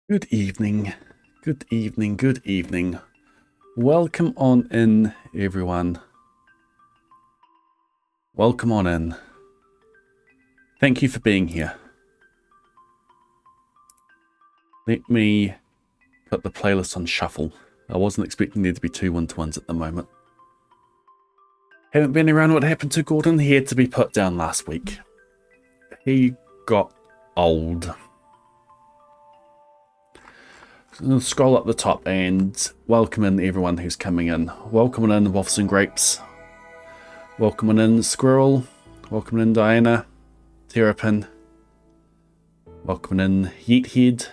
Good evening, good evening, good evening. Welcome on in, everyone. Welcome on in. Thank you for being here. Let me put the playlist on shuffle. I wasn't expecting there to be two one-to-ones at the moment. Haven't been around what happened to Gordon. He had to be put down last week. He got old. Scroll up the top and welcome in everyone who's coming in. Welcome in Waffles and Grapes. Welcome in Squirrel. Welcome in Diana. Terrapin. Welcome in Yeethead.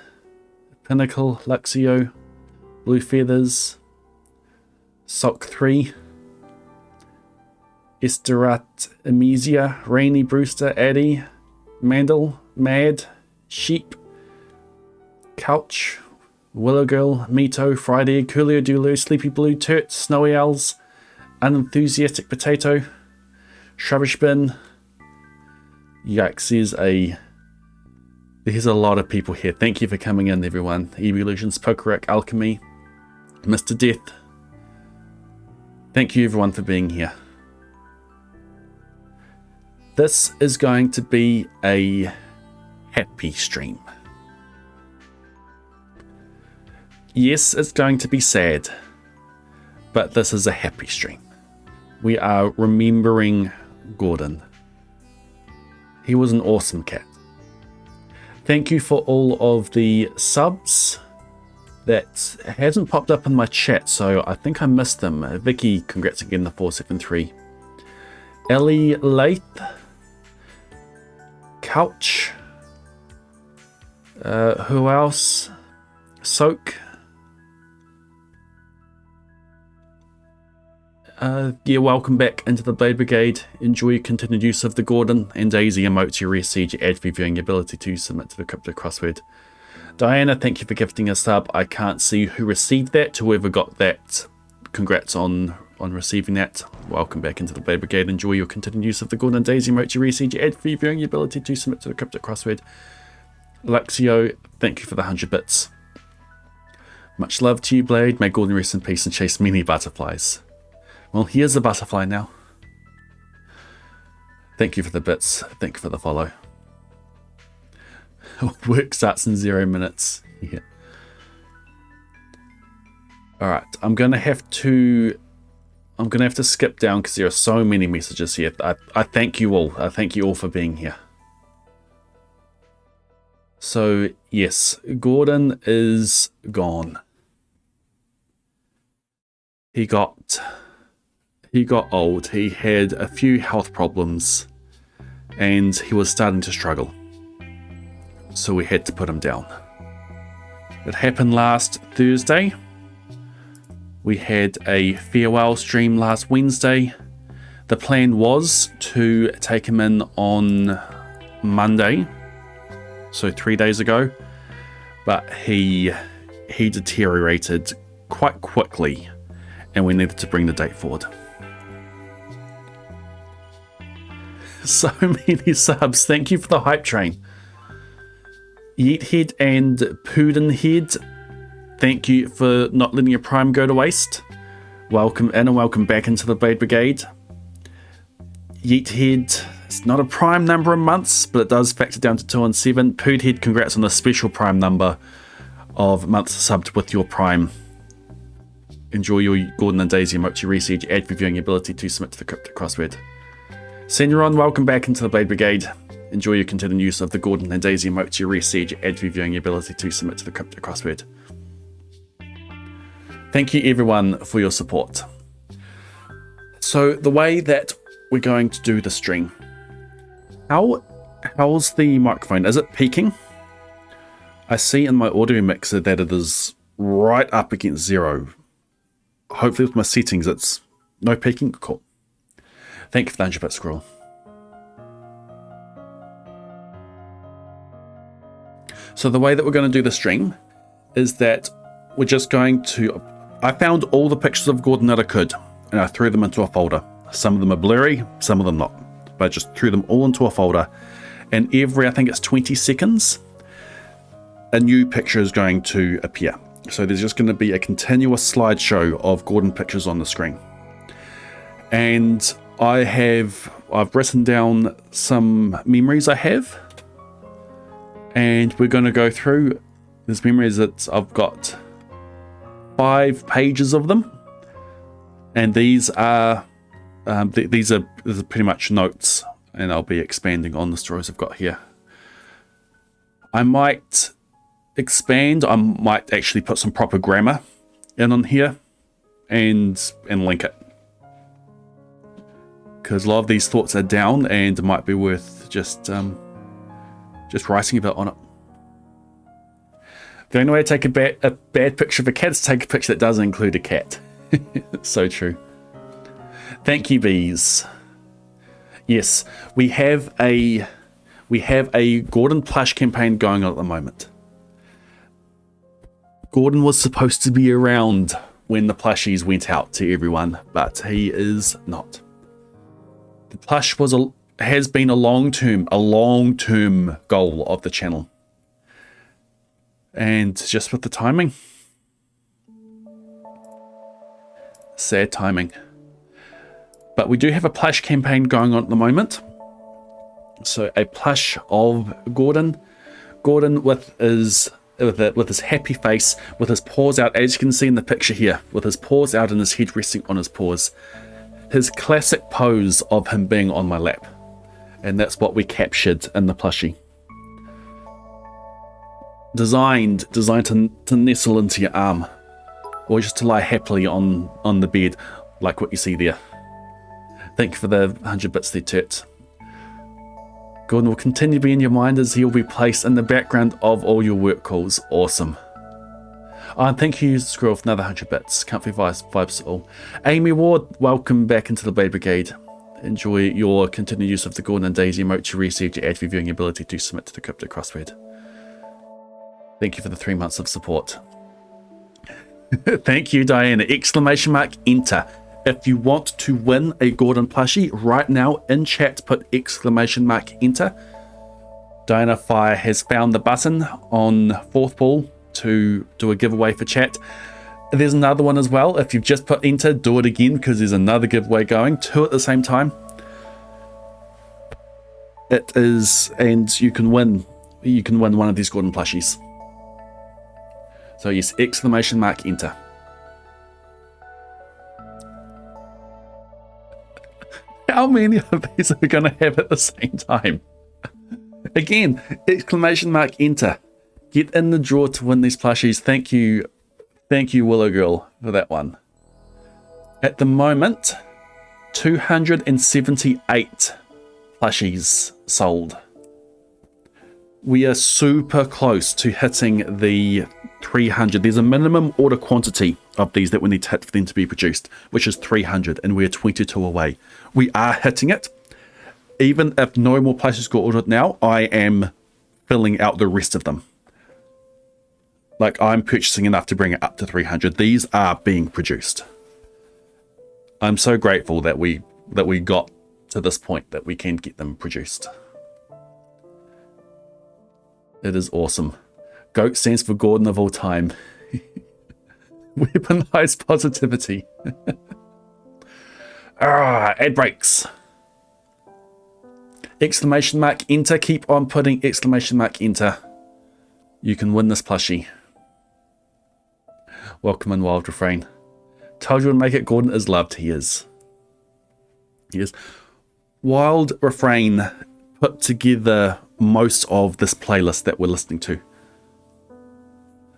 Pinnacle. Luxio. Blue Feathers. Sock 3. Esterat Amesia. Rainy Brewster. Addy. Mandel. Mad. Sheep. Couch. Willow Girl, Mito, Friday, Coolio Dulu, Sleepy Blue, Turt, Snowy Owls, Unenthusiastic Potato, Shrubbish Bin. Yikes, there's a lot of people here. Thank you for coming in, everyone. Evolutions, Pokerak, Alchemy, Mr. Death. Thank you, everyone, for being here. This is going to be a happy stream. Yes, it's going to be sad, but this is a happy stream. We are remembering Gordon. He was an awesome cat. Thank you for all of the subs. That hasn't popped up in my chat, so I think I missed them. Vicky, congrats again, the 473. Ellie Lath. Couch. Who else? Soak. Yeah, welcome back into the Blade Brigade. Enjoy your continued use of the Gordon and Daisy emotes you receive your ad reviewing ability to submit to the crypto crossword. Diana, thank you for gifting a sub. I can't see who received that. Whoever got that, congrats on receiving that. Welcome back into the Blade Brigade. Enjoy your continued use of the Gordon and Daisy emotes you receive your ad reviewing your ability to submit to the crypto crossword. Luxio, thank you for the 100 bits. Much love to you, Blade. May Gordon rest in peace and chase many butterflies. Well, here's a butterfly now. Thank you for the bits. Thank you for the follow. Work starts in 0 minutes. Yeah. Alright, I'm gonna have to skip down because there are so many messages here. I thank you all. I thank you all for being here. So, yes, Gordon is gone. He got old, he had a few health problems, and he was starting to struggle. So we had to put him down. It happened last Thursday. We had a farewell stream last Wednesday. The plan was to take him in on Monday, so 3 days ago, but he deteriorated quite quickly, and we needed to bring the date forward. So many subs. Thank you for the hype train. Yeethead and Puddinhead, thank you for not letting your prime go to waste. Welcome in and welcome back into the Blade Brigade. Yeethead, it's not a prime number of months, but it does factor down to 2 and 7. Puddhead, congrats on the special prime number of months subbed with your prime. Enjoy your Gordon and Daisy emotes you receive your ad reviewing ability to submit to the crypto crossword. Senioron, welcome back into the Blade Brigade. Enjoy your continued use of the Gordon and Daisy emotes you receive your ad reviewing ability to submit to the crypto crossword. Thank you everyone for your support. So the way that we're going to do the stream, how's the microphone? Is it peaking? I see in my audio mixer that it is right up against 0. Hopefully with my settings it's no peaking. Cool. Thank you for the 100-bit scroll. So the way that we're going to do the stream is that we're just going to... I found all the pictures of Gordon that I could, and I threw them into a folder. Some of them are blurry, some of them not. But I just threw them all into a folder. And every, I think it's 20 seconds, a new picture is going to appear. So there's just going to be a continuous slideshow of Gordon pictures on the screen. And I've written down some memories I have, and we're going to go through these memories. That I've got 5 pages of them, and these are pretty much notes, and I'll be expanding on the stories I've got here. I might expand. I might actually put some proper grammar in on here and link it, because a lot of these thoughts are down and it might be worth just writing a bit on it. The only way to take a bad picture of a cat is to take a picture that doesn't include a cat. So true. Thank you, bees. Yes, we have a Gordon plush campaign going on at the moment. Gordon was supposed to be around when the plushies went out to everyone, but he is not. The plush has been a long-term goal of the channel. And just with the timing. Sad timing. But we do have a plush campaign going on at the moment. So a plush of Gordon. Gordon with his happy face, with his paws out, as you can see in the picture here, with his paws out and his head resting on his paws. His classic pose of him being on my lap. And that's what we captured in the plushie. Designed to nestle into your arm, or just to lie happily on the bed, like what you see there. Thank you for the 100 bits there, Turt. Gordon will continue to be in your mind as he will be placed in the background of all your work calls. Awesome. And thank you, Squirrel, for another 100 bits. Comfy vibes all. Amy Ward, welcome back into the Blade Brigade. Enjoy your continued use of the Gordon and Daisy emote to receive your ad reviewing ability to submit to the crypto crossword. Thank you for the 3 months of support. Thank you, Diana. Exclamation mark enter. If you want to win a Gordon plushie right now in chat, put exclamation mark enter. Diana Fire has found the button on fourth ball to do a giveaway for chat. There's another one as well. If you've just put enter, do it again because there's another giveaway going. 2 at the same time. It is, and you can win. You can win one of these Gordon plushies. So yes, exclamation mark enter. How many of these are we going to have at the same time? Again, exclamation mark enter. Get in the draw to win these plushies. Thank you, Willow Girl, for that one. At the moment, 278 plushies sold. We are super close to hitting the 300. There's a minimum order quantity of these that we need to hit for them to be produced, which is 300, and we're 22 away. We are hitting it. Even if no more plushies got ordered now, I am filling out the rest of them. Like, I'm purchasing enough to bring it up to 300. These are being produced. I'm so grateful that we got to this point that we can get them produced. It is awesome. GOAT stands for Gordon of all time. Weaponized positivity. Ad breaks. Exclamation mark enter. Keep on putting exclamation mark enter. You can win this plushie. Welcome in, Wild Refrain. Told you to make it. Gordon is loved. He is. He is. Wild Refrain put together most of this playlist that we're listening to.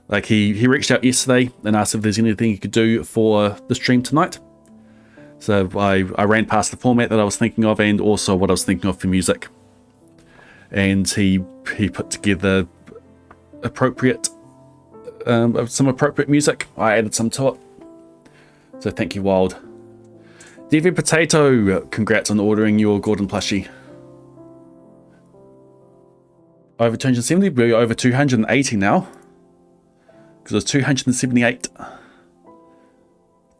Like, he reached out yesterday and asked if there's anything he could do for the stream tonight. So I ran past the format that I was thinking of and also what I was thinking of for music. And he put together some appropriate music. I added some to it. So thank you, Wild. Devi Potato, congrats on ordering your Gordon plushie. Over 270, we're over 280 now. Because it was 278.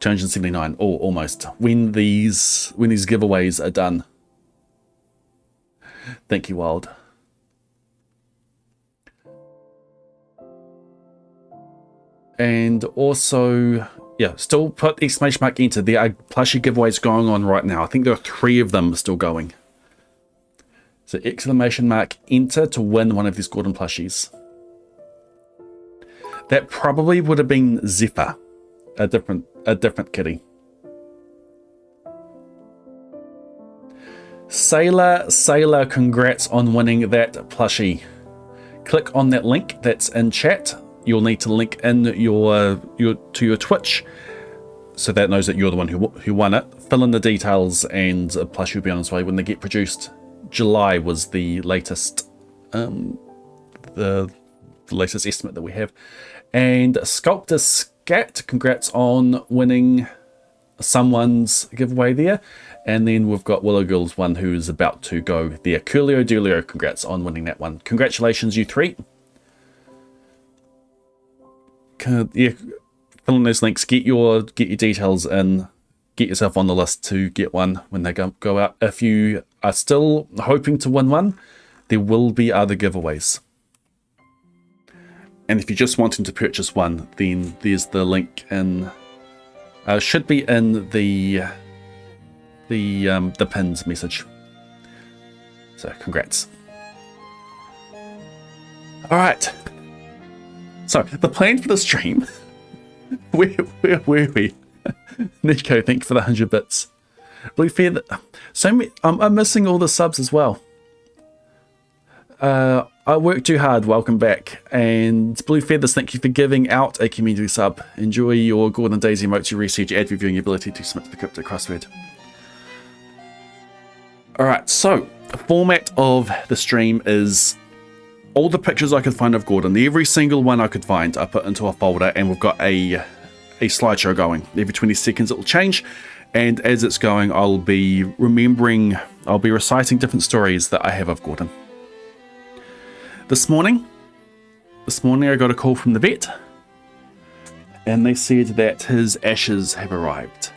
279, oh, almost. When these giveaways are done. Thank you, Wild. And also, yeah, still put exclamation mark enter. There are plushie giveaways going on right now. I think there are 3 of them still going. So exclamation mark enter to win one of these Gordon plushies. That probably would have been Zephyr, a different kitty. Sailor, congrats on winning that plushie. Click on that link that's in chat. You'll need to link in your Twitch, so that knows that you're the one who won it. Fill in the details, and a plushie will be on its way when they get produced. July was the latest, the latest estimate that we have. And Sculptor Scat, congrats on winning someone's giveaway there. And then we've got Willow Girl's one who's about to go there. Curlio Dulio, congrats on winning that one. Congratulations, you 3. Yeah, fill in those links, get your details in, get yourself on the list to get one when they go out. If you are still hoping to win one, there will be other giveaways. And if you're just wanting to purchase one, then there's the link in, should be in the pinned message. So congrats. All right. So the plan for the stream. where were we? Nico, thank you for the 100 bits. Blue Feather, I'm missing all the subs as well. I worked too hard. Welcome back. And Blue Feathers, thank you for giving out a community sub. Enjoy your Gordon and Daisy emote to research ad reviewing ability to submit to the crypto crossword. Alright, so the format of the stream is all the pictures I could find of Gordon, every single one I could find, I put into a folder, and we've got a slideshow going. Every 20 seconds it will change, and as it's going, I'll be reciting different stories that I have of Gordon. This morning I got a call from the vet, and they said that his ashes have arrived.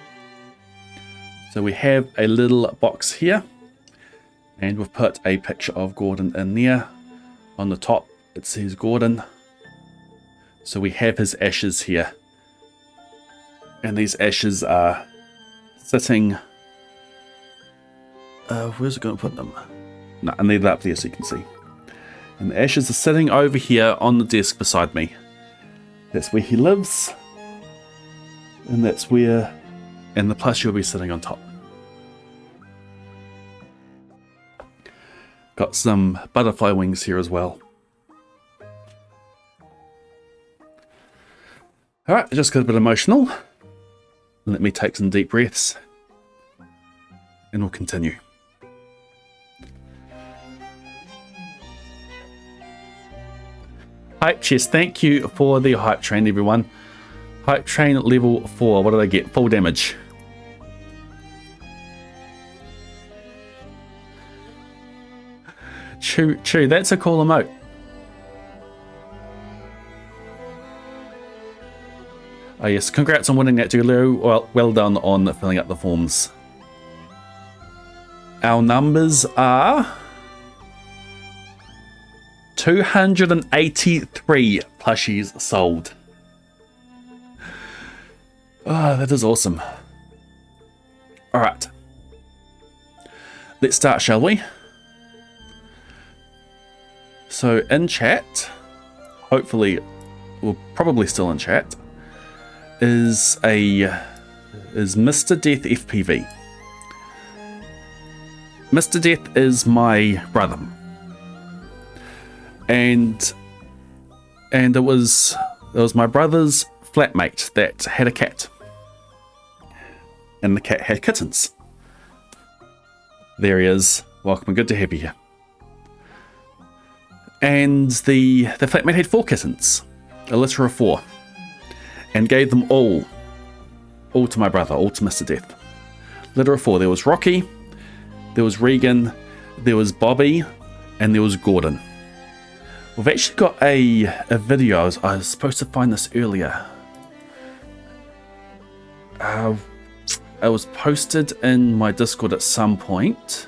So we have a little box here, and we've put a picture of Gordon in there. On the top it says Gordon. So we have his ashes here, and these ashes are sitting, where's it going to put them? No, I need it up there so you can see. And the ashes are sitting over here on the desk beside me. That's where he lives, and that's where, and the plushie will be sitting on top. Got some butterfly wings here as well. Alright, I just got a bit emotional. Let me take some deep breaths, and we'll continue. Hype chest, thank you for the hype train, everyone. Hype train level 4, what did I get? Full damage. Chew, that's a cool emote. Oh yes, congrats on winning that, Julio. Well done on filling out the forms. Our numbers are 283 plushies sold. Oh, that is awesome. Alright. Let's start, shall we? So in chat, hopefully, we're probably still in chat, is Mr. Death FPV. Mr. Death is my brother. And it was my brother's flatmate that had a cat, and the cat had kittens. There he is. Welcome, good to have you here. And the flatmate had 4 kittens, a litter of 4, and gave them all to my brother, all to Mr. Death. Litter of 4. There was Rocky, there was Regan, there was Bobby, and there was Gordon. We've actually got a video. I was supposed to find this earlier. It was posted in my Discord at some point.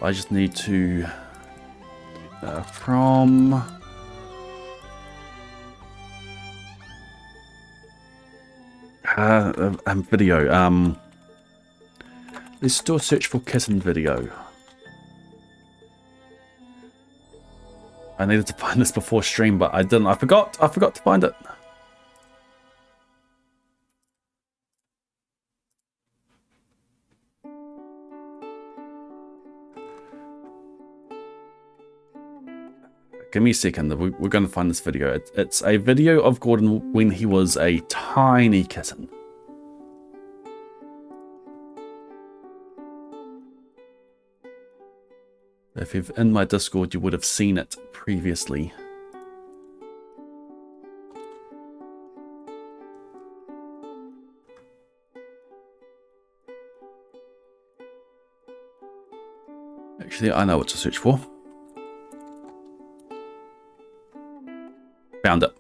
I just need to from video. Let's do a search for kitten video. I needed to find this before stream, but I didn't. I forgot to find it. Give me a second. We're going to find this video. It's a video of Gordon when he was a tiny kitten. If you're in my Discord, you would have seen it previously. Actually, I know what to search for. Found it.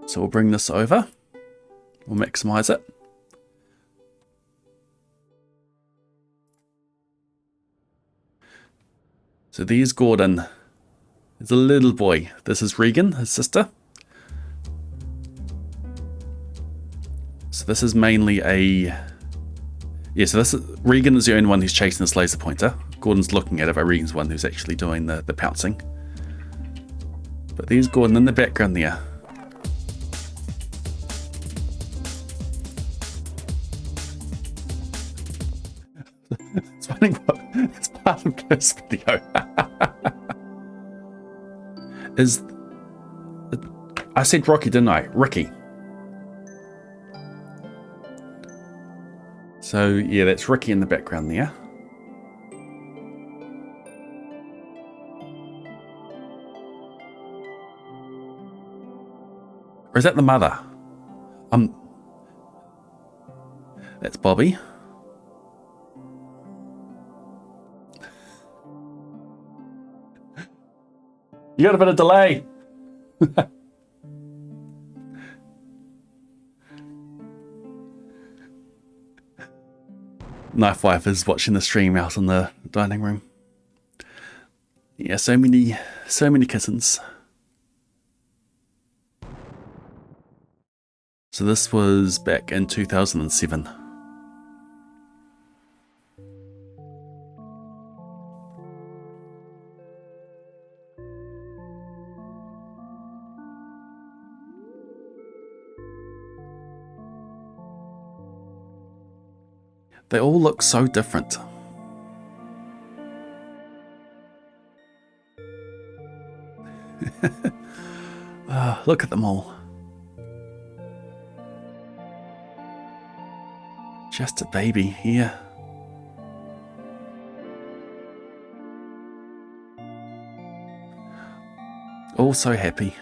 So we'll bring this over. We'll maximize it. So there's Gordon. There's a little boy. This is Regan, his sister. So this is mainly a... Yeah, so Regan is the only one who's chasing this laser pointer. Gordon's looking at it, but Regan's the one who's actually doing the pouncing. But there's Gordon in the background there. It's part of this video. I said Rocky, didn't I? Ricky. So yeah, that's Ricky in the background there. Or is that the mother? That's Bobby. You got a bit of delay. Knife Wife is watching the stream out in the dining room. Yeah, so many kittens. So this was back in 2007. They all look so different. Look at them all. Just a baby here. All so happy.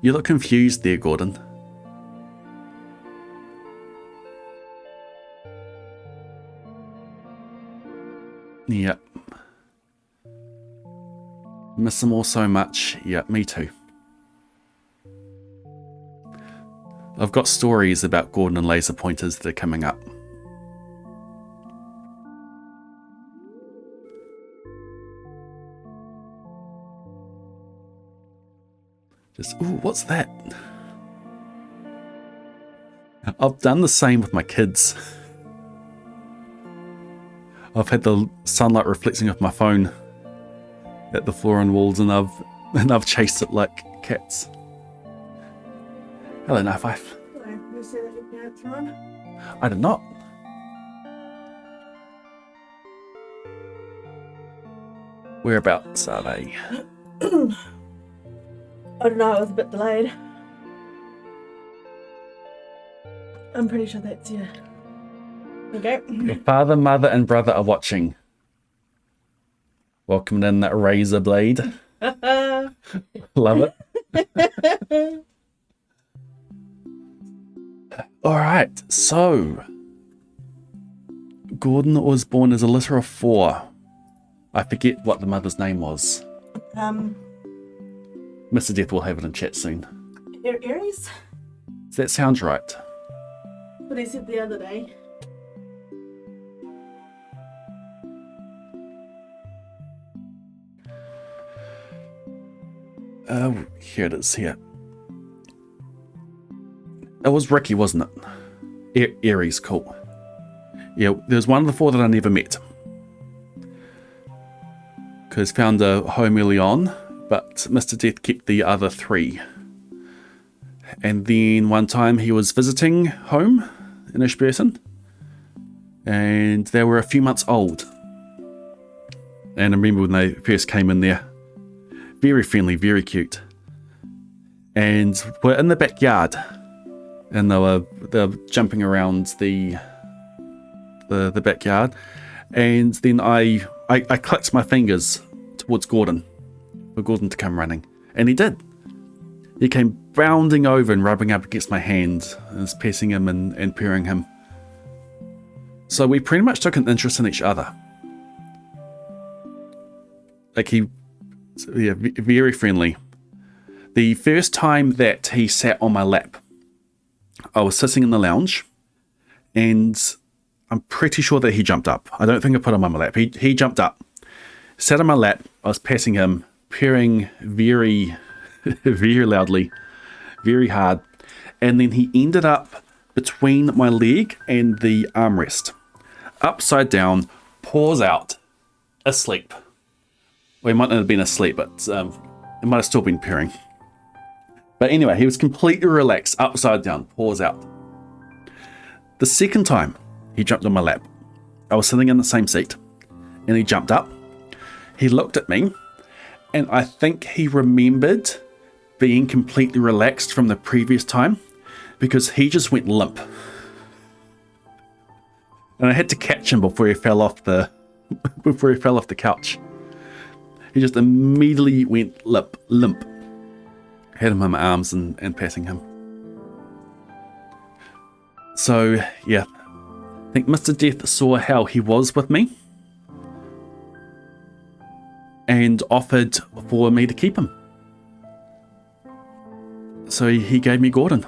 You look confused there, Gordon. Yep. Miss them all so much. Yep, me too. I've got stories about Gordon and laser pointers that are coming up. Just, ooh, what's that? I've done the same with my kids. I've had the sunlight reflecting off my phone at the floor and walls, and I've chased it like cats. Hello, Knife Wife. Hello. You said that your parents are on? I did not. Whereabouts are they? I don't know, it was a bit delayed. I'm pretty sure that's you. Okay. Your father, mother, and brother are watching. Welcome in that razor blade. Love it. Alright, so Gordon was born as a litter of 4. I forget what the mother's name was. Mr. Death will have it in chat soon. Aries? That sounds right. What he said the other day. Here it is, here. It was Ricky, wasn't it? Aries, cool. Yeah, there's one of the 4 that I never met. Because found a home early on, but Mr. Death kept the other 3. And then one time he was visiting home in Ashburton, and they were a few months old. And I remember when they first came in there. Very friendly, very cute. And we're in the backyard, and they were jumping around the backyard, and then I clicked my fingers towards Gordon for Gordon to come running, and he did. He came bounding over and rubbing up against my hand, and was petting him and purring him. So we pretty much took an interest in each other. Like very friendly. The first time that he sat on my lap, I was sitting in the lounge, and I'm pretty sure that he jumped up. I don't think I put him on my lap. He jumped up, sat on my lap. I was patting him, purring very, very loudly, very hard, and then he ended up between my leg and the armrest, upside down, paws out, asleep. Well, he might not have been asleep, but it might have still been purring. But anyway, he was completely relaxed, upside down, paws out. The second time he jumped on my lap, I was sitting in the same seat, and he jumped up. He looked at me, and I think he remembered being completely relaxed from the previous time because he just went limp. And I had to catch him before he fell off the couch. He just immediately went limp. Had him in my arms and patting him. So yeah, I think Mr. Death saw how he was with me and offered for me to keep him. So he gave me Gordon.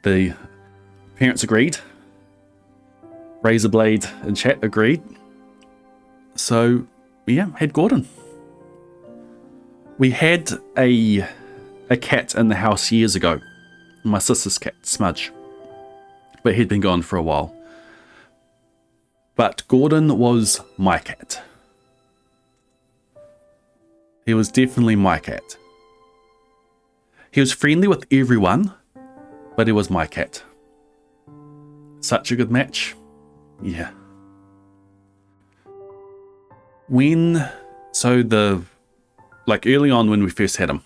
The parents agreed. Razorblade and chat agreed. So yeah, had Gordon. We had a cat in the house years ago. My sister's cat, Smudge. But he'd been gone for a while. But Gordon was my cat. He was definitely my cat. He was friendly with everyone, but he was my cat. Such a good match. Yeah. Early on when we first had him,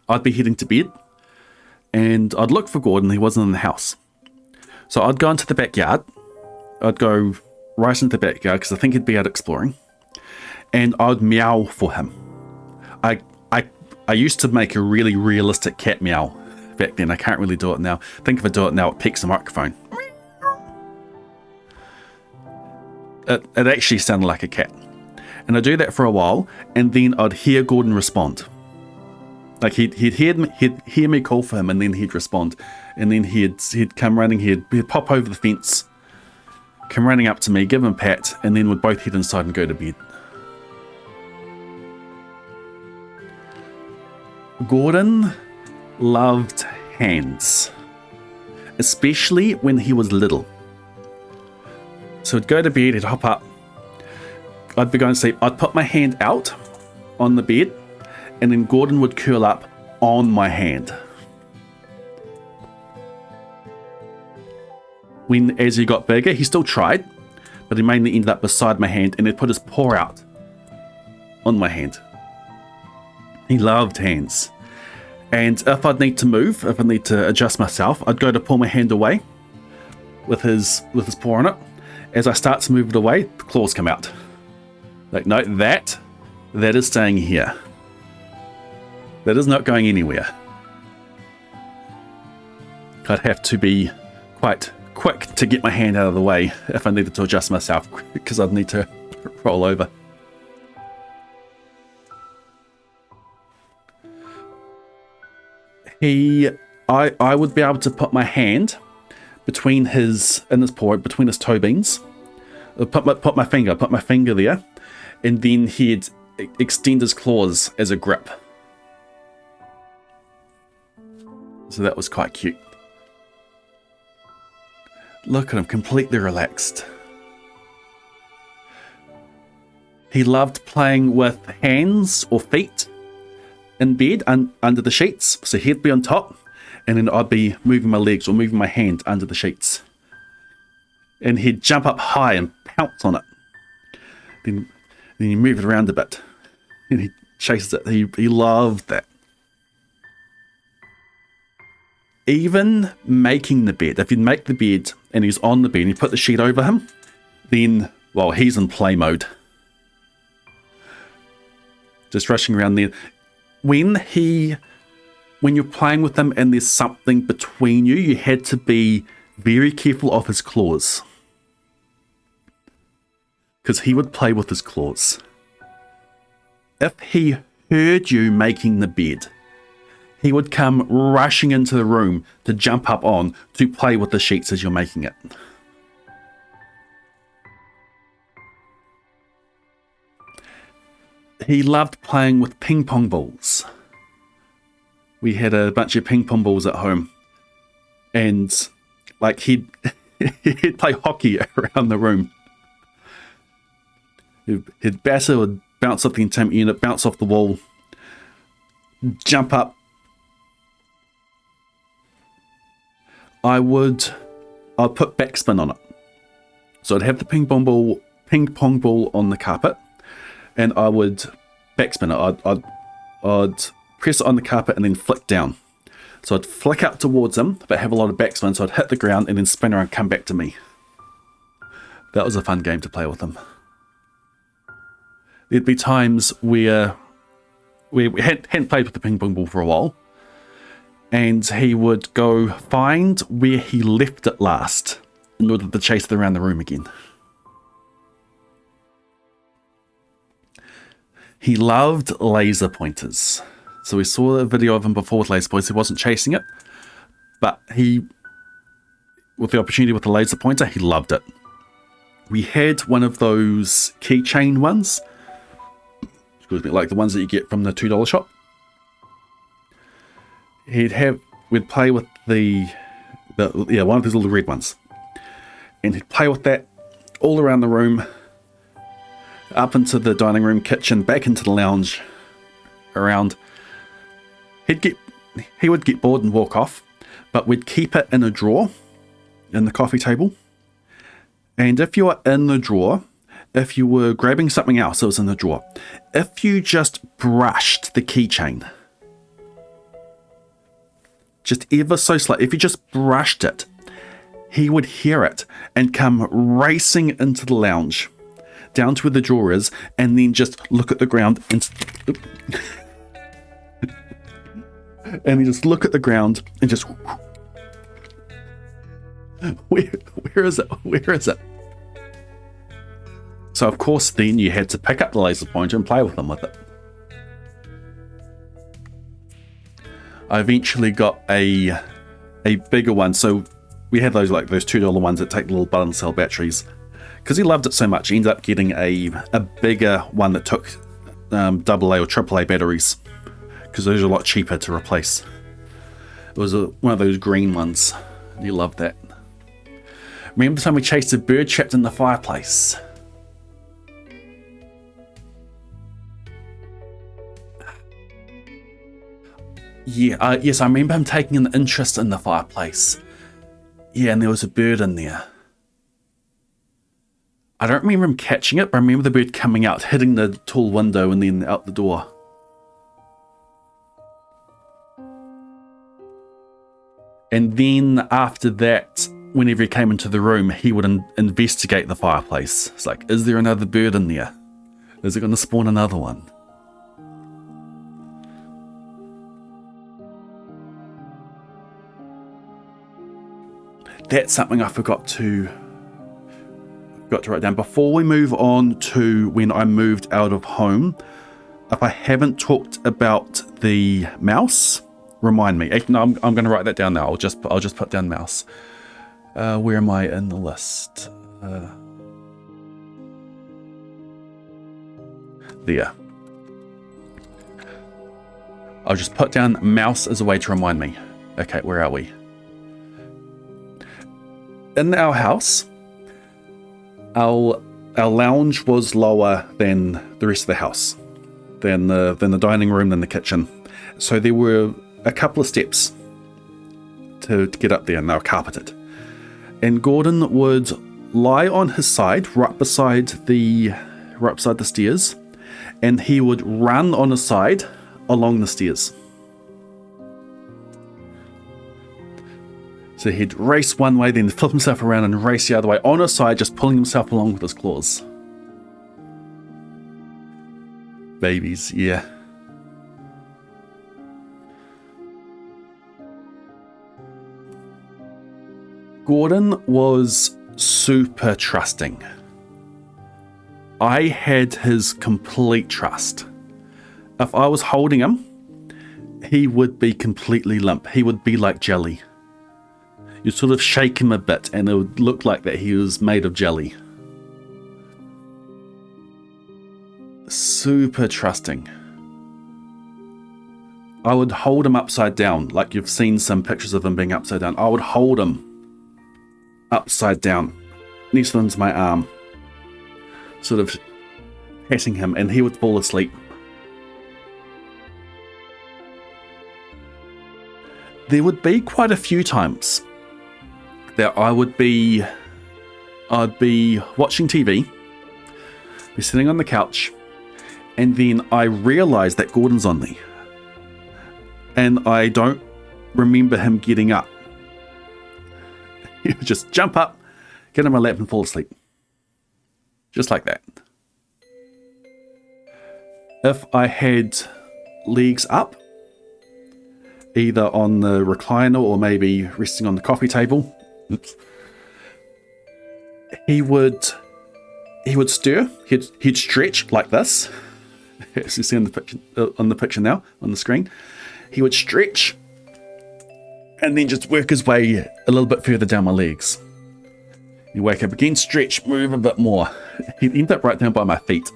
I'd be heading to bed and I'd look for Gordon. He wasn't in the house. So I'd go into the backyard. I'd go right into the backyard because I think he'd be out exploring. And I'd meow for him. I used to make a really realistic cat meow back then. I can't really do it now. I think if I do it now, it peaks the microphone. It actually sounded like a cat. And I'd do that for a while, and then I'd hear Gordon respond. Like he'd hear me call for him, and then he'd respond. And then he'd come running, he'd pop over the fence, come running up to me, give him a pat, and then we'd both head inside and go to bed. Gordon loved hands, especially when he was little. So he'd go to bed, he'd hop up, I'd be going to sleep, I'd put my hand out on the bed, and then Gordon would curl up on my hand. As he got bigger, he still tried, but he mainly ended up beside my hand, and he'd put his paw out on my hand. He loved hands. And if I'd need to move, if I need to adjust myself, I'd go to pull my hand away with his paw on it. As I start to move it away, the claws come out. Like, no, that is staying here. That is not going anywhere. I'd have to be quite quick to get my hand out of the way if I needed to adjust myself, because I'd need to roll over. I would be able to put my hand between his paw, between his toe beans. Put my finger there, and then he'd extend his claws as a grip. So that was quite cute. Look at him, completely relaxed. He loved playing with hands or feet in bed under the sheets. So he'd be on top, and then I'd be moving my legs or moving my hand under the sheets. And he'd jump up high and pounce on it. Then you move it around a bit, and he chases it. He loved that. Even making the bed, if you make the bed and he's on the bed and you put the sheet over him, then, well, he's in play mode. Just rushing around there. When you're playing with him and there's something between you, you had to be very careful of his claws. Because he would play with his claws. If he heard you making the bed, he would come rushing into the room to jump up on to play with the sheets as you're making it. He loved playing with ping pong balls. We had a bunch of ping pong balls at home, and like he'd play hockey around the room. He'd batter, would bounce off the entertainment unit, bounce off the wall, jump up. I'd put backspin on it. So I'd have the ping pong ball on the carpet, and I would backspin it. I'd I'd press it on the carpet and then flick down. So I'd flick up towards him, but have a lot of backspin, so I'd hit the ground and then spin around and come back to me. That was a fun game to play with him. There'd be times where we hadn't played with the ping pong ball for a while, and he would go find where he left it last in order to chase it around the room again. He loved laser pointers. So we saw a video of him before with laser pointers. He wasn't chasing it, but with the opportunity with the laser pointer, he loved it. We had one of those keychain ones, excuse me, like the ones that you get from the $2 shop. We'd play with one of those little red ones, and he'd play with that all around the room, up into the dining room, kitchen, back into the lounge, around. He would get bored and walk off, but we'd keep it in a drawer in the coffee table. And if you are in the drawer, if you were grabbing something else that was in the drawer, if you just brushed the keychain, just ever so slightly, if you just brushed it, he would hear it and come racing into the lounge, down to where the drawer is, and then just look at the ground and and then just look at the ground and just where is it? Where is it? So of course then you had to pick up the laser pointer and play with them with it. I eventually got a bigger one. So we had those $2 ones that take the little button cell batteries. Because he loved it so much, he ended up getting a bigger one that took AA or AAA batteries, because those are a lot cheaper to replace. It was one of those green ones. He loved that. Remember the time we chased a bird trapped in the fireplace? Yeah, yes, I remember him taking an interest in the fireplace. Yeah, and there was a bird in there. I don't remember him catching it, but I remember the bird coming out, hitting the tall window and then out the door. And then after that, whenever he came into the room, he would investigate the fireplace. It's like, is there another bird in there? Is it going to spawn another one? That's something I forgot to write down. Before we move on to when I moved out of home, if I haven't talked about the mouse, remind me. No, I'm going to write that down now. I'll just put down mouse. Where am I in the list? There. I'll just put down mouse as a way to remind me. Okay, where are we? In our house, our lounge was lower than the rest of the house, than the dining room, than the kitchen. So there were a couple of steps to get up there, and they were carpeted. And Gordon would lie on his side, right beside the stairs, and he would run on his side along the stairs. So he'd race one way, then flip himself around and race the other way on his side, just pulling himself along with his claws. Babies, yeah. Gordon was super trusting. I had his complete trust. If I was holding him, he would be completely limp. He would be like jelly. You sort of shake him a bit and it would look like that he was made of jelly. Super trusting. I would hold him upside down, like you've seen some pictures of him being upside down. I would hold him upside down, next to my arm, sort of patting him, and he would fall asleep. There would be quite a few times that I'd be watching TV, be sitting on the couch, and then I realised that Gordon's on me. and I don't remember him getting up. He would just jump up, get in my lap and fall asleep. Just like that. If I had legs up, either on the recliner or maybe resting on the coffee table, he would stir, he'd stretch like this, as you see on the picture now, on the screen. He would stretch and then just work his way a little bit further down my legs. He'd wake up again, stretch, move a bit more. He'd end up right down by my feet.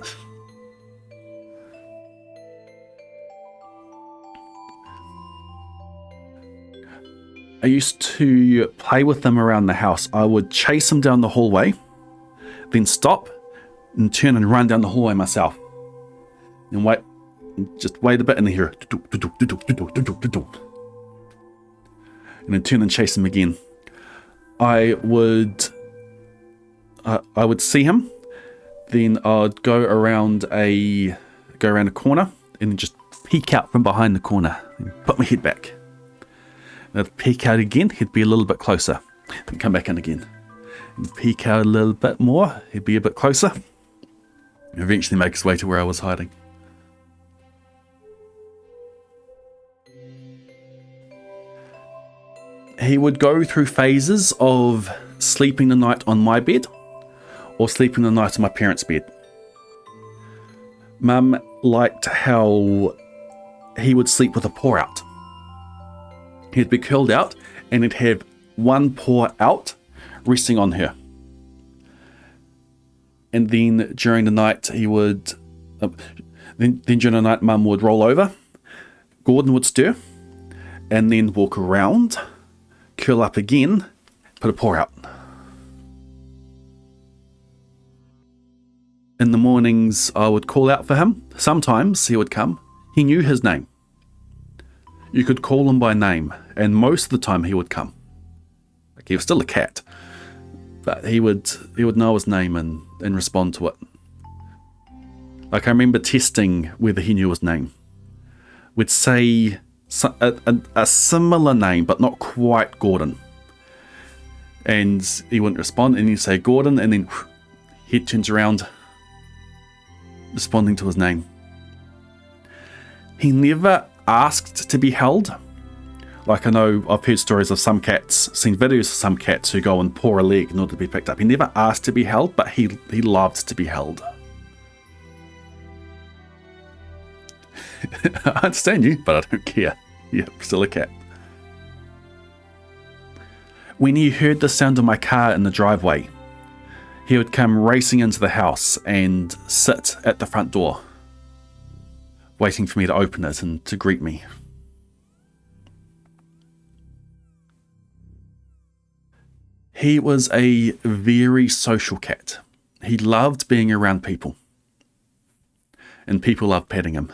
I used to play with them around the house. I would chase him down the hallway, then stop and turn and run down the hallway myself. And just wait a bit and then hear it. And then turn and chase him again. I would see him, then I'd go around a corner and then just peek out from behind the corner and put my head back. And I'd peek out again, he'd be a little bit closer. Then come back in again. And peek out a little bit more, he'd be a bit closer. And eventually make his way to where I was hiding. He would go through phases of sleeping the night on my bed or sleeping the night on my parents' bed. Mum liked how he would sleep with a paw out. He'd be curled out and he'd have one paw out resting on her. And then during the night he would, then during the night Mum would roll over, Gordon would stir, and then walk around, curl up again, put a paw out. In the mornings I would call out for him. Sometimes he would come. He knew his name. You could call him by name, and most of the time he would come. Like, he was still a cat, but he would know his name and respond to it. Like, I remember testing whether he knew his name. We'd say a similar name, but not quite Gordon. And he wouldn't respond, and he'd say Gordon, and then head turns around, responding to his name. He never asked to be held. Like, I know I've heard stories of some cats, seen videos of some cats who go and paw a leg in order to be picked up. He never asked to be held, but he loved to be held. I understand you, but I don't care. You're still a cat. When he heard the sound of my car in the driveway, he would come racing into the house and sit at the front door, waiting for me to open it and to greet me. He was a very social cat. He loved being around people, and people loved petting him.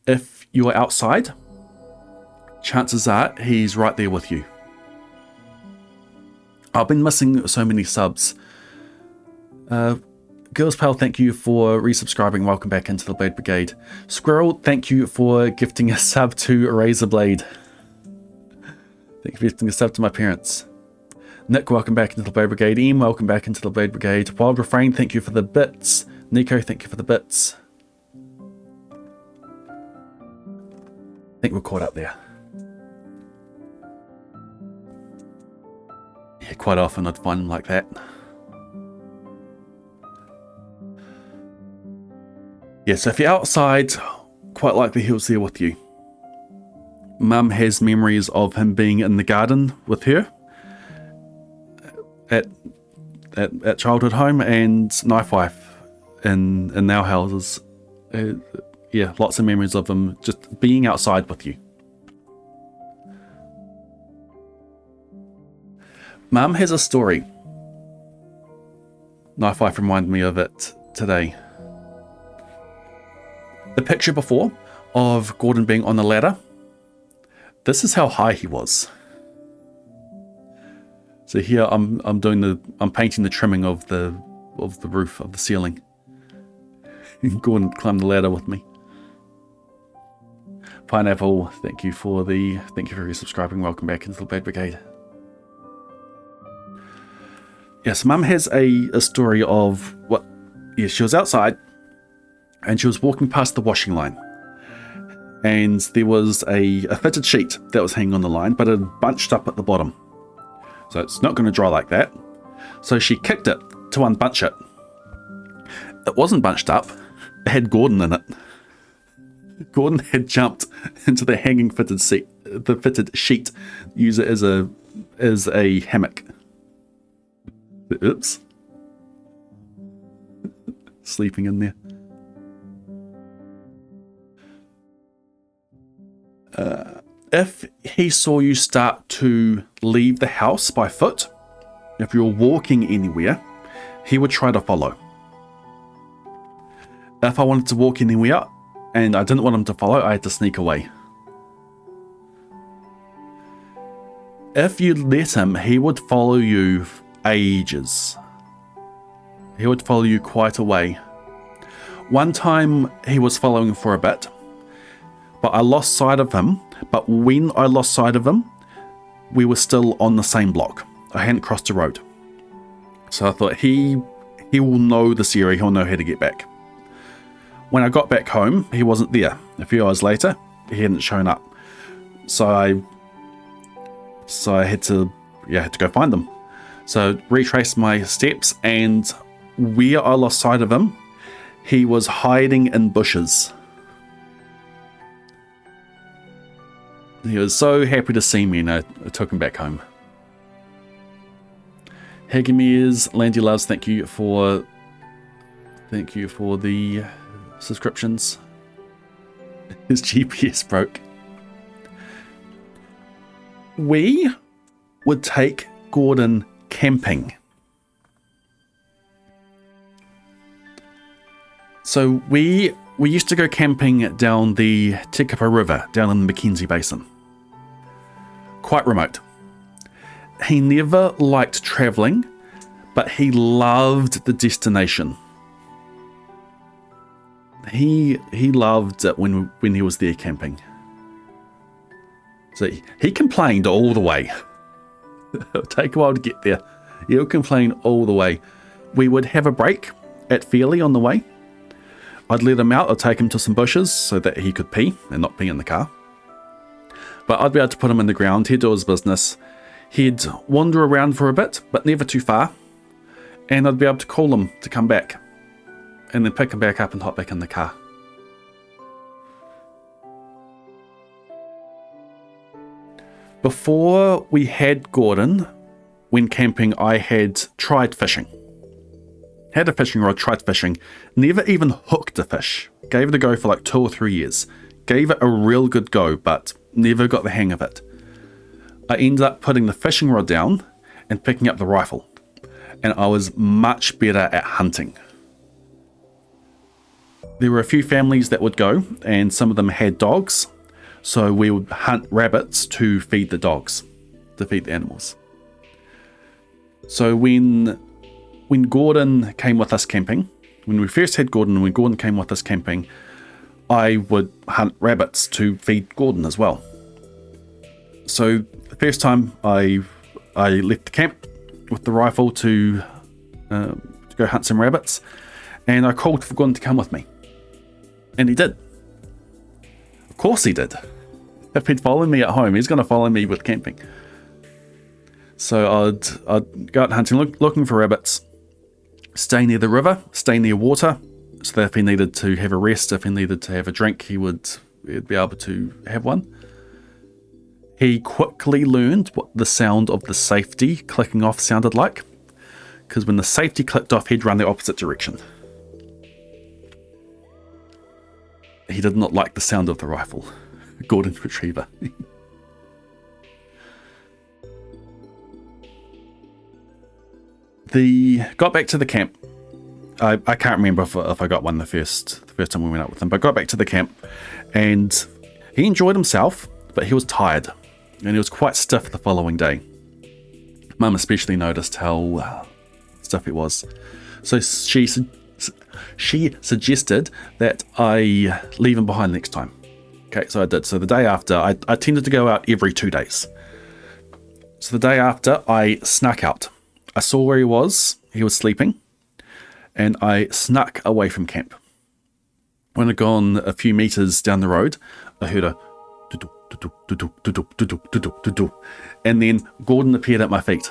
If you're outside, chances are he's right there with you. I've been missing so many subs. Girls Pal, thank you for resubscribing. Welcome back into the Blade Brigade. Squirrel, thank you for gifting a sub to Razorblade. Thank you for gifting a sub to my parents. Nick, welcome back into the Blade Brigade. Ian, welcome back into the Blade Brigade. Wild Refrain, thank you for the bits. Nico, thank you for the bits. I think we're caught up there. Yeah, quite often I'd find them like that. Yeah, so if you're outside, quite likely he was there with you. Mum has memories of him being in the garden with her at childhood home, and Knife Wife in our houses. Yeah, lots of memories of him just being outside with you. Mum has a story. Knife Wife reminded me of it today. The picture before of Gordon being on the ladder, this is how high he was. So here I'm painting the trimming of the roof of the ceiling. Gordon climbed the ladder with me. Pineapple, thank you for resubscribing. Welcome back into the Bad Brigade. Yes, Mum has a story of what. Yeah, she was outside and she was walking past the washing line, and there was a fitted sheet that was hanging on the line, but it had bunched up at the bottom, so it's not going to dry like that. So she kicked it to unbunch it. It wasn't bunched up. It had Gordon in it. Gordon had jumped into the hanging fitted sheet, use it as a hammock. Oops. Sleeping in there. If he saw you start to leave the house by foot, if you're walking anywhere, he would try to follow. If I wanted to walk anywhere and I didn't want him to follow, I had to sneak away. If you let him, he would follow you ages. He would follow you quite a way. One time he was following for a bit, but I lost sight of him. But when I lost sight of him, we were still on the same block. I hadn't crossed the road. So I thought he will know this area, he'll know how to get back. When I got back home, he wasn't there. A few hours later, he hadn't shown up. So I had to go find him. So retraced my steps, and where I lost sight of him, he was hiding in bushes. He was so happy to see me, and I took him back home. Hagamirs, Landy Loves, thank you for the subscriptions. His GPS broke. We would take Gordon camping. So we used to go camping down the Tekapa River, down in the Mackenzie Basin. Quite remote. He never liked travelling, but he loved the destination. He loved it when he was there camping. So he complained all the way. It'll take a while to get there. He'll complain all the way. We would have a break at Fairley on the way. I'd let him out, I'd take him to some bushes so that he could pee and not pee in the car. But I'd be able to put him in the ground, he'd do his business. He'd wander around for a bit, but never too far. And I'd be able to call him to come back. And then pick him back up and hop back in the car. Before we had Gordon, when camping, I had tried fishing. Had a fishing rod, tried fishing, never even hooked a fish. Gave it a go for like 2 or 3 years. Gave it a real good go, but never got the hang of it. I ended up putting the fishing rod down and picking up the rifle. And I was much better at hunting. There were a few families that would go, and some of them had dogs. So we would hunt rabbits to feed the dogs, to feed the animals. So when Gordon came with us camping, when we first had Gordon, and when Gordon came with us camping, I would hunt rabbits to feed Gordon as well. So the first time I left the camp with the rifle to go hunt some rabbits, and I called for Gordon to come with me. And he did. Of course he did. If he'd followed me at home, he's going to follow me with camping. So I'd go out hunting, looking for rabbits, stay near the river, stay near water, so that if he needed to have a rest, if he needed to have a drink, he'd be able to have one. He quickly learned what the sound of the safety clicking off sounded like, because when the safety clicked off, he'd run the opposite direction. He did not like the sound of the rifle. Golden Retriever. Got back to the camp. I can't remember if I got one the first time we went out with him, but got back to the camp, and he enjoyed himself, but he was tired, and he was quite stiff the following day. Mum especially noticed how stiff he was, so she suggested that I leave him behind next time, Okay, so I did. So the day after, I tended to go out every 2 days. So the day after, I snuck out. I saw where he was sleeping, and I snuck away from camp. When I'd gone a few meters down the road, I heard a and then Gordon appeared at my feet.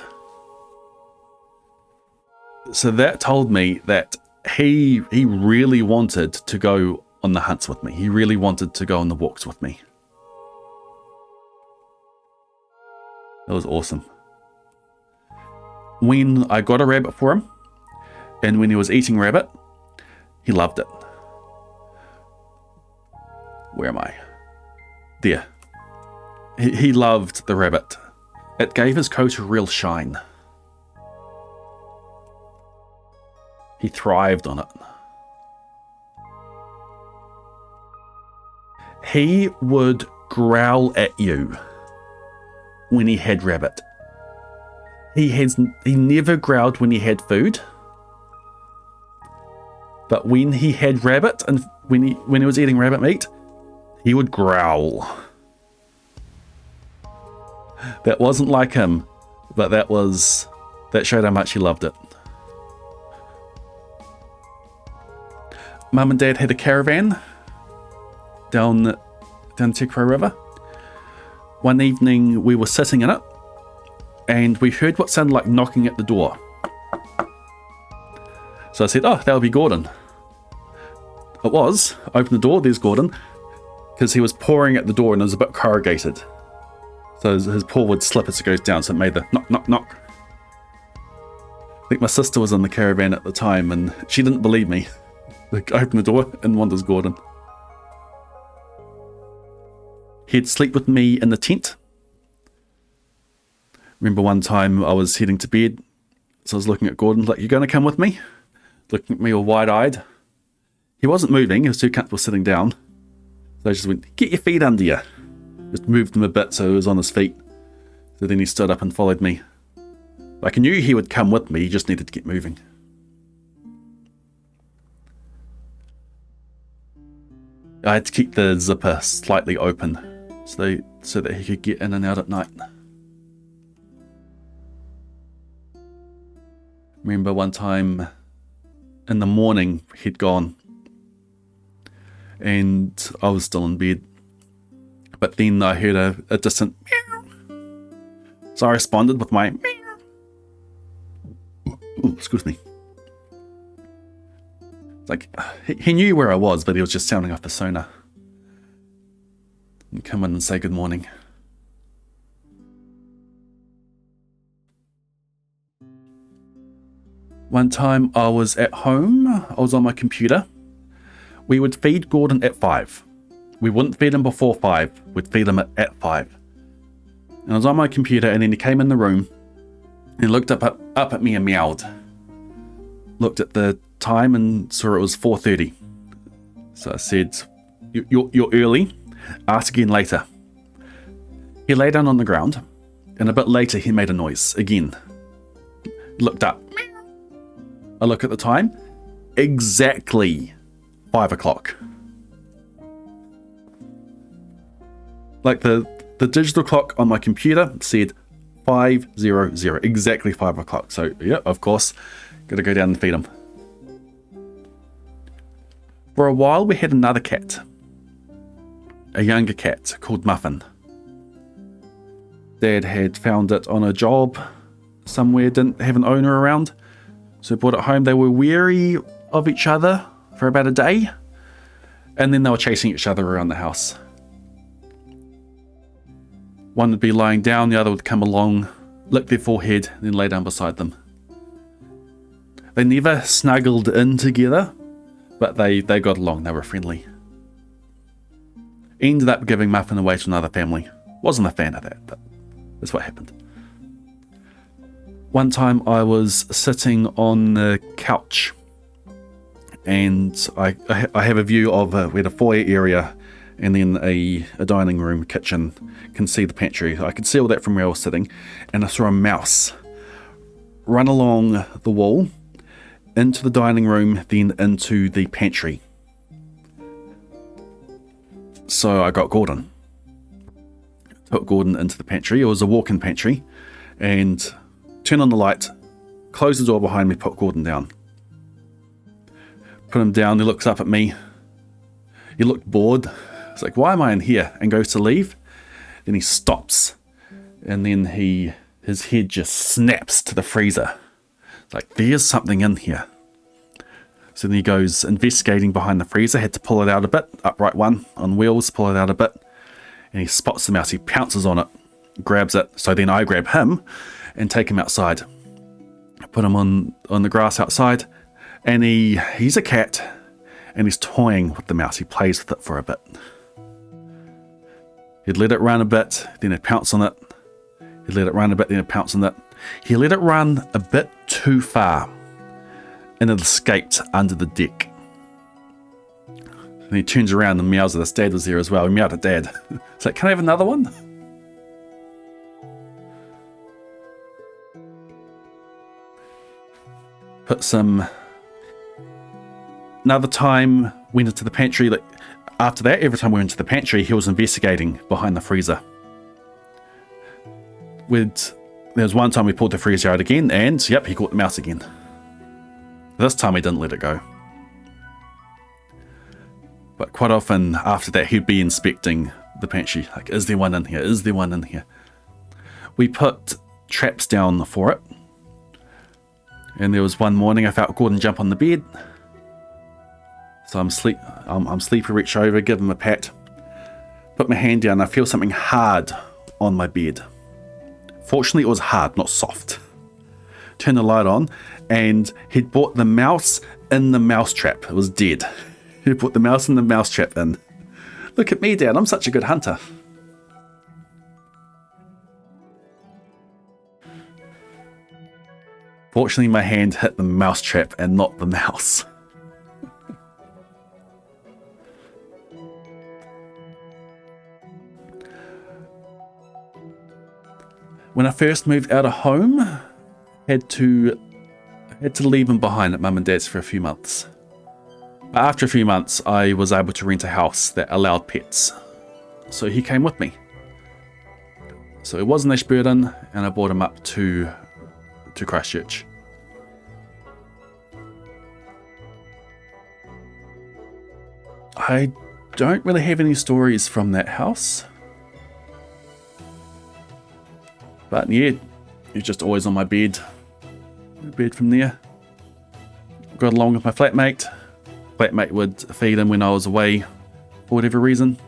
So that told me that he really wanted to go on the hunts with me. He really wanted to go on the walks with me. That was awesome. When I got a rabbit for him, and when he was eating rabbit, he loved it. Where am I? There. He loved the rabbit. It gave his coat a real shine. He thrived on it. He would growl at you when he had rabbit. He never growled when he had food. But when he had rabbit and when he was eating rabbit meat, he would growl. That wasn't like him, but that showed how much he loved it. Mum and Dad had a caravan down the Te Crow River. One evening we were sitting in it, and we heard what sounded like knocking at the door. So I said, oh, that'll be Gordon. It was. I opened the door, there's Gordon, because he was pawing at the door and it was a bit corrugated. So his paw would slip as it goes down, so it made the knock, knock, knock. I think my sister was in the caravan at the time and she didn't believe me. I opened the door and wanders Gordon. He'd sleep with me in the tent. Remember one time I was heading to bed, so I was looking at Gordon like, you going to come with me? Looking at me all wide-eyed. He wasn't moving, he was too comfortable sitting down. So I just went, get your feet under you. Just moved him a bit so he was on his feet. So then he stood up and followed me. Like I knew he would come with me, he just needed to get moving. I had to keep the zipper slightly open so that he could get in and out at night. Remember one time in the morning he'd gone and I was still in bed. But then I heard a distant meow. So I responded with my meow. Ooh, excuse me. Like, he knew where I was, but he was just sounding off the sonar. And come in and say good morning. One time I was at home, I was on my computer. We would feed Gordon at 5. We wouldn't feed him before 5, we'd feed him at 5. And I was on my computer and then he came in the room and looked up at me and meowed. Looked at the time and saw it was 4:30. So I said, you're early, ask again later. He lay down on the ground and a bit later he made a noise again. Looked up. I look at the time, exactly 5 o'clock. Like the digital clock on my computer said 5:00, exactly 5 o'clock. So yeah, of course, gotta go down and feed him. For a while we had another cat, a younger cat called Muffin. Dad had found it on a job somewhere, didn't have an owner around, so brought it home. They were wary of each other for about a day, and then they were chasing each other around the house. One would be lying down, the other would come along, lick their forehead, and then lay down beside them. They never snuggled in together, but they got along, they were friendly. Ended up giving Muffin away to another family. Wasn't a fan of that, but that's what happened. One time I was sitting on the couch and I have a view of we had a foyer area and then a dining room, kitchen, can see the pantry. I could see all that from where I was sitting, and I saw a mouse run along the wall into the dining room, then into the pantry. So I got Gordon. Took Gordon into the pantry. It was a walk-in pantry. And turned on the light, closed the door behind me, put Gordon down. Put him down, he looks up at me. He looked bored. He's like, why am I in here? And goes to leave. Then he stops. And then his head just snaps to the freezer. It's like, there's something in here. So then he goes investigating behind the freezer, had to pull it out a bit, upright one, on wheels, pull it out a bit. And he spots the mouse, he pounces on it, grabs it. So then I grab him and take him outside. Put him on the grass outside. And he's a cat, and he's toying with the mouse. He plays with it for a bit. He'd let it run a bit, then he'd pounce on it. He'd let it run a bit, then he'd pounce on it. He let it run a bit too far, and it escaped under the deck. And he turns around and meows at us. Dad was there as well. He meowed at Dad. It's like, can I have another one? Put some... Another time, went into the pantry. Like, after that, every time we went into the pantry, he was investigating behind the freezer. There was one time we pulled the freezer out again, and yep, he caught the mouse again. This time he didn't let it go. But quite often after that, he'd be inspecting the pantry. Like, is there one in here? Is there one in here? We put traps down for it. And there was one morning I felt Gordon jump on the bed. So I'm sleepy, reach over, give him a pat. Put my hand down, I feel something hard on my bed. Fortunately, it was hard, not soft. Turn the light on, and he'd brought the mouse in the mouse trap. It was dead. He put the mouse in the mouse trap in. Look at me, Dad, I'm such a good hunter. Fortunately, my hand hit the mouse trap and not the mouse. When I first moved out of home, had to leave him behind at Mum and Dad's for a few months. But after a few months, I was able to rent a house that allowed pets. So he came with me. So it was in Ashburton, and I brought him up to Christchurch. I don't really have any stories from that house. But yeah, he's just always on my bed. From there. Got along with my flatmate. Flatmate would feed him when I was away for whatever reason.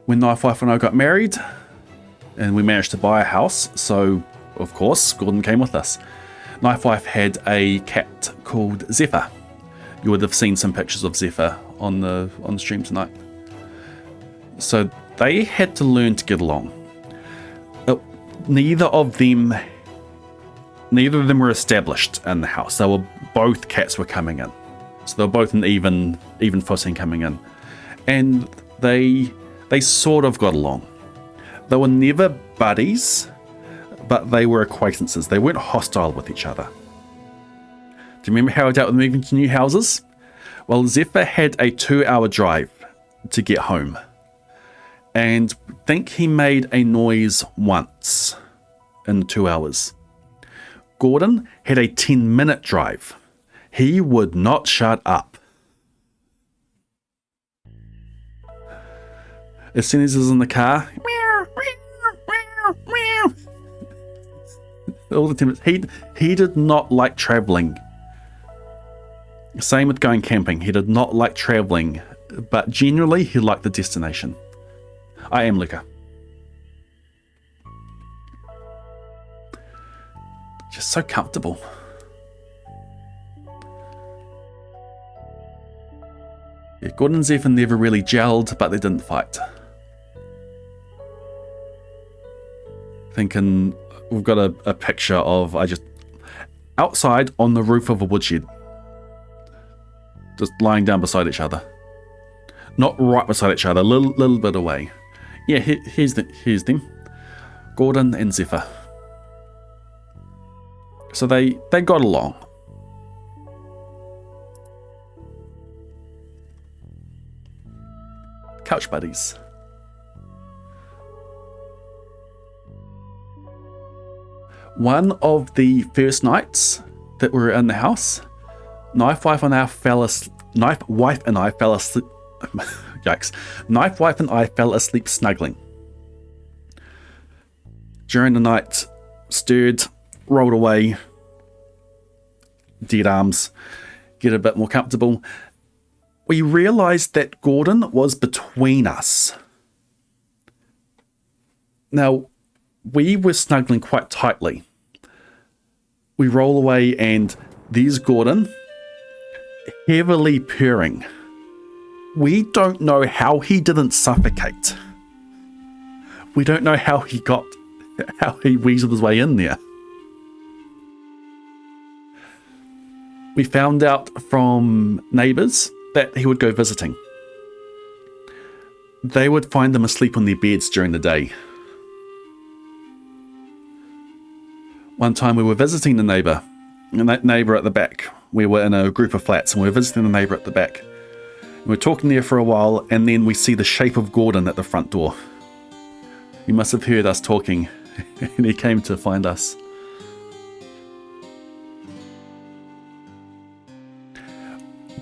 When Knife Wife and I got married, and we managed to buy a house, so of course Gordon came with us. Knife Wife had a cat called Zephyr. You would have seen some pictures of Zephyr on the stream tonight. So they had to learn to get along. Neither of them were established in the house. They were both cats were coming in, so they were both in even footing coming in, and they sort of got along. They were never buddies, but they were acquaintances. They weren't hostile with each other. Do you remember how I dealt with moving to new houses? Well, Zephyr had a 2-hour drive to get home. And I think he made a noise once in the 2 hours. Gordon had a 10-minute drive. He would not shut up. As soon as he was in the car, all the 10 minutes, he did not like traveling. Same with going camping. He did not like traveling, but generally he liked the destination. I am Luca. Just so comfortable. Yeah, Gordon and Zephyr never really gelled, but they didn't fight. Thinking we've got a picture of outside on the roof of a woodshed, just lying down beside each other, not right beside each other, a little bit away. Yeah, here's them, Gordon and Zephyr. So they got along. couch buddies. One of the first nights that we were in the house, Knife Wife and I fell asleep. Yikes! Knife Wife and I fell asleep snuggling. During the night, stirred, rolled away, dead arms, get a bit more comfortable. We realised that Gordon was between us. Now, we were snuggling quite tightly. We roll away and there's Gordon, heavily purring. We don't know how he didn't suffocate. We don't know how he weaseled his way in there. We found out from neighbours that he would go visiting. They would find them asleep on their beds during the day. One time we were visiting the neighbour, and that neighbour at the back. We were in a group of flats, and we were visiting the neighbour at the back. We were talking there for a while, and then we see the shape of Gordon at the front door. He must have heard us talking, and he came to find us.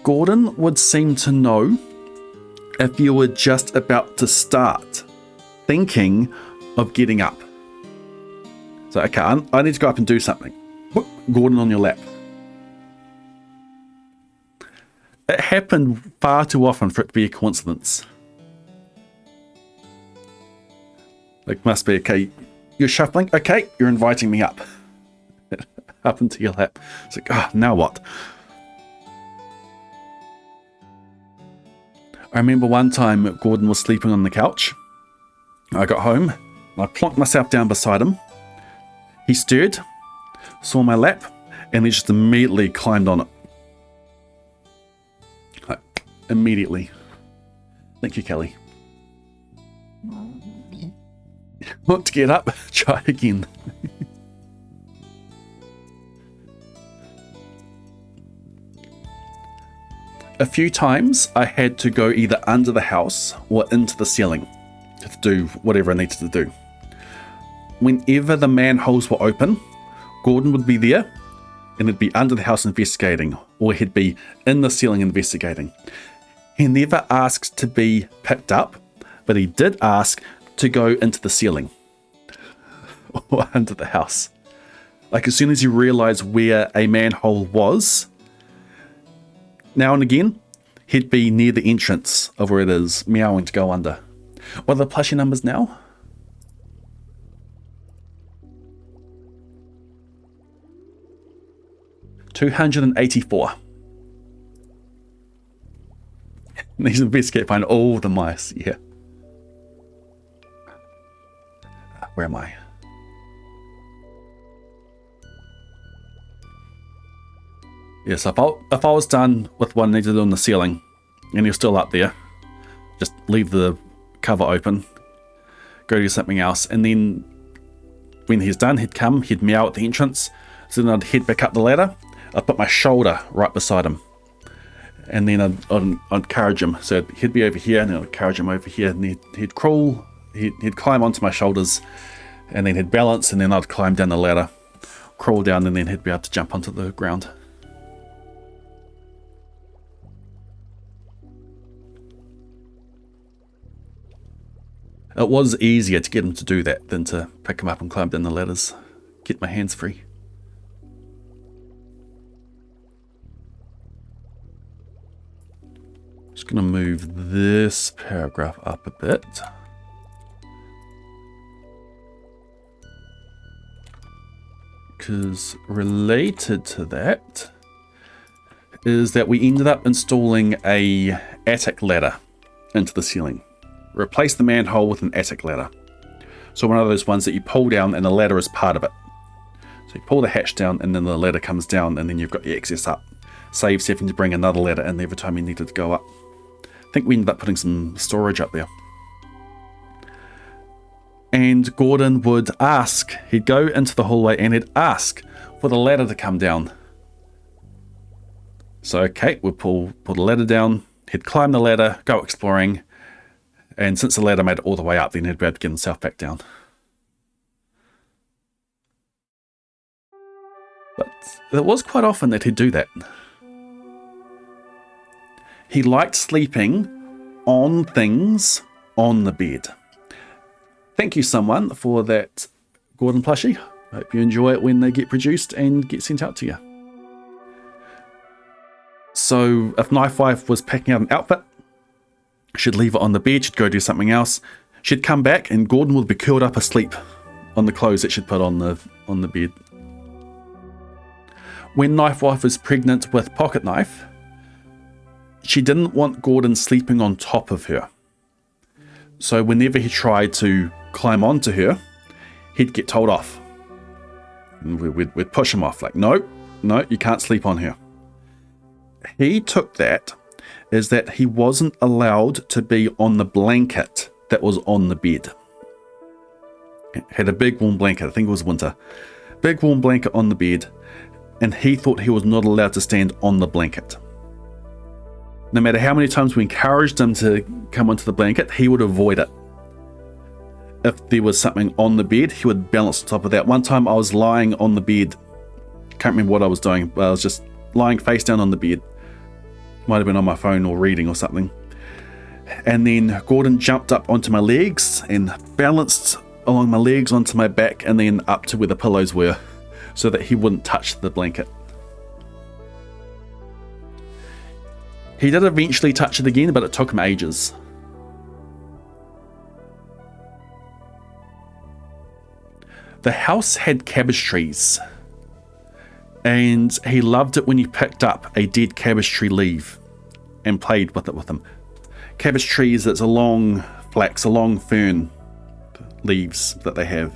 Gordon would seem to know if you were just about to start thinking of getting up. So, okay, I need to go up and do something. Put Gordon on your lap. It happened far too often for it to be a coincidence. Like, must be, okay, you're shuffling, okay, you're inviting me up. Up into your lap. It's like, now what? I remember one time Gordon was sleeping on the couch. I got home, I plonked myself down beside him. He stirred, saw my lap, and he just immediately climbed on it. Like, immediately. Thank you, Kelly. Want to get up? Try again. A few times I had to go either under the house or into the ceiling to do whatever I needed to do. Whenever the manholes were open, Gordon would be there and he'd be under the house investigating, or he'd be in the ceiling investigating. He never asked to be picked up, but he did ask to go into the ceiling or under the house. Like, as soon as he realized where a manhole was, now and again, he'd be near the entrance of where it is, meowing to go under. What are the plushie numbers now? 284. These investigate find all the mice. Yeah. Where am I? Yes, if I was done with what I needed to do on the ceiling, and you're still up there, just leave the cover open, go do something else, and then when he's done, he'd come, he'd meow at the entrance, so then I'd head back up the ladder, I'd put my shoulder right beside him, and then I'd encourage him, so he'd be over here, and then I'd encourage him over here, and he'd crawl, he'd climb onto my shoulders, and then he'd balance, and then I'd climb down the ladder, crawl down, and then he'd be able to jump onto the ground. It was easier to get him to do that than to pick him up and climb down the ladders, get my hands free. Just going to move this paragraph up a bit. Because related to that is that we ended up installing a attic ladder into the ceiling. Replace the manhole with an attic ladder. So one of those ones that you pull down and the ladder is part of it. So you pull the hatch down and then the ladder comes down and then you've got the access up. Saves having to bring another ladder in every time you needed to go up. I think we ended up putting some storage up there. And Gordon would ask, he'd go into the hallway and he'd ask for the ladder to come down. So okay, we'd pull the ladder down, he'd climb the ladder, go exploring, And since the ladder made it all the way up, then he'd be able to get himself back down. But it was quite often that he'd do that. He liked sleeping on things on the bed. Thank you, someone, for that Gordon plushie. Hope you enjoy it when they get produced and get sent out to you. So if Knife Wife was packing out an outfit, she'd leave it on the bed, she'd go do something else. She'd come back and Gordon would be curled up asleep on the clothes that she'd put on the bed. When Knife Wife was pregnant with Pocket Knife, she didn't want Gordon sleeping on top of her. So whenever he tried to climb onto her, he'd get told off. And we'd push him off, like, no, you can't sleep on her. He took that as that he wasn't allowed to be on the blanket that was on the bed. It had a big warm blanket, I think it was winter. Big warm blanket on the bed, and he thought he was not allowed to stand on the blanket. No matter how many times we encouraged him to come onto the blanket, he would avoid it. If there was something on the bed, he would balance on top of that. One time I was lying on the bed. Can't remember what I was doing, but I was just lying face down on the bed. Might have been on my phone or reading or something. And then Gordon jumped up onto my legs and balanced along my legs onto my back and then up to where the pillows were so that he wouldn't touch the blanket. He did eventually touch it again, but it took him ages. The house had cabbage trees, and he loved it when you picked up a dead cabbage tree leaf and played with it with him. Cabbage trees, it's a long flax, a long fern leaves that they have.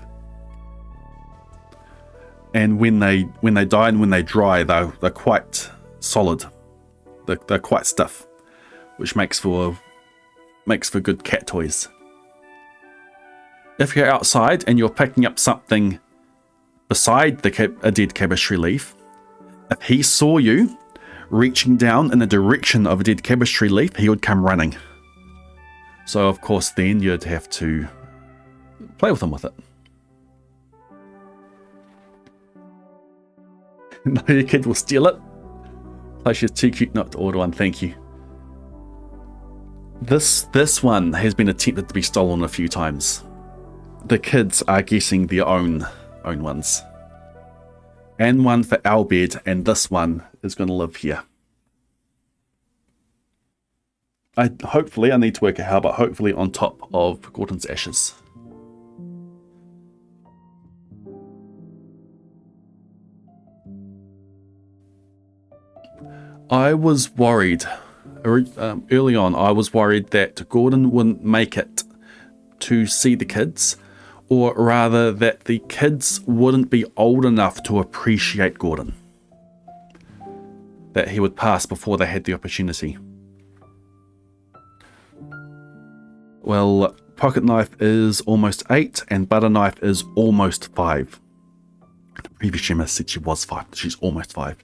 And when they die and when they dry, they're quite solid. They're quite stiff, which makes for good cat toys. If you're outside and you're picking up something beside a dead cabbage tree leaf, if he saw you reaching down in the direction of a dead cabbage tree leaf, he would come running. So of course then you'd have to play with him with it. No, your kid will steal it. She's too cute not to order one, thank you. This one has been attempted to be stolen a few times. The kids are getting their own ones. And one for our bed, and this one is going to live here. Hopefully, I need to work out how, but hopefully on top of Gordon's ashes. I was worried, early on, I was worried that Gordon wouldn't make it to see the kids, or rather that the kids wouldn't be old enough to appreciate Gordon. That he would pass before they had the opportunity. Well, Pocket Knife is almost 8 and Butter Knife is almost 5. The previous streamer said she was 5, she's almost 5.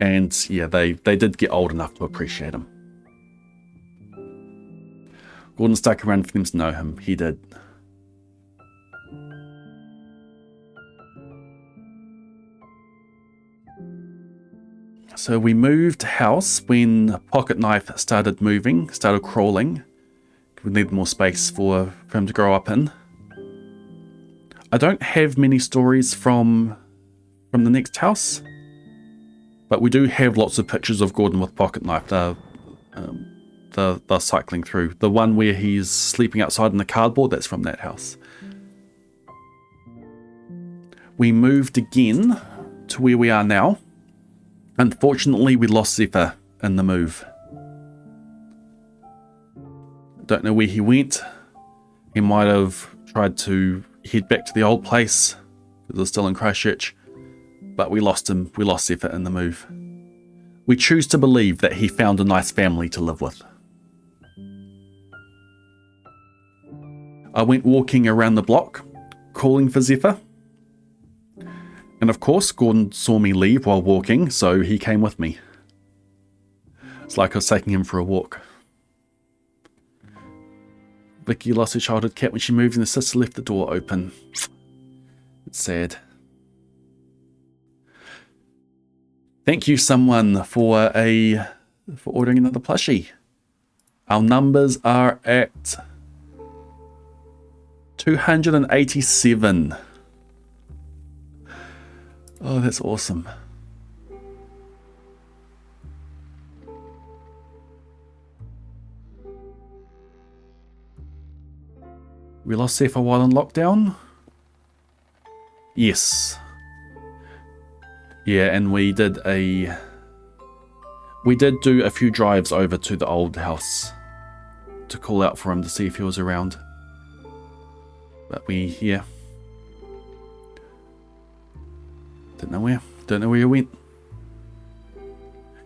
And yeah, they did get old enough to appreciate him. Gordon stuck around for them to know him. He did. So we moved house when Pocket Knife started moving, started crawling. We needed more space for him to grow up in. I don't have many stories from the next house. But we do have lots of pictures of Gordon with Pocket Knife. They're cycling through. The one where he's sleeping outside in the cardboard, that's from that house. We moved again to where we are now. Unfortunately, we lost Zephyr in the move. Don't know where he went. He might have tried to head back to the old place, because it was still in Christchurch. But we lost him. We lost Zephyr in the move. We choose to believe that he found a nice family to live with. I went walking around the block, calling for Zephyr. And of course, Gordon saw me leave while walking, so he came with me. It's like I was taking him for a walk. Vicky lost her childhood cat when she moved and the sister left the door open. It's sad. Thank you, someone, for ordering another plushie. Our numbers are at 287. Oh, that's awesome. We lost Seth a while in lockdown. Yes. Yeah, and we did do a few drives over to the old house to call out for him to see if he was around. But yeah. Don't know where he went.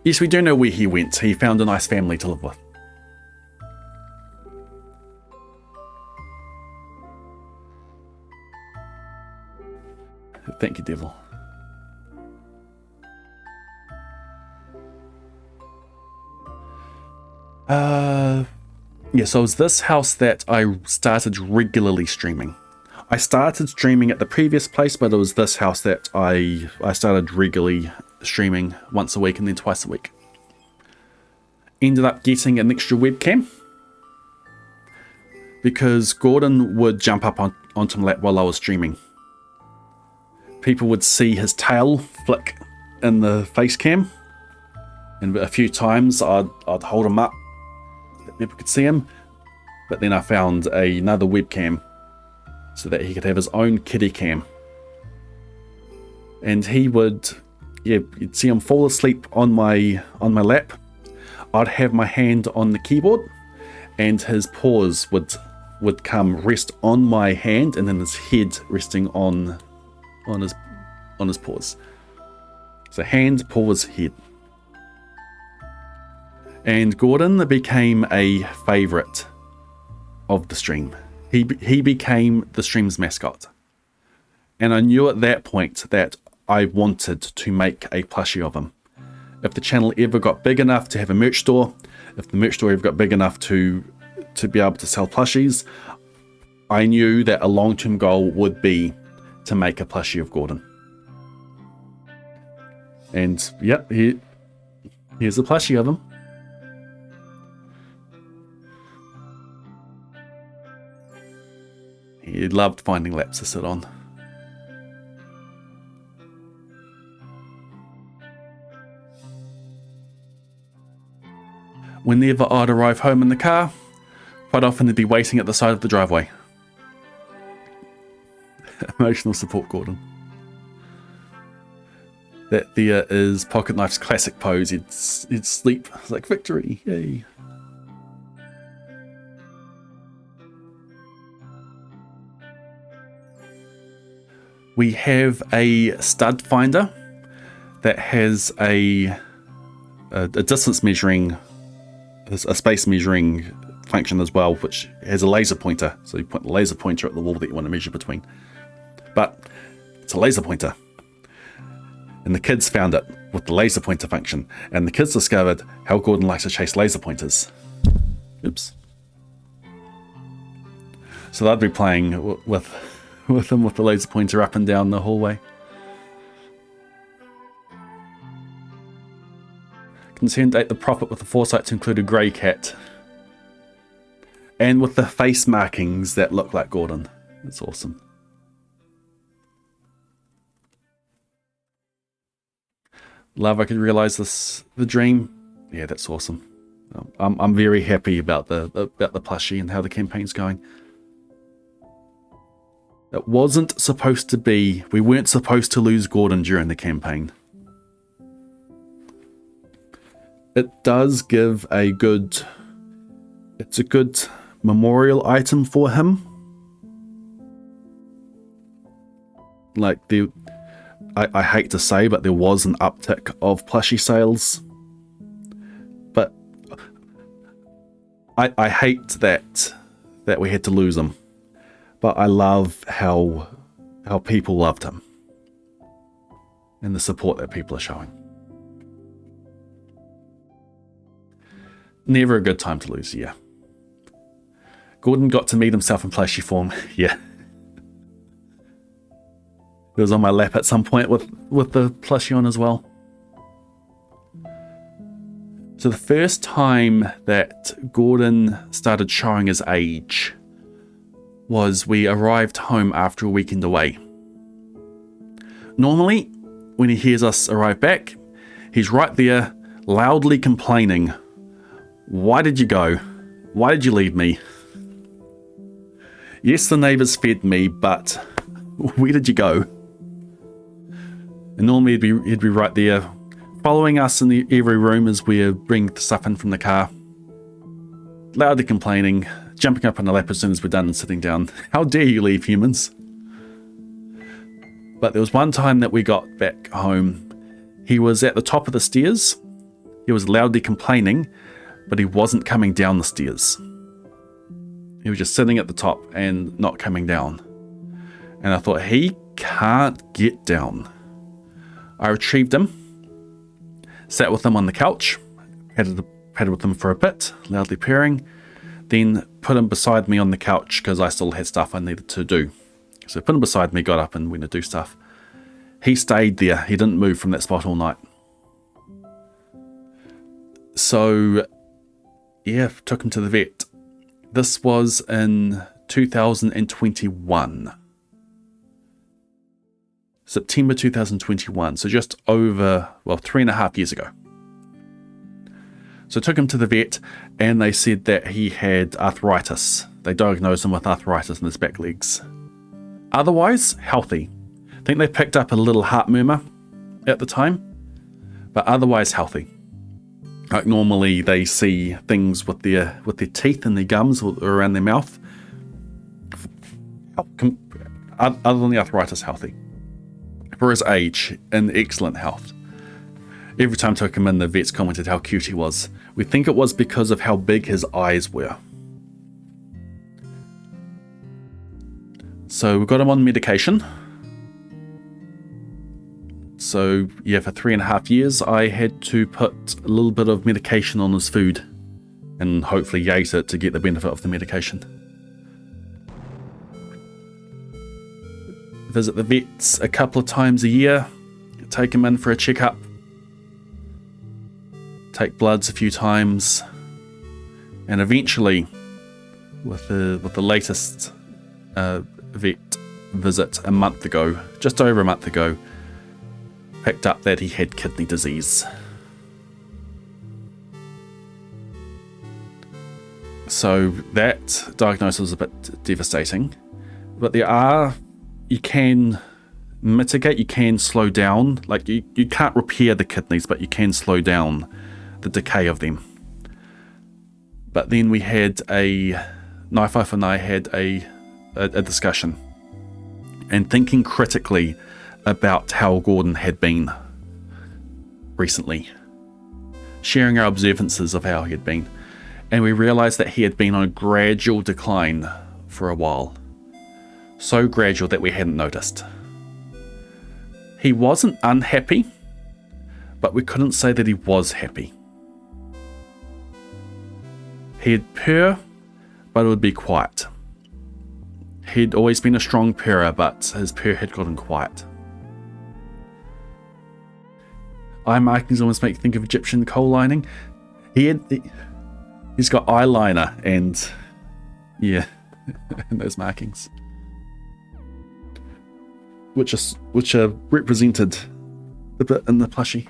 Yes, we do know where he went. He found a nice family to live with. Thank you, Devil. Yeah, so it was this house that I started regularly streaming. I started streaming at the previous place, but it was this house that I started regularly streaming once a week and then twice a week. Ended up getting an extra webcam because Gordon would jump up onto my lap while I was streaming. People would see his tail flick in the face cam, and a few times I'd hold him up that people could see him, but then I found another webcam so that he could have his own kiddie cam. And he would, yeah, you'd see him fall asleep on my lap. I'd have my hand on the keyboard, and his paws would come rest on my hand, and then his head resting on his paws. So hand, paws, head. And Gordon became a favorite of the stream. He became the stream's mascot. And I knew at that point that I wanted to make a plushie of him. If the channel ever got big enough to have a merch store, if the merch store ever got big enough to be able to sell plushies, I knew that a long-term goal would be to make a plushie of Gordon. And yep, here's a plushie of him. He loved finding laps to sit on. Whenever I'd arrive home in the car, quite often he'd be waiting at the side of the driveway. Emotional support, Gordon. That there is Pocket Knife's classic pose. He'd sleep. It's like victory, yay. We have a stud finder that has a distance measuring, a space measuring function as well, which has a laser pointer. So you point the laser pointer at the wall that you want to measure between. But it's a laser pointer. And the kids found it with the laser pointer function. And the kids discovered how Gordon likes to chase laser pointers. Oops. So they'd be playing with him with the laser pointer up and down the hallway. Concerned ate the profit with the foresight to include a grey cat. And with the face markings that look like Gordon. It's awesome. Love, I could realize the dream. Yeah, that's awesome. I'm very happy about the plushie and how the campaign's going. It wasn't supposed to be. We weren't supposed to lose Gordon during the campaign. It does give a good. It's a good memorial item for him. Like I hate to say, but there was an uptick of plushie sales. But I hate that we had to lose him. But I love how people loved him. And the support that people are showing. Never a good time to lose, yeah. Gordon got to meet himself in plushie form. Yeah. It was on my lap at some point with the plushie on as well. So the first time that Gordon started showing his age was we arrived home after a weekend away. Normally, when he hears us arrive back, he's right there, loudly complaining. Why did you go? Why did you leave me? Yes, the neighbours fed me, but where did you go? And normally he'd be right there, following us in every room as we bring the stuff in from the car. Loudly complaining, jumping up on the lap as soon as we're done and sitting down. How dare you leave, humans? But there was one time that we got back home. He was at the top of the stairs. He was loudly complaining, but he wasn't coming down the stairs. He was just sitting at the top and not coming down. And I thought, he can't get down. I retrieved him, sat with him on the couch, patted with him for a bit, loudly purring, then put him beside me on the couch because I still had stuff I needed to do. So put him beside me, got up and went to do stuff. He stayed there. He didn't move from that spot all night. So, yeah, took him to the vet. This was in 2021. September 2021, so just over, 3.5 years ago. So I took him to the vet and they said that he had arthritis. They diagnosed him with arthritis in his back legs. Otherwise, healthy. I think they picked up a little heart murmur at the time, but otherwise healthy. Like normally they see things with their teeth and their gums or around their mouth. Other than the arthritis, healthy. For his age, in excellent health. Every time I took him in, the vets commented how cute he was. We think it was because of how big his eyes were. So we got him on medication. So yeah, for 3.5 years, I had to put a little bit of medication on his food and hopefully ate it to get the benefit of the medication. Visit the vets a couple of times a year, take him in for a checkup, take bloods a few times, and eventually, with the latest vet visit a month ago, just over a month ago, picked up that he had kidney disease. So that diagnosis was a bit devastating, but you can mitigate, you can slow down, like you can't repair the kidneys, but you can slow down the decay of them. But then we had Knife Wife and I had a discussion and thinking critically about how Gordon had been recently, sharing our observances of how he had been, and we realized that he had been on a gradual decline for a while. So gradual that we hadn't noticed. He wasn't unhappy, but we couldn't say that he was happy. He'd purr, but it would be quiet. He'd always been a strong purrer, but his purr had gotten quiet. Eye markings almost make you think of Egyptian coal lining. He's got eyeliner and yeah, and those markings. Which are represented a bit in the plushie.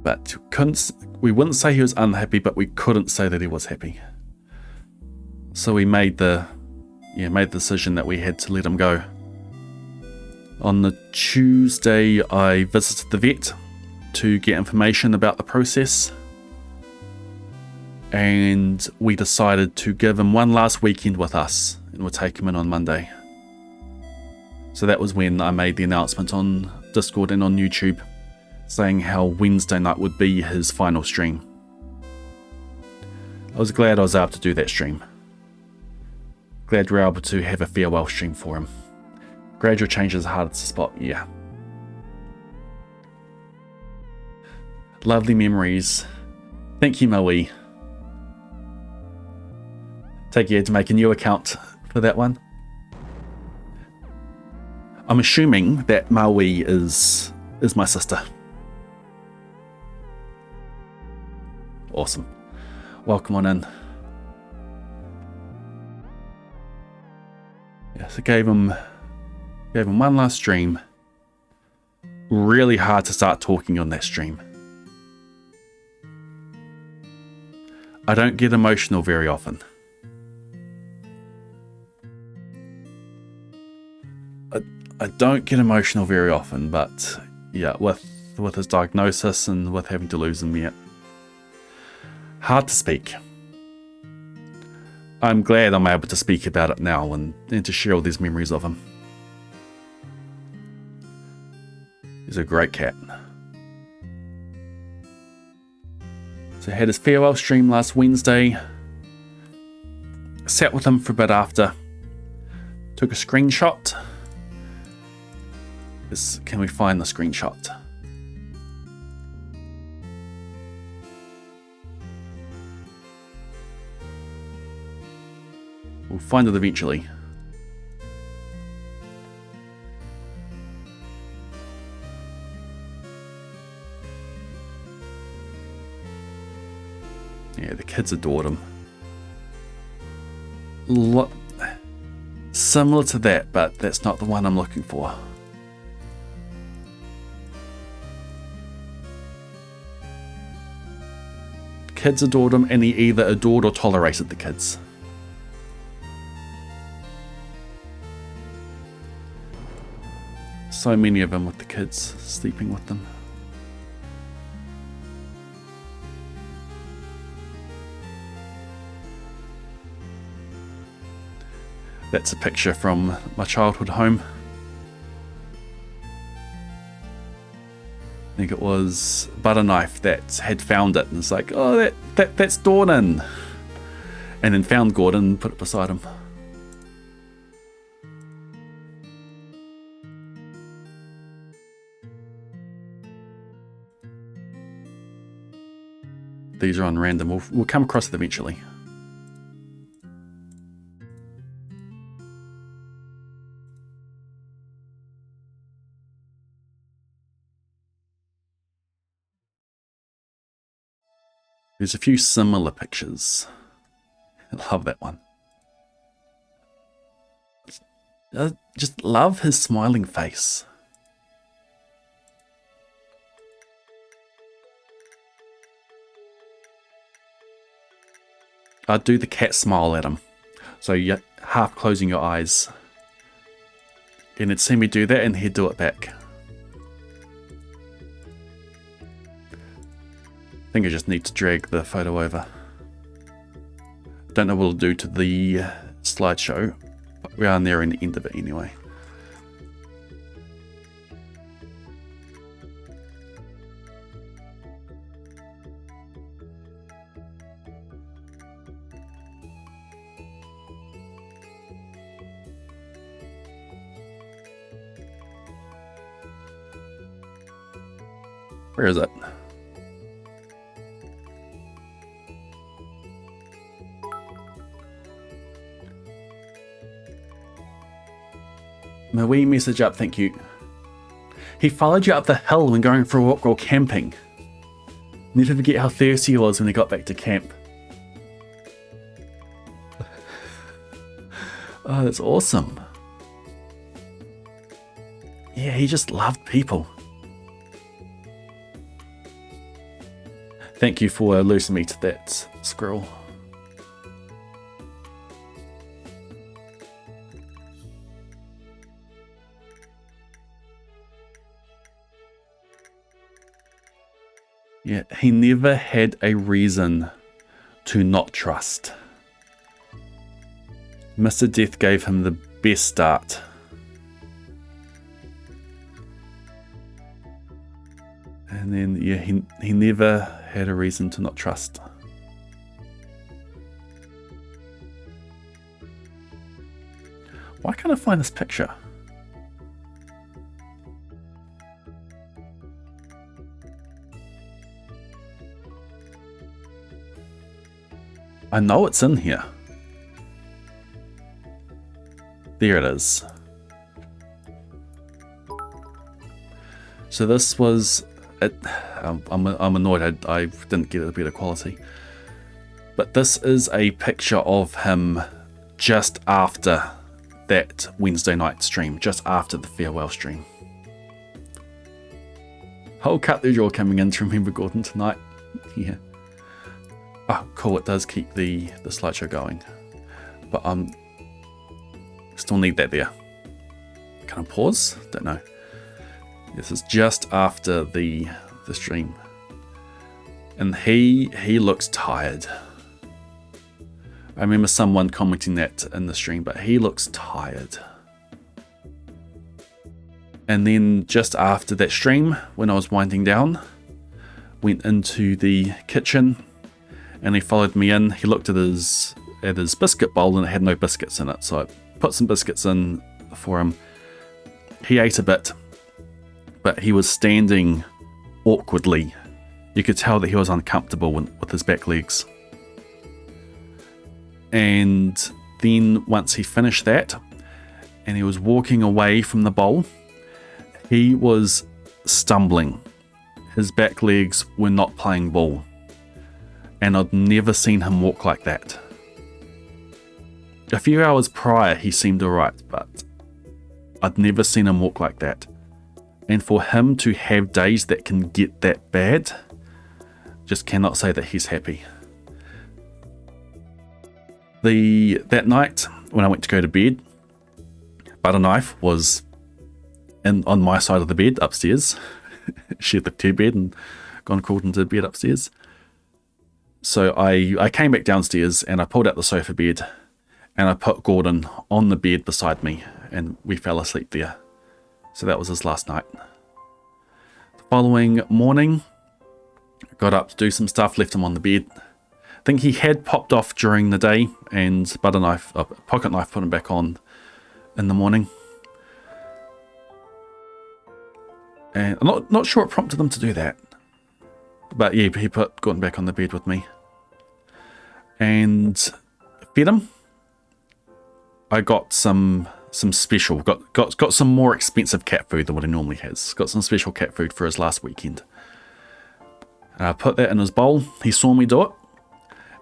But we wouldn't say he was unhappy, but we couldn't say that he was happy. So we made the decision that we had to let him go. On the Tuesday, I visited the vet to get information about the process. And we decided to give him one last weekend with us, and we'll take him in on Monday. So that was when I made the announcement on Discord and on YouTube, saying how Wednesday night would be his final stream. I was glad I was able to do that stream. Glad we were able to have a farewell stream for him. Gradual changes are hard to spot, yeah. Lovely memories. Thank you, Maui. Take care to make a new account for that one. I'm assuming that Maui is my sister. Awesome. Welcome on in. Yeah, so gave him one last stream. Really hard to start talking on that stream. I don't get emotional very often. I don't get emotional very often, but yeah, with his diagnosis and with having to lose him, yeah, hard to speak. I'm glad I'm able to speak about it now and to share all these memories of him. He's a great cat. So I had his farewell stream last Wednesday. Sat with him for a bit after. Took a screenshot. Can we find the screenshot? We'll find it eventually. Yeah, the kids adored him. Similar to that, but that's not the one I'm looking for. Kids adored him, and he either adored or tolerated the kids. So many of them with the kids, sleeping with them. That's a picture from my childhood home. I think it was Butterknife that had found it and it's like, oh, that's Gordon. And then found Gordon and put it beside him. These are on random. We'll come across it eventually. There's a few similar pictures. I love that one. I just love his smiling face. I'd do the cat smile at him. So you're half closing your eyes. And he'd see me do that and he'd do it back. I think I just need to drag the photo over. Don't know what it'll do to the slideshow, but we are nearing the end of it anyway. Where is it? My wee message up, thank you. He followed you up the hill when going for a walk while camping. Never forget how thirsty he was when he got back to camp. Oh, that's awesome. Yeah, he just loved people. Thank you for losing me to that squirrel. Yeah, he never had a reason to not trust. Mr. Death gave him the best start. And then, yeah, he never had a reason to not trust. Why can't I find this picture? I know it's in here. There it is. So this was... I'm annoyed I didn't get a better quality. But this is a picture of him just after that Wednesday night stream, just after the farewell stream. I'll cut the jaw coming in to remember Gordon tonight. Yeah. Oh, cool, it does keep the slideshow going. But still need that there. Can I pause? Don't know. This is just after the stream. And he looks tired. I remember someone commenting that in the stream, but he looks tired. And then just after that stream, when I was winding down, went into the kitchen and he followed me in. He looked at his biscuit bowl and it had no biscuits in it. So I put some biscuits in for him. He ate a bit, but he was standing awkwardly. You could tell that he was uncomfortable with his back legs. And then once he finished that and he was walking away from the bowl, he was stumbling. His back legs were not playing ball. And I'd never seen him walk like that. A few hours prior he seemed alright, but I'd never seen him walk like that. And for him to have days that can get that bad, just cannot say that he's happy. That night when I went to go to bed, butter knife was on my side of the bed upstairs. She had the two bed and gone crawled into bed upstairs. So I came back downstairs and I pulled out the sofa bed and I put Gordon on the bed beside me and we fell asleep there. So that was his last night. The following morning, I got up to do some stuff, left him on the bed. I think he had popped off during the day and pocket knife put him back on in the morning. And I'm not sure what prompted him to do that. But yeah, he put Gordon back on the bed with me. And fed him. I got some special, got some more expensive cat food than what he normally has. Got some special cat food for his last weekend. I put that in his bowl. He saw me do it.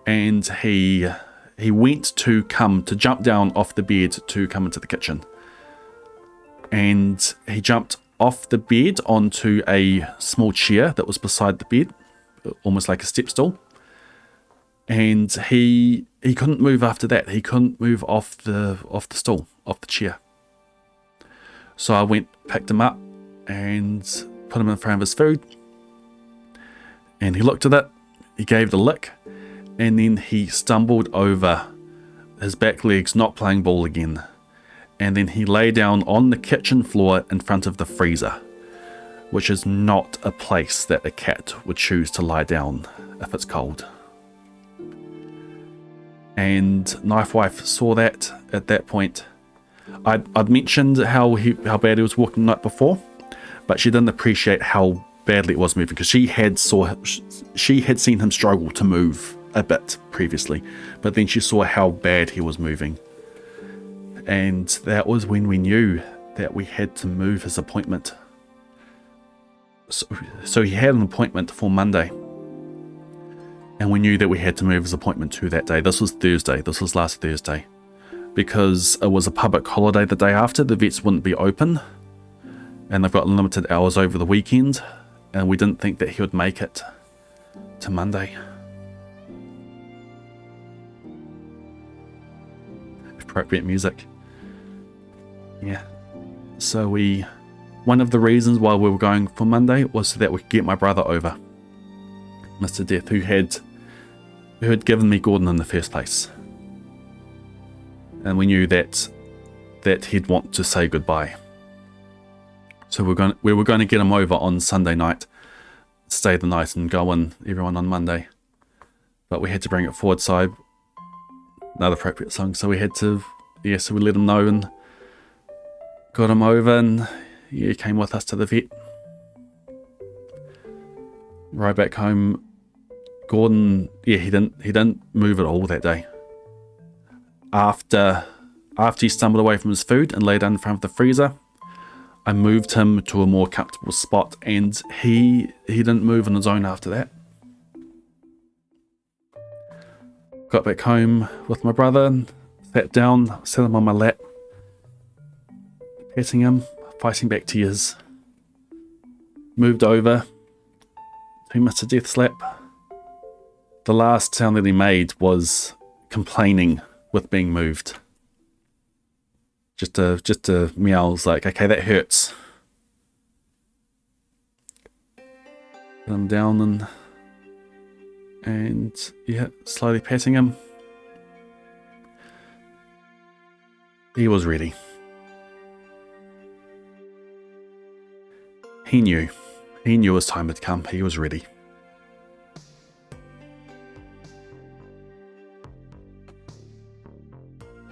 And he went to jump down off the bed to come into the kitchen. And he jumped off the bed onto a small chair that was beside the bed, almost like a step stool. And he couldn't move after that. He couldn't move off the stool, off the chair. So I went, picked him up, and put him in front of his food. And he looked at it. He gave it a lick. And then he stumbled over, his back legs not playing ball again. And then he lay down on the kitchen floor in front of the freezer, which is not a place that a cat would choose to lie down if it's cold. And Knife Wife saw that at that point. I'd mentioned how bad he was walking the night before, but she didn't appreciate how badly it was moving because she had seen him struggle to move a bit previously, but then she saw how bad he was moving. And that was when we knew that we had to move his appointment. So he had an appointment for Monday. And we knew that we had to move his appointment to that day. This was Thursday. This was last Thursday. Because it was a public holiday the day after. The vets wouldn't be open. And they've got limited hours over the weekend. And we didn't think that he would make it to Monday. Appropriate music. Yeah. So one of the reasons why we were going for Monday was so that we could get my brother over. Mr. Death, who had given me Gordon in the first place. And we knew that he'd want to say goodbye. So we were going to get him over on Sunday night, stay the night and go in everyone on Monday. But we had to bring it forward, so another appropriate song. So we had to, so we let him know and got him over and he came with us to the vet. Right back home, Gordon, yeah, he didn't move at all that day. After he stumbled away from his food and lay down in front of the freezer, I moved him to a more comfortable spot, and he didn't move on his own after that. Got back home with my brother, sat down, sat him on my lap, petting him, fighting back tears. Moved over. He missed a death slap. The last sound that he made was complaining with being moved. Just a meows like, okay, that hurts. Put him down and yeah, slowly patting him. He was ready. He knew his time had come. He was ready.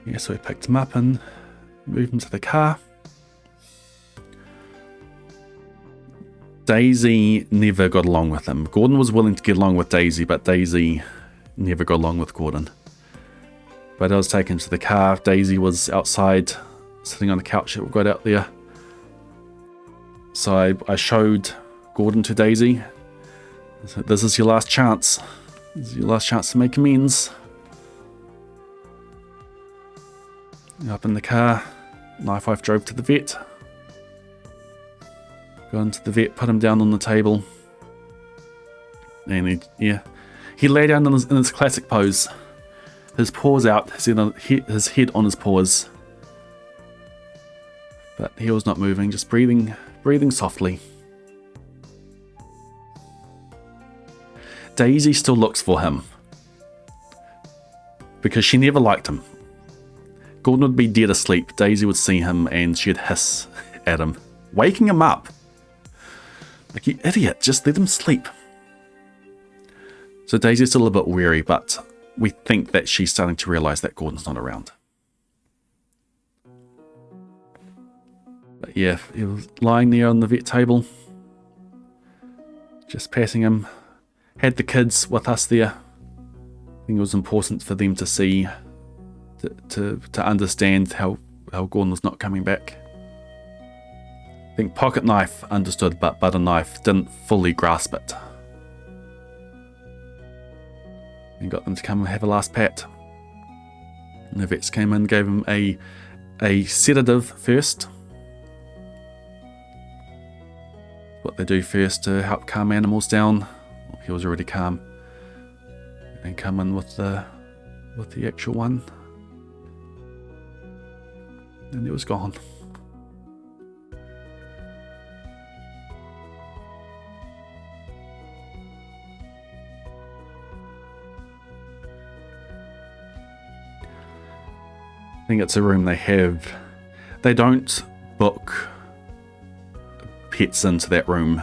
Yeah, so we picked him up and moved him to the car. Daisy never got along with him. Gordon was willing to get along with Daisy, but Daisy never got along with Gordon. But I was taken to the car. Daisy was outside, sitting on the couch that we got out there. So I showed Gordon to Daisy. I said, this is your last chance. This is your last chance to make amends. Up in the car, Knife Wife drove to the vet. Got into the vet, put him down on the table. And he lay down in his classic pose. His paws out, his head on his paws. But he was not moving, just breathing softly. Daisy still looks for him. Because she never liked him. Gordon would be dead asleep. Daisy would see him and she'd hiss at him, waking him up. Like, you idiot, just let him sleep. So Daisy's still a bit weary, but we think that she's starting to realise that Gordon's not around. But yeah, he was lying there on the vet table, just patting him. Had the kids with us there. I think it was important for them to see, to understand how Gordon was not coming back. I think Pocket Knife understood, but Butter Knife didn't fully grasp it. And got them to come and have a last pat. And the vets came in, gave him a sedative first. What they do first to help calm animals down. Well, he was already calm. And come in with the actual one. And it was gone. I think it's a room they don't book pets into that room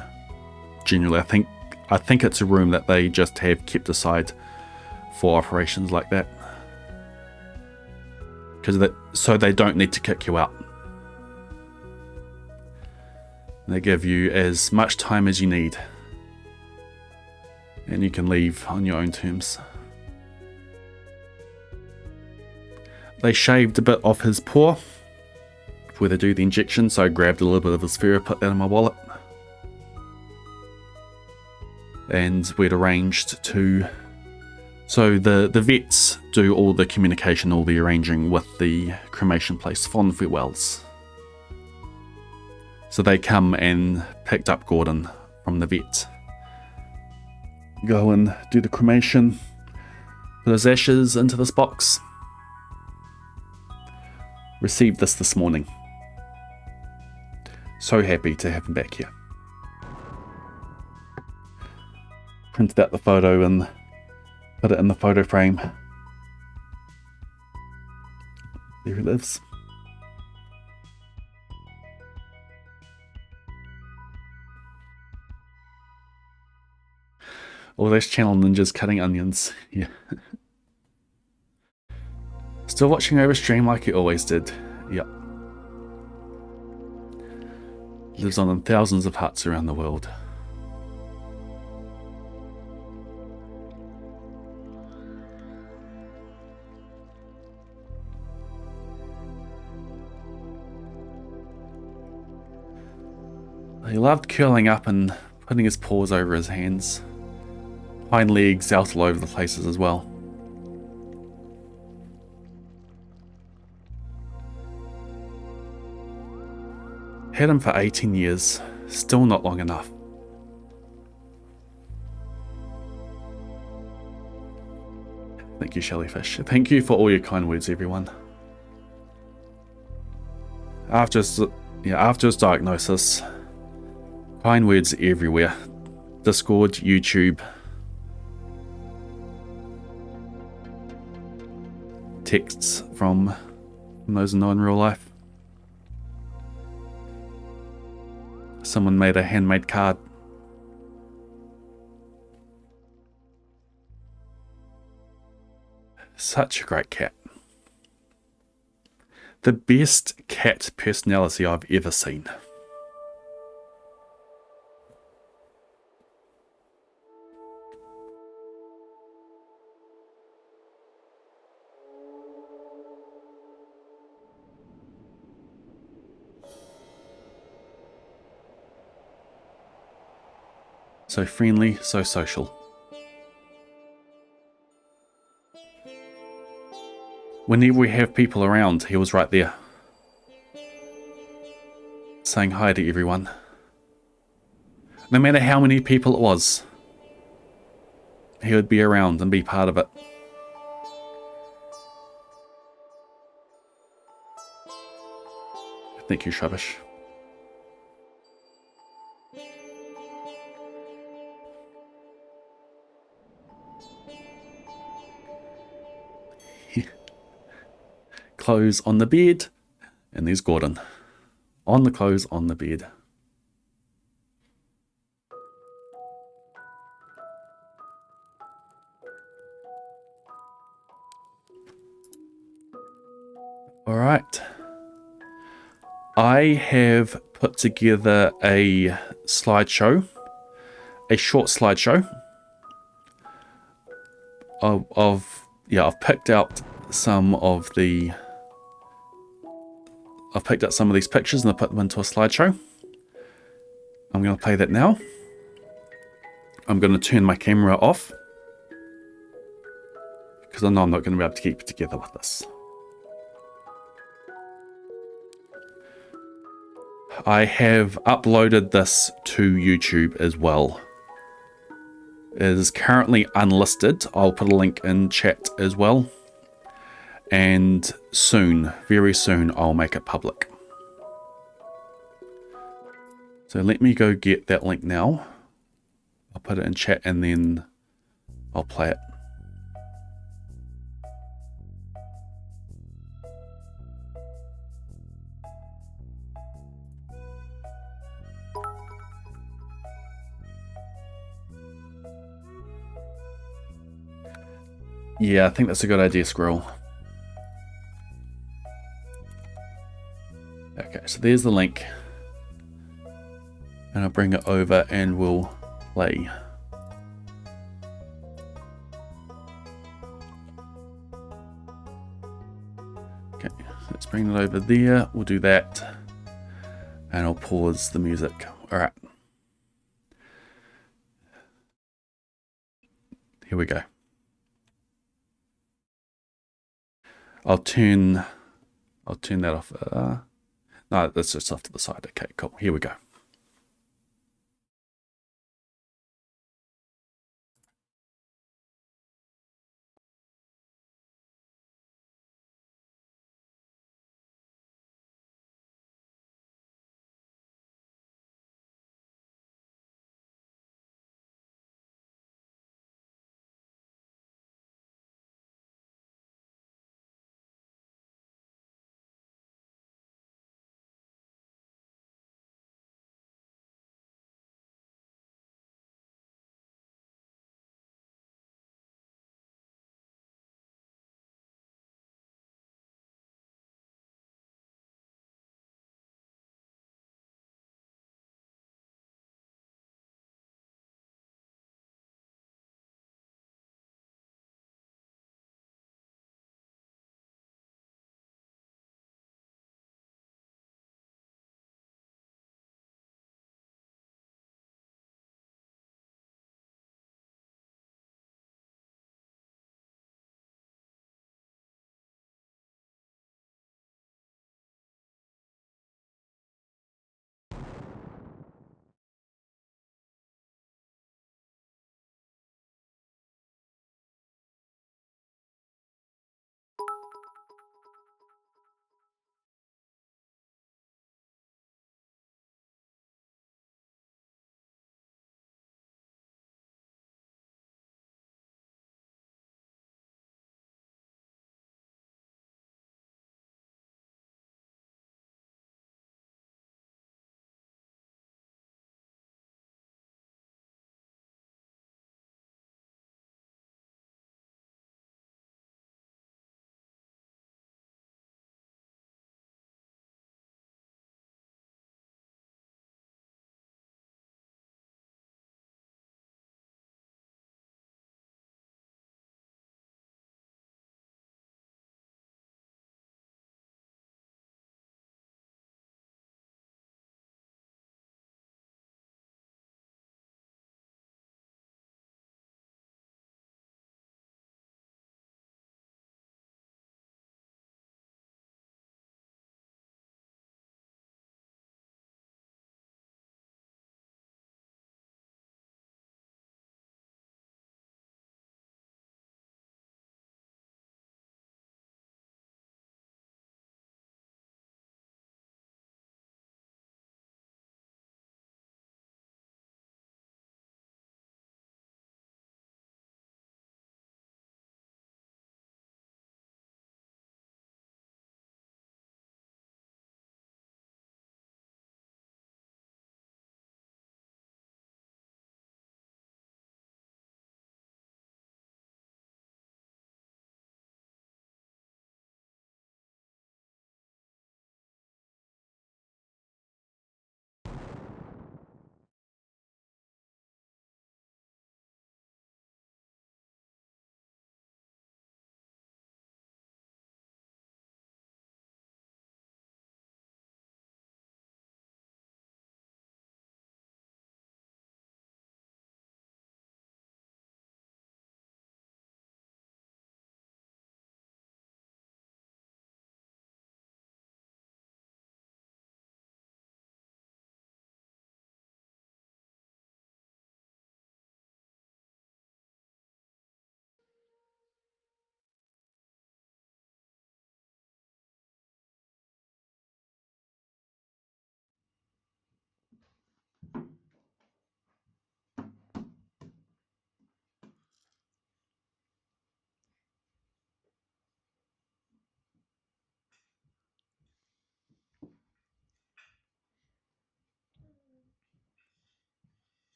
generally. I think it's a room that they just have kept aside for operations like that. So they don't need to kick you out. They give you as much time as you need. And you can leave on your own terms. They shaved a bit off his paw before they do the injection, so I grabbed a little bit of his fur, put that in my wallet. And we'd arranged to... So the vets do all the communication, all the arranging with the cremation place, Fond Farewells. So they come and picked up Gordon from the vet. Go and do the cremation, put his ashes into this box. Received this morning. So happy to have him back here. Printed out the photo and put it in the photo frame. There he lives. All those channel ninjas cutting onions. Yeah. Still watching over stream like he always did. Yep. Lives on in thousands of huts around the world. He loved curling up and putting his paws over his hands. Hind legs out all over the places as well. Had him for 18 years, still not long enough. Thank you, Shellyfish. Thank you for all your kind words, everyone. After his diagnosis, kind words everywhere. Discord, YouTube, texts from those I know in real life. Someone made a handmade card. Such a great cat. The best cat personality I've ever seen. So friendly, so social. Whenever we have people around, he was right there. Saying hi to everyone. No matter how many people it was, he would be around and be part of it. Thank you, Shubbish. Clothes on the bed, and there's Gordon. On the clothes on the bed. Alright. I have put together a slideshow. A short slideshow. I've picked out some of the... I've picked out some of these pictures and I put them into a slideshow. I'm going to play that now. I'm going to turn my camera off, because I know I'm not going to be able to keep it together with this. I have uploaded this to YouTube as well. It is currently unlisted. I'll put a link in chat as well. And soon, very soon, I'll make it public. So let me go get that link now. I'll put it in chat and then I'll play it. Yeah, I think that's a good idea, Squirrel. Okay, so there's the link. And I'll bring it over and we'll play. Okay, let's bring it over there. We'll do that. And I'll pause the music. Alright. Here we go. I'll turn that off. No, that's just off to the side. Okay, cool. Here we go.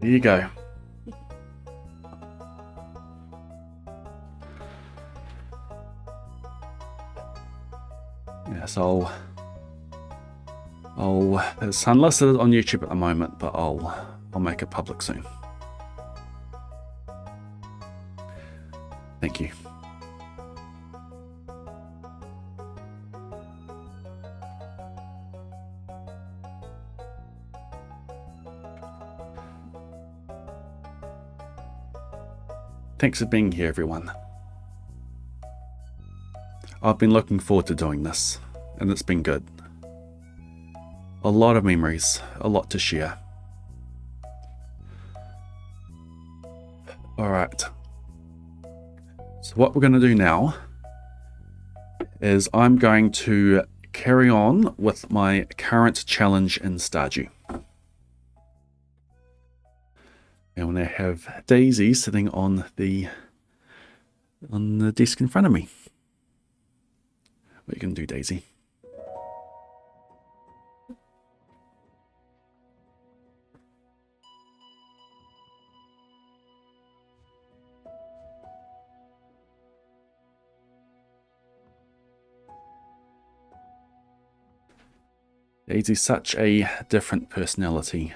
There you go. Yes, it's unlisted on YouTube at the moment, but I'll make it public soon. Thank you. Thanks for being here, everyone. I've been looking forward to doing this, and it's been good. A lot of memories, a lot to share. Alright. So what we're going to do now is I'm going to carry on with my current challenge in Stardew. And when I have Daisy sitting on the desk in front of me. What are you going to do, Daisy? Daisy's such a different personality.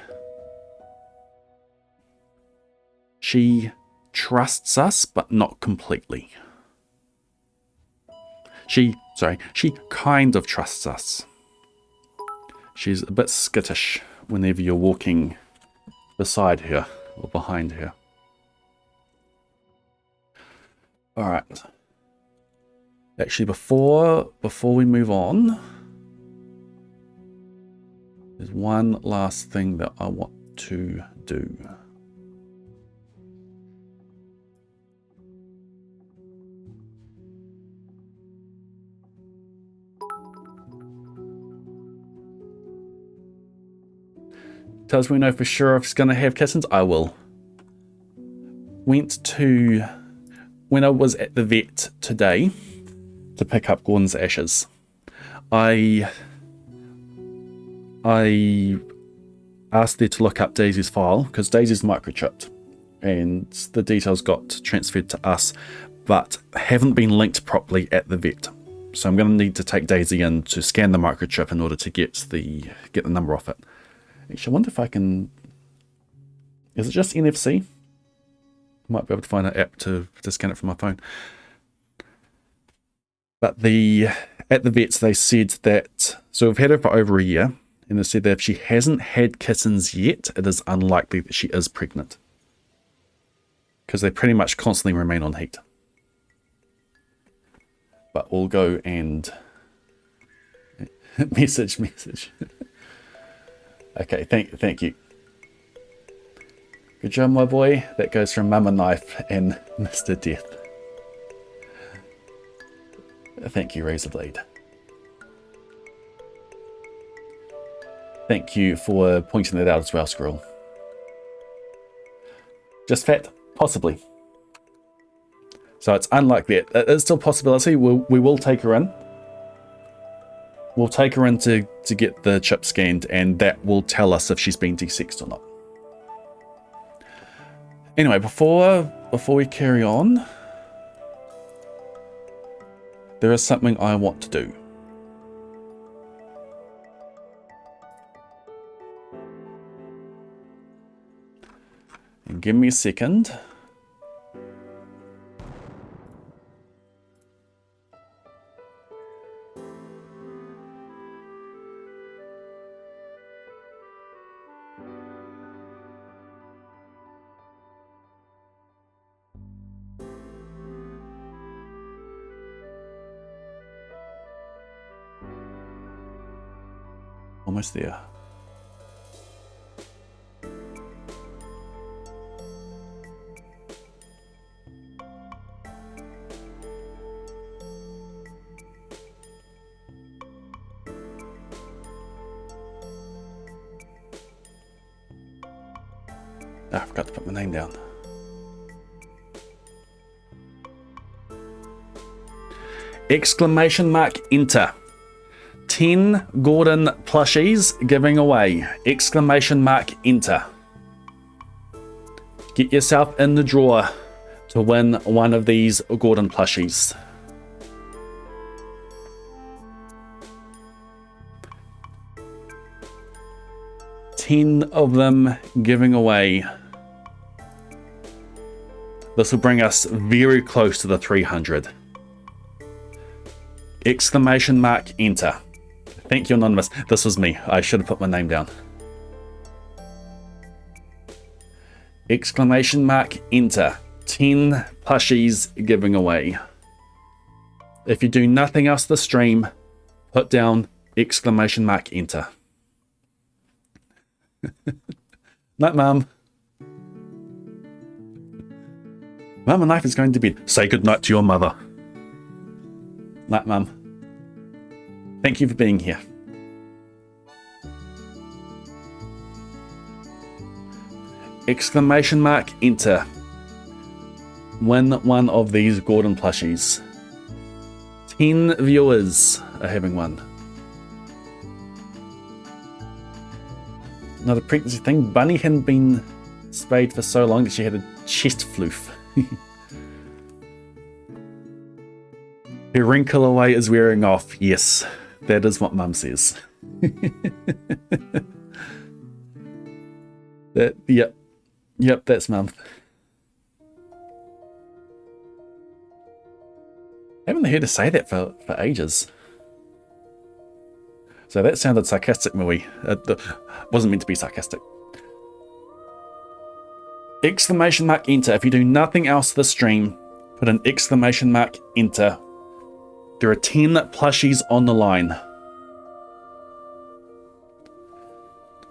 She trusts us, but not completely. She kind of trusts us. She's a bit skittish whenever you're walking beside her or behind her. Alright. Actually, before we move on, there's one last thing that I want to do. Tells me know for sure if it's going to have kittens. I will. When I was at the vet today to pick up Gordon's ashes, I asked there to look up Daisy's file because Daisy's microchipped and the details got transferred to us but haven't been linked properly at the vet. So I'm going to need to take Daisy in to scan the microchip in order to get the number off it. Actually, I wonder if I can... Is it just NFC? I might be able to find an app to scan it from my phone. But at the vets, they said that... So we've had her for over a year, and they said that if she hasn't had kittens yet, it is unlikely that she is pregnant. Because they pretty much constantly remain on heat. But we'll go and... message. Okay, thank you. Good job, my boy. That goes from Mama Knife and Mr. Death. Thank you, Razorblade. Thank you for pointing that out as well, Squirrel. Just fat? Possibly. So it's unlikely. It is still a possibility. We will take her in. We'll take her in to get the chip scanned, and that will tell us if she's been desexed or not. Anyway, before we carry on, there is something I want to do. And give me a second. Almost there. I forgot to put my name down. Exclamation mark enter. 10 Gordon plushies giving away. Exclamation mark enter. Get yourself in the draw to win one of these Gordon plushies. $10 of them giving away. This will bring us very close to the 300. Exclamation mark, enter. Thank you, Anonymous. This was me. I should have put my name down. Exclamation mark, enter. 10 plushies giving away. If you do nothing else this stream, put down exclamation mark, enter. Night, Mum. Mum and Knife is going to bed. Say goodnight to your mother. Night, Mum. Thank you for being here. Exclamation mark, enter. Win one of these Gordon plushies. 10 viewers are having one. Another pregnancy thing. Bunny hadn't been spayed for so long that she had a chest floof. Her wrinkle away is wearing off. Yes, that is what Mum says. Yep, that's Mum. Haven't heard her say that for ages. So that sounded sarcastic, Maui. It wasn't meant to be sarcastic. Exclamation mark, enter. If you do nothing else this stream, put an exclamation mark, enter. There are 10 plushies on the line.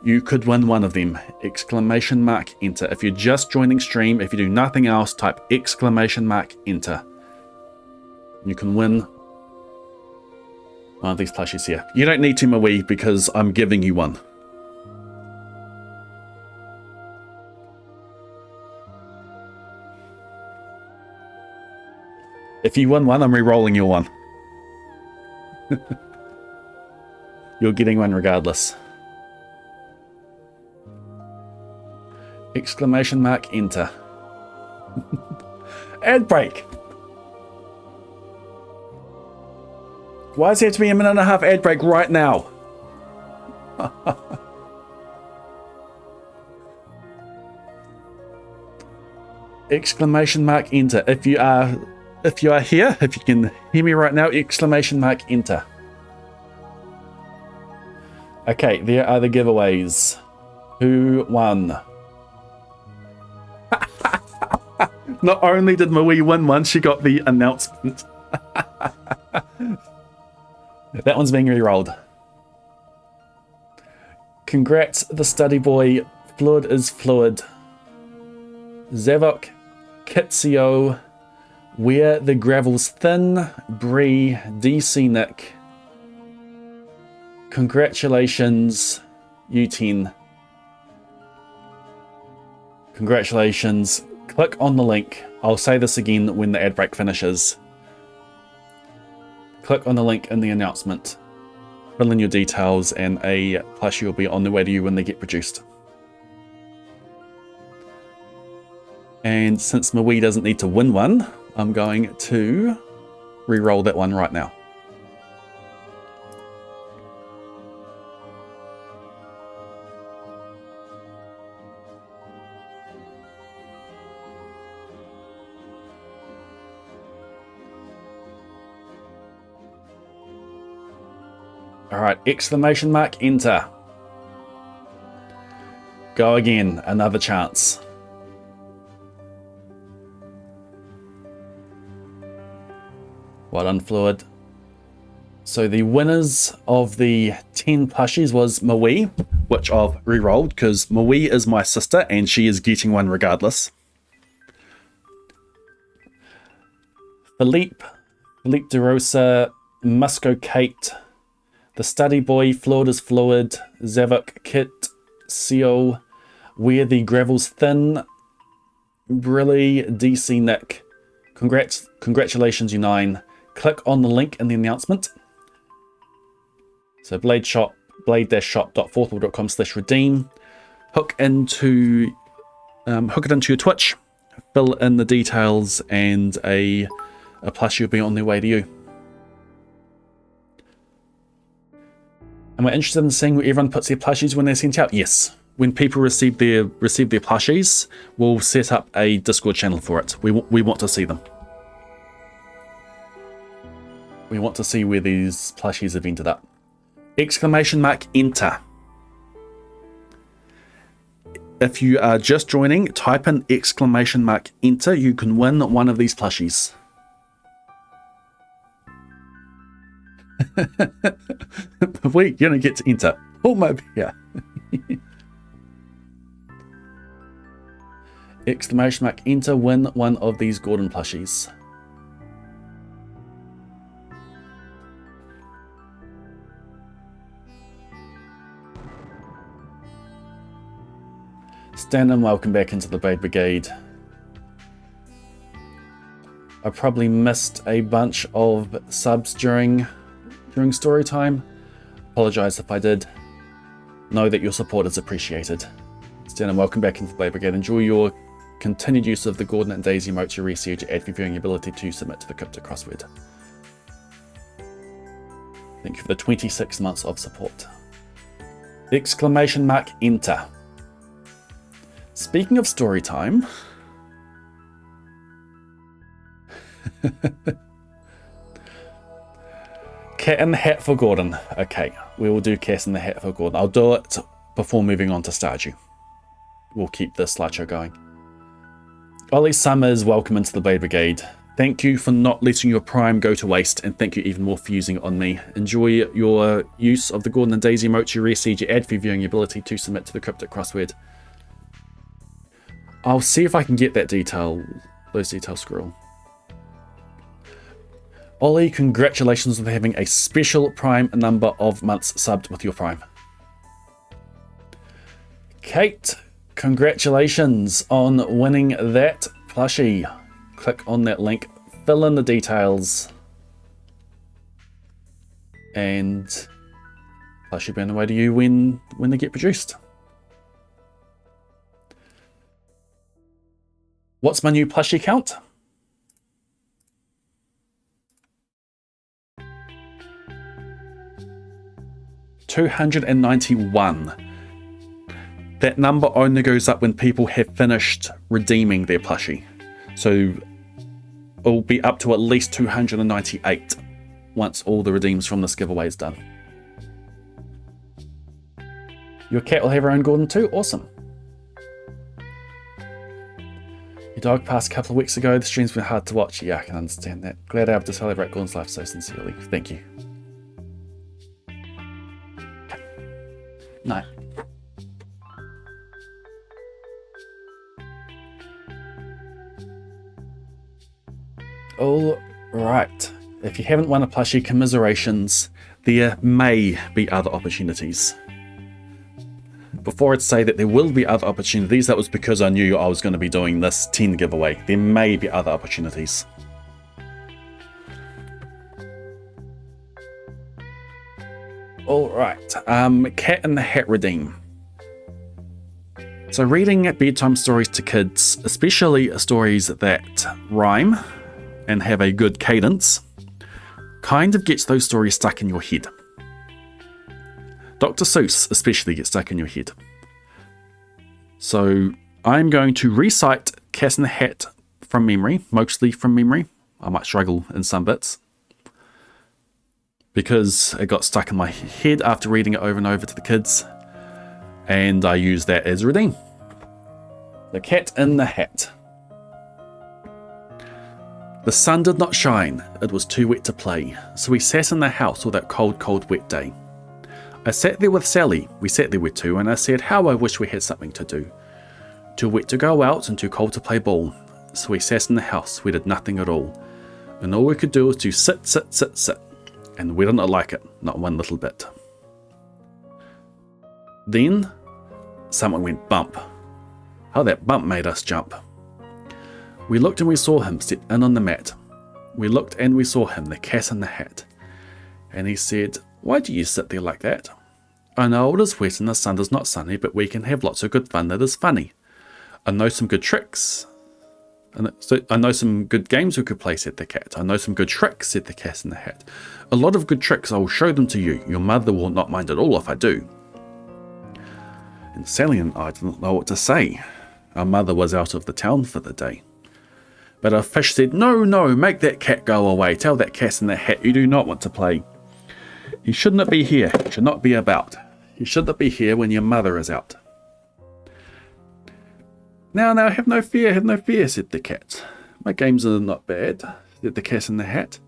You could win one of them. Exclamation mark, enter. If you're just joining stream, if you do nothing else, type exclamation mark, enter. You can win one of these plushies here. You don't need to, Maui, because I'm giving you one. If you win one, I'm re-rolling your one. You're getting one regardless. Exclamation mark, enter. Ad break. Why does it have to be a minute and a half ad break right now? Exclamation mark, enter. If you are here, if you can hear me right now, exclamation mark, enter. Okay, there are the giveaways. Who won? Not only did Maui win one, she got the announcement. That one's being re-rolled. Congrats, the study boy. Fluid is fluid. Zavok, Kitsio, Where the Gravel's Thin, Bree, DC Nick. Congratulations, U10. Congratulations. Click on the link. I'll say this again when the ad break finishes. Click on the link in the announcement. Fill in your details and a plushie will be on the way to you when they get produced. And since Maui doesn't need to win one, I'm going to re-roll that one right now. Alright, exclamation mark, enter. Go again, another chance. Well done, Fluid. So the winners of the 10 plushies was Maui, which I've re-rolled because Maui is my sister and she is getting one regardless. Philippe DeRosa, Musco Kate, The Study Boy, Fluid is Fluid, Zavok, Kit, Seal, Where the Gravel's Thin, Brilly, DC Nick. Congratulations, you 9. Click on the link in the announcement. So blade-shop.forthwell.com/redeem. Hook into hook it into your Twitch, fill in the details, and a plushie will be on their way to you. Am I interested in seeing where everyone puts their plushies when they're sent out? Yes. When people receive their plushies, we'll set up a Discord channel for it. We want to see them. We want to see where these plushies have ended up. Exclamation mark enter. If you are just joining, type in exclamation mark enter. You can win one of these plushies. We're gonna get to enter. Oh my, yeah. Exclamation mark enter, win one of these Gordon plushies. Stan and welcome back into the Blade Brigade. I probably missed a bunch of subs during story time. Apologize if I did. Know that your support is appreciated. Stan and welcome back into the Blade Brigade. Enjoy your continued use of the Gordon and Daisy emote to research your ad viewing ability to submit to the cryptic crossword. Thank you for the 26 months of support. Exclamation mark enter. Speaking of story time, Cat in the Hat for Gordon. Okay, we will do Cat in the Hat for Gordon. I'll do it before moving on to Stardew. We'll keep this slideshow going. Ollie Summers, welcome into the Blade Brigade. Thank you for not letting your Prime go to waste, and thank you even more for using it on me. Enjoy your use of the Gordon and Daisy emote to reseed your ad for viewing your ability to submit to the cryptic crossword. I'll see if I can get that detail, those details scroll. Ollie, congratulations on having a special Prime number of months subbed with your Prime. Kate, congratulations on winning that plushie. Click on that link, fill in the details, and plushie will be on the way to you when they get produced. What's my new plushie count? $291. That number only goes up when people have finished redeeming their plushie. So it'll be up to at least 298 once all the redeems from this giveaway is done. Your cat will have her own Gordon too? Awesome. Your dog passed a couple of weeks ago. The stream's been hard to watch. Yeah, I can understand that. Glad I able to celebrate Gordon's life so sincerely. Thank you. No. All right. If you haven't won a plushie, commiserations. There may be other opportunities. Before I'd say that there will be other opportunities, that was because I knew I was going to be doing this 10 giveaway. There may be other opportunities. Alright, Cat in the Hat redeem. So reading bedtime stories to kids, especially stories that rhyme and have a good cadence, kind of gets those stories stuck in your head. Dr. Seuss especially gets stuck in your head. So I'm going to recite Cat in the Hat from memory, mostly from memory. I might struggle in some bits, because it got stuck in my head after reading it over and over to the kids, and I use that as a redeem. The Cat in the Hat. The sun did not shine, it was too wet to play, so we sat in the house all that cold, cold, wet day. I sat there with Sally, we sat there with two, and I said how I wish we had something to do. Too wet to go out and too cold to play ball, so we sat in the house, we did nothing at all, and all we could do was to sit, sit, sit, sit, and we did not like it, not one little bit. Then, someone went bump. How that bump made us jump. We looked and we saw him sit in on the mat. We looked and we saw him, the Cat in the Hat. And he said, why do you sit there like that? I know it is wet and the sun is not sunny, but we can have lots of good fun that is funny. I know some good tricks. I know some good games we could play, said the cat. I know some good tricks, said the cat in the hat. A lot of good tricks, I will show them to you. Your mother will not mind at all if I do. And Sally and I didn't know what to say. Our mother was out of the town for the day. But our fish said, no, no, make that cat go away. Tell that cat in the hat you do not want to play. He should not be here. He should not be about. He should not be here when your mother is out. Now, have no fear, said the cat. My games are not bad, said the cat in the hat.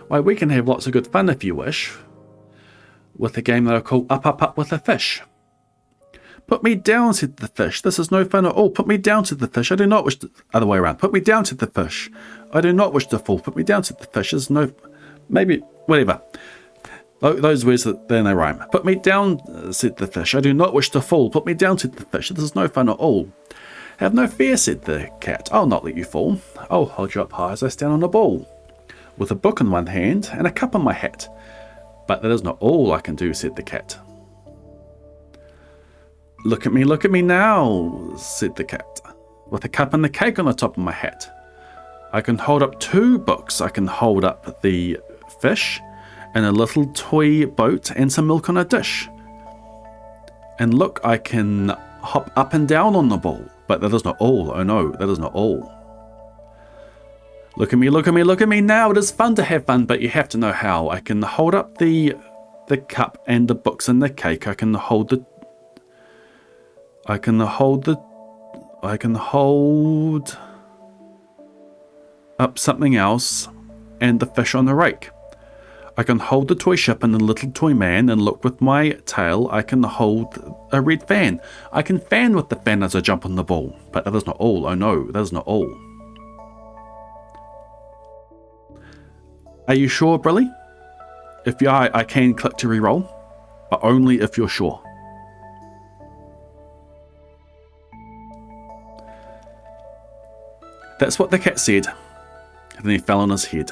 Why, we can have lots of good fun if you wish, with a game that I call Up, Up, Up with a Fish. Put me down, said the fish. This is no fun at all. Put me down, said the fish. I do not wish to... Other way around. Put me down, said the fish. I do not wish to fall. Put me down, said the fish. There's no... Maybe... Whatever. Those words, then they rhyme. Put me down, said the fish. I do not wish to fall. Put me down, said the fish. This is no fun at all. Have no fear, said the cat. I'll not let you fall. I'll hold you up high as I stand on a ball, with a book in one hand and a cup on my hat. But that is not all I can do, said the cat. Look at me now, said the cat, with a cup and the cake on the top of my hat. I can hold up 2 books. I can hold up the fish and a little toy boat and some milk on a dish. And look, I can hop up and down on the ball. But that is not all. Oh no, that is not all. Look at me now. It is fun to have fun, but you have to know how. I can hold up the cup and the books and the cake. I can hold up something else and the fish on the rake. I can hold the toy ship and the little toy man, and look, with my tail I can hold a red fan. I can fan with the fan as I jump on the ball. But that is not all. Oh no, that is not all. Are you sure, Brilly? If you are, I can click to re-roll, but only if you're sure. That's what the cat said, and then he fell on his head.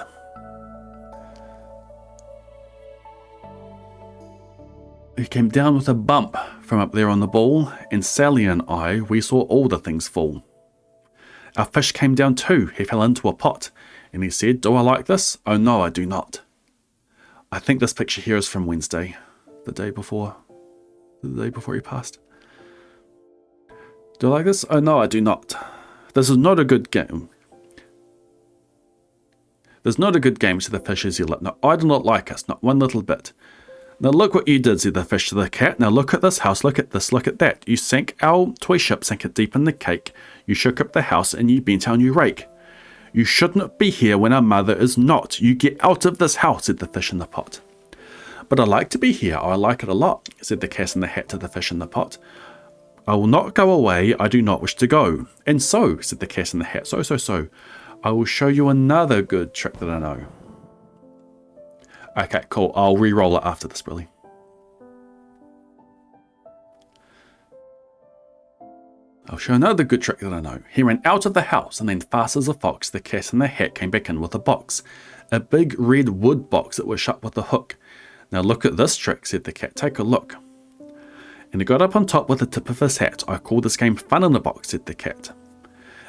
He came down with a bump from up there on the ball, and Sally and I, we saw all the things fall. Our fish came down too. He fell into a pot, and he said, do I like this? Oh no, I do not. I think this picture here is from Wednesday, the day before he passed. Do I like this? Oh no, I do not. This is not a good game. There's not a good game, said the fish as he looked. No, I do not like us, not one little bit. Now look what you did, said the fish to the cat. Now look at this house, look at this, look at that. You sank our toy ship, sank it deep in the cake. You shook up the house and you bent our new rake. You should not be here when our mother is not. You get out of this house, said the fish in the pot. But I like to be here, I like it a lot, said the cat in the hat to the fish in the pot. I will not go away, I do not wish to go. And so, said the cat in the hat, so, I will show you another good trick that I know. Okay, cool. I'll re-roll it after this, Brilly. I'll show another good trick that I know. He ran out of the house, and then fast as a fox, the cat in the hat came back in with a box. A big red wood box that was shut with a hook. Now look at this trick, said the cat. Take a look. And he got up on top with the tip of his hat. I call this game Fun in a Box, said the cat.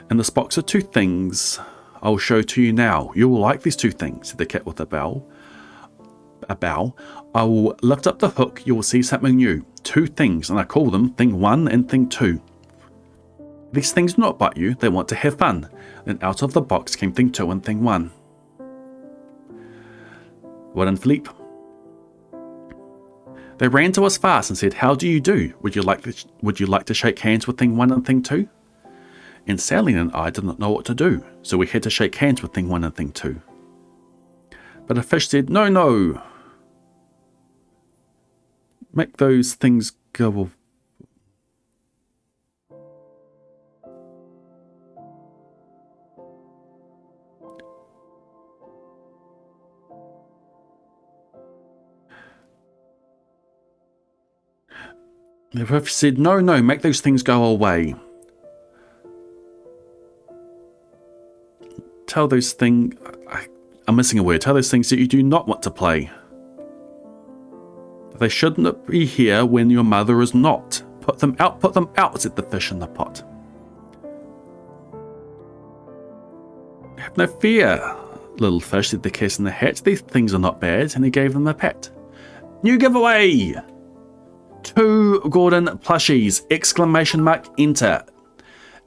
In this box are 2 things I will show to you now. You will like these 2 things, said the cat with a bow. I will lift up the hook, you will see something new. 2 things, and I call them Thing 1 and Thing 2. These things do not bite you, they want to have fun. Then out of the box came Thing 2 and Thing 1. Well done, Philippe. They ran to us fast and said, how do you do? Would you like to shake hands with Thing 1 and Thing 2? And Sally and I did not know what to do, so we had to shake hands with Thing 1 and Thing 2. But a fish said, no. Make those things go. The fish said, no, make those things go away. Tell those things, I'm missing a word, tell those things that you do not want to play. They shouldn't be here when your mother is not. Put them out, said the fish in the pot. Have no fear, little fish, said the cat in the hat. These things are not bad, and he gave them a pat. New giveaway! 2 Gordon plushies! Exclamation mark enter.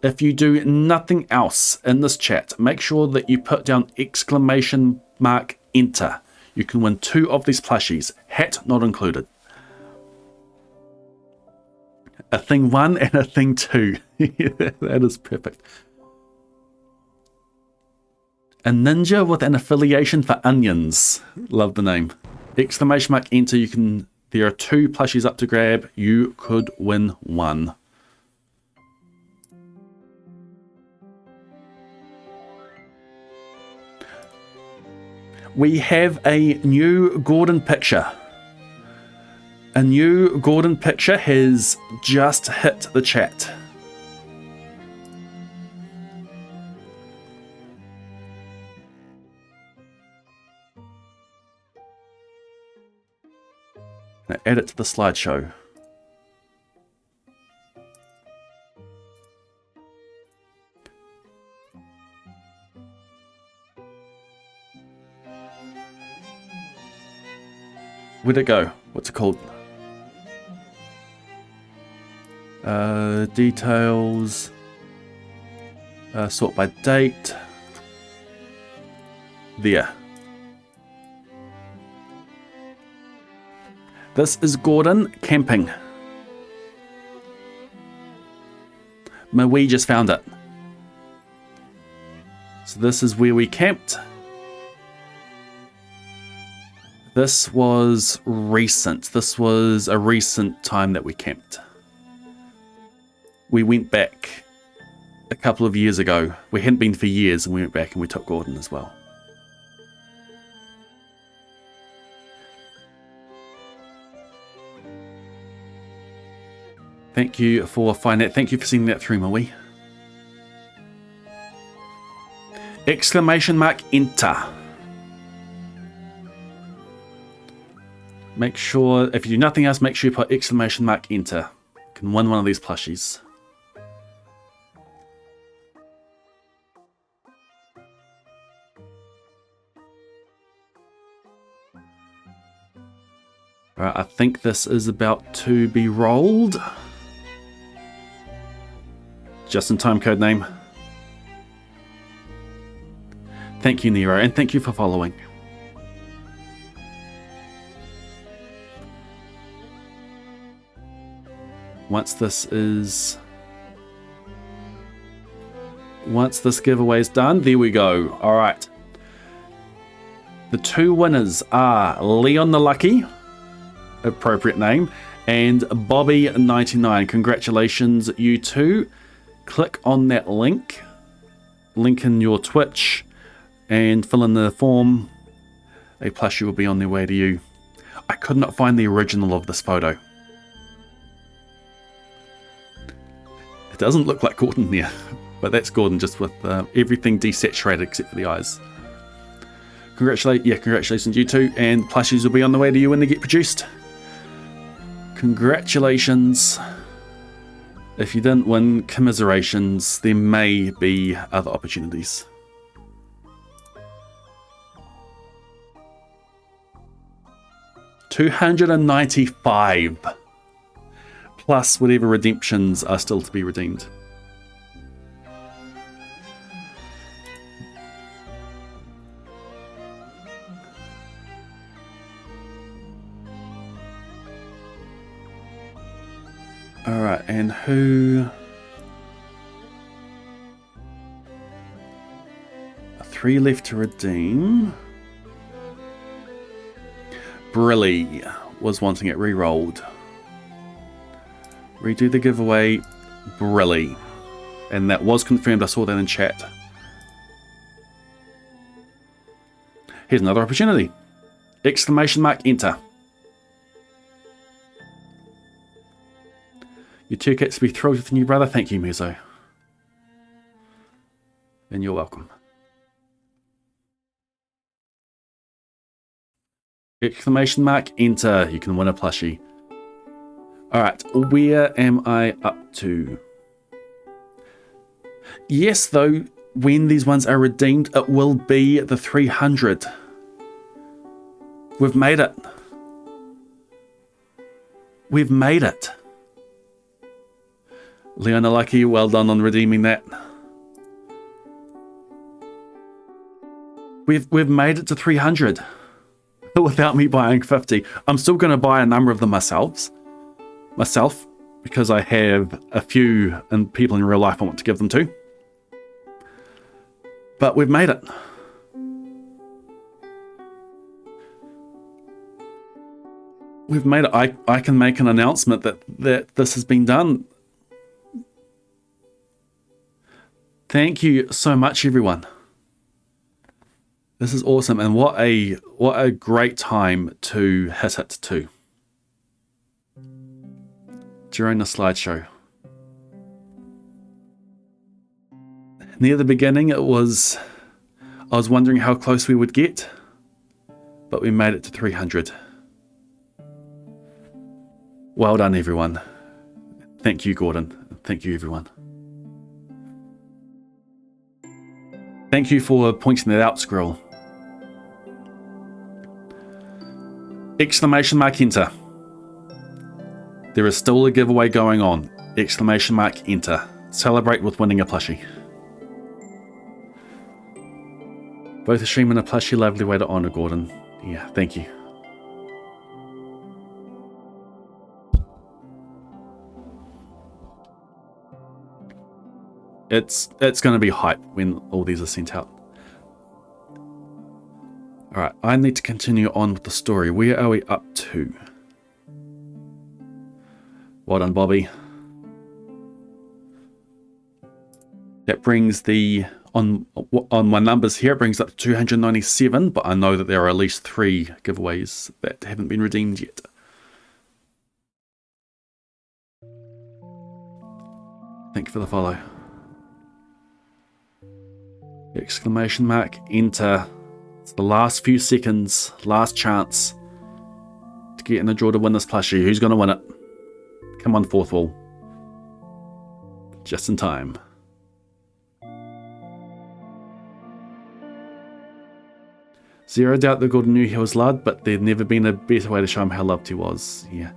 If you do nothing else in this chat, make sure that you put down exclamation mark enter. You can win 2 of these plushies. Hat not included. A thing 1 and a thing 2. That is perfect. A ninja with an affiliation for onions. Love the name. Exclamation mark enter. There are 2 plushies up to grab. You could win 1. We have a new Gordon picture. A new Gordon picture has just hit the chat. Now add it to the slideshow. Where'd it go? What's it called? Details. Sort by date. There. This is Gordon camping. We just found it. So this is where we camped. This was recent. This was a recent time that we camped. We went back a couple of years ago. We hadn't been for years, and we went back and we took Gordon as well. Thank you for finding that. Thank you for sending that through, Maui. Exclamation mark enter. Make sure, if you do nothing else, make sure you put exclamation mark enter. You can win one of these plushies. Alright, I think this is about to be rolled. Just in time code name. Thank you, Nero, and thank you for following. Once this giveaway is done, there we go. All right. The 2 winners are Leon the Lucky, appropriate name, and Bobby99. Congratulations, you 2. Click on that link in your Twitch, and fill in the form. A plushie will be on their way to you. I could not find the original of this photo. It doesn't look like Gordon there, but that's Gordon just with everything desaturated except for the eyes. Congratulations you 2, and plushies will be on the way to you when they get produced. Congratulations. If you didn't win, commiserations. There may be other opportunities. $295 plus whatever redemptions are still to be redeemed. Alright, and who... 3 left to redeem. Brilly was wanting it re-rolled. Redo the giveaway, Brilly. And that was confirmed, I saw that in chat. Here's another opportunity. Exclamation mark enter. Your 2 cats to be thrilled with the new brother. Thank you, Muzo. And you're welcome. Exclamation mark enter. You can win a plushie. Alright, where am I up to? Yes, though, when these ones are redeemed, it will be the 300. We've made it. We've made it. Leona Lucky, well done on redeeming that. We've made it to 300 without me buying 50. I'm still going to buy a number of them myself, because I have a few and people in real life I want to give them to. But we've made it. We've made it. I can make an announcement that this has been done. Thank you so much, everyone. This is awesome, and what a great time to hit it too. During the slideshow. Near the beginning, I was wondering how close we would get, but we made it to 300. Well done, everyone. Thank you, Gordon. Thank you, everyone. Thank you for pointing that out, Skrill. Exclamation mark enter. There is still a giveaway going on. Exclamation mark enter. Celebrate with winning a plushie. Both a stream and a plushie, lovely way to honour Gordon. Yeah, thank you. It's going to be hype when all these are sent out. Alright, I need to continue on with the story. Where are we up to? Well done, Bobby. That brings the, on my numbers here, it brings up to 297, but I know that there are at least 3 giveaways that haven't been redeemed yet. Thank you for the follow. Exclamation mark, enter. It's the last few seconds, last chance to get in the draw to win this plushie. Who's going to win it? Come on, fourth wall. Just in time. Zero doubt that Gordon knew he was loved, but there'd never been a better way to show him how loved he was. Yeah.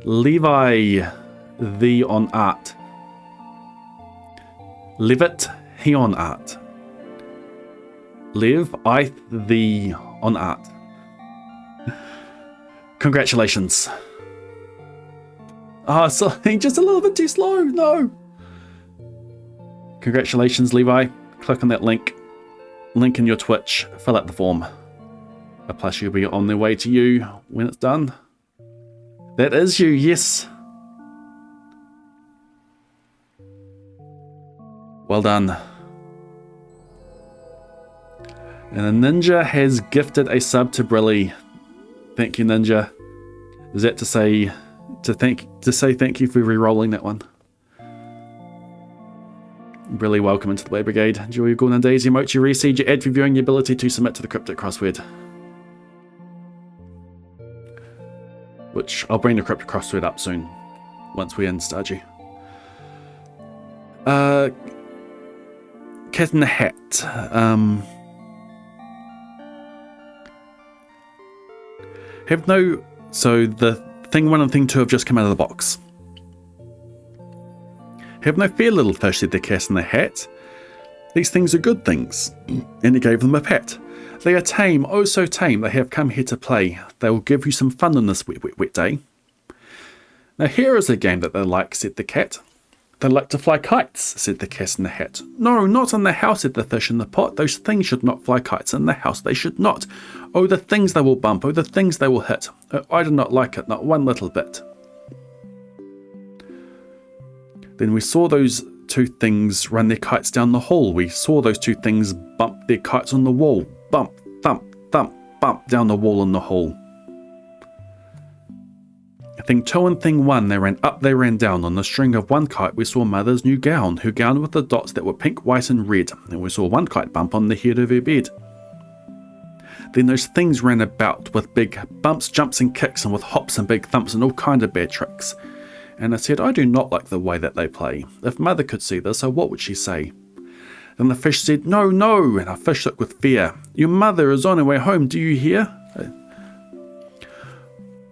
Levi, the on art. Levitt, he on art. Lev, I the on art. Congratulations. Oh, sorry, just a little bit too slow. No. Congratulations, Levi. Click on that link. Link in your Twitch. Fill out the form. A plushie will be on their way to you when it's done. That is you, yes. Well done. And the Ninja has gifted a sub to Brilly. Thank you, Ninja. Is that to say thank you for re-rolling that one? Brilly, welcome into the Way Brigade. Enjoy your Golden Days, emote, your reseed, your ad reviewing, your ability to submit to the cryptic crossword. Which I'll bring the cryptic crossword up soon, once we're in Stardew. Cat in the Hat. So the thing 1 and thing 2 have just come out of the box. Have no fear, little fish, said the cat in the hat. These things are good things. And he gave them a pat. They are tame, oh so tame. They have come here to play. They will give you some fun on this wet day. Now here is a game that they like, said the cat. They like to fly kites, said the cat in the hat. No, not in the house, said the fish in the pot. Those things should not fly kites in the house, they should not. Oh, the things they will bump, oh, the things they will hit. Oh, I do not like it, not one little bit. Then we saw those 2 things run their kites down the hall. We saw those 2 things bump their kites on the wall. Bump, thump, thump, bump down the wall in the hall. Thing 2 and thing 1, they ran up, they ran down. On the string of one kite we saw mother's new gown, her gown with the dots that were pink, white and red. And we saw one kite bump on the head of her bed. Then those things ran about with big bumps, jumps and kicks, and with hops and big thumps and all kind of bad tricks. And I said, I do not like the way that they play. If mother could see this, oh, what would she say? Then the fish said, "No, no," and our fish shook with fear. "Your mother is on her way home, do you hear?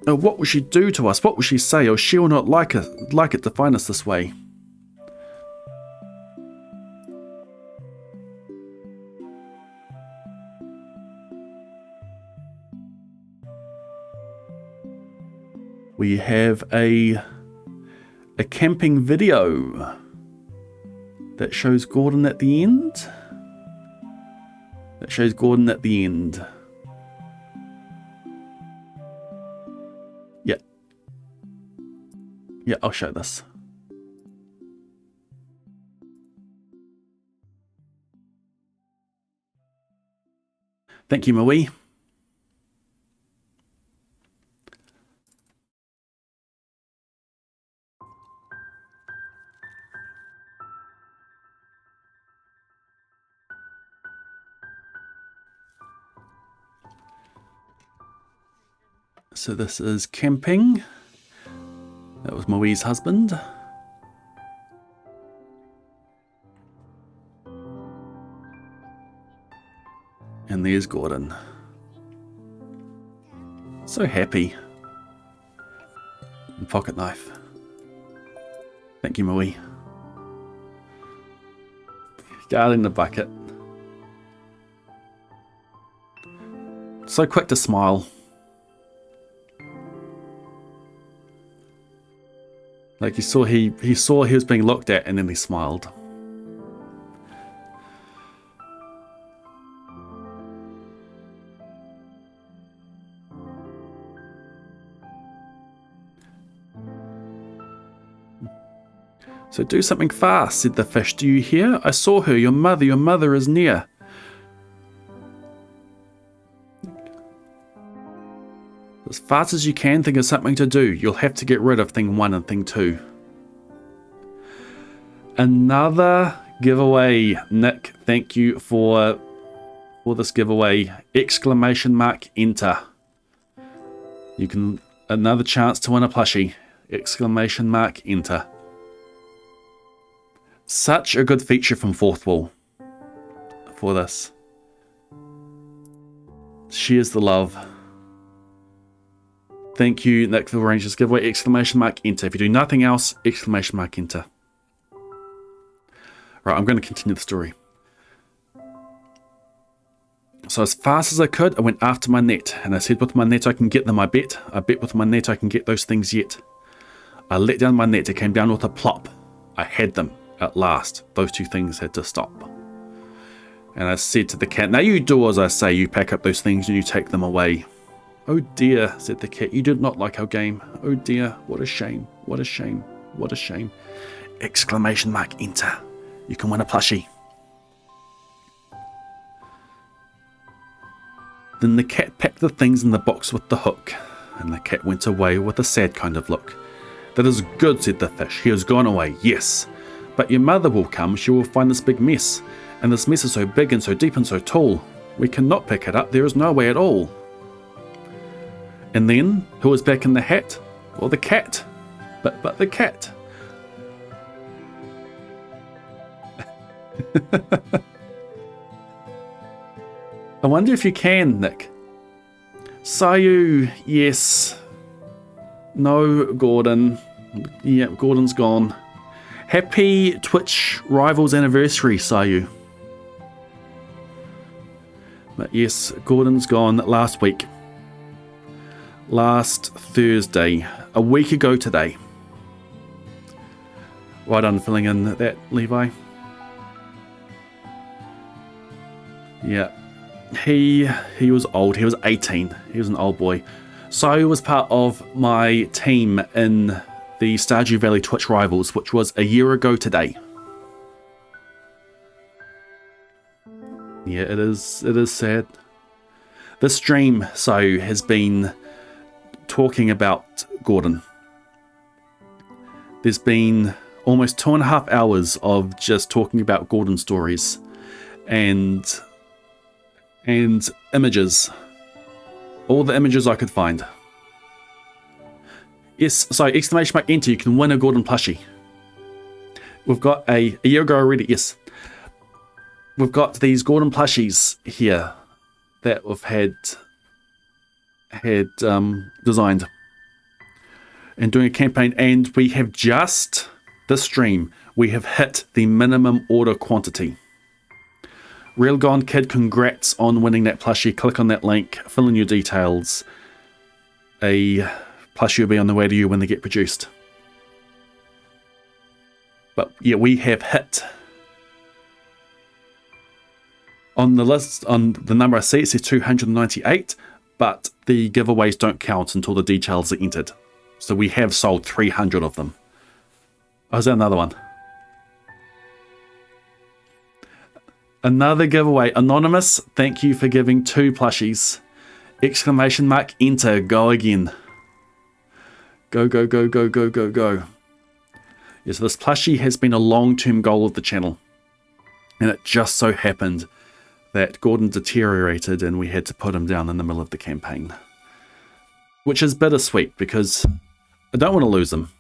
Oh, what will she do to us? What will she say? Oh, she will not like it to find us this way." We have a camping video that shows Gordon at the end. Yeah, I'll show this. Thank you, Maui. So this is camping. That was Maui's husband. And there's Gordon. So happy. And pocket knife. Thank you, Maui. Guarding the bucket. So quick to smile. Like he saw he was being looked at and then he smiled. "So do something fast," said the fish. "Do you hear? I saw her. Your mother is near." As fast as you can, think of something to do. You'll have to get rid of thing 1 and thing 2. Another giveaway. Nick, thank you for this giveaway. Exclamation mark enter. You can another chance to win a plushie. Exclamation mark enter. Such a good feature from Fourth Wall for this. She is the love. Thank you, Nick, for arranging this giveaway. Exclamation mark enter. If you do nothing else, exclamation mark enter. Right, I'm going to continue the story. "So as fast as I could, I went after my net, and I said with my net I can get them, I bet. I bet with my net I can get those things yet. I let down my net, it came down with a plop. I had them, at last. Those 2 things had to stop. And I said to the cat, 'Now you do as I say, you pack up those things and you take them away.' 'Oh dear,' said the cat, 'you did not like our game. Oh dear, what a shame, what a shame, what a shame.' Exclamation mark enter. You can win a plushie." Then the cat packed the things in the box with the hook, and the cat went away with a sad kind of look. "That is good," said the fish. "He has gone away, yes. But your mother will come, she will find this big mess. And this mess is so big and so deep and so tall. We cannot pick it up, there is no way at all." And then, who was back in the hat? Well, the cat. But the cat. I wonder if you can, Nick. Sayu, yes. No, Gordon. Yeah, Gordon's gone. Happy Twitch Rivals anniversary, Sayu. But yes, Gordon's gone last week. Last Thursday. A week ago today. Right on filling in that, Levi. Yeah. He was old. He was 18. He was an old boy. So he was part of my team in the Stardew Valley Twitch Rivals, which was a year ago today. Yeah, it is sad. This stream, so, has been talking about Gordon. There's been almost 2.5 hours of just talking about Gordon stories and images. All the images I could find. Yes, so exclamation mark enter, you can win a Gordon plushie. We've got a year ago already, yes. we've got these Gordon plushies here that we've had designed and doing a campaign, and we have just this stream we have hit the minimum order quantity. Real Gone Kid, congrats on winning that plushie. Click on that link, fill in your details. A plushie will be on the way to you when they get produced. But yeah, we have hit on the list, on the number I see, it says 298, but the giveaways don't count until the details are entered. So we have sold 300 of them. Oh, is that another one? Another giveaway. Anonymous, thank you for giving 2 plushies. Exclamation mark, enter, go again. Go, go, go, go, go, go, go. Yeah, so this plushie has been a long-term goal of the channel. And it just so happened that Gordon deteriorated and we had to put him down in the middle of the campaign. Which is bittersweet because I don't want to lose him.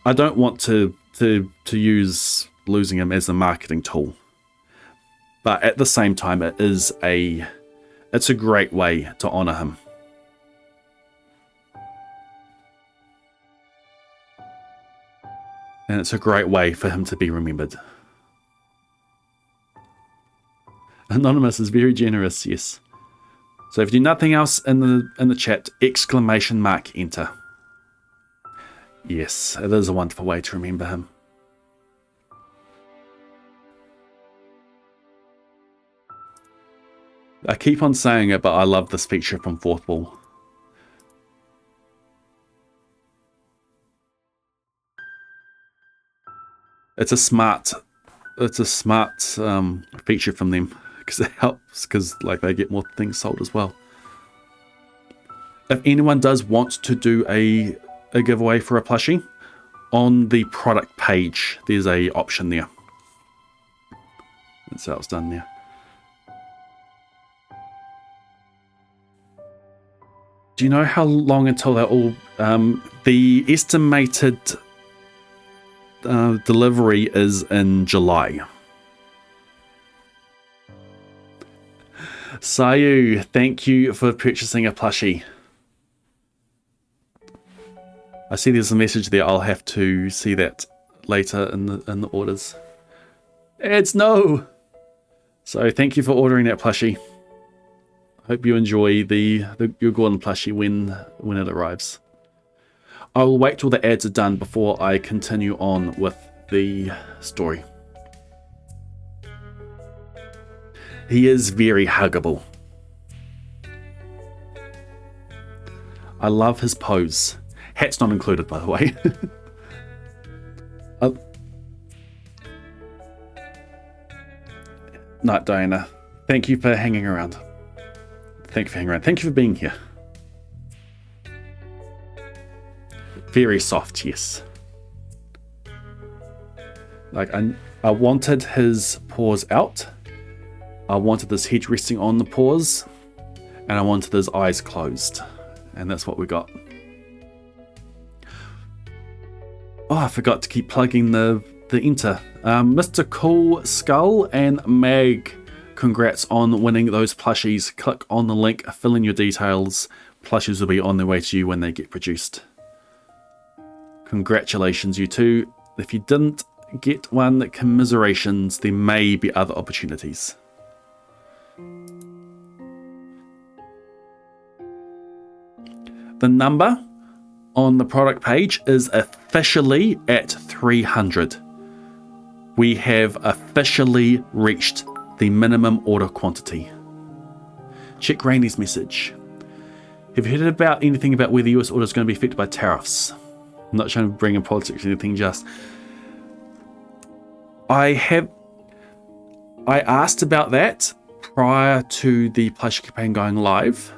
I don't want to use losing him as a marketing tool. But at the same time, it's a great way to honor him. And it's a great way for him to be remembered. Anonymous is very generous, yes. So if you do nothing else in the chat, exclamation mark, enter. Yes, it is a wonderful way to remember him. I keep on saying it, but I love this feature from Fourth Wall. It's a smart feature from them because it helps, because like they get more things sold as well. If anyone does want to do a giveaway for a plushie, on the product page there's a option there. That's how it's done there. Do you know how long until they're all the estimated delivery is in July? Sayu, thank you for purchasing a plushie. I see there's a message there. I'll have to see that later in the orders. It's no. So thank you for ordering that plushie. Hope you enjoy your Gordon plushie when it arrives. I will wait till the ads are done before I continue on with the story. He is very huggable. I love his pose. Hat's not included, by the way. Night, Diana. Thank you for hanging around. Thank you for hanging around. Thank you for being here. Very soft, yes. Like, I wanted his paws out. I wanted his head resting on the paws. And I wanted his eyes closed. And that's what we got. Oh, I forgot to keep plugging the enter. Mr. Cool Skull and Mag, congrats on winning those plushies. Click on the link, fill in your details. Plushies will be on their way to you when they get produced. Congratulations, you two. If you didn't get one, commiserations. There may be other opportunities. The number on the product page is officially at 300. We have officially reached the minimum order quantity. Check Rainey's message. Have you heard about anything about whether US order is going to be affected by tariffs? I'm not trying to bring in politics or anything, just I asked about that prior to the plushie campaign going live.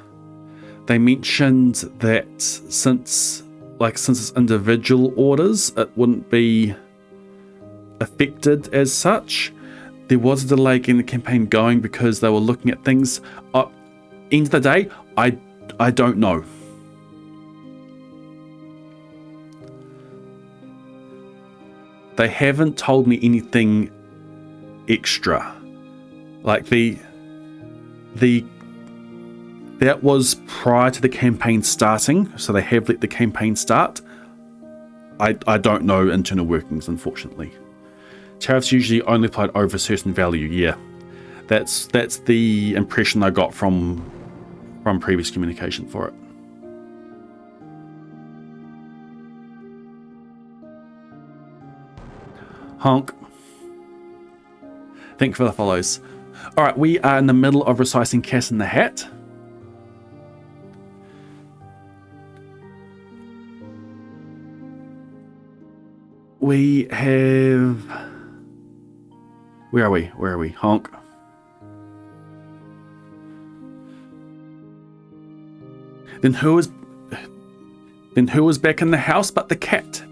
They mentioned that since it's individual orders, it wouldn't be affected as such. There was a delay getting the campaign going because they were looking at things. End of the day, I don't know. They haven't told me anything extra. Like that was prior to the campaign starting, so they have let the campaign start. I don't know internal workings, unfortunately. Tariffs usually only applied over a certain value. Yeah, that's the impression I got from previous communication for it. Honk. Thank you for the follows. All right, we are in the middle of reciting Cat in the Hat. We have... Where are we? Honk. Then who was back in the house but the cat?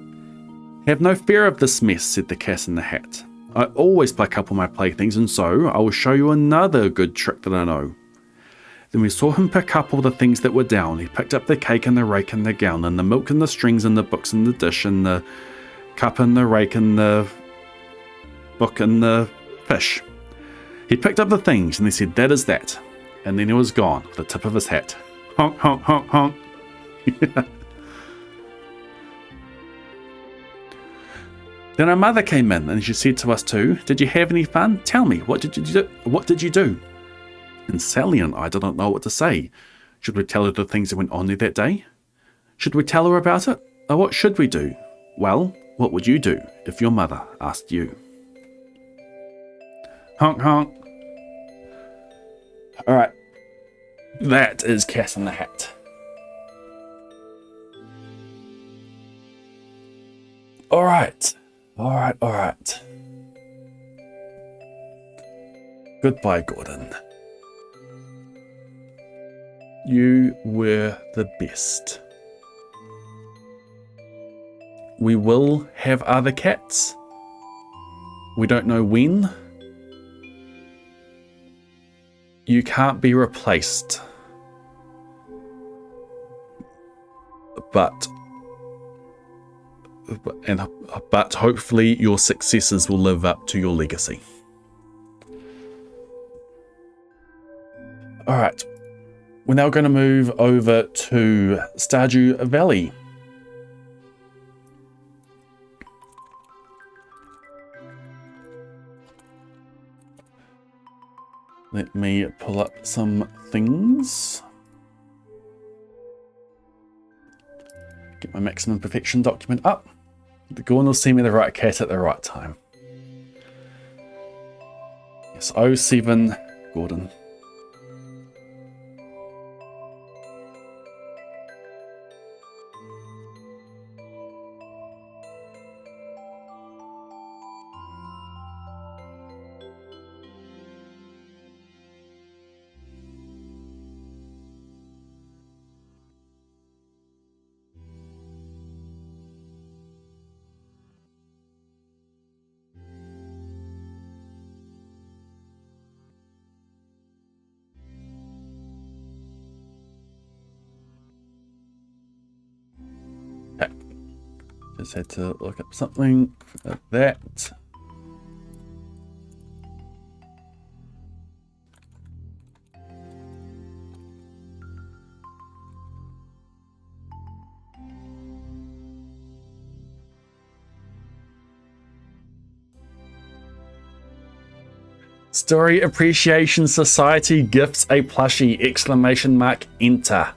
Have no fear of this mess, said the Cat in the Hat. I always pluck up all my playthings, and so I will show you another good trick that I know. Then we saw him pick up all the things that were down. He picked up the cake and the rake and the gown and the milk and the strings and the books and the dish and the cup and the rake and the book and the fish. He picked up the things and he said, "That is that." And then he was gone with the tip of his hat. Honk, honk, honk, honk. Then our mother came in and she said to us too, "Did you have any fun? Tell me, what did you do?" And Sally and I didn't know what to say. Should we tell her the things that went on there that day? Should we tell her about it? Or what should we do? Well, what would you do if your mother asked you? Honk, honk. All right. That is Cat in the Hat. All right. Goodbye, Gordon. You were the best. We will have other cats. We don't know when. You can't be replaced. But hopefully your successors will live up to your legacy. All right. We're now going to move over to Stardew Valley. Let me pull up some things. Get my maximum perfection document up. The Gorn will see me the right cat at the right time. Yes, 07 Gordon. Just had to look up something for that. Story Appreciation Society gifts a plushie! Exclamation mark, enter.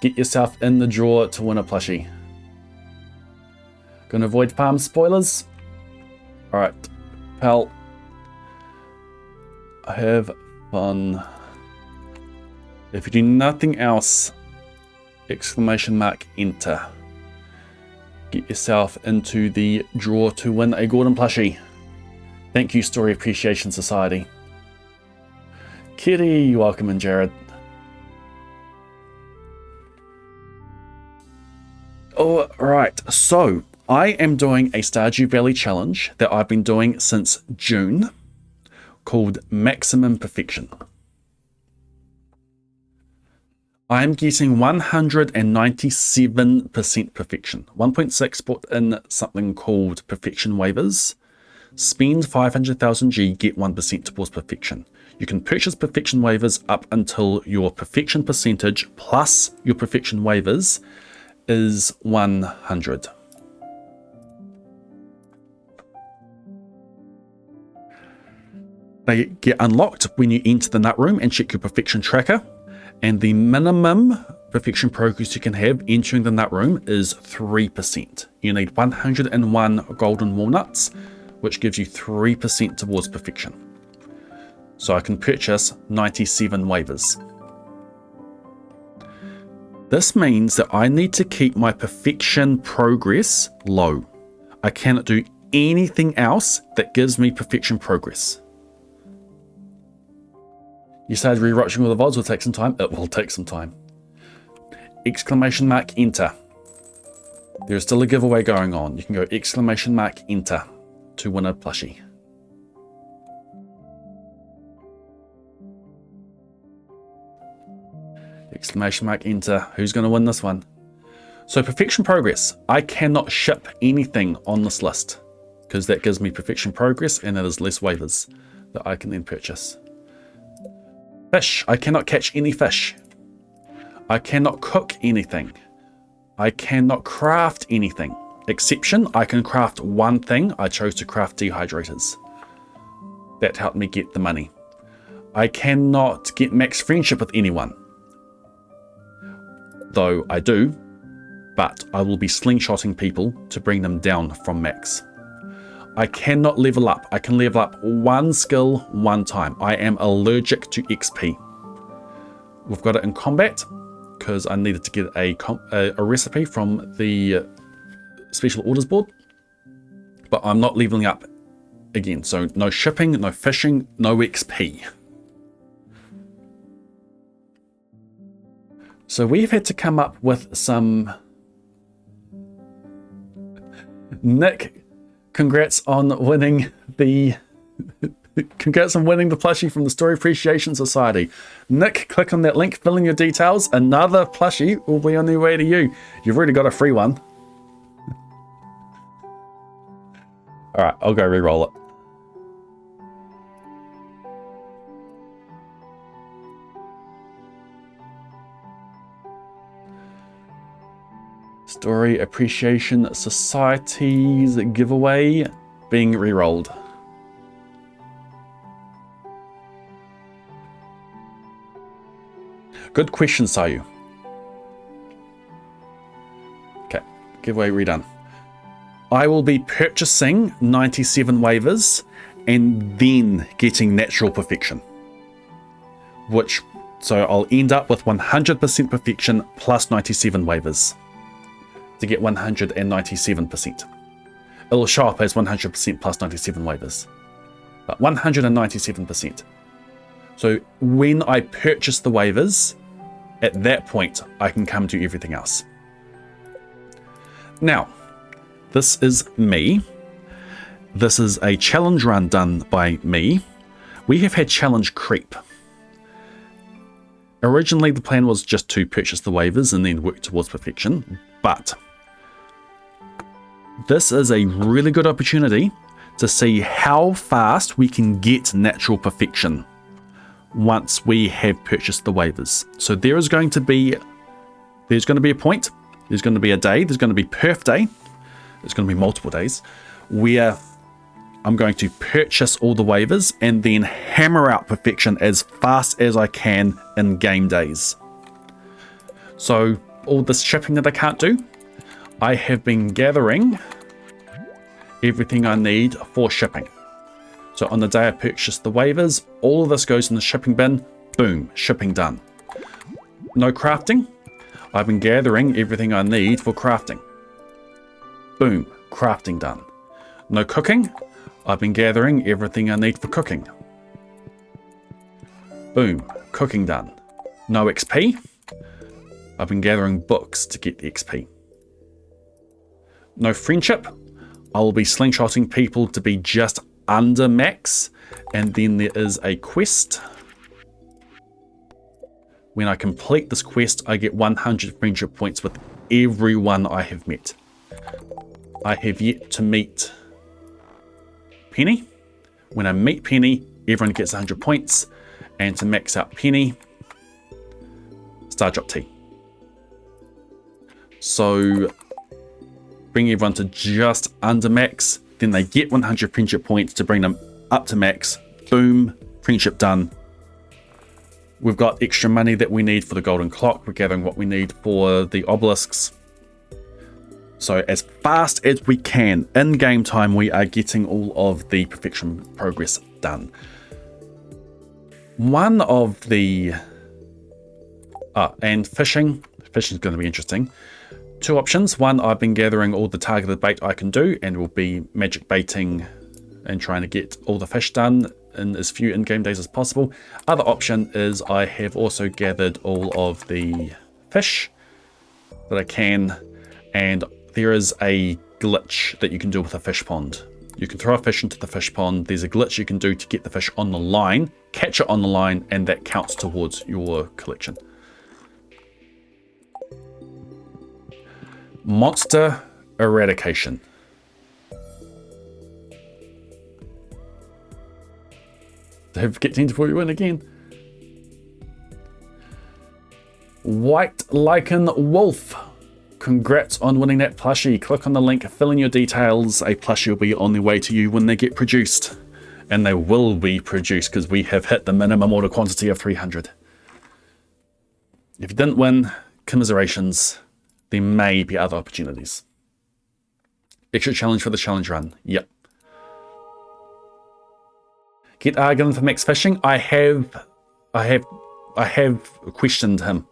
Get yourself in the draw to win a plushie. Gonna avoid farm spoilers. Alright, pal. Have fun. If you do nothing else, exclamation mark, enter. Get yourself into the draw to win a Gordon plushie. Thank you, Story Appreciation Society. Kitty, welcome in, Jared. Alright, so I am doing a Stardew Valley challenge that I've been doing since June called Maximum Perfection. I am getting 197% perfection. 1.6 put in something called perfection waivers. Spend 500,000 G, get 1% towards perfection. You can purchase perfection waivers up until your perfection percentage plus your perfection waivers is 100. They get unlocked when you enter the nut room and check your perfection tracker, and the minimum perfection progress you can have entering the nut room is 3%. You need 101 golden walnuts, which gives you 3% towards perfection. So I can purchase 97 waivers. This means that I need to keep my perfection progress low. I cannot do anything else that gives me perfection progress. You started rewatching all the VODs will take some time. It will take some time. Exclamation mark enter. There is still a giveaway going on. You can go exclamation mark enter to win a plushie. Exclamation mark enter. Who's going to win this one? So perfection progress. I cannot ship anything on this list because that gives me perfection progress and it is less waivers that I can then purchase. Fish. I cannot catch any fish. I cannot cook anything. I cannot craft anything. Exception, I can craft one thing. I chose to craft dehydrators. That helped me get the money. I cannot get max friendship with anyone. Though I do, but I will be slingshotting people to bring them down from max. I cannot level up. I can level up one skill one time. I am allergic to XP. We've got it in combat because I needed to get a recipe from the special orders board, but I'm not leveling up again. So no shipping, no fishing, no XP. So we've had to come up with some... Nick, congrats on winning the plushie from the Story Appreciation Society. Nick, click on that link, fill in your details. Another plushie will be on their way to you. You've already got a free one. All right, I'll go re-roll it. Story Appreciation Society's giveaway being re-rolled. Good question, Sayu. Okay, giveaway redone. I will be purchasing 97 waivers and then getting natural perfection. So I'll end up with 100% perfection plus 97 waivers to get 197%. It'll show up as 100% plus 97 waivers, but 197%. So when I purchase the waivers, at that point, I can come to everything else. Now, this is me. This is a challenge run done by me. We have had challenge creep. Originally, the plan was just to purchase the waivers and then work towards perfection, but this is a really good opportunity to see how fast we can get natural perfection once we have purchased the waivers. So there's going to be a point, there's going to be a day, there's going to be perf day, there's going to be multiple days where I'm going to purchase all the waivers and then hammer out perfection as fast as I can in game days. So all this shipping that I can't do, I have been gathering everything I need for shipping. So on the day I purchase the waivers, all of this goes in the shipping bin. Boom, shipping done. No crafting. I've been gathering everything I need for crafting. Boom, crafting done. No cooking. I've been gathering everything I need for cooking. Boom, cooking done. No XP. I've been gathering books to get the XP. No friendship. I will be slingshotting people to be just under max, and then there is a quest. When I complete this quest, I get 100 friendship points with everyone I have met. I have yet to meet Penny. When I meet Penny, everyone gets 100 points. And to max out Penny, Star Drop T. So bring everyone to just under max, then they get 100 friendship points to bring them up to max. Boom, friendship done. We've got extra money that we need for the golden clock. We're gathering what we need for the obelisks. So as fast as we can, in game time, we are getting all of the perfection progress done. One of the... and fishing. Fishing is going to be interesting. Two options. One, I've been gathering all the targeted bait I can do, and will be magic baiting and trying to get all the fish done in as few in-game days as possible. Other option is I have also gathered all of the fish that I can, and there is a glitch that you can do with a fish pond. You can throw a fish into the fish pond. There's a glitch you can do to get the fish on the line, catch it on the line, and that counts towards your collection. Monster eradication. Don't forget to enter before you win again. White Lichen Wolf. Congrats on winning that plushie. Click on the link, fill in your details. A plushie will be on the way to you when they get produced. And they will be produced because we have hit the minimum order quantity of 300. If you didn't win, commiserations. There may be other opportunities. Extra challenge for the challenge run. Yep. Get Argon for max fishing. I have questioned him,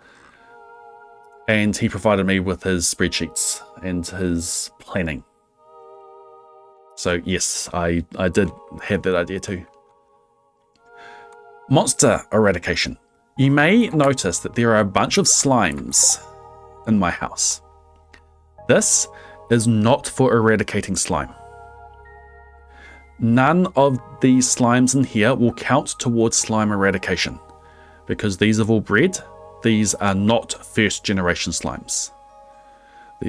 and he provided me with his spreadsheets and his planning. So yes, I did have that idea too. Monster eradication. You may notice that there are a bunch of slimes in my house. This is not for eradicating slime. None of these slimes in here will count towards slime eradication because these have all bred. These are not first generation slimes.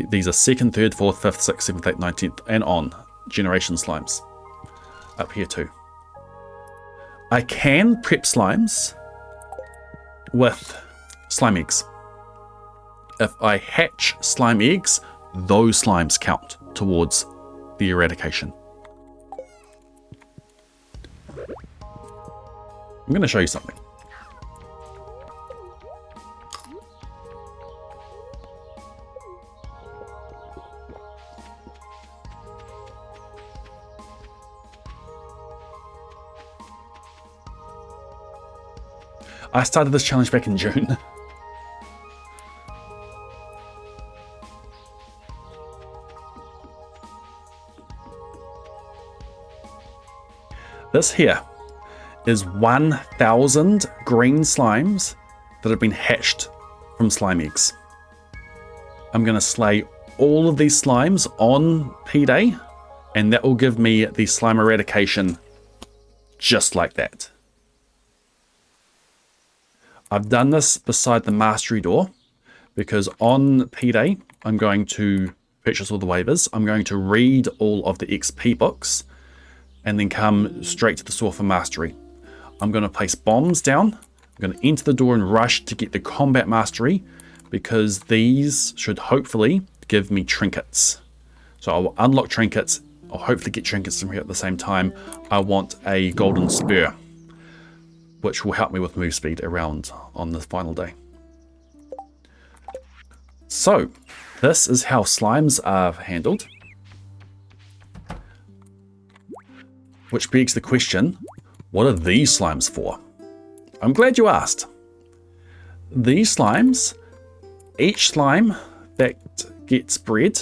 These are second, third, fourth, fifth, sixth, seventh, eighth, 19th and on generation slimes. Up here too. I can prep slimes with slime eggs. If I hatch slime eggs, those slimes count towards the eradication. I'm going to show you something. I started this challenge back in June. This here is 1,000 green slimes that have been hatched from slime eggs. I'm going to slay all of these slimes on P-Day, and that will give me the slime eradication just like that. I've done this beside the mastery door because on P-Day I'm going to purchase all the waivers. I'm going to read all of the XP books and then come straight to the store for mastery. I'm going to place bombs down. I'm going to enter the door and rush to get the combat mastery because these should hopefully give me trinkets. So I will unlock trinkets. I'll hopefully get trinkets from here at the same time. I want a golden spur, which will help me with move speed around on the final day. So this is how slimes are handled. Which begs the question, what are these slimes for? I'm glad you asked. These slimes, each slime that gets bred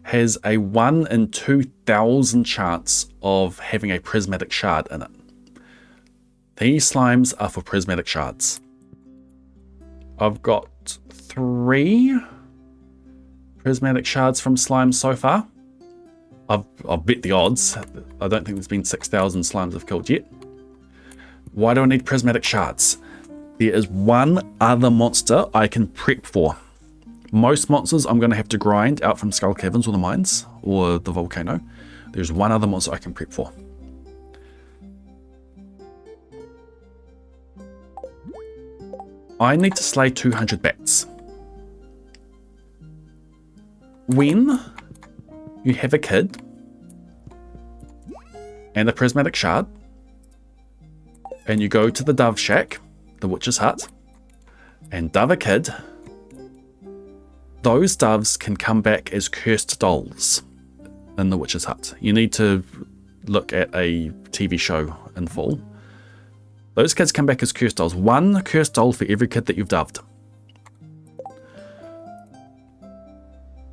has a 1 in 2,000 chance of having a prismatic shard in it. These slimes are for prismatic shards. I've got 3 prismatic shards from slimes so far. I've bet the odds. I don't think there's been 6,000 slimes I've killed yet. Why do I need prismatic shards? There is one other monster I can prep for. Most monsters I'm going to have to grind out from Skull Caverns or the mines or the volcano. There's one other monster I can prep for. I need to slay 200 bats. When you have a kid and a prismatic shard, and you go to the dove shack, the witch's hut, and dove a kid, those doves can come back as cursed dolls in the witch's hut. You need to look at a TV show in full. Those kids come back as cursed dolls. One cursed doll for every kid that you've doved.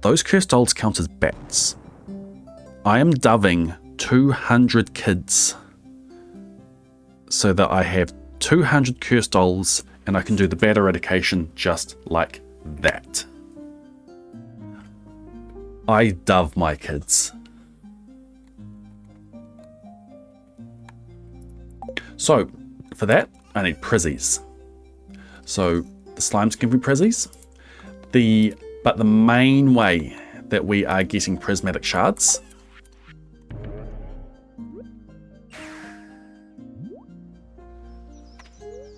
Those cursed dolls count as bats. I am doving 200 kids so that I have 200 cursed dolls and I can do the bat eradication just like that. I dove my kids. So, for that, I need prizzies. So, the slimes can be prizzies. But the main way that we are getting prismatic shards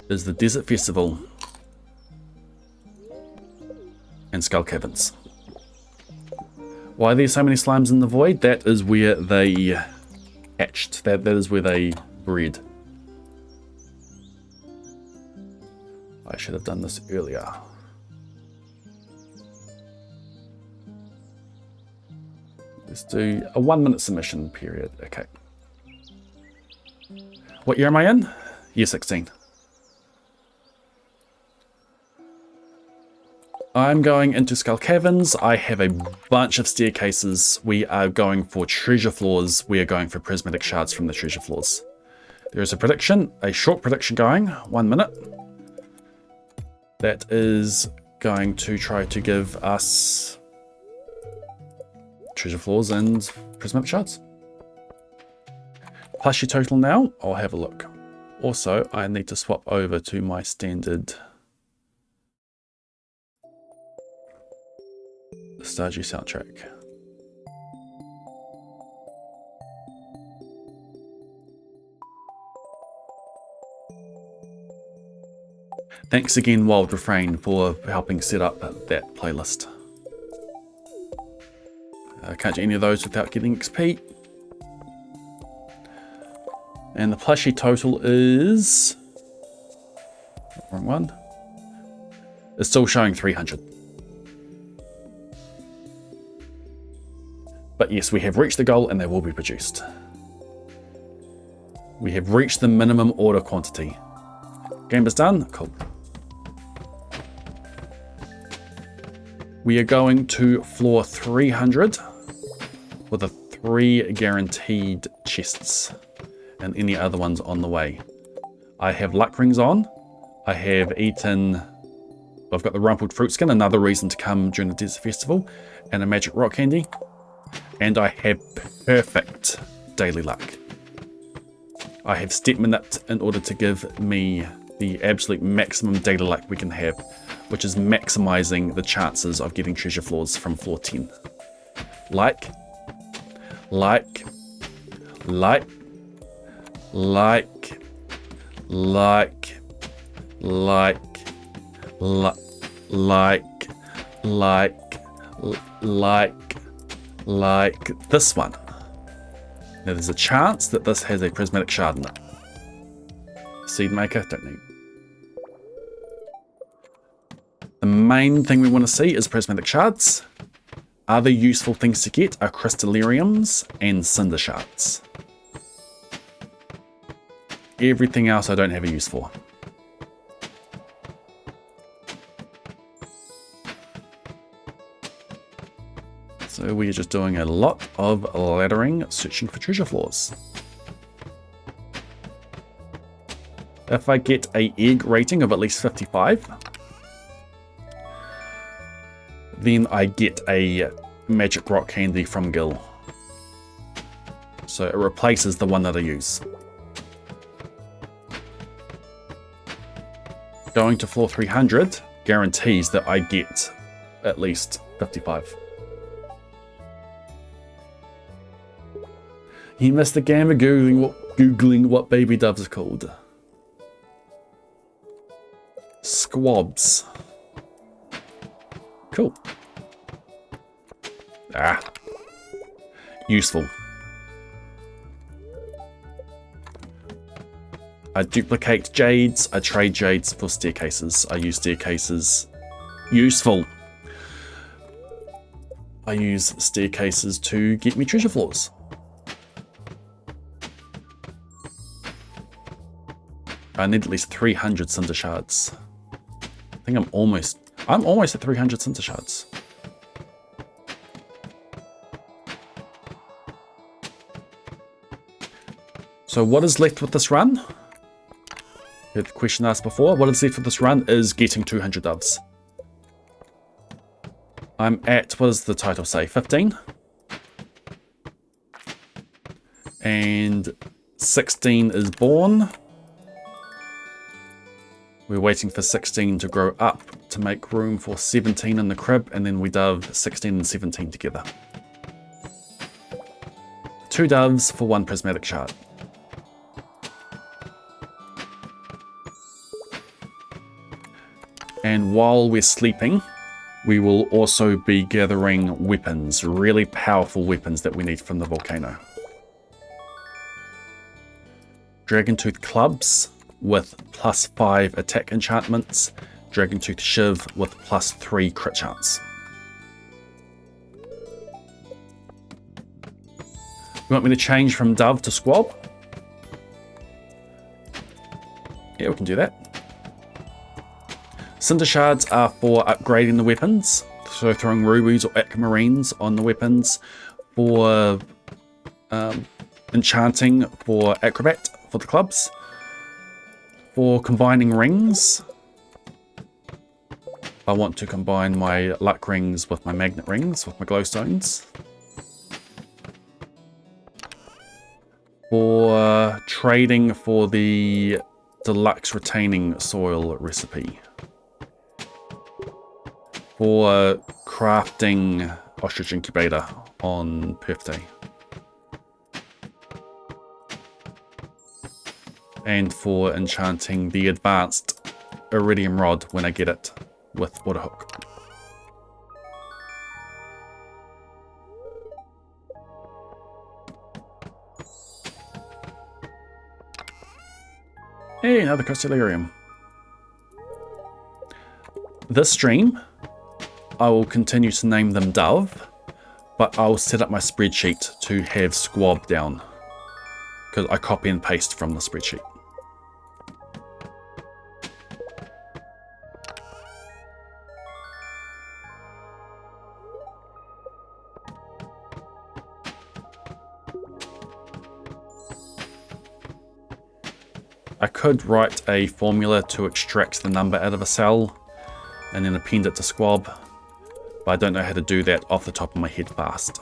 is the Desert Festival and Skull Caverns. Why are there so many slimes in the void? That is where they hatched. That is where they bred. I should have done this earlier. Let's do a 1 minute submission period. Okay. What year am I in? Year 16. I'm going into Skull Caverns. I have a bunch of staircases. We are going for treasure floors. We are going for prismatic shards from the treasure floors. There is a prediction, a short prediction going, 1 minute. That is going to try to give us treasure floors and prismatic shards. Plushie total now, I'll have a look. Also, I need to swap over to my standard Stardew soundtrack. Thanks again, Wild Refrain, for helping set up that playlist. I can't do any of those without getting XP. And the plushie total is... wrong one. It's still showing 300. But yes, we have reached the goal and they will be produced. We have reached the minimum order quantity. Game is done. Cool. We are going to floor 300 for the 3 guaranteed chests and any other ones on the way. I have luck rings on. I have eaten... I've got the rumpled fruit skin, another reason to come during the Desert Festival, and a magic rock candy. And I have perfect daily luck. I have Stepman it in order to give me the absolute maximum daily luck we can have, which is maximizing the chances of getting treasure floors from floor 10. Like, this one. Now there's a chance that this has a prismatic shard in it. Seed maker, don't need. The main thing we want to see is prismatic shards. Other useful things to get are crystallariums and cinder shards. Everything else I don't have a use for. So we're just doing a lot of laddering, searching for treasure floors. If I get an egg rating of at least 55, then I get a magic rock candy from Gil. So it replaces the one that I use. Going to floor 300 guarantees that I get at least 55. He missed the game of Googling what baby doves are called. Squabs. Cool. Ah. Useful. I duplicate jades. I trade jades for staircases. I use staircases. Useful. I use staircases to get me treasure floors. I need at least 300 cinder shards. I think I'm almost at 300 cinder shards. So what is left with this run? The question asked before. What is left with this run is getting 200 doves. I'm at, what does the title say, 15? And 16 is born. We're waiting for 16 to grow up to make room for 17 in the crib, and then we dove 16 and 17 together. 2 doves for 1 prismatic shard. And while we're sleeping, we will also be gathering weapons, really powerful weapons that we need from the volcano. Dragontooth clubs with +5 attack enchantments, Dragontooth shiv with +3 crit chance. You want me to change from dove to squab? Yeah, we can do that. Cinder shards are for upgrading the weapons, so throwing rubies or aquamarines on the weapons, for enchanting for acrobat for the clubs, for combining rings. I want to combine my luck rings with my magnet rings, with my glowstones. For trading for the deluxe retaining soil recipe. For crafting ostrich incubator on Perth Day. And for enchanting the advanced iridium rod when I get it with water hook. Hey, another crystallarium. This stream, I will continue to name them Dove, but I'll set up my spreadsheet to have Squab down, because I copy and paste from the spreadsheet. I could write a formula to extract the number out of a cell and then append it to Squab, but I don't know how to do that off the top of my head fast.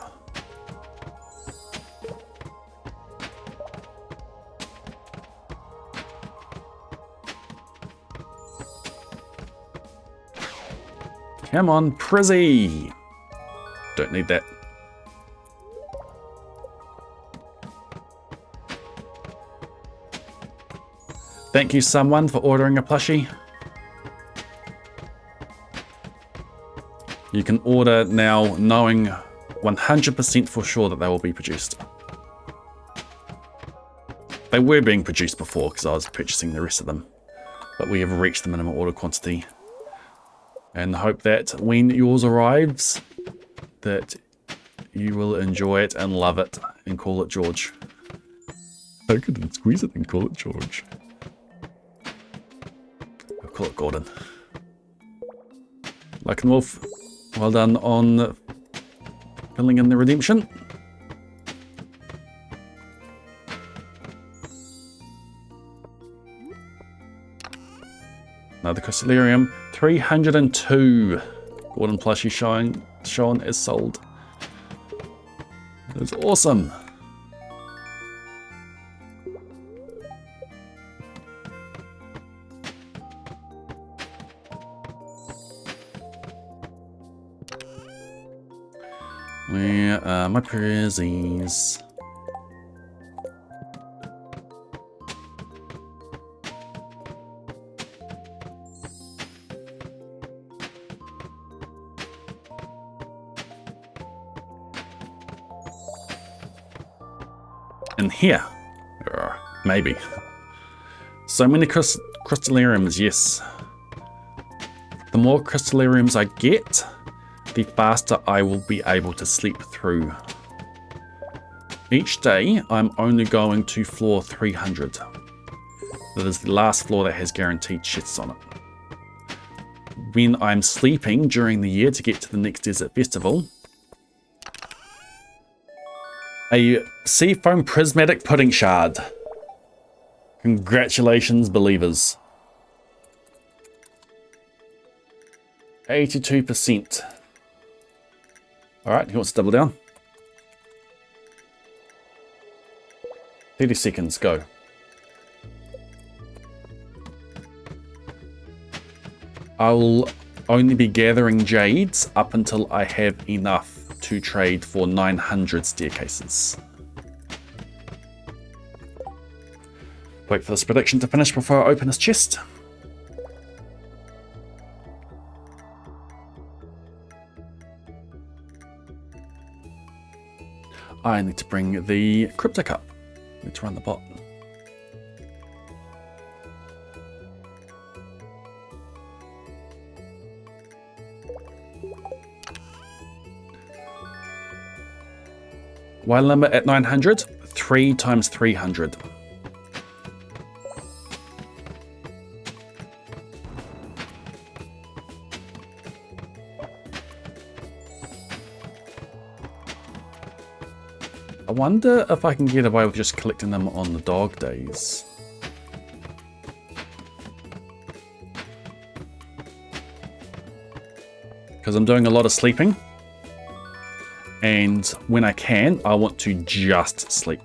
Come on, Prizzy! Don't need that. Thank you, someone, for ordering a plushie. You can order now knowing 100% for sure that they will be produced. They were being produced before because I was purchasing the rest of them, but we have reached the minimum order quantity. And hope that when yours arrives, that you will enjoy it and love it and call it George. I could squeeze it and call it George. I'll call it Gordon. Like and Wolf, well done on filling in the redemption. Another crystallarium, 302. Gordon plushie shown as sold. That's awesome. Where are my prezzies? In here. Maybe. So many crystallariums, yes. The more crystallariums I get, the faster I will be able to sleep through. Each day, I'm only going to floor 300. That is the last floor that has guaranteed chests on it. When I'm sleeping during the year to get to the next desert festival, a seafoam prismatic pudding shard. Congratulations, believers. 82%. Alright, he wants to double down. 30 seconds, go. I will only be gathering jades up until I have enough to trade for 900 staircases. Wait for this prediction to finish before I open his chest. I need to bring the cryptic up. I need to run the bot. Why limit at 900? 3 times 300. I wonder if I can get away with just collecting them on the dog days. Because I'm doing a lot of sleeping. And when I can, I want to just sleep.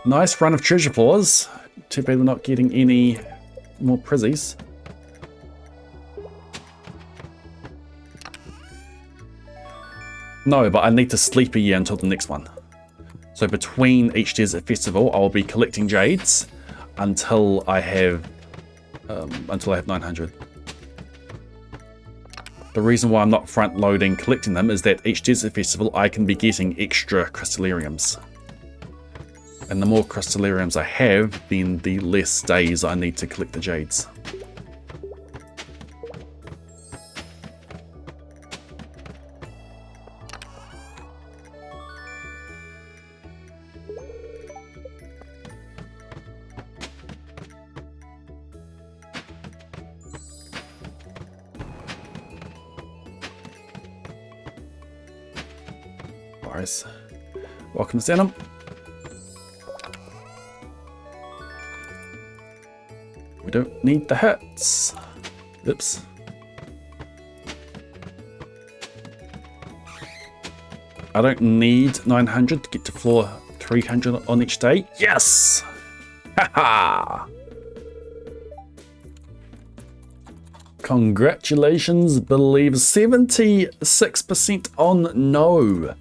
Nice run of treasure floors. Too bad we're not getting any more prizzies. No, but I need to sleep a year until the next one. So between each desert festival, I'll be collecting jades until I have 900. The reason why I'm not front loading collecting them is that each desert festival I can be getting extra crystallariums. And the more crystallariums I have, then the less days I need to collect the jades. Welcome to Denim. We don't need the hits. Oops. I don't need 900 to get to floor 300 on each day. Yes! Haha! Congratulations, believe 76% on no.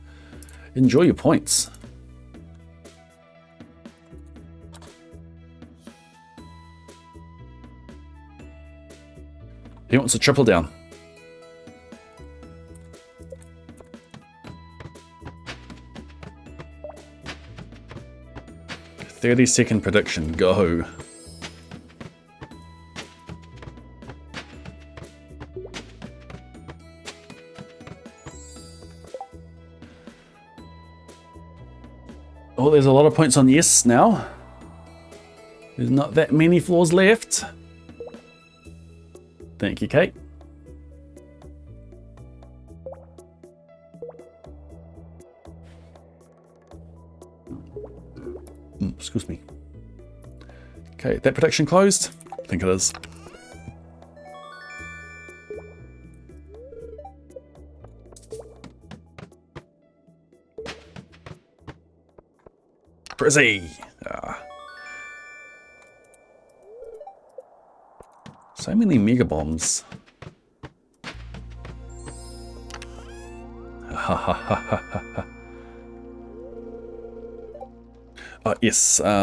Enjoy your points. He wants a triple down. "30-second prediction, go." Oh, there's a lot of points on yes now. There's not that many floors left. Thank you, Kate. Excuse me. Okay, that prediction closed? I think it is. Frizzy! So many mega bombs. Yes. We're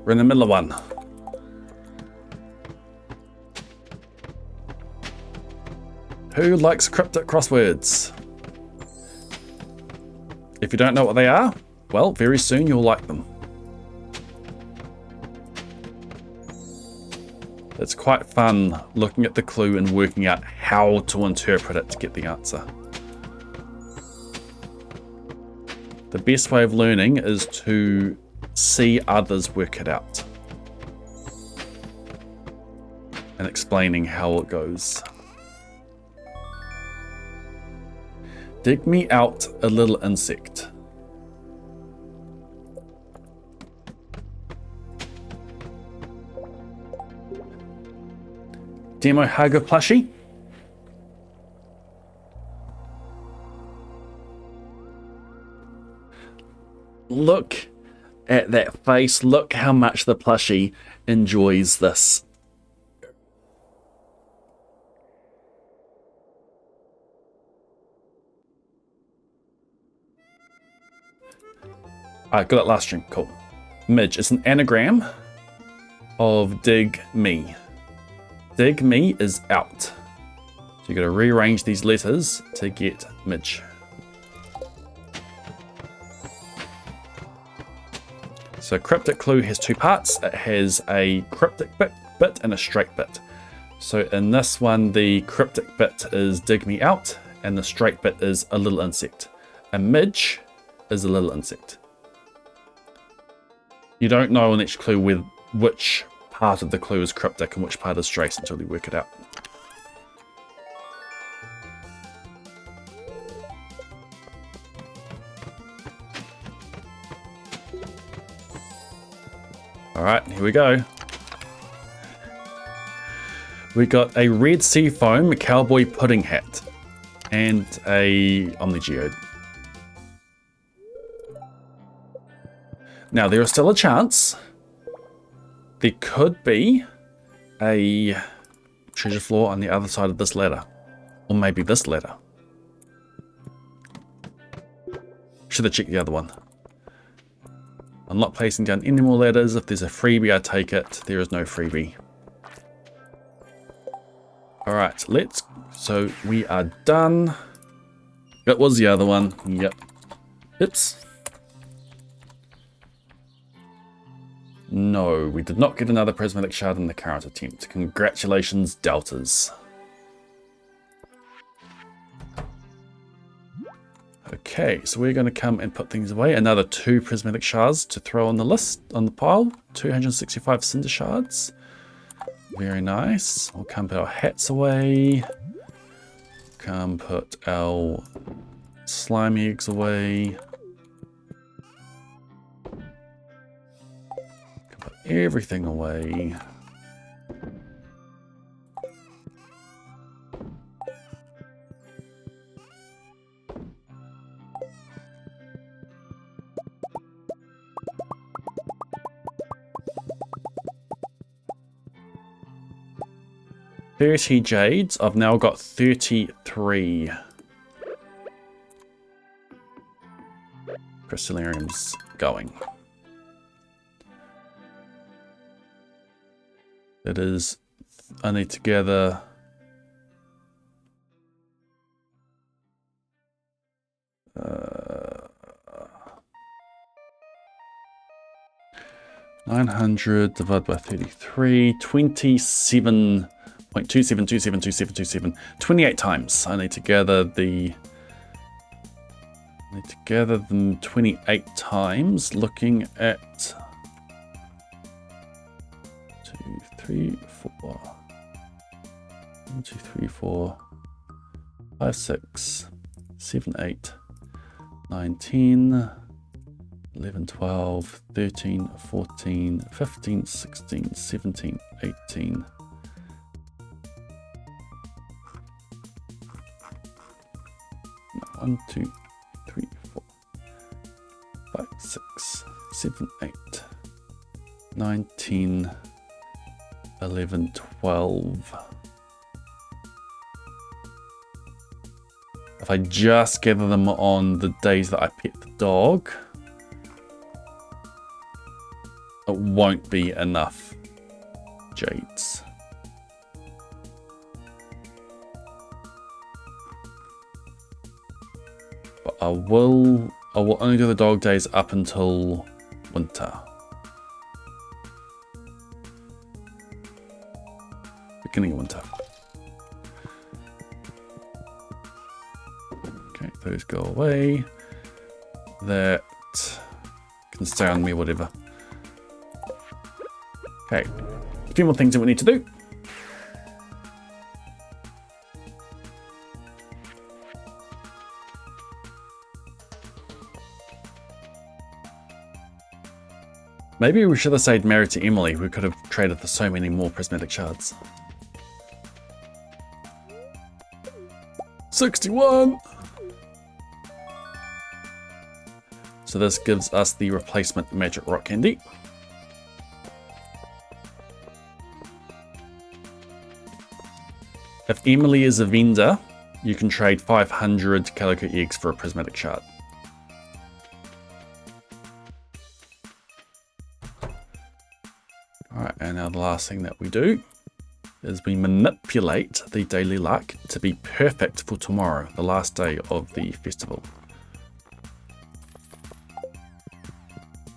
in the middle of one. Who likes cryptic crosswords? If you don't know what they are, well, very soon you'll like them. It's quite fun looking at the clue and working out how to interpret it to get the answer. The best way of learning is to see others work it out and explaining how it goes. Dig me out a little insect. Demo Hugger plushie. Look at that face. Look how much the plushie enjoys this. I got it last stream. Cool. Midge. It's an anagram of dig me. Dig me is out. So you got to rearrange these letters to get Midge. So cryptic clue has two parts. It has a cryptic bit and a straight bit. So in this one, the cryptic bit is dig me out and the straight bit is a little insect. A midge is a little insect. You don't know in each clue with which part of the clue is cryptic and which part is straight until you work it out. Alright, here we go. We got a red sea foam cowboy pudding hat and a Omnigeode. Now there is still a chance there could be a treasure floor on the other side of this ladder. Or maybe this ladder. Should have checked the other one. I'm not placing down any more ladders. If there's a freebie, I take it. There is no freebie. Alright, so we are done. That was the other one. Yep. Oops. No, we did not get another prismatic shard in the current attempt. Congratulations, Deltas. Okay, so we're going to come and put things away. Another 2 prismatic shards to throw on the list, on the pile. 265 cinder shards. Very nice. We'll come put our hats away. Come put our slime eggs away. Everything away. $30 jades. I've now got 33 crystallariums going. It is, I need to gather 900 divided by 33, 27.27272727, 28 times. I need to gather them 28 times, looking at 3, 4, 1, 2, 3, 4, 5, 6, 7, 8, 9, 10, 11, 12, 13, 14, 15, 16, 17, 18. No, 1, 2, 3, 4, 5, 6, 7, 8, 9, 10, 11, 12. If I just gather them on the days that I pet the dog, it won't be enough jades. But I will only do the dog days up until winter. Beginning of winter. Okay, those go away. That can stay on me, whatever. Okay, a few more things that we need to do. Maybe we should have stayed married to Emily. We could have traded for so many more prismatic shards. 61! So this gives us the replacement magic rock candy. If Emily is a vendor, you can trade 500 calico eggs for a prismatic shard. Alright, and now the last thing that we do is we manipulate the daily luck to be perfect for tomorrow, the last day of the festival.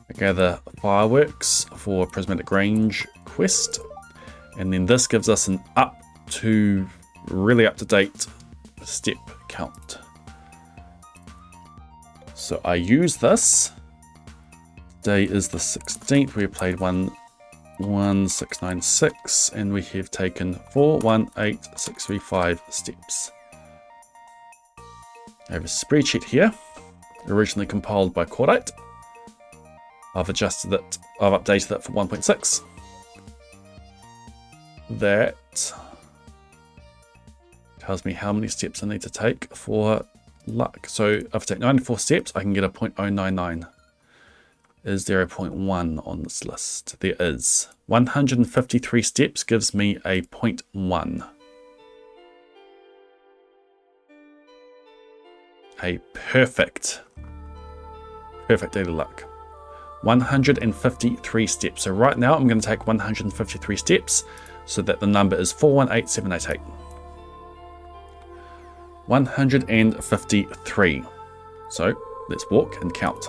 I gather fireworks for Prismatic Range quest, and then this gives us an really up to date step count. So I use this. Today is the 16th. We played 11696 and we have taken 418635 steps. I have a spreadsheet here, originally compiled by Cordite. I've updated it for 1.6. That tells me how many steps I need to take for luck. So if I take 94 steps, I can get a 0.099. Is there a 0.1 on this list? There is. 153 steps gives me a 0.1. A perfect daily luck. 153 steps. So right now I'm going to take 153 steps so that the number is 418788. 153. So let's walk and count.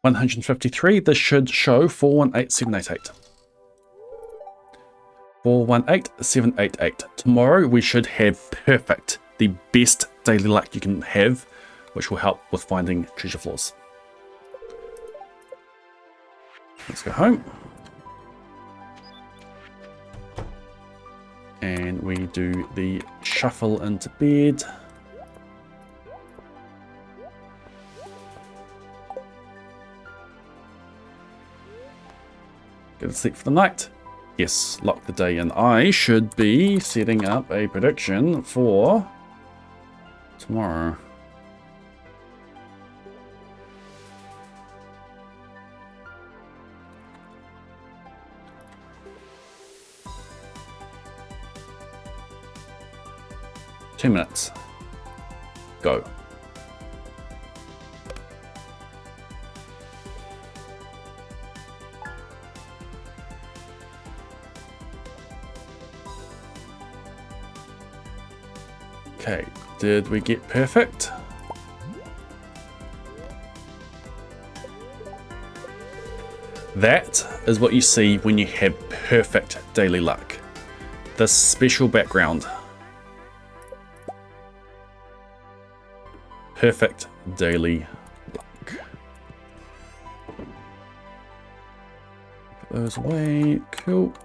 $153. This should show 418788. 418788. Tomorrow we should have perfect, the best daily luck you can have, which will help with finding treasure floors. Let's go home. And we do the shuffle into bed. Go to sleep for the night. Yes, lock the day in. I should be setting up a prediction for tomorrow. Two minutes. Go. Okay, did we get perfect? That is what you see when you have perfect daily luck. This special background. Perfect daily luck. Put those away, cool.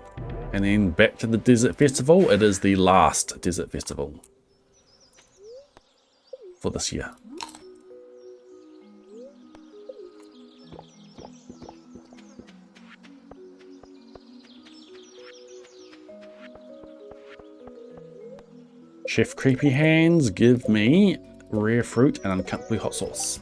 And then back to the Desert Festival. It is the last Desert Festival for this year. Chef Creepy Hands, give me rare fruit and uncomfortably hot sauce.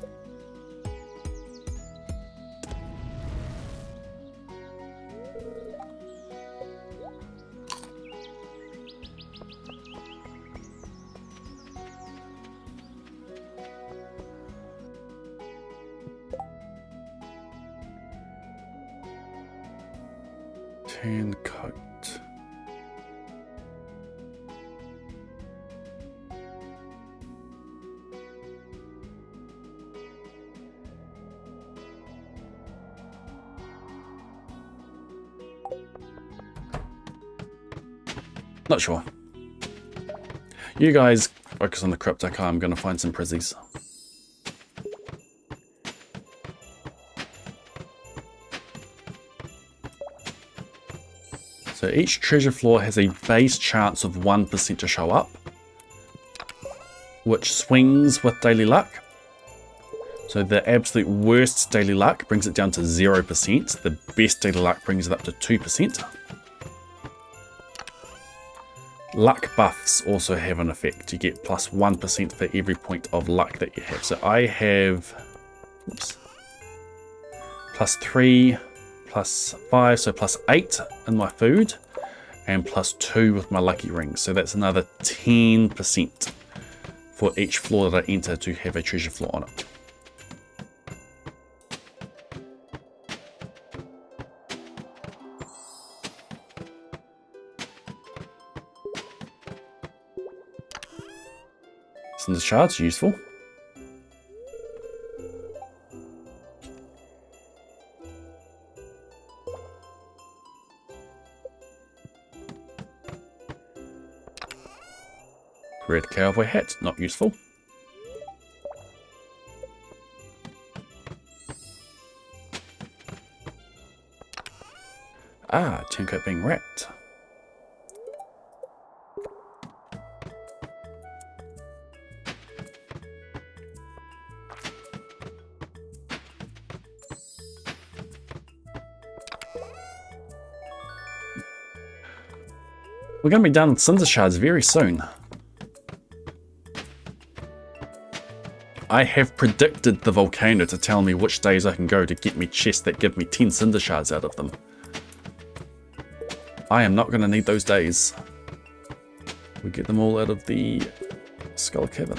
Tan coat. Not sure. You guys focus on the crypto car. I'm going to find some prizzies. So each treasure floor has a base chance of 1% to show up, which swings with daily luck. So the absolute worst daily luck brings it down to 0%. The best daily luck brings it up to 2%. Luck buffs also have an effect. You get plus 1% for every point of luck that you have. So I have plus 3, plus 5, so plus 8 in my food, and plus 2 with my lucky rings. So that's another 10% for each floor that I enter to have a treasure floor on it. Cinder shards, useful. Red cowboy hat, not useful. Ah, Tinko being wrapped. We're going to be done with cinder shards very soon. I have predicted the volcano to tell me which days I can go to get me chests that give me 10 cinder shards out of them. I am not going to need those days. We get them all out of the skull cavern.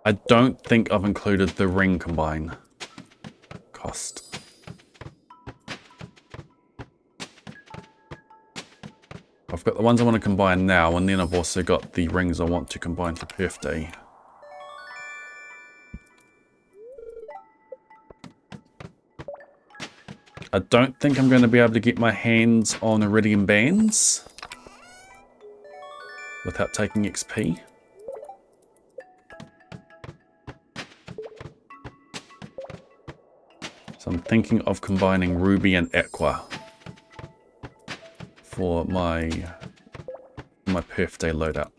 I don't think I've included the ring combine cost. I've got the ones I want to combine now, and then I've also got the rings I want to combine for birthday. I don't think I'm going to be able to get my hands on iridium bands without taking XP. So I'm thinking of combining ruby and aqua for my birthday loadout.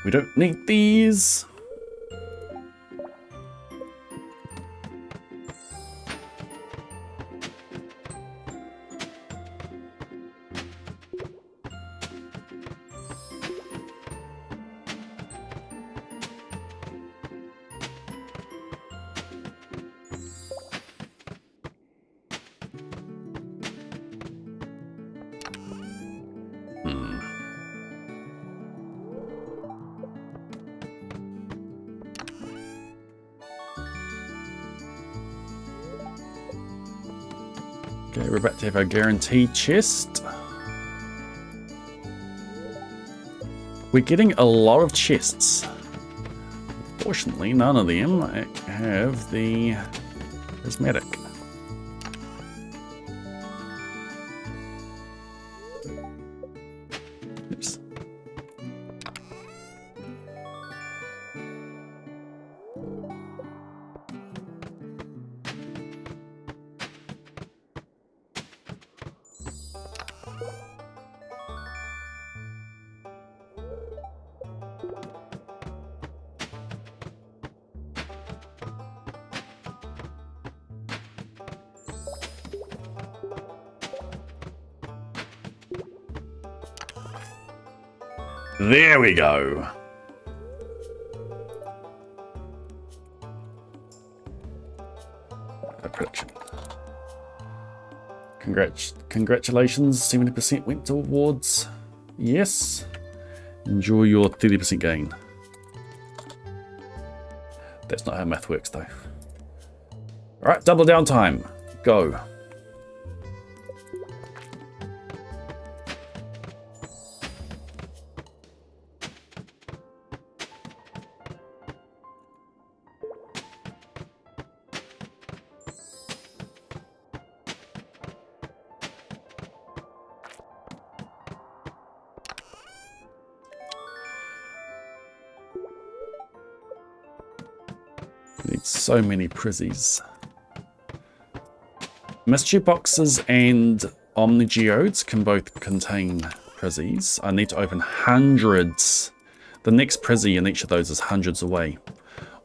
We don't need these. Okay, we're about to have our guaranteed chest. We're getting a lot of chests. Fortunately, none of them have the prismatic. Oops. There we go. A prediction. Congratulations, 70% went towards yes. Enjoy your 30% gain. That's not how math works though. Alright, double down time. Go. Need so many prizzies. Mystery boxes and Omni Geodes can both contain prizzies. I need to open hundreds. The next prizzy in each of those is hundreds away.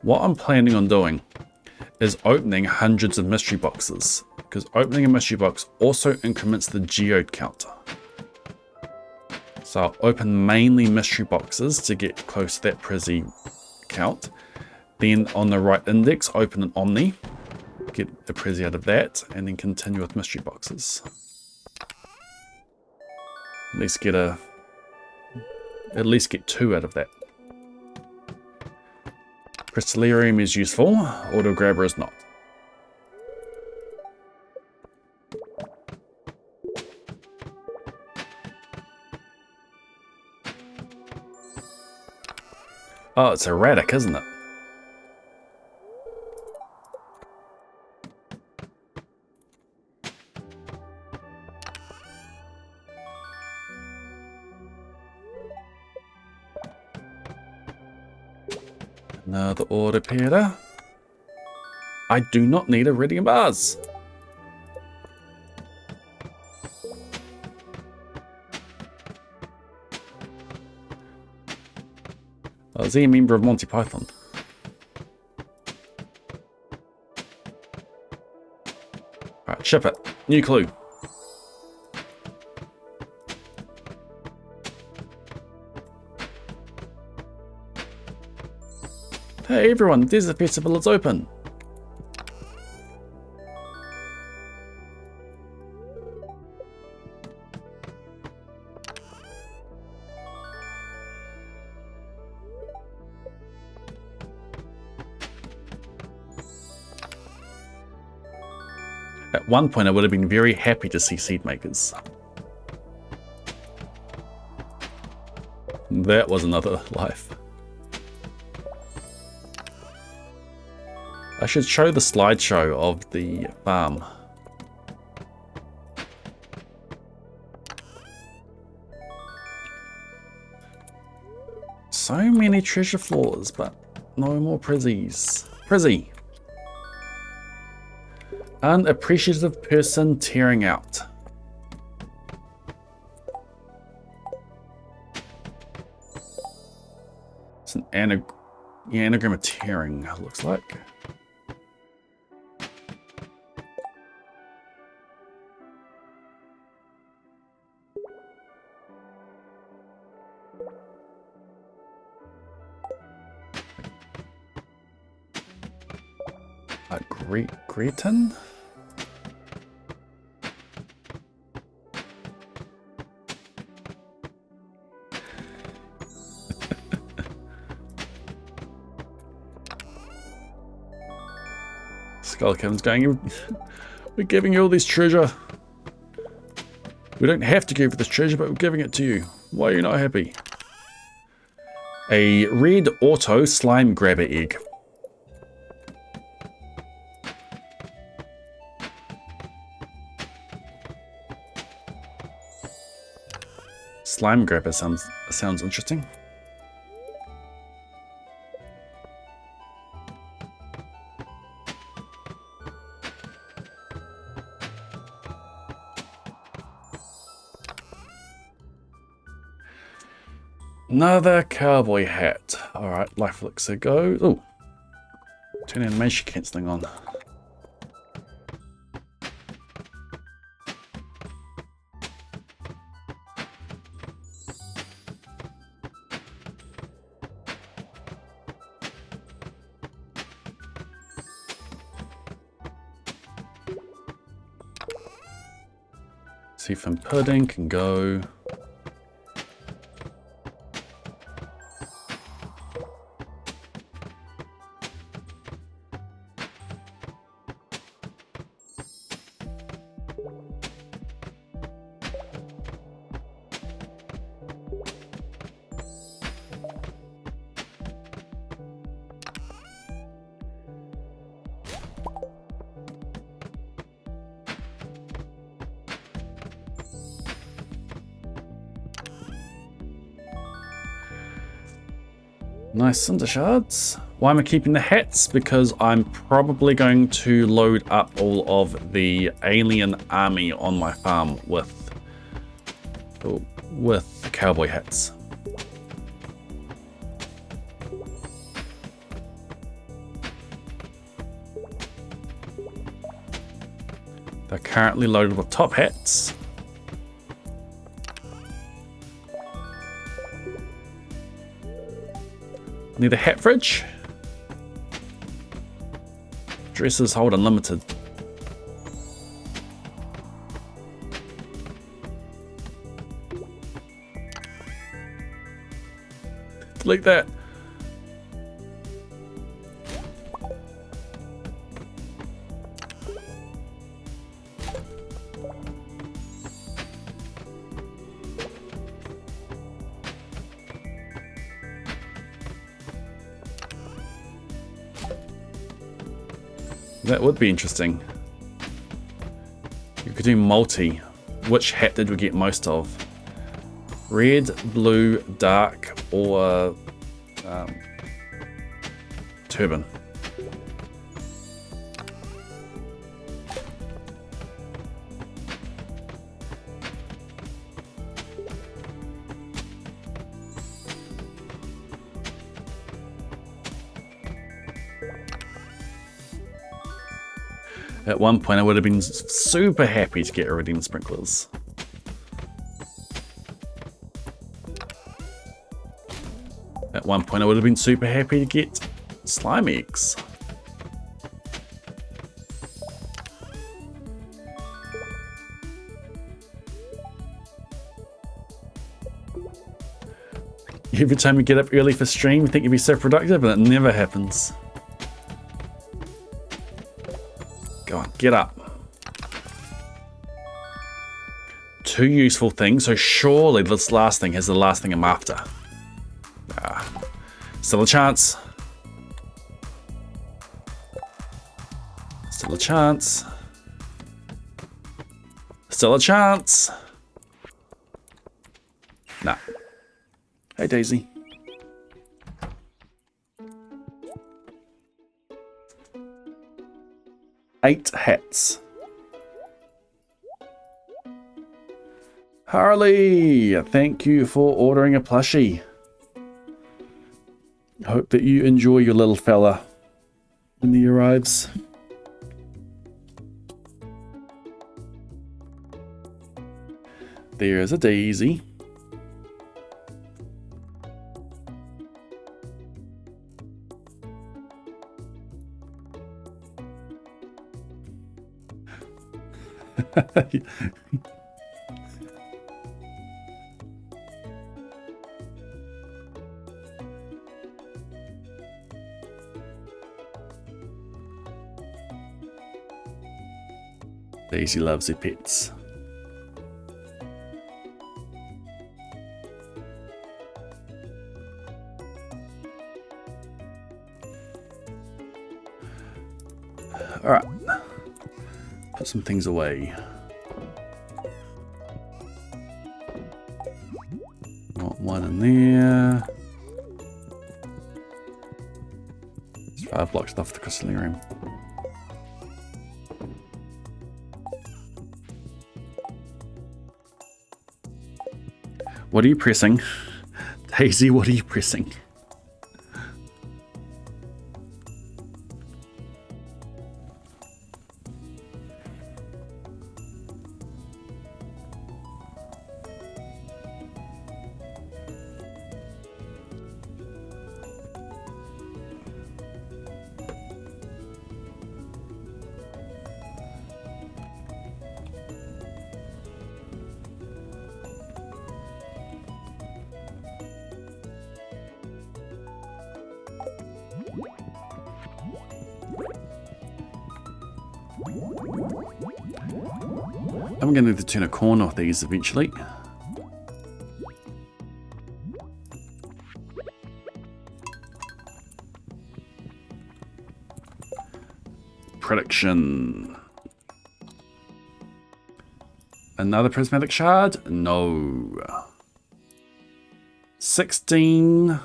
What I'm planning on doing is opening hundreds of mystery boxes, because opening a mystery box also increments the geode counter. So I'll open mainly mystery boxes to get close to that prizzy count. Then on the right index, open an Omni, get a prizzy out of that, and then continue with mystery boxes. At least get 2 out of that. Crystallarium is useful, Auto Grabber is not. Oh, it's erratic, isn't it? Another order Peter. I do not need iridium bars. Oh, is he a member of Monty Python? Alright, ship it. New clue. Hey everyone, Desert Festival is open. At one point I would have been very happy to see seed makers. That was another life. I should show the slideshow of the farm. So many treasure floors, but no more prizzies. Prizzy! Unappreciative person tearing out. It's an anagram of tearing, looks like. Greeton? Skullcamon's going, we're giving you all this treasure. We don't have to give you this treasure, but we're giving it to you. Why are you not happy? A red auto slime grabber egg. Slime grabber sounds interesting. Another cowboy hat. Alright, life elixir go. Oh, turn animation cancelling on. Teeth and pudding can go. Nice cinder shards. Why am I keeping the hats? Because I'm probably going to load up all of the alien army on my farm with the cowboy hats. They're currently loaded with top hats. Need a hat fridge. Dresses hold unlimited. Delete that. That would be interesting. You could do multi. Which hat did we get most of? Red, blue, dark, or turban? At one point, I would have been super happy to get iridium sprinklers. At one point, I would have been super happy to get slime eggs. Every time you get up early for stream, you think you'd be so productive, and it never happens. Go on, get up. 2 useful things, so surely this last thing has the last thing I'm after. Still a chance. Still a chance. Still a chance. Nah. Hey, Daisy. Eight hats. Harley, thank you for ordering a plushie. Hope that you enjoy your little fella when he arrives. There's a Daisy. Daisy loves her pets. All right, put some things away. Got one in there. It's 5 blocks off the crystalline room. What are you pressing? Daisy, what are you pressing? I'm going to need to turn a corner with these eventually. Prediction. Another prismatic shard? No. 16%.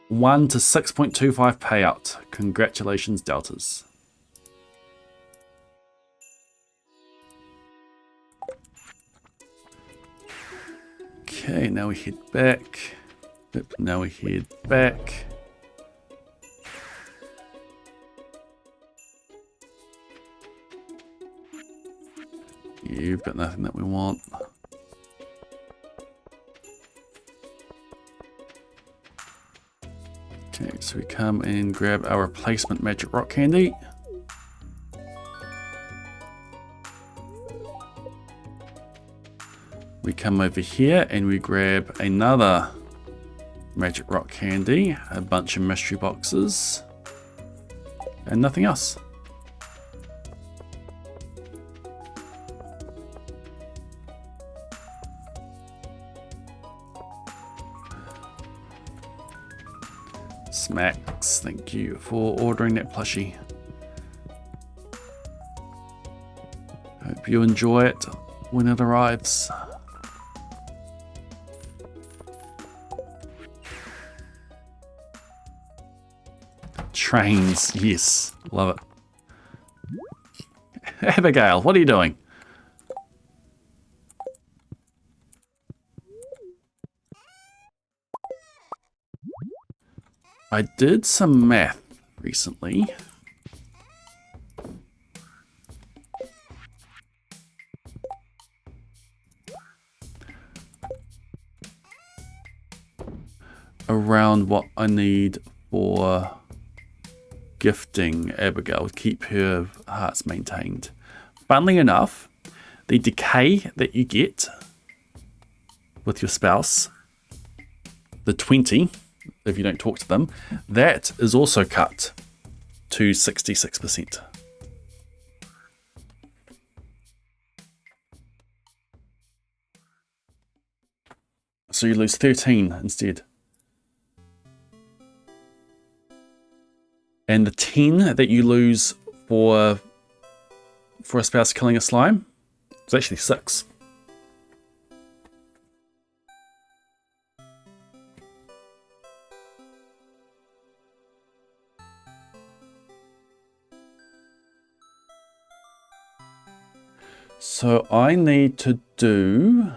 1 to 6.25 payout. Congratulations, Deltas. Okay, now we head back. Yep, now we head back. You've got nothing that we want. Okay, so we come and grab our replacement magic rock candy. We come over here and we grab another magic rock candy, a bunch of mystery boxes, and nothing else. Smacks, thank you for ordering that plushie. Hope you enjoy it when it arrives. Trains, yes, love it. Abigail, what are you doing? I did some math recently. Around what I need for gifting Abigail to keep her hearts maintained. Funnily enough, the decay that you get with your spouse, the 20, if you don't talk to them, that is also cut to 66%. So you lose 13 instead. And the 10 that you lose for a spouse killing a slime, it's actually 6. So I need to do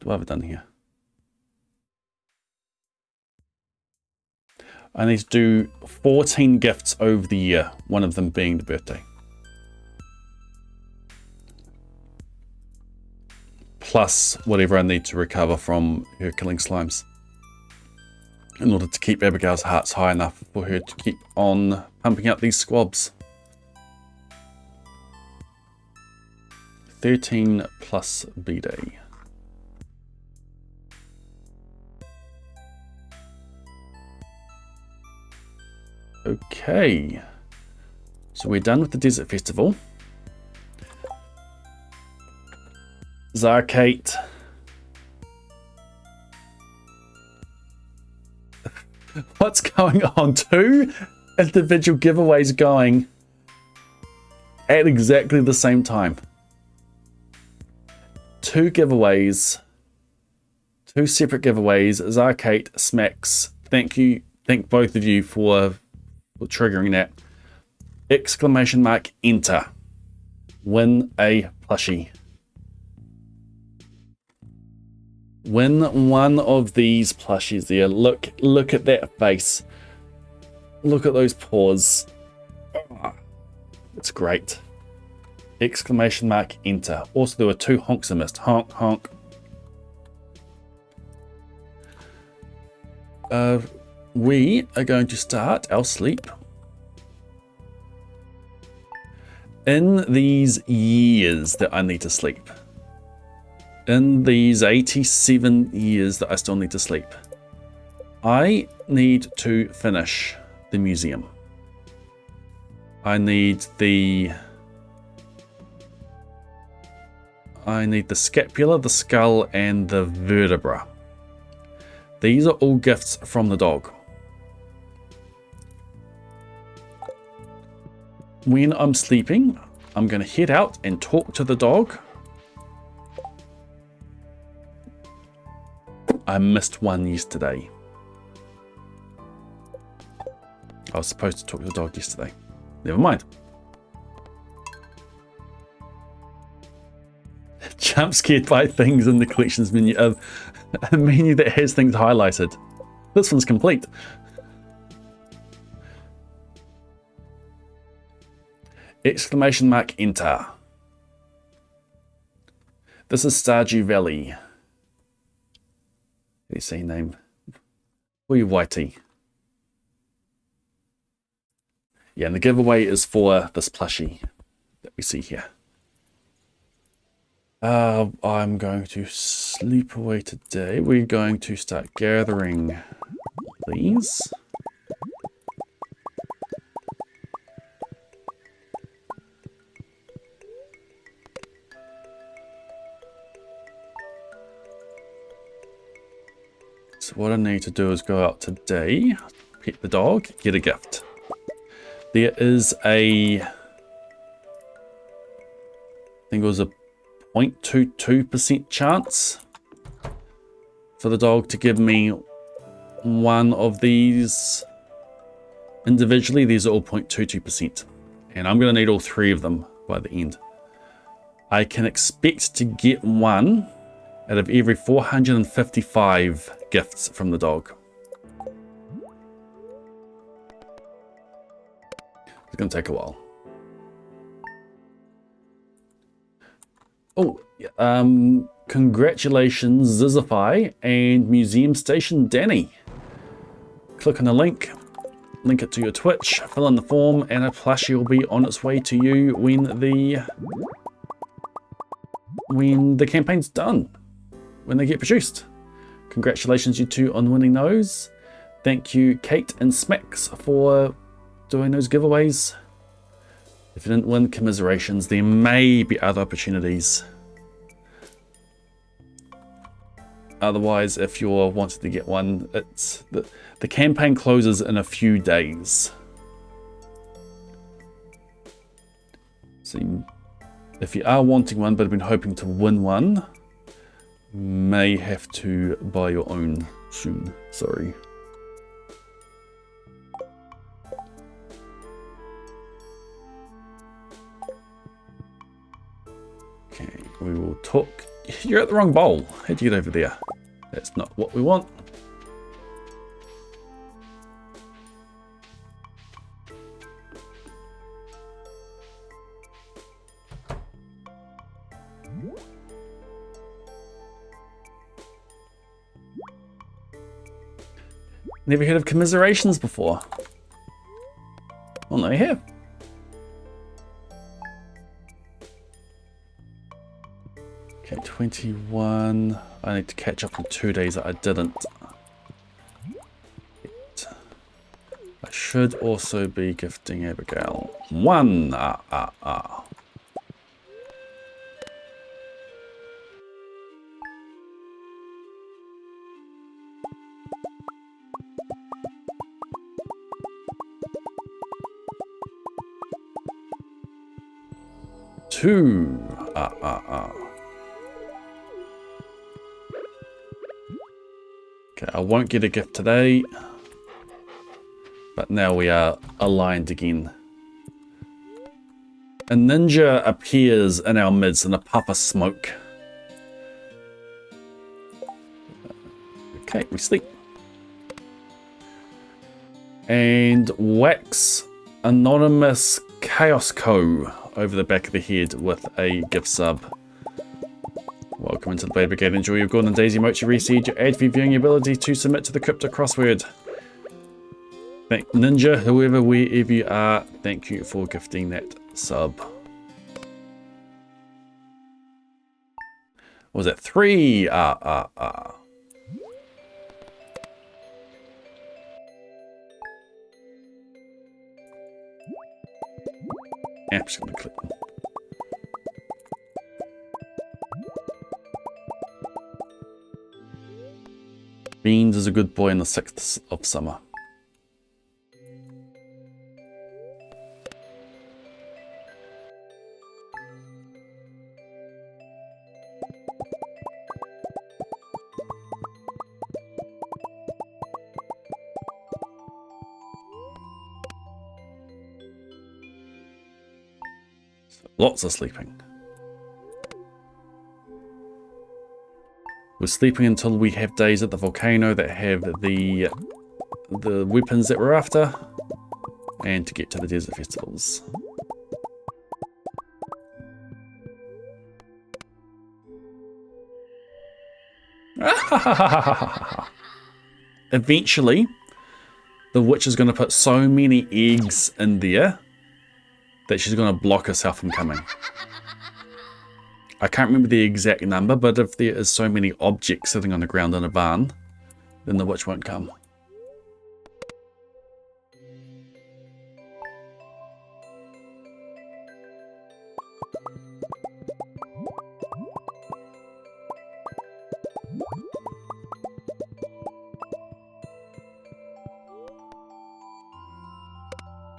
what have I done here? I need to do 14 gifts over the year, one of them being the birthday. Plus whatever I need to recover from her killing slimes, in order to keep Abigail's hearts high enough for her to keep on pumping out these squabs. 13 plus B-Day. Okay, so we're done with the Desert Festival. Zarkate. What's going on? 2 individual giveaways going at exactly the same time. 2 giveaways. 2 separate giveaways. Zarkate, Smacks. Thank you. Thank both of you for triggering that. Exclamation mark, enter. Win a plushie. Win one of these plushies there. Look at that face. Look at those paws. Oh, it's great. Exclamation mark, enter. Also, there were 2 honks I missed. Honk, honk. We are going to start our sleep in these years that I need to sleep. in these 87 years that I still need to sleep, I need to finish the museum. I need the scapula, the skull, and the vertebra. These are all gifts from the dog. When I'm sleeping, I'm going to head out and talk to the dog. I missed one yesterday. I was supposed to talk to the dog yesterday. Never mind. Jump scared by things in the collections menu. A menu that has things highlighted. This one's complete. Exclamation mark enter. This is Stardew Valley. You say name. Oi Whitey. Yeah, and the giveaway is for this plushie that we see here. I'm going to sleep away today. We're going to start gathering these. So what I need to do is go out today, pet the dog, get a gift. There is I think it was a 0.22% chance for the dog to give me one of these individually. These are all 0.22%, and I'm going to need all three of them by the end. I can expect to get one out of every 455 gifts from the dog. It's going to take a while. Oh, congratulations Zizify and Museum Station Danny. Click on the link it to your Twitch, fill in the form, and a plushie will be on its way to you when the campaign's done, when they get produced. Congratulations you two on winning those. Thank you Kate and Smacks for doing those giveaways. If you didn't win, commiserations. There may be other opportunities. Otherwise, if you're wanting to get one, it's the campaign closes in a few days. So if you are wanting one but have been hoping to win one, may have to buy your own soon. Sorry. Okay, we will talk. You're at the wrong bowl. How'd you get over there? That's not what we want. Never heard of commiserations before. Well, now you have. Okay, 21. I need to catch up on 2 days that I didn't. I should also be gifting Abigail one. Two. Okay, I won't get a gift today, but now we are aligned again. A ninja appears in our midst in a puff of smoke. Okay, we sleep. And wax Anonymous Chaos Co. over the back of the head with a gift sub. Welcome into the Blade Brigade. Enjoy your Golden Daisy Mochi reseed, your ad fee viewing ability to submit to the crypto crossword. Thank Ninja, whoever, wherever you are, thank you for gifting that sub. Or was it 3? I'm just gonna click. Beans is a good boy in the 6th of summer. Lots of sleeping. We're sleeping until we have days at the volcano that have the weapons that we're after, and to get to the desert festivals. Eventually, the witch is going to put so many eggs in there that she's going to block herself from coming. I can't remember the exact number, but if there is so many objects sitting on the ground in a barn, then the witch won't come.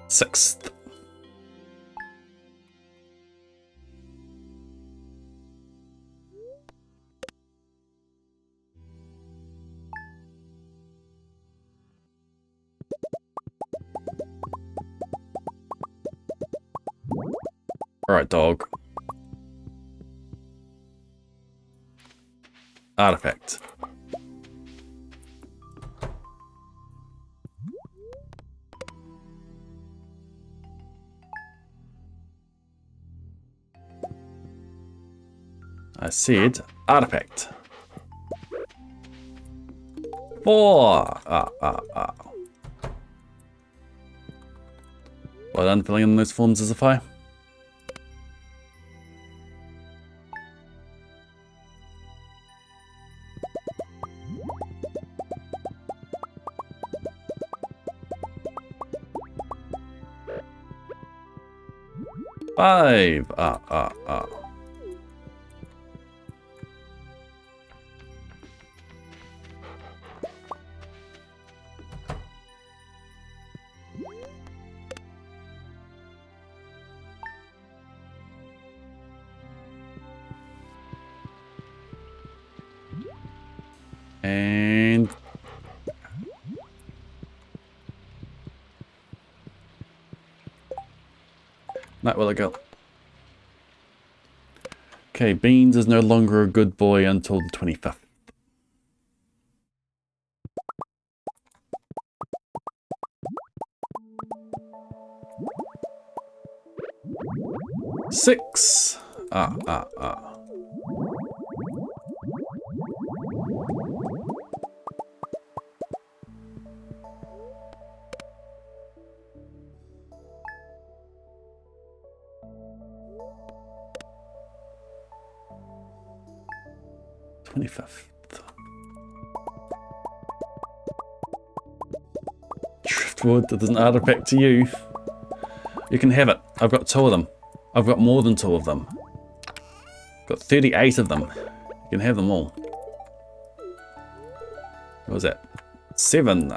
Sixth. Alright, dog. Artifact. I said artifact. 4. Well done filling in those forms as a fire. Five. And night will it go? Okay, Beans is no longer a good boy until the 25th. Six. 25th. Driftwood, that is an artifact to you. You can have it. I've got 2 of them. I've got more than 2 of them. Got 38 of them. You can have them all. What was that? 7.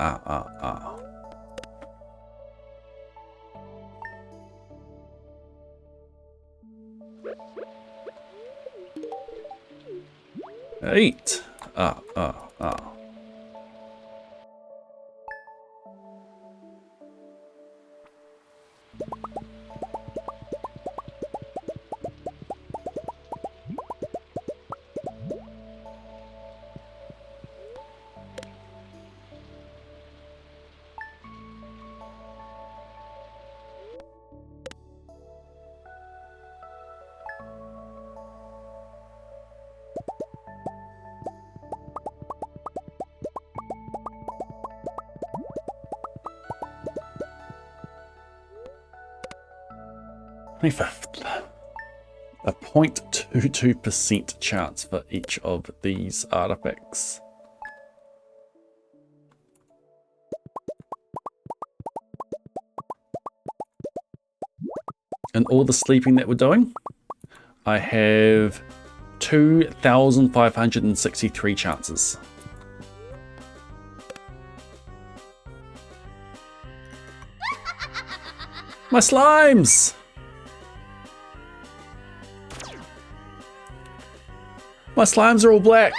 8. 25th. A 0.22% chance for each of these artifacts. And all the sleeping that we're doing, I have 2,563 chances. My slimes! My slimes are all black.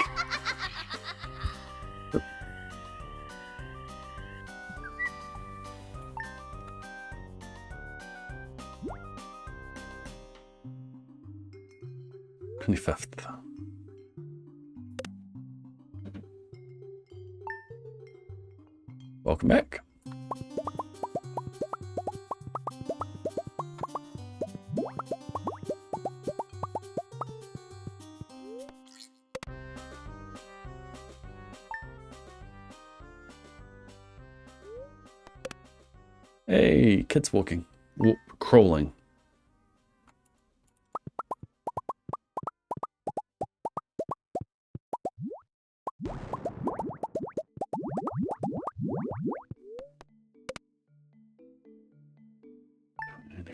Fifth. Welcome back. Hey, kids walking. Crawling.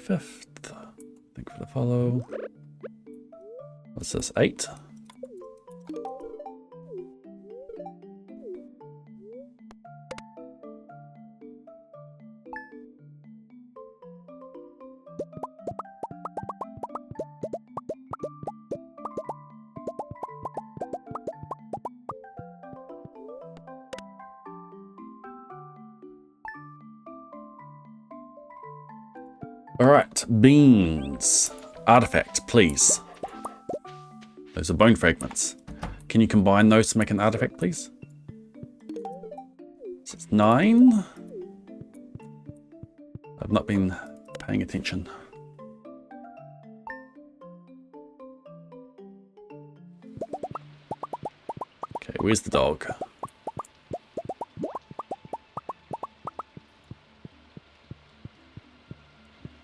Fifth. Thank you for the follow. What's this? 8. Alright, beans. Artifact, please. Those are bone fragments. Can you combine those to make an artifact, please? So it's 9. I've not been paying attention. Okay, where's the dog?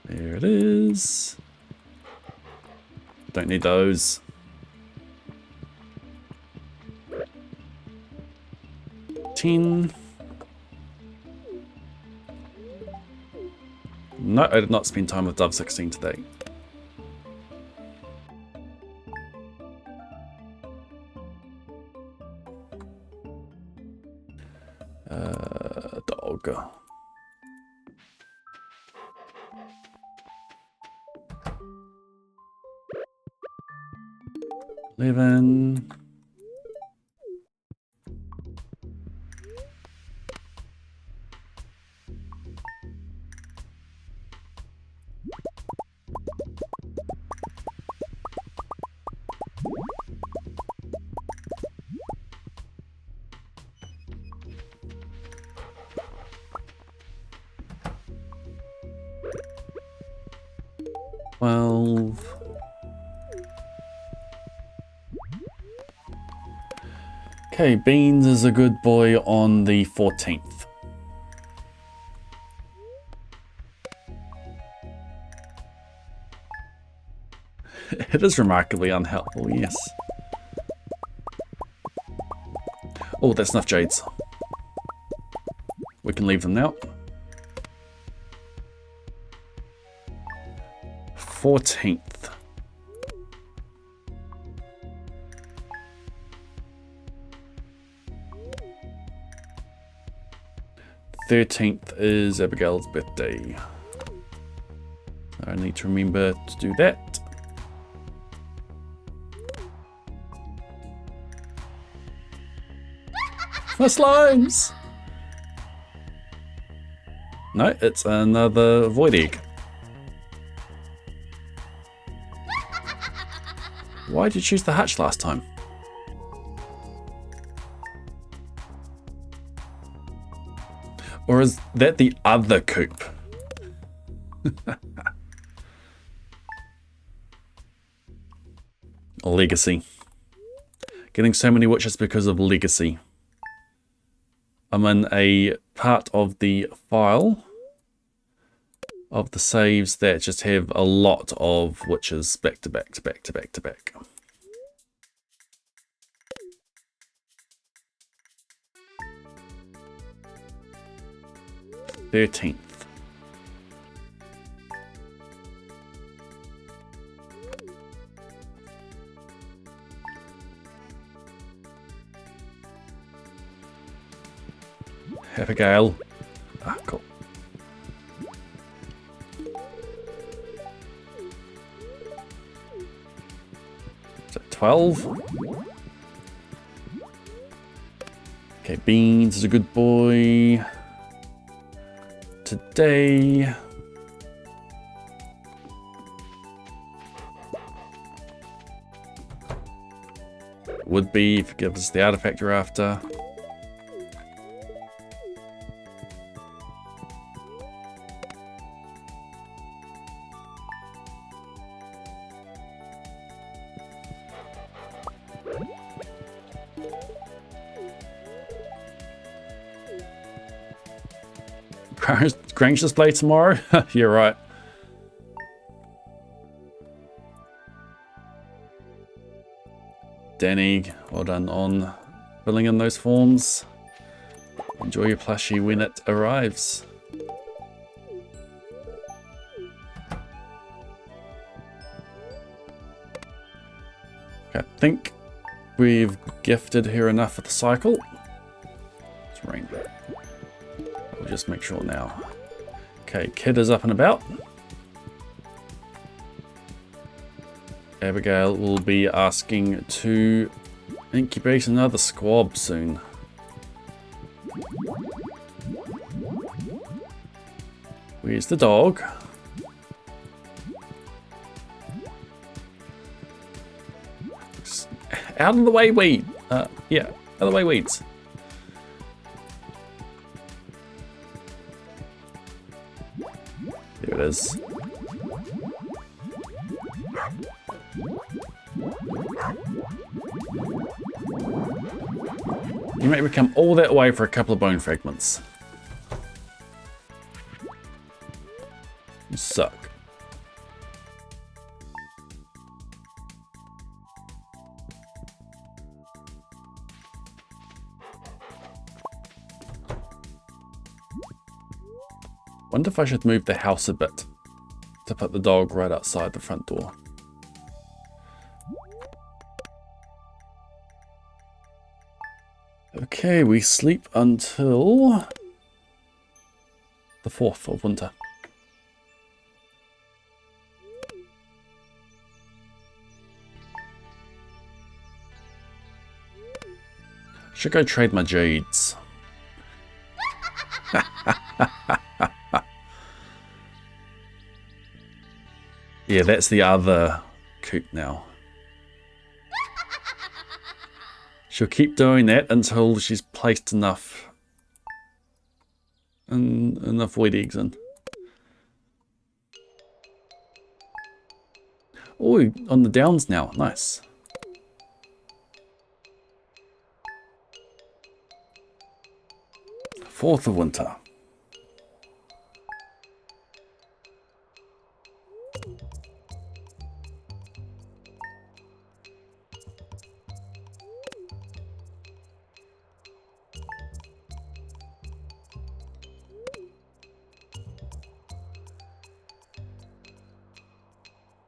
There it is. Don't need those. No, I did not spend time with Dove 16 today. Dog. 11. Okay, Beans is a good boy on the 14th. It is remarkably unhelpful, yes. Oh, that's enough jades. We can leave them now. 14th. 13th is Abigail's birthday. I need to remember to do that. My slimes! No, it's another void egg. Why did you choose the hatch last time? Or is that the other coop? Legacy. Getting so many witches because of legacy. I'm in a part of the file of the saves that just have a lot of witches back to back to back to back to back. $13th. Abigail. Ah, cool. Is it 12? Okay, Beans is a good boy. Today. Would be if it gives us the artifact you're after. Grange display tomorrow? You're right. Danny, well done on filling in those forms. Enjoy your plushie when it arrives. Okay, I think we've gifted her enough for the cycle. It's raining. We'll just make sure now. Okay, Kid is up and about. Abigail will be asking to incubate another squab soon. Where's the dog? Out of the way, weed. Yeah, out of the way, weeds. There it is. You may come all that way for a couple of bone fragments. You suck. Wonder if I should move the house a bit to put the dog right outside the front door. Okay, we sleep until the 4th of winter. Should go trade my jades. Yeah, that's the other coop now. She'll keep doing that until she's placed enough void eggs in. Oh, on the downs now. Nice. Fourth of winter.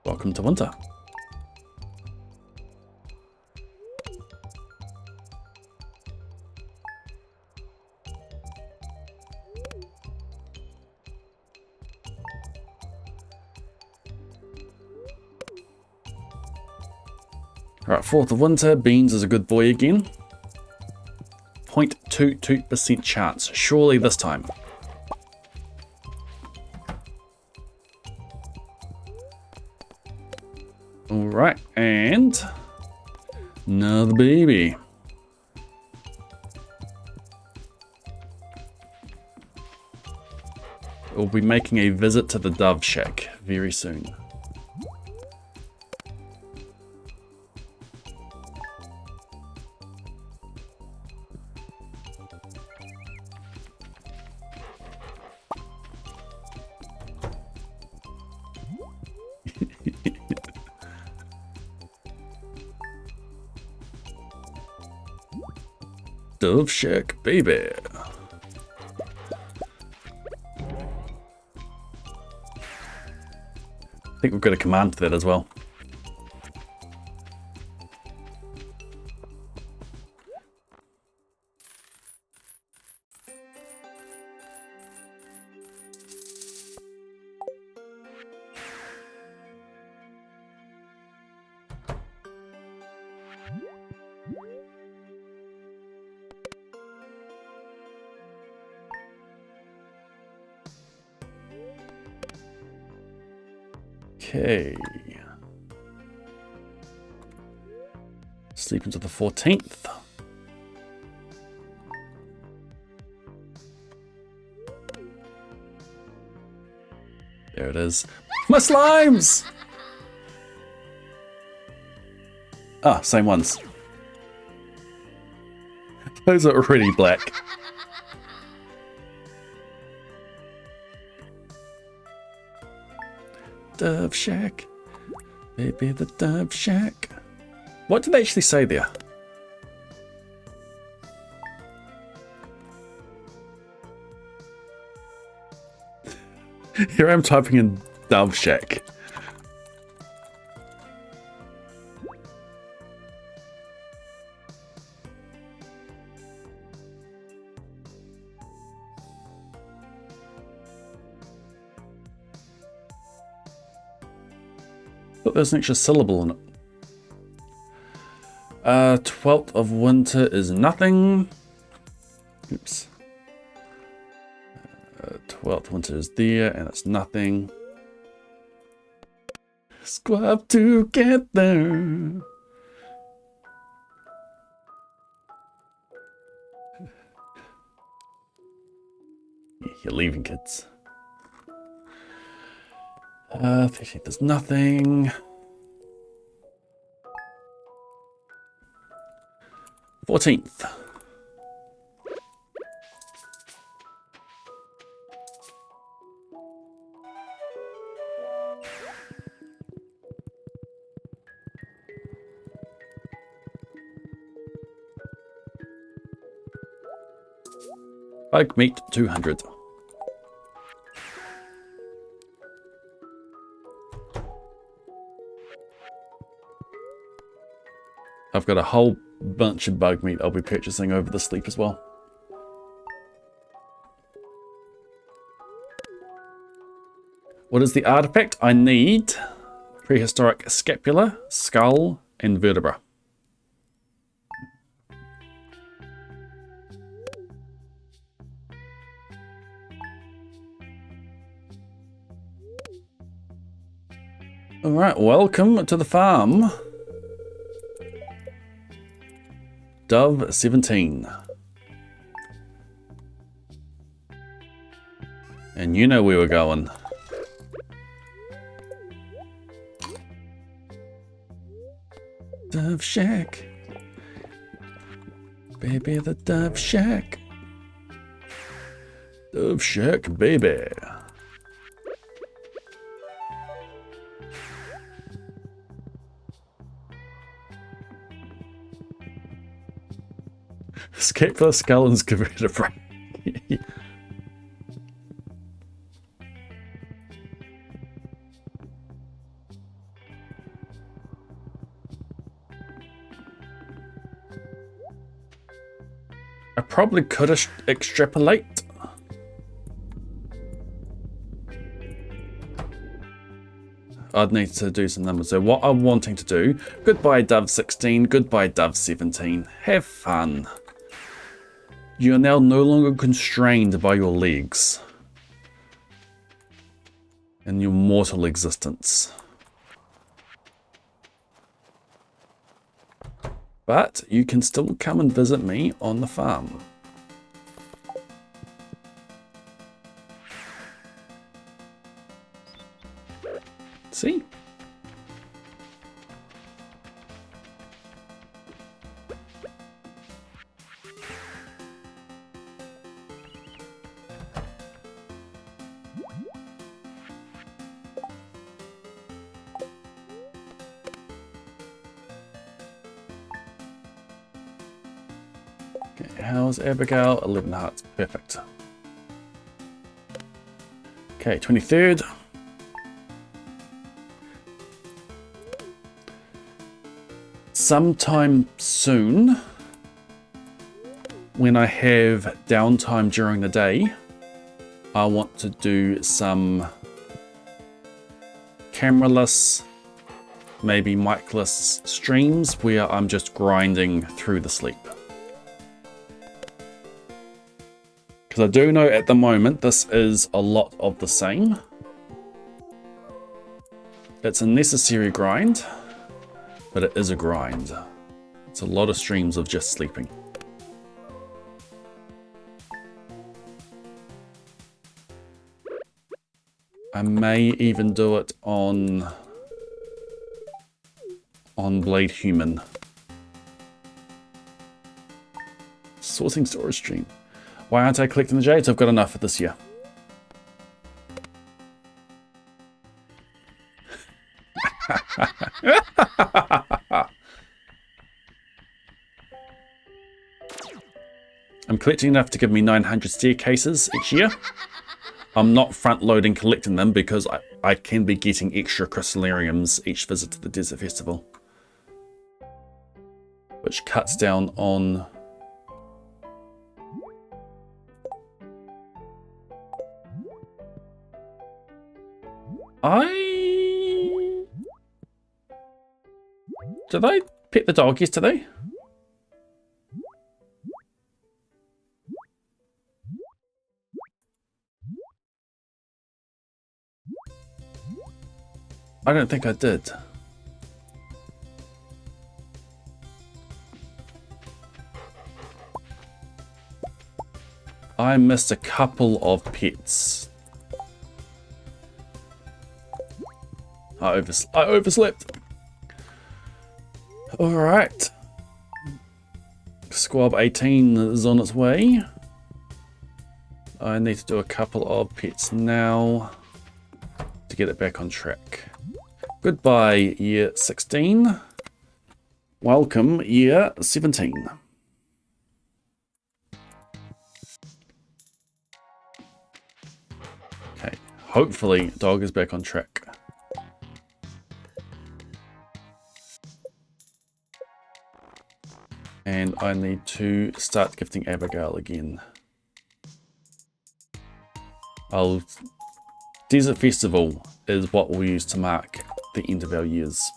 Welcome to winter. Alright, 4th of winter, Beans is a good boy again. 0.22% chance, surely this time. Alright, and another baby. We'll be making a visit to the Dove Shack very soon. Dove Shack, baby. I think we've got a command to that as well. Okay. Sleep into the 14th. There it is. My slimes! Ah, same ones. Those are already black. Dove Shack. Baby, the Dove Shack. What did they actually say there? Here I'm typing in Dove Shack. Thought there's an extra syllable in it. 12th of winter is nothing. Oops. 12th winter is there and it's nothing. Squab together. You're leaving, kids. 13th is nothing. 14th. Bug meat 200. I've got a whole bunch of bug meat I'll be purchasing over the sleep as well. What is the artifact? I need prehistoric scapula, skull, and vertebra. Alright, welcome to the farm. Dove 17. And you know where we're going. Dove Shack. Baby, the Dove Shack. Dove Shack, baby. Scapula, skull, and vertebra. I probably could extrapolate. I'd need to do some numbers. So what I'm wanting to do, goodbye Dove 16, goodbye Dove 17. Have fun. You are now no longer constrained by your legs and your mortal existence. But you can still come and visit me on the farm. See? Okay, how's Abigail? 11 hearts. Perfect. Okay, 23rd. Sometime soon, when I have downtime during the day, I want to do some cameraless, maybe mic-less streams where I'm just grinding through the sleep. Because I do know at the moment this is a lot of the same. It's a necessary grind, but it is a grind. It's a lot of streams of just sleeping. I may even do it on Blade Human. Sourcing storage stream. Why aren't I collecting the jades? I've got enough for this year. I'm collecting enough to give me 900 staircases each year. I'm not front-loading collecting them because I can be getting extra crystallariums each visit to the Desert Festival. Which cuts down on... Did I pet the dog yesterday? I don't think I did. I missed a couple of pets. I overslept. Alright. Squab 18 is on its way. I need to do a couple of pets now to get it back on track. Goodbye, year 16. Welcome, year 17. Okay, hopefully dog is back on track. And I need to start gifting Abigail again. Desert Festival is what we'll use to mark the end of our years.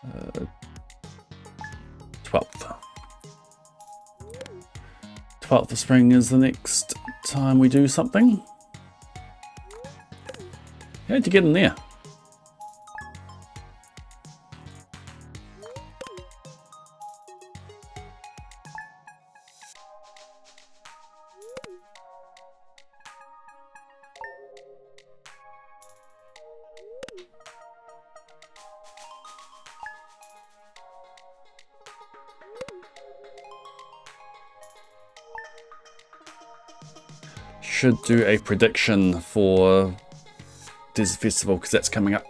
Uh, 12th. 12th of spring is the next time we do something. How'd you get in there? Should do a prediction for Desert Festival because that's coming up.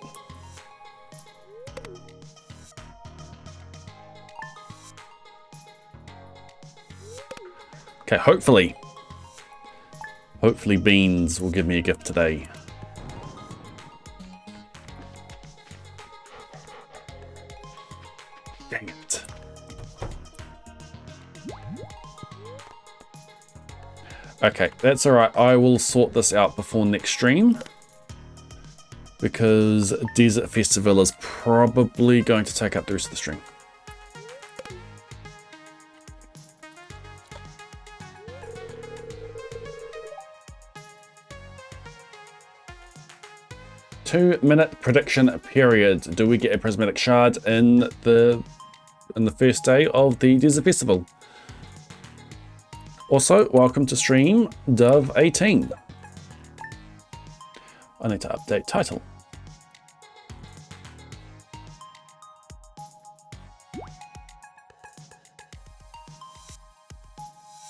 Okay, hopefully Beans will give me a gift today. Dang it. Okay, that's alright. I will sort this out before next stream. Because Desert Festival is probably going to take up the rest of the stream. Two-minute prediction period. Do we get a prismatic shard in the first day of the Desert Festival? Also, welcome to stream Dove 18. I need to update title.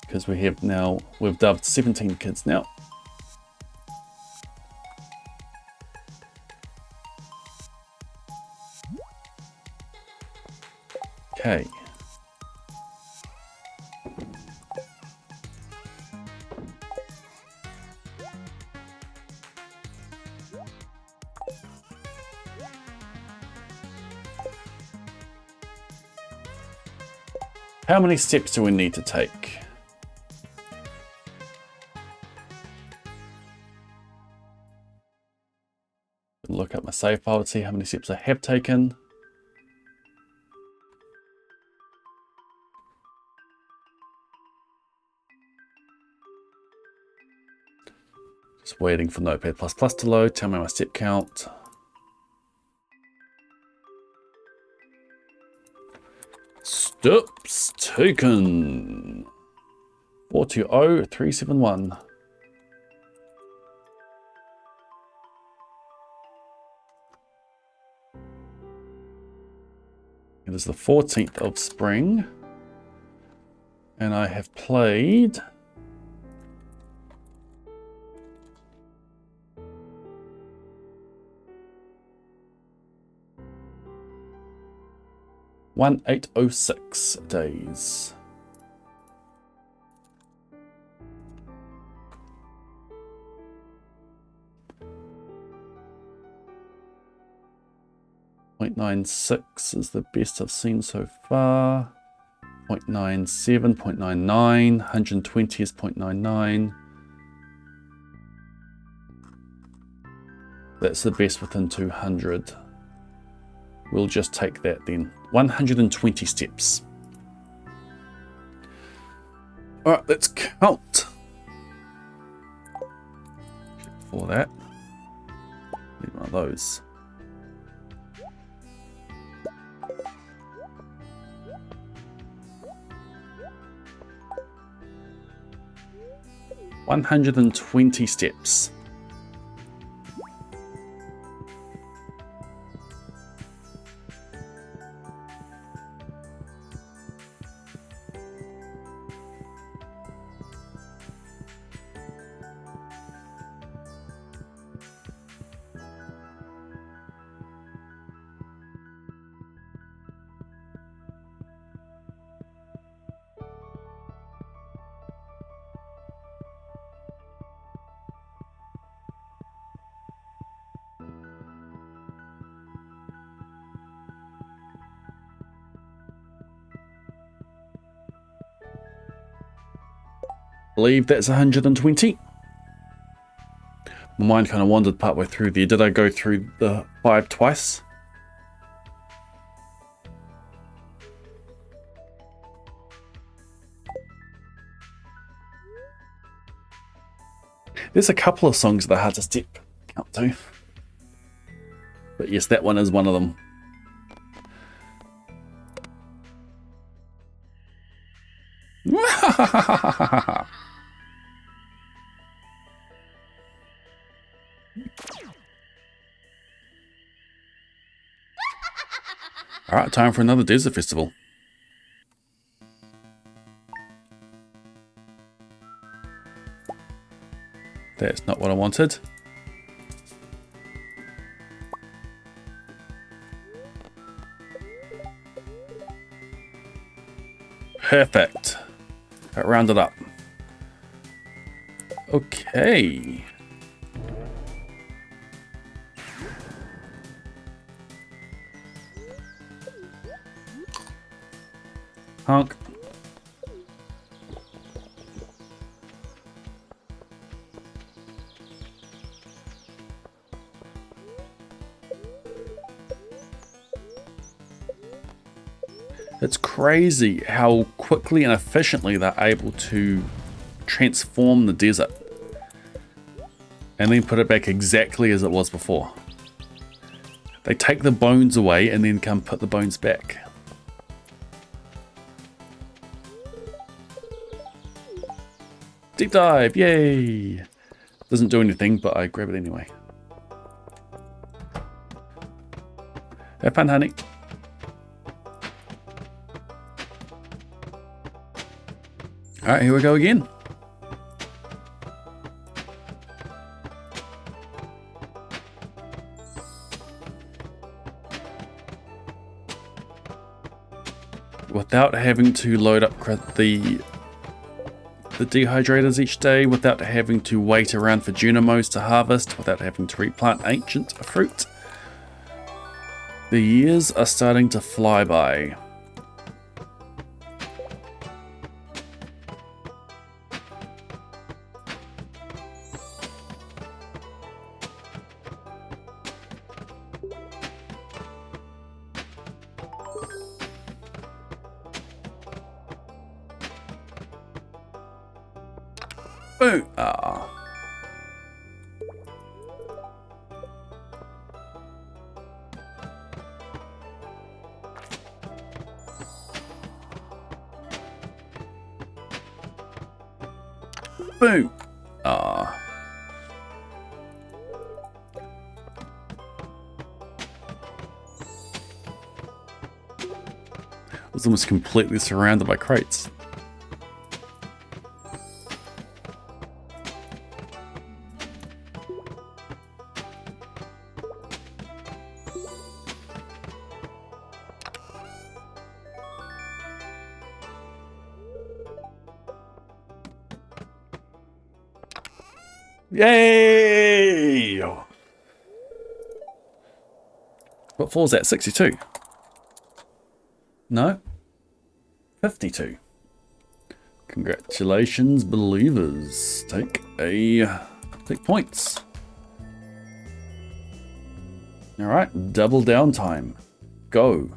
Because we've dubbed 17 kids now. Okay. How many steps do we need to take? Look at my save file to see how many steps I have taken. Just waiting for Notepad++ to load. Tell me my step count. Steps taken. 420371. It is the 14th of spring. And I have played 1806 days. .96 is the best I've seen so far. 0.97, 0.99, 120 is 0.99. That's the best within 200. We'll just take that then. 120 steps. All right, let's count. Before that, need one of those. $120 steps. Believe that's 120. My mind kind of wandered partway through there. Did I go through the 5 twice? There's a couple of songs that are hard to step count to. But yes, that one is one of them. Alright, time for another desert festival. That's not what I wanted. Perfect. That rounded up. Okay. Honk. It's crazy how quickly and efficiently they're able to transform the desert and then put it back exactly as it was before. They take the bones away and then come put the bones back. Deep dive, yay! Doesn't do anything, but I grab it anyway. Have fun, honey. Alright, here we go again. without having to load up the dehydrators each day, without having to wait around for Junimos to harvest, without having to replant ancient fruit. The years are starting to fly by. Boom! Ah. Boom! Ah. I was almost completely surrounded by crates. Yay! What falls at? 62? No? 52. Congratulations, believers. Take points. Alright, double down time. Go.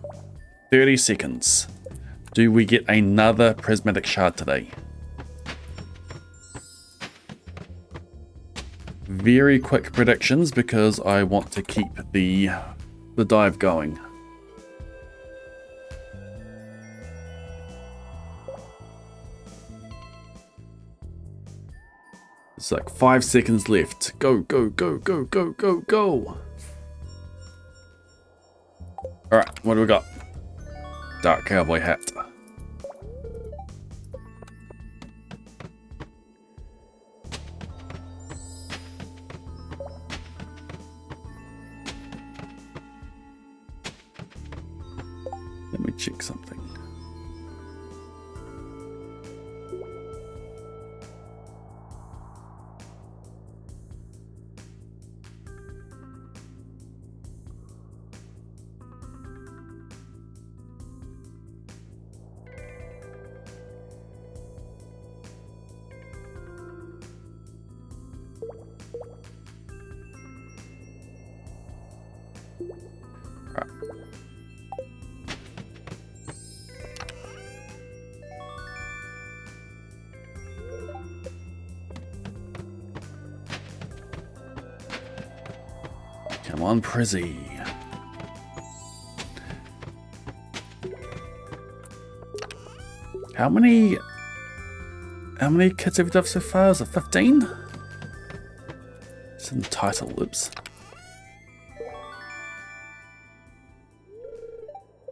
30 seconds. Do we get another prismatic shard today? Very quick predictions because I want to keep the dive going. It's like 5 seconds left. Go, go, go, go, go, go, go. Alright, what do we got? Dark cowboy hat. Let me check something. Come on, Prizzy. How many kids have we done so far? Is it 15? It's in the title, oops.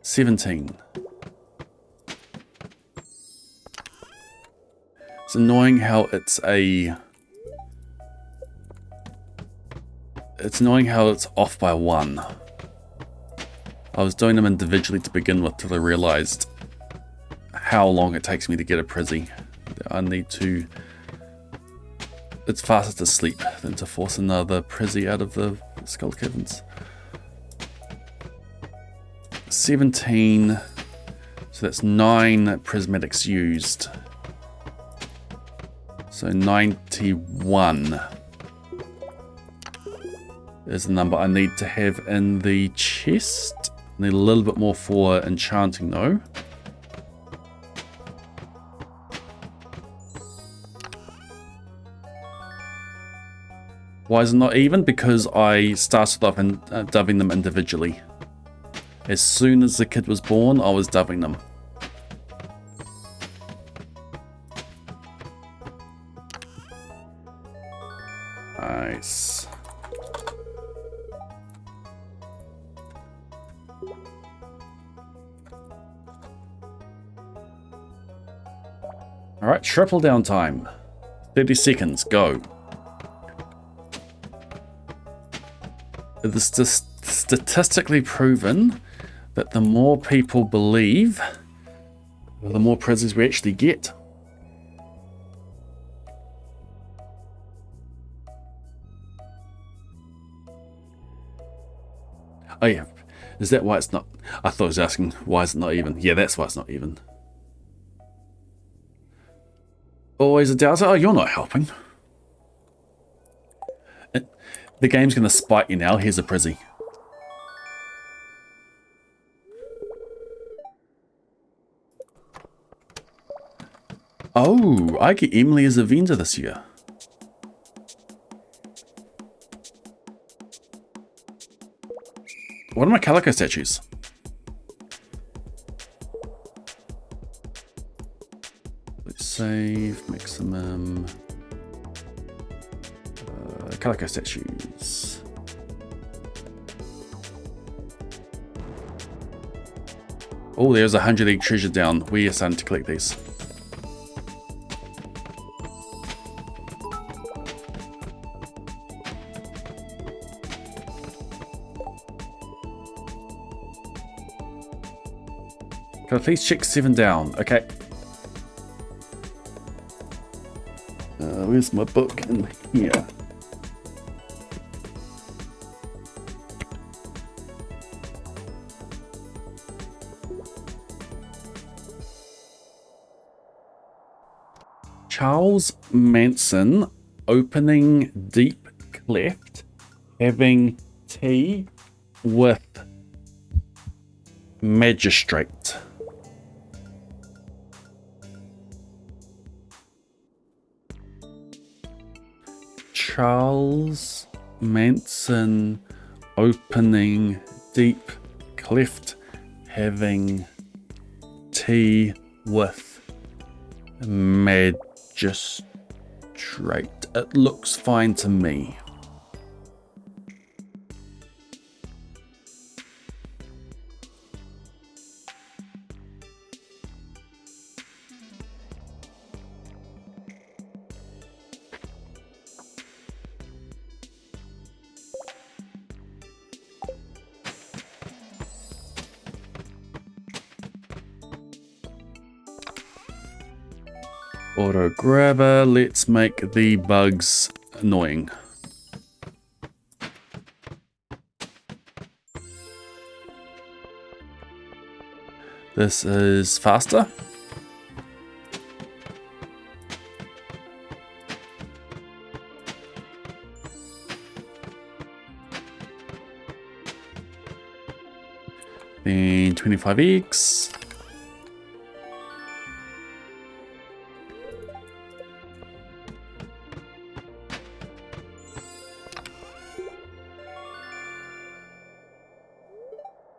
17. It's annoying how it's annoying how it's off by 1. I was doing them individually to begin with till I realized how long it takes me to get a Prizzy. I need to... It's faster to sleep than to force another Prizzy out of the Skull Caverns. 17. So that's 9 prismatics used. So 91 is the number I need to have in the chest. I need a little bit more for enchanting though. Why is it not even? Because I started off and doving them individually. As soon as the kid was born, I was doving them. Nice. Alright, triple down time. 30 seconds, go. It is statistically proven that the more people believe The more prizzies we actually get. Oh yeah, is that why it's not? I thought I was asking why is it not even. Yeah, that's why it's not even. Always a doubt. Oh, you're not helping. The game's going to spite you now. Here's a prizzy. Oh, I get Emily as a vendor this year. What are my Calico statues? Let's save, maximum. Calico statues. Oh, there's 100 egg treasure down. We are starting to collect these. Can I please check 7 down? Okay. Where's my book? In here. Charles Manson opening deep cleft, having tea with magistrate. Charles Manson opening deep cleft, having tea with magistrate. It looks fine to me. Auto grabber, let's make the bugs annoying. This is faster. Then 25 eggs.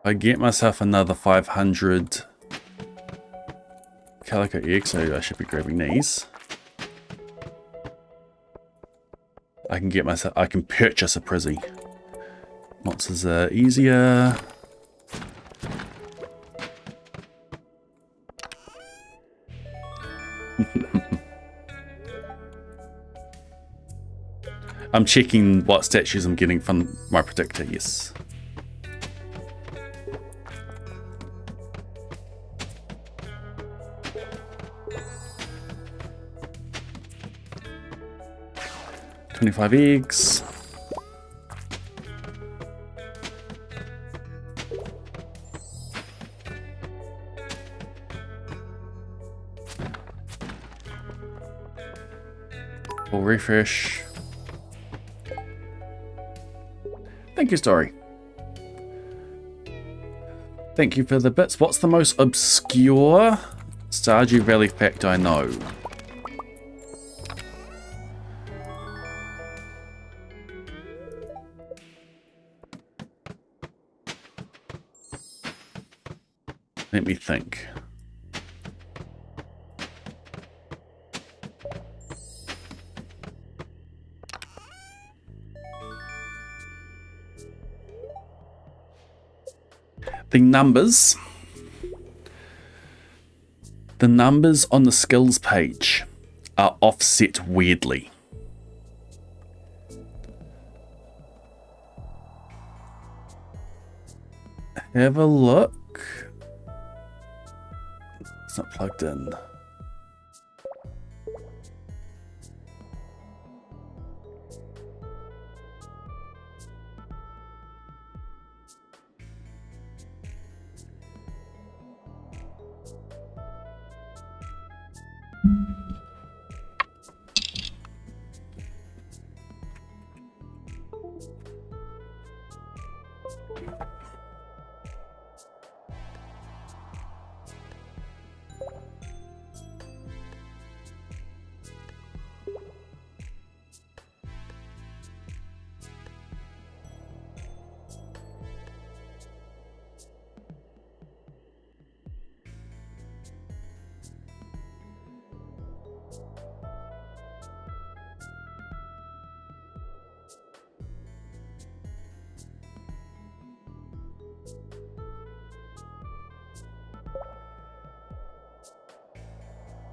I get myself another 500 calico eggs, so I should be grabbing these. I can purchase a prizzy. Lots is easier. I'm checking what statues I'm getting from my predictor, yes. $25 eggs. We'll refresh. Thank you, Story. Thank you for the bits. What's the most obscure Stardew Valley fact I know? Let me think. The numbers on the skills page are offset weirdly. Have a look. It's not plugged in.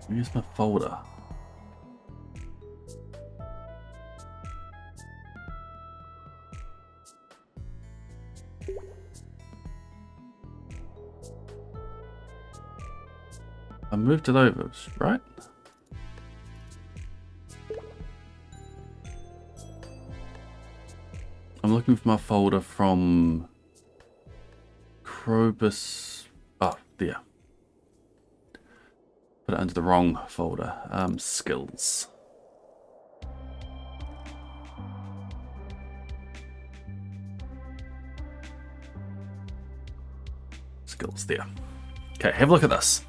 Where's my folder? I moved it over, right? I'm looking for my folder from Krobus. Oh, there. Put it into the wrong folder. Skills. Skills there. Okay, have a look at this.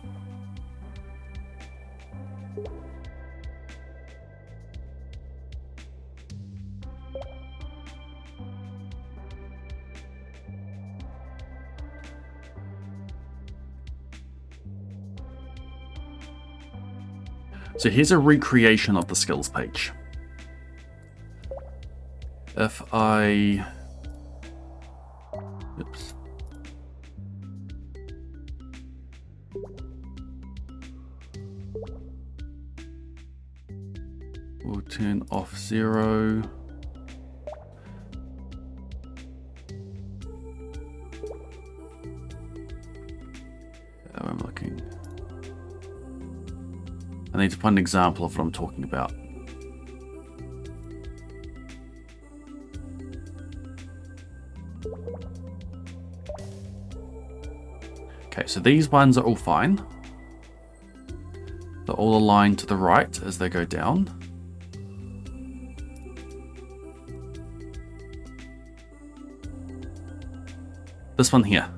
So here's a recreation of the skills page. If I... Oops. We'll turn off 0. I'm looking. I need to find an example of what I'm talking about. Okay, so these ones are all fine. They're all aligned to the right as they go down. This one here.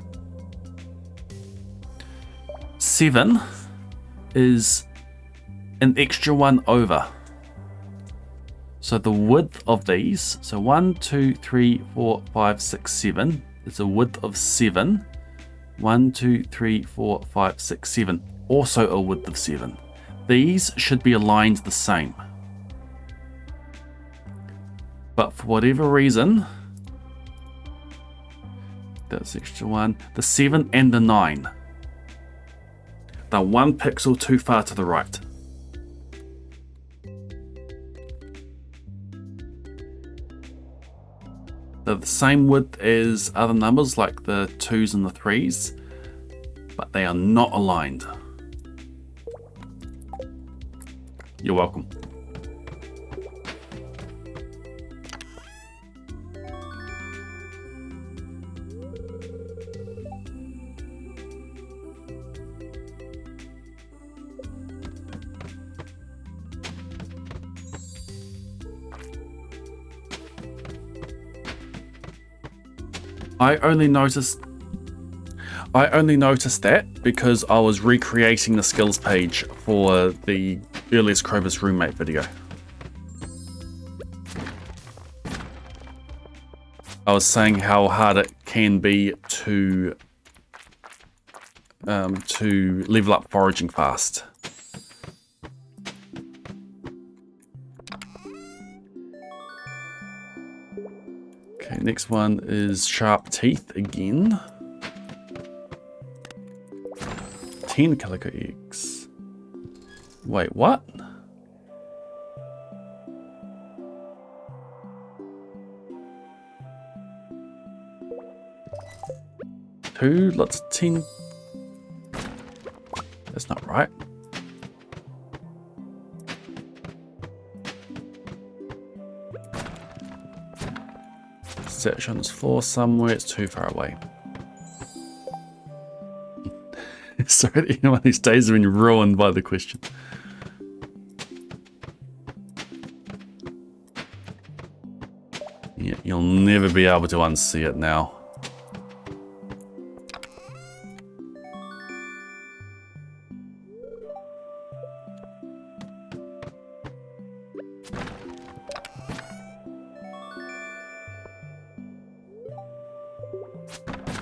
7 is an extra one over. So the width of these, so 1, 2, 3, 4, 5, 6, 7 is a width of 7. 1, 2, 3, 4, 5, 6, 7, also a width of 7. These should be aligned the same. But for whatever reason, that's extra one, the 7 and the 9, they're 1 pixel too far to the right. They're the same width as other numbers like the 2s and the 3s, but they are not aligned. You're welcome. I only noticed that because I was recreating the skills page for the earliest Krobus roommate video. I was saying how hard it can be to level up foraging fast. Okay, next one is sharp teeth again. 10 calico eggs. Wait, what? Two, lots of 10. That's not right? Search on this floor somewhere. It's too far away. Sorry, anyone whose days have been ruined by the question. Yeah, you'll never be able to unsee it now.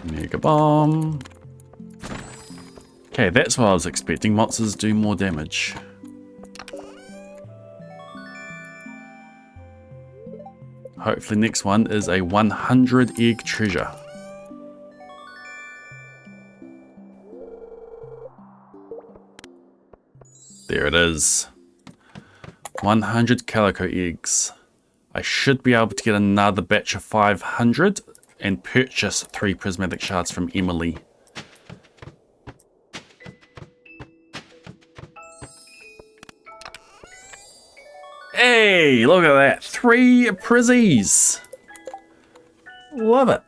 Mega bomb. Okay, that's what I was expecting. Monsters do more damage. Hopefully next one is a 100 egg treasure. There it is. 100 calico eggs. I should be able to get another batch of 500 and purchase 3 prismatic shards from Emily. Hey, look at that. 3 prizzies. Love it.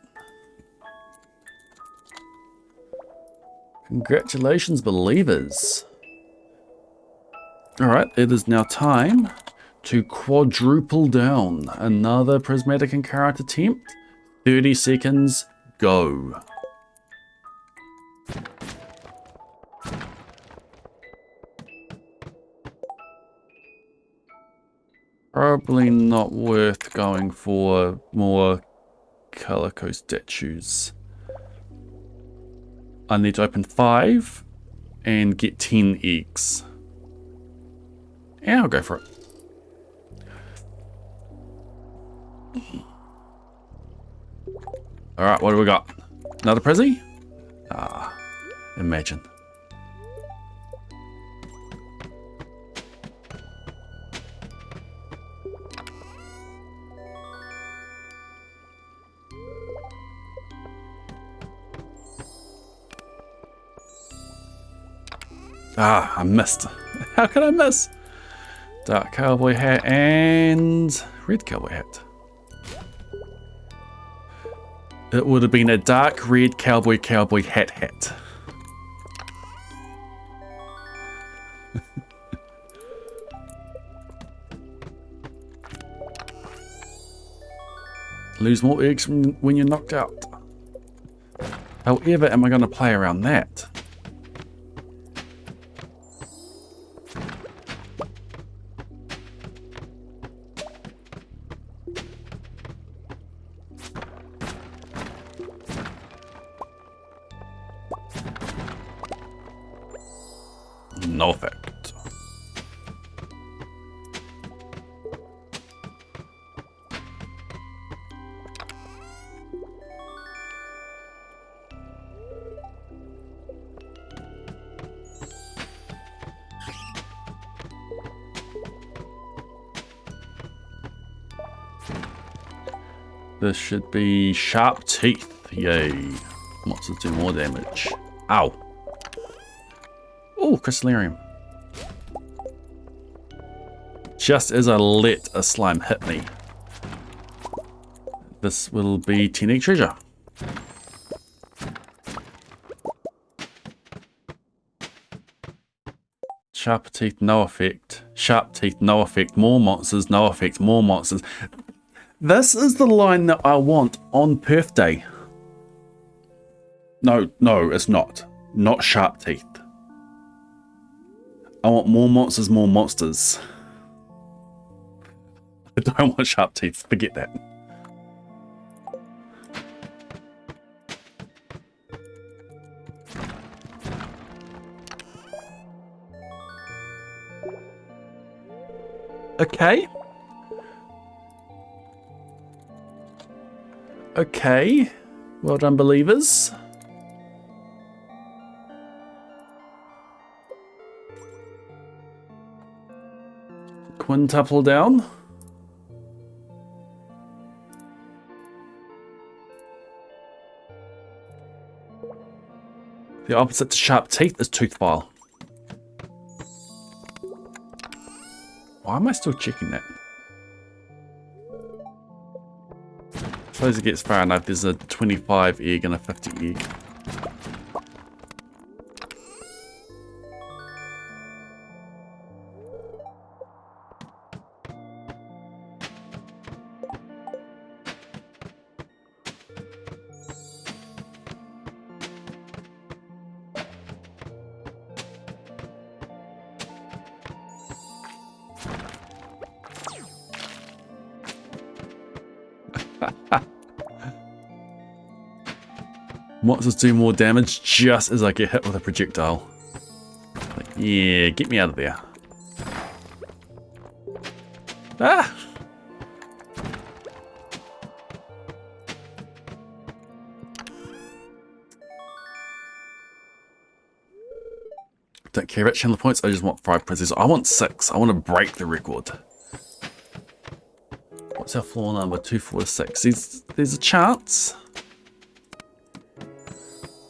Congratulations, believers. Alright, it is now time to quadruple down. Another prismatic encounter attempt. 30 seconds, go. Probably not worth going for more calico statues. I need to open 5 and get 10 eggs. Yeah, I'll go for it. Alright, what do we got? Another Prizzy? Ah, imagine. Ah, I missed. How could I miss? Dark cowboy hat and red cowboy hat. It would have been a dark red cowboy hat. Lose more eggs when you're knocked out. However, am I going to play around that? No effect. This should be sharp teeth. Yay. Monsters do more damage. Ow. Oh, Crystallarium. Just as I let a slime hit me. This will be 10 egg treasure. Sharp teeth, no effect. Sharp teeth, no effect. More monsters, no effect. More monsters. This is the line that I want on Perth Day. No, it's not. Not sharp teeth. I want more monsters, more monsters. I don't want sharp teeth. Forget that. Okay. Okay. Well done, believers. Quintuple down. The opposite to sharp teeth is tooth file. Why am I still checking that? Suppose it gets far enough. There's a 25 egg and a 50 egg. Monsters do more damage just as I get hit with a projectile. Like, yeah, get me out of there. Ah! Don't care about channel points, I just want 5 princesses. I want 6. I want to break the record. What's our floor number? 2, 4, 6. There's a chance.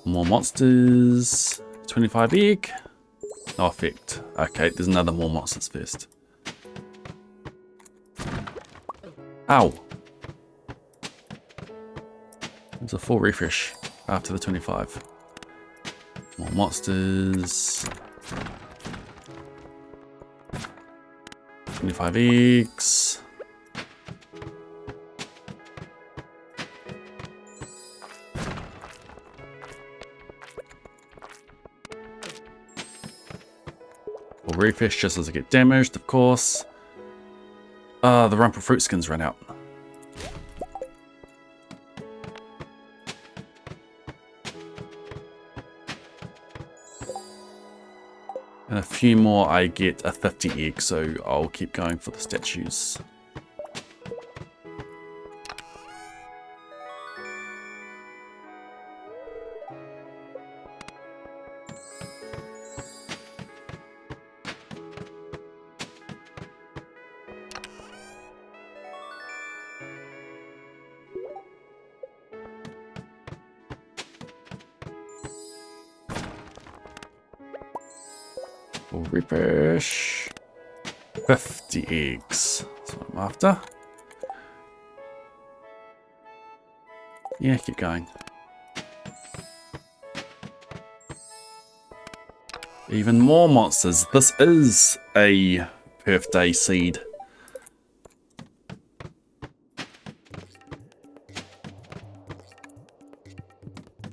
More monsters. 25 egg. No effect. Okay, there's another more monsters first. Ow. There's a full refresh after the 25. More monsters. 25 eggs. We'll refresh just as I get damaged, of course. The Rumple fruit skins ran out. And a few more, I get a 50 egg, so I'll keep going for the statues. We'll refresh. 50 eggs. That's what I'm after. Yeah, keep going. Even more monsters. This is a birthday seed.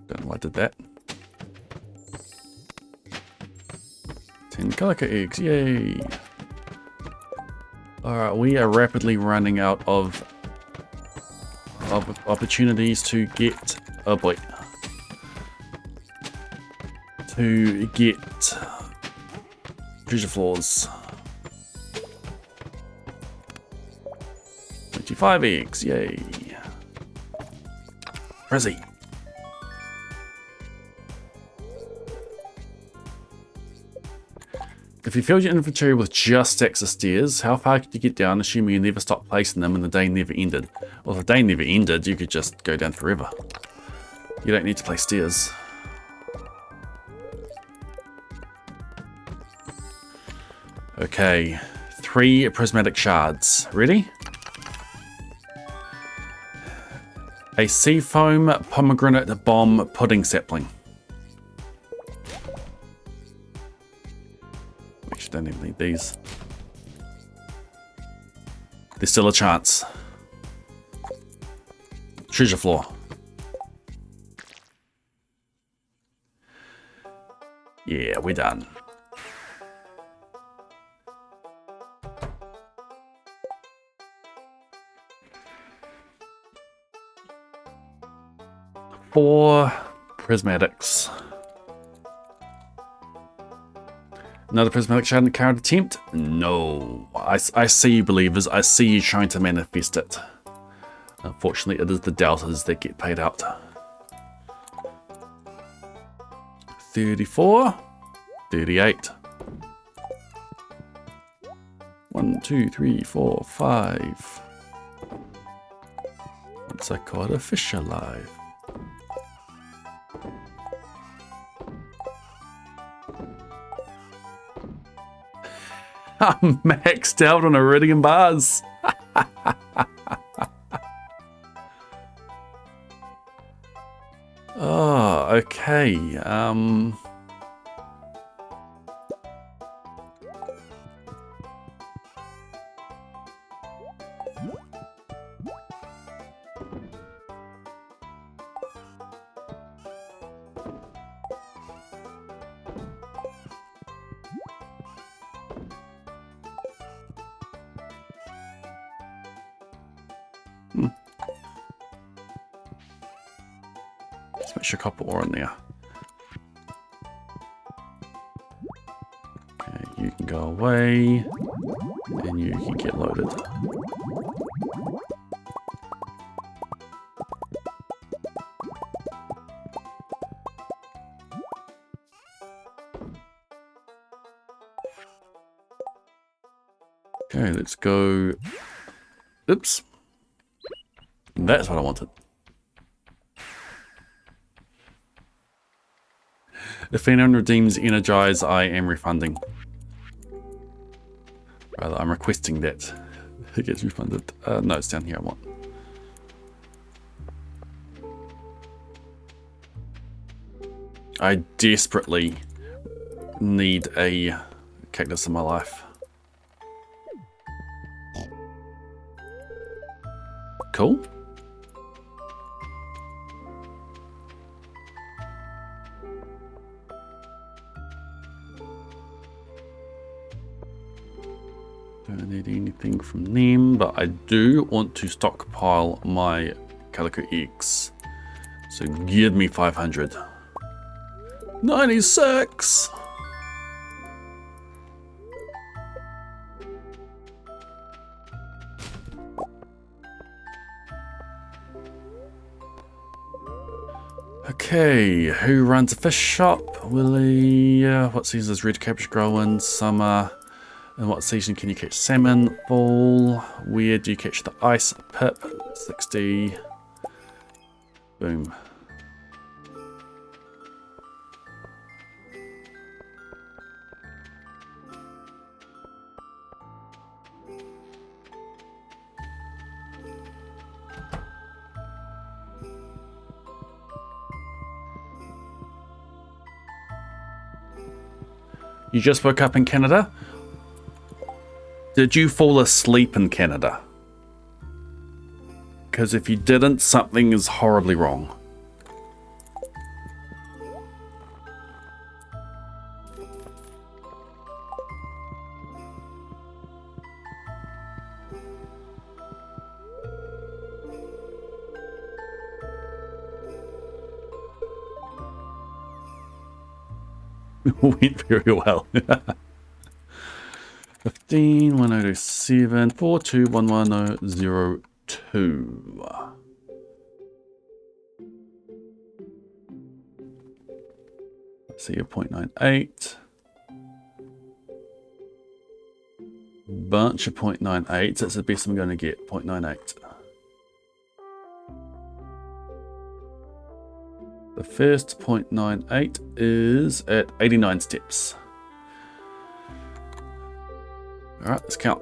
Don't know why I did that. 10 calico eggs, yay! Alright, we are rapidly running out of opportunities to get... Oh boy. To get treasure floors. 25 eggs, yay! Frizzy. If you filled your inventory with just stacks of stairs, how far could you get down, assuming you never stopped placing them and the day never ended? Well, if the day never ended, you could just go down forever. You don't need to place stairs. Okay, 3 prismatic shards. Ready? A seafoam pomegranate bomb pudding sapling. Actually, don't even need these. There's still a chance. Treasure floor. Yeah, we're done. Four prismatics. Another prismatic shard in the current attempt? No. I see you, believers. I see you trying to manifest it. Unfortunately, it is the deltas that get paid out. 34. 38. 1, 2, 3, 4, 5. Once I caught a fish alive. I'm maxed out on iridium bars. Oh, okay. Let's make sure copper ore in there. Okay, you can go away, and you can get loaded. Okay, let's go. Oops. That's what I wanted. If anyone redeems Energize, I am refunding. Rather, I'm requesting that it gets refunded. No, it's down here I want. I desperately need a cactus in my life. Cool. Don't need anything from them, but I do want to stockpile my calico eggs. So give me 500. 96! Okay, who runs a fish shop? Willie, what season does red cabbage grow in? Summer. In what season can you catch salmon? Fall. Where do you catch the ice? Pip. 60. Boom. You just woke up in Canada? Did you fall asleep in Canada? Because if you didn't, something is horribly wrong. Went very well. 15 1007 421102. Let's see, a 0.98. Bunch of 0.98. That's the best I'm going to get. 0.98. The first 0.98 is at 89 steps. All right, let's count.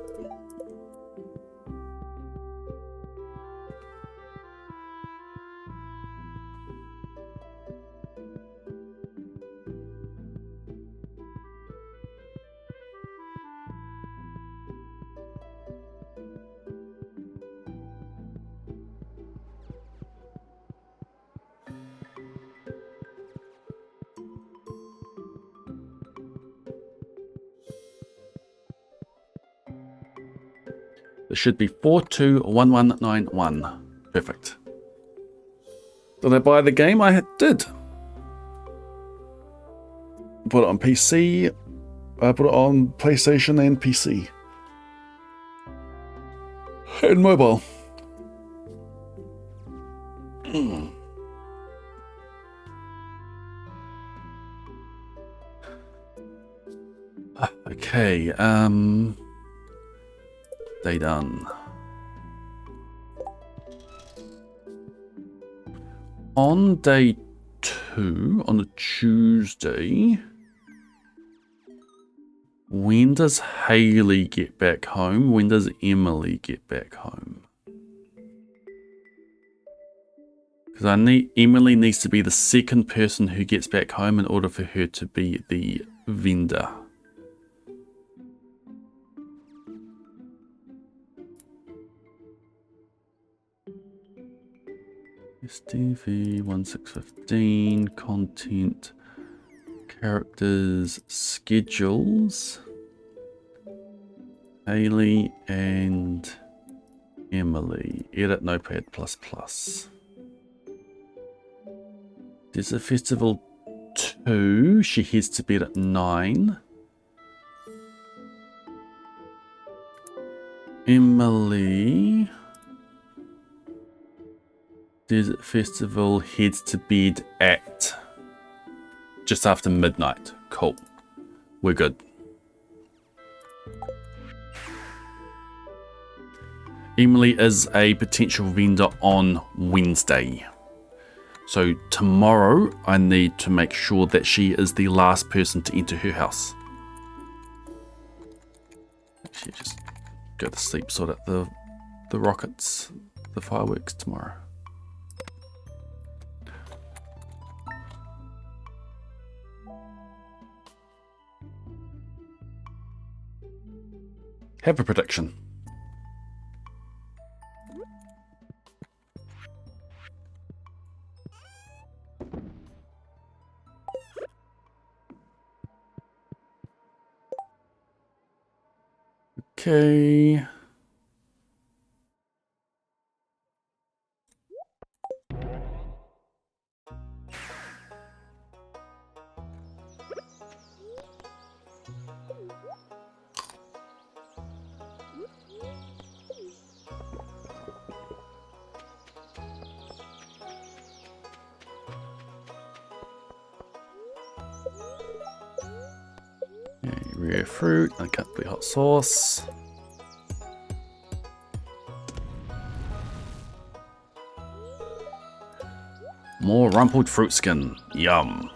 It should be 421191. Perfect. Did I buy the game? I did. Put it on PC. I put it on PlayStation and PC. And mobile. Okay, day done. On day 2, on a Tuesday, When does Haley get back home? When does Emily get back home? Because Emily needs to be the second person who gets back home in order for her to be the vendor. STV 1615 content characters schedules. Haley and Emily. Edit Notepad++. There's a festival 2. She heads to bed at 9. Emily. Desert Festival heads to bed at just after midnight. Cool. We're good. Emily is a potential vendor on Wednesday. So tomorrow I need to make sure that she is the last person to enter her house. Actually, just go to sleep, sort out the rockets, the fireworks tomorrow. Have a prediction. Okay. Rare fruit, uncut hot sauce. More rumpled fruit skin. Yum.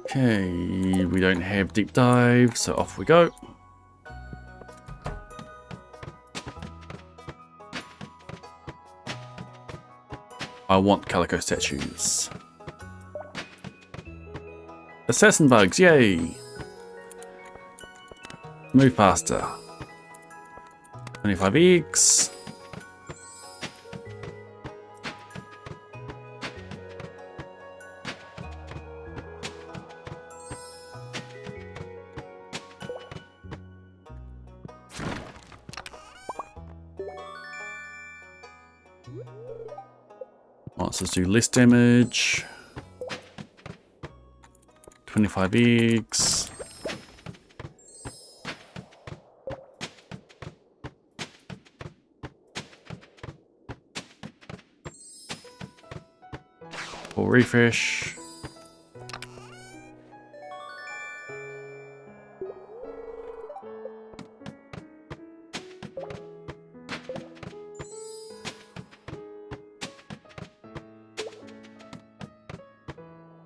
Okay, we don't have deep dive, so off we go. I want calico statues. Assassin bugs, yay! Move faster. 25 eggs. Monsters do less damage. 25 eggs. Or refresh.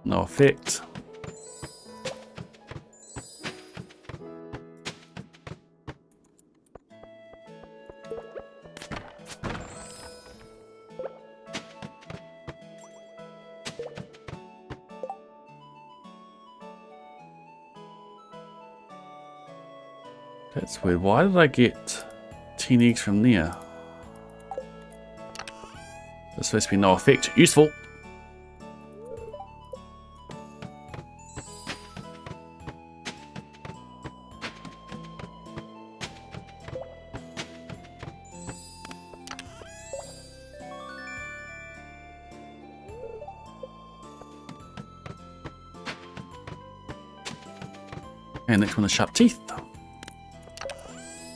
No effect. That's weird. Why did I get 10 eggs from there? There's supposed to be no effect. Useful. And next one is sharp teeth.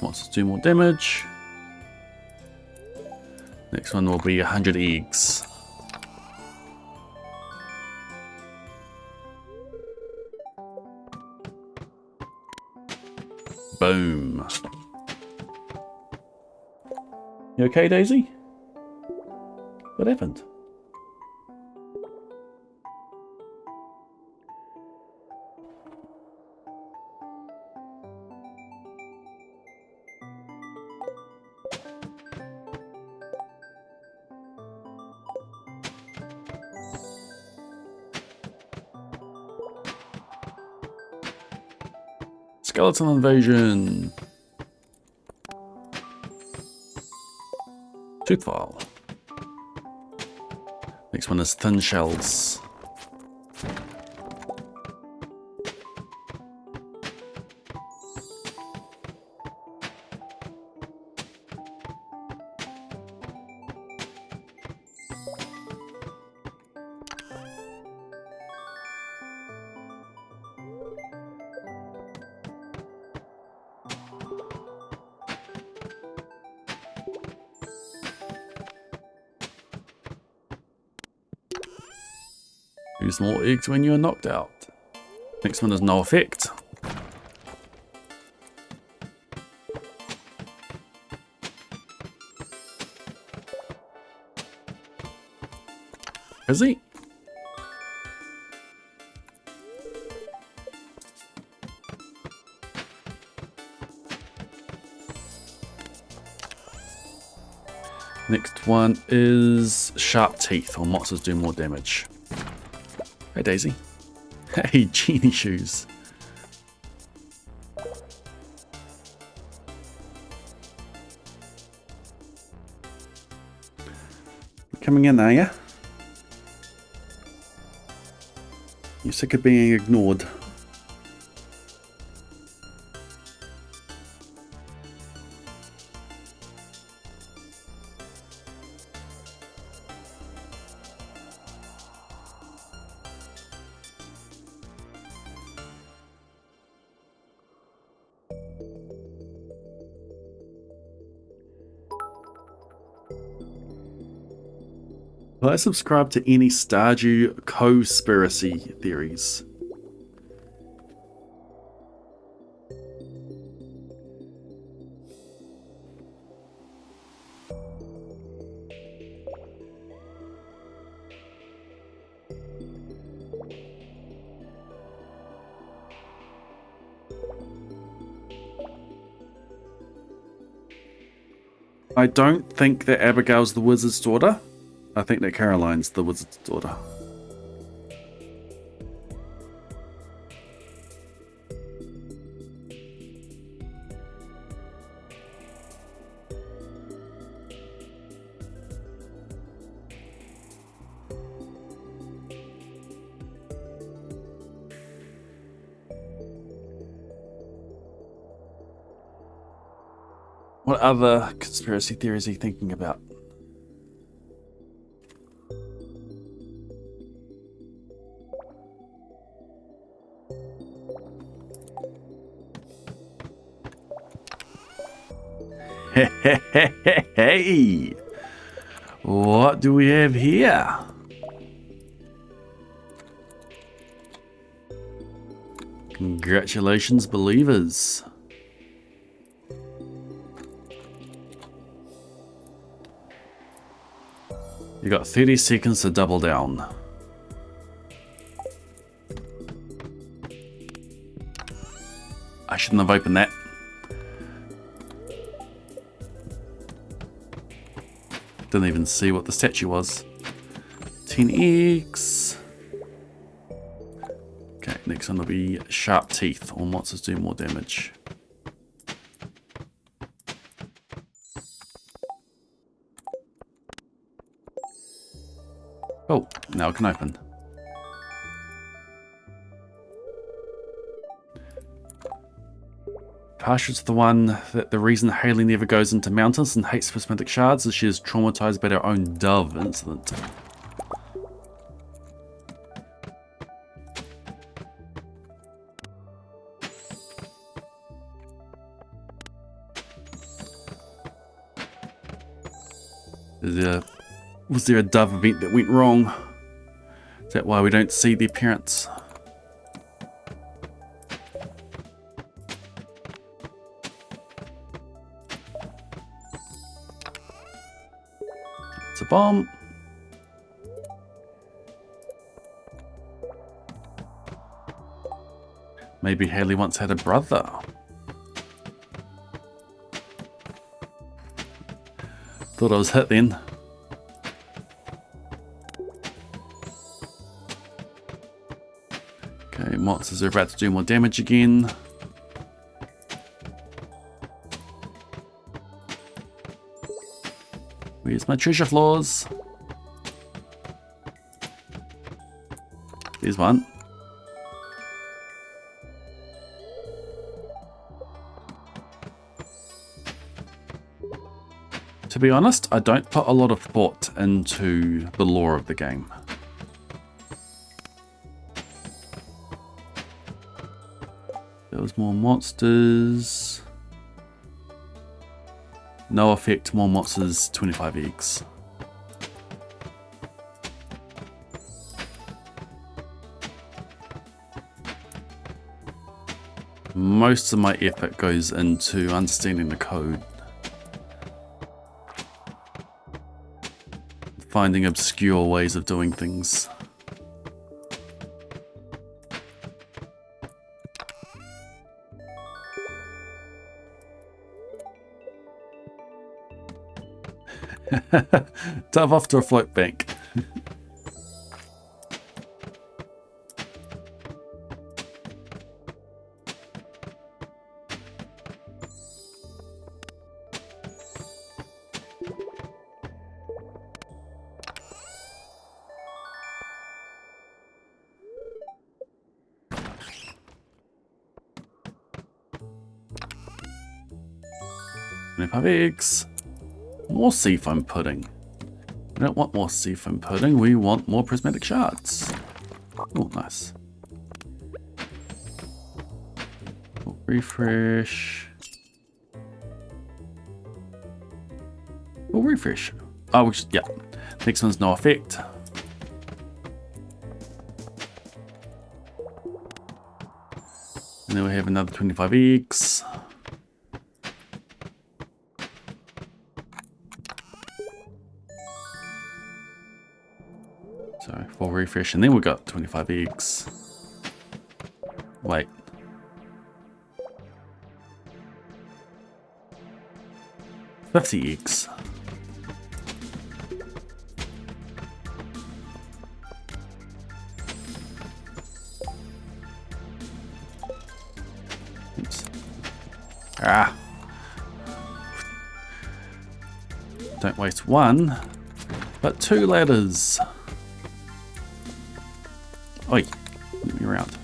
Wants to do more damage. Next one will be 100 eggs. Boom. You okay, Daisy? What happened? Skeleton invasion. Tooth file. Next one is thin shells. Use more eggs when you are knocked out. Next one is no effect. Is he? Next one is sharp teeth, or monsters do more damage. Hey Daisy. Hey, genie shoes. Coming in, are ya? You sick of being ignored? Will I subscribe to any Stardew conspiracy theories? I don't think that Abigail's the wizard's daughter. I think that Caroline's the wizard's daughter. What other conspiracy theories are you thinking about? Hey, what do we have here? Congratulations, believers. You got 30 seconds to double down. I shouldn't have opened that. Didn't even see what the statue was. 10 eggs. Okay, next one will be sharp teeth. All monsters do more damage. Oh, now it can open. Parsha's the one that the reason Haley never goes into mountains and hates prismatic shards is she is traumatized by her own dove incident. Was there a dove event that went wrong? Is that why we don't see the appearance? It's a bomb. Maybe Haley once had a brother. Thought I was hit then. Okay, monsters are about to do more damage again. Where's my treasure floors? There's one. To be honest, I don't put a lot of thought into the lore of the game. There was more monsters. No effect, more monsters, 25 eggs. Most of my effort goes into understanding the code. Finding obscure ways of doing things. Dive off to a float bank. Eggs. More seafoam pudding. We don't want more seafoam pudding, we want more prismatic shards. Oh, nice. Refresh. We'll refresh. Oh, we should, yeah. Next one's no effect. And then we have another 25 eggs. So full refresh, and then we got 25 eggs. Wait. $50 eggs. Oops. Ah. Don't waste one, but 2 ladders. Oi, let me around.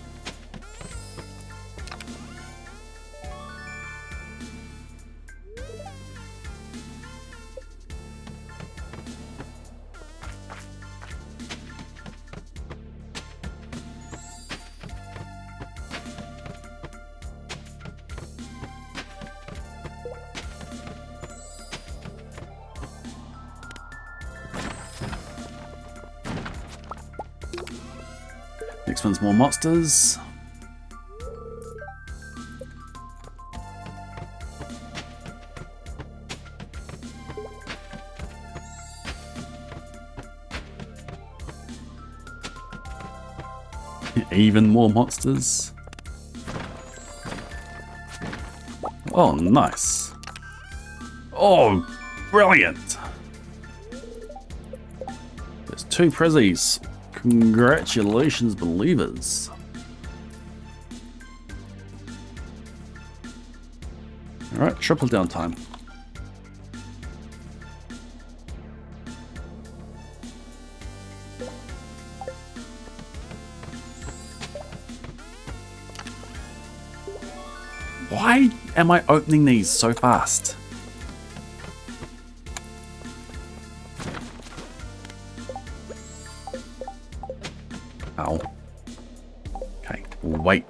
Next one's more monsters. Even more monsters. Oh, nice. Oh, brilliant. There's 2 prezzies. Congratulations, believers. Alright, triple down time. Why am I opening these so fast? Ow. Okay, wait.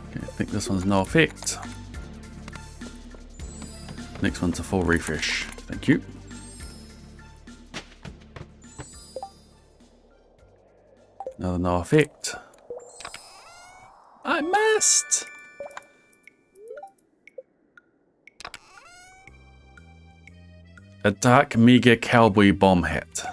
Okay, I think this one's no effect. Next one's a full refresh. Thank you. Another no effect. I missed! A dark mega cowboy bomb hat.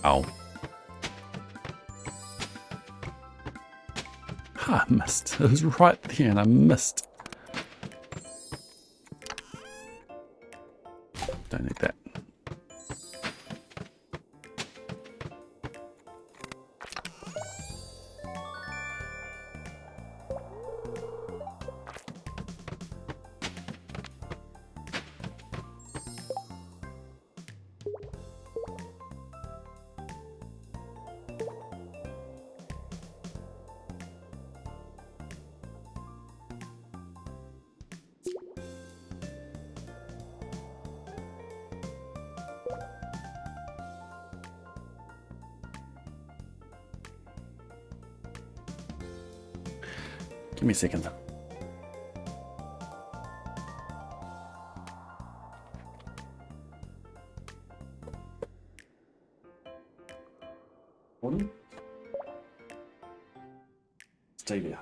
Oh. I missed. It was right there and I missed. Don't need that. Give me a second. One. Stay there.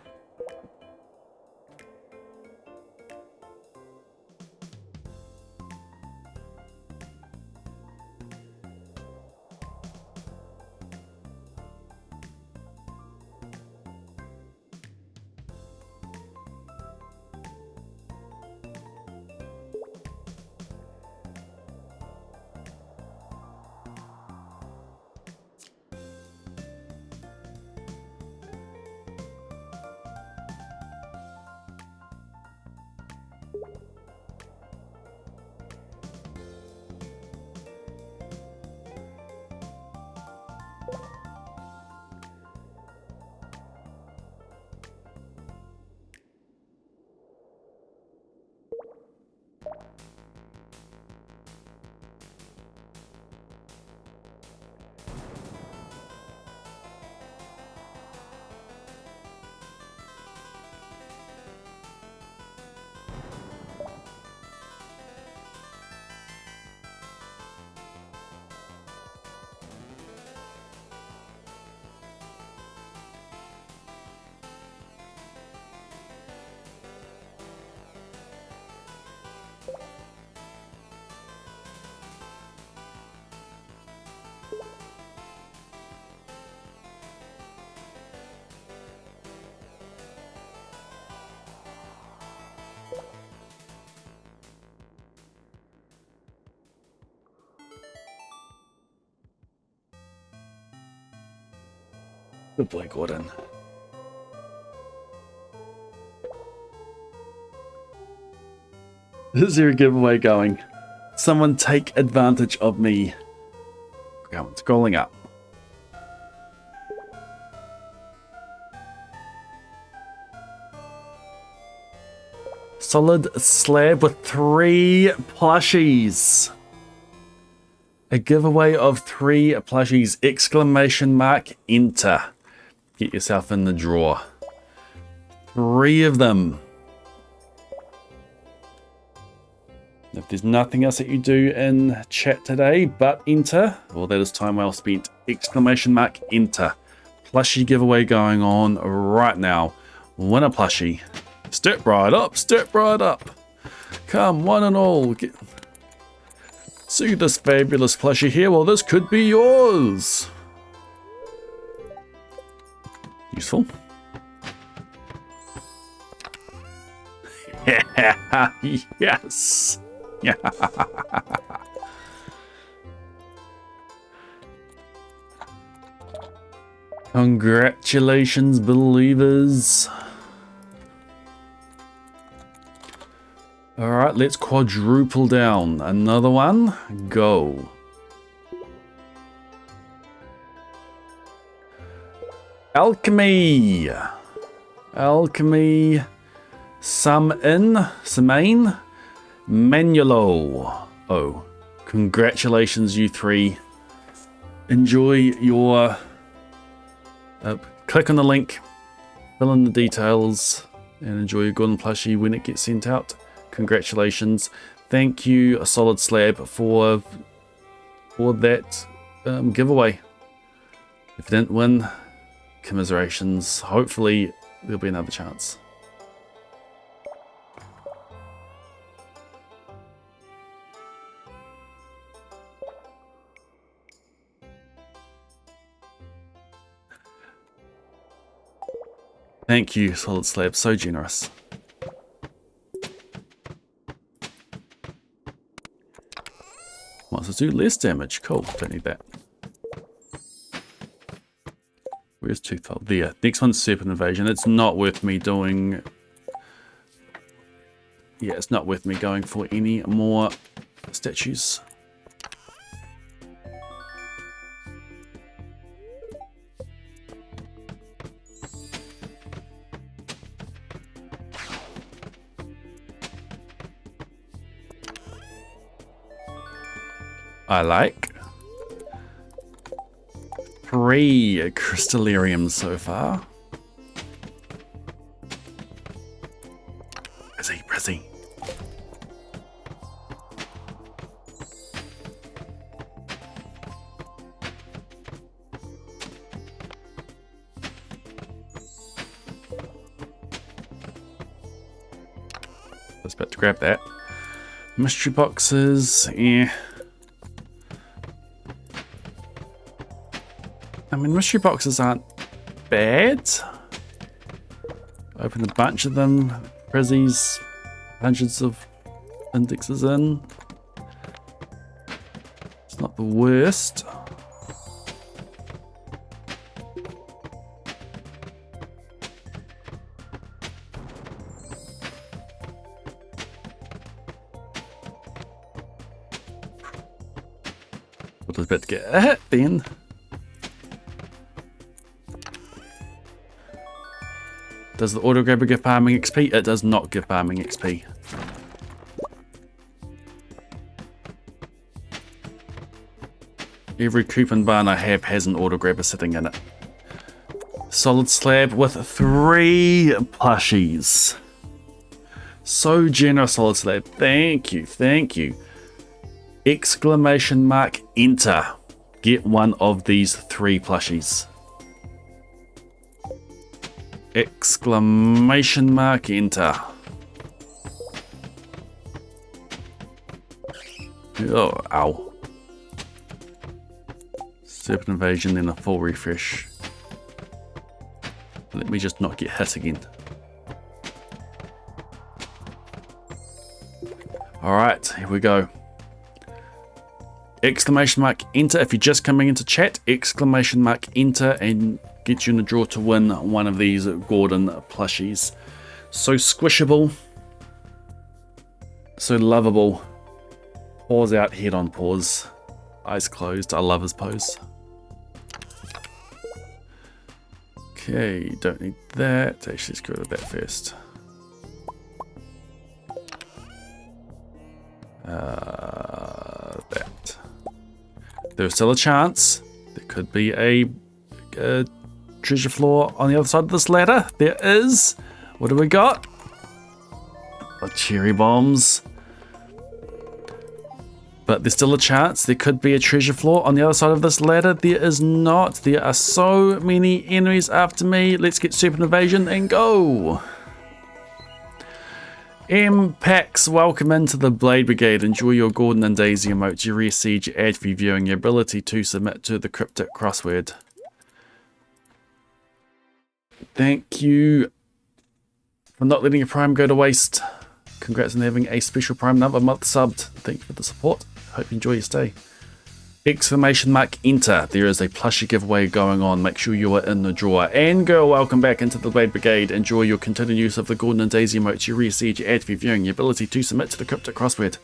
Good boy, Gordon. Is there a giveaway going? Someone take advantage of me. Come on, scrolling up. Solid slab with 3 plushies. A giveaway of 3 plushies. Exclamation mark, enter. Get yourself in the draw. 3 of them. If there's nothing else that you do in chat today but enter, well, that is time well spent. Exclamation mark, enter. Plushie giveaway going on right now. Win a plushie. Step right up, step right up. Come, one and all. See this fabulous plushie here? Well, this could be yours. Useful. Yes. Congratulations, believers. All right, let's quadruple down. Another one. Go. Alchemy. Alchemy. Samain. Manulo. Oh, congratulations, you 3. Enjoy your... click on the link, fill in the details, and enjoy your golden plushie when it gets sent out. Congratulations. Thank you, a solid slab, for that giveaway. If you didn't win, commiserations. Hopefully there'll be another chance. Thank you, Solid Slab. So generous. Wants to do less damage. Cool. Don't need that. Where's Toothful? There. Next one's Serpent Invasion. It's not worth me doing... Yeah, it's not worth me going for any more statues. I like 3 Crystallariums so far. Prissy. I was about to grab that. Mystery boxes, yeah. I mean, mystery boxes aren't bad. Open a bunch of them. Prezzies, hundreds of indexes in. It's not the worst. I was about to get a hit then. Does the auto grabber give farming XP? It does not give farming XP. Every coupon barn I have has an auto grabber sitting in it. Solid Slab with 3 plushies. So generous, Solid Slab. Thank you, thank you. Exclamation mark enter. Get one of these 3 plushies. Exclamation mark enter. Oh, ow. Serpent Invasion, then a full refresh. Let me just not get hit again. Alright, here we go. Exclamation mark enter if you're just coming into chat. Exclamation mark enter and get you in the draw to win one of these Gordon plushies. So squishable. So lovable. Paws out, head on paws. Eyes closed. I love his pose. Okay, don't need that. Actually, let's go with that first. That. There's still a chance. There could be a treasure floor on the other side of this ladder. There is. What do we got? Oh, cherry bombs. But there's still a chance. There could be a treasure floor on the other side of this ladder. There is not. There are so many enemies after me. Let's get Serpent Invasion and go. Pax, welcome into the Blade Brigade. Enjoy your Gordon and Daisy emotes, your rare siege, your ad free viewing, your ability to submit to the cryptic crossword. Thank you for not letting your Prime go to waste. Congrats on having a special Prime number month subbed. Thank you for the support. Hope you enjoy your stay. Exclamation mark enter. There is a plushie giveaway going on. Make sure you are in the draw. And girl, welcome back into the Blade Brigade. Enjoy your continued use of the Gordon and Daisy emotes, your rare siege, your ad free viewing, your ability to submit to the cryptic crossword.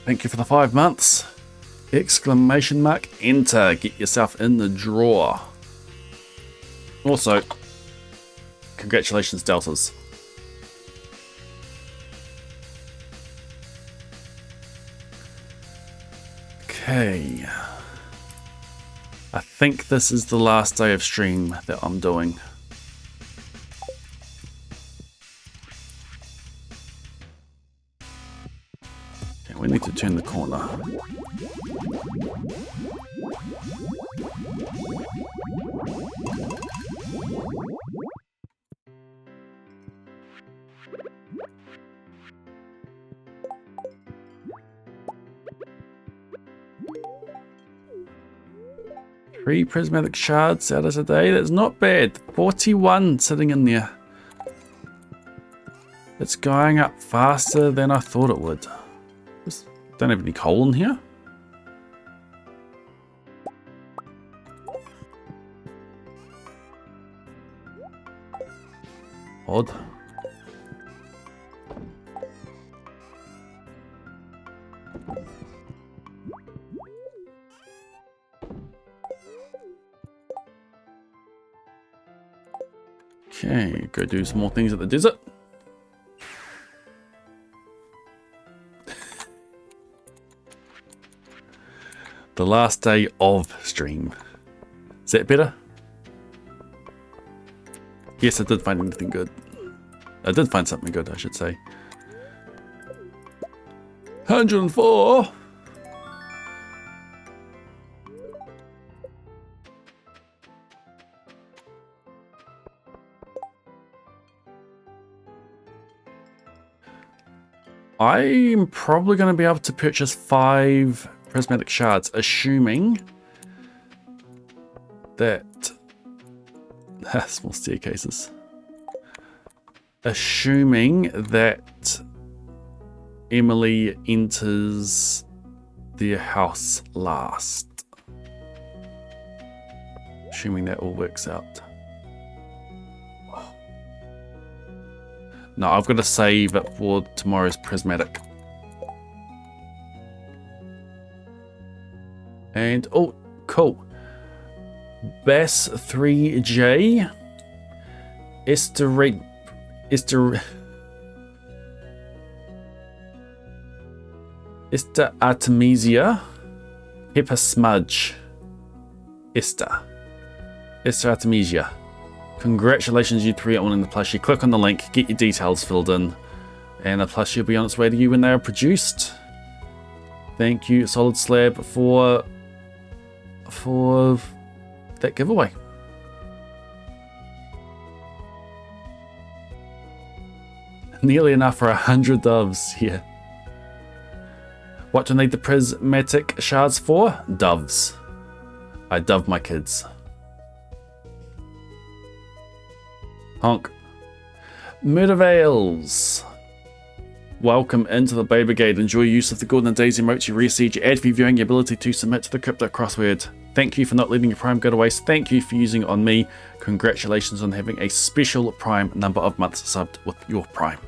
Thank you for the 5 months. Exclamation mark enter. Get yourself in the draw. Also, congratulations, Deltas. Okay. I think this is the last day of stream that I'm doing. Okay, we need to turn the corner. 3 prismatic shards out of today. That's not bad. 41 sitting in there. It's going up faster than I thought it would. Just don't have any coal in here. Odd. Okay, go do some more things at the desert. The last day of stream. Is that better? Yes, I did find anything good. I did find something good, I should say. 104! I'm probably going to be able to purchase 5 prismatic shards, assuming that... small staircases. Assuming that Emily enters their house last. Assuming that all works out. No, I've got to save it for tomorrow's prismatic. And, oh, cool. Bass 3J. Esther Artemisia. Pepper Smudge. Esther Artemisia. Congratulations, you 3 on winning the plushie. Click on the link, get your details filled in, and the plushie will be on its way to you when they are produced. Thank you, Solid Slab, for that giveaway. Nearly enough for 100 doves here. What do I need the prismatic shards for? Doves. I dove my kids. Honk. Murdervales. Welcome into the Bay Brigade. Enjoy use of the Golden Daisy emotes. You reseed your ad for viewing your ability to submit to the crypto crossword. Thank you for not letting your Prime go to waste. Thank you for using it on me. Congratulations on having a special Prime number of months subbed with your Prime.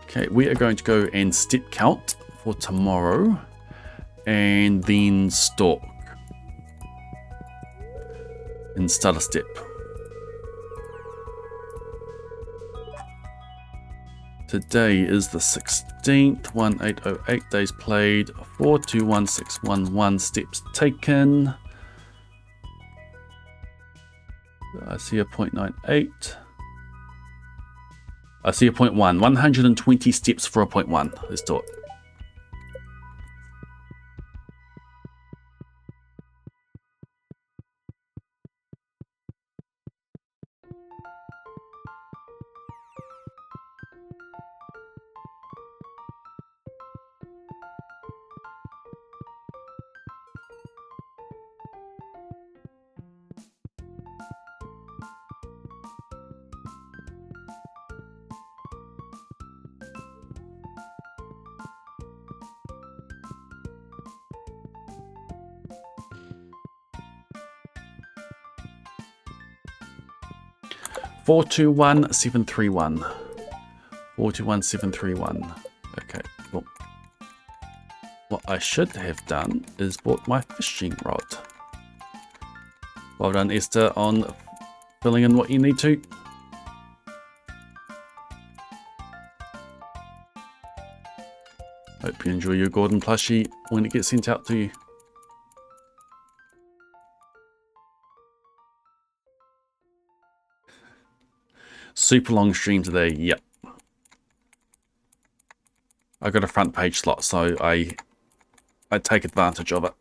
Okay, we are going to go and step count for tomorrow. And then stalk and start a step. Today is the 16th, 1808 days played, 421611 steps taken. I see a 0.98. I see a 0.1. 120 steps for a 0.1. Let's do it. Four two one 731. 421731. Okay, well, what I should have done is bought my fishing rod. Well done, Esther, on filling in what you need to. Hope you enjoy your Gordon plushie when it gets sent out to you. Super long stream today, yep. I got a front page slot, so I take advantage of it.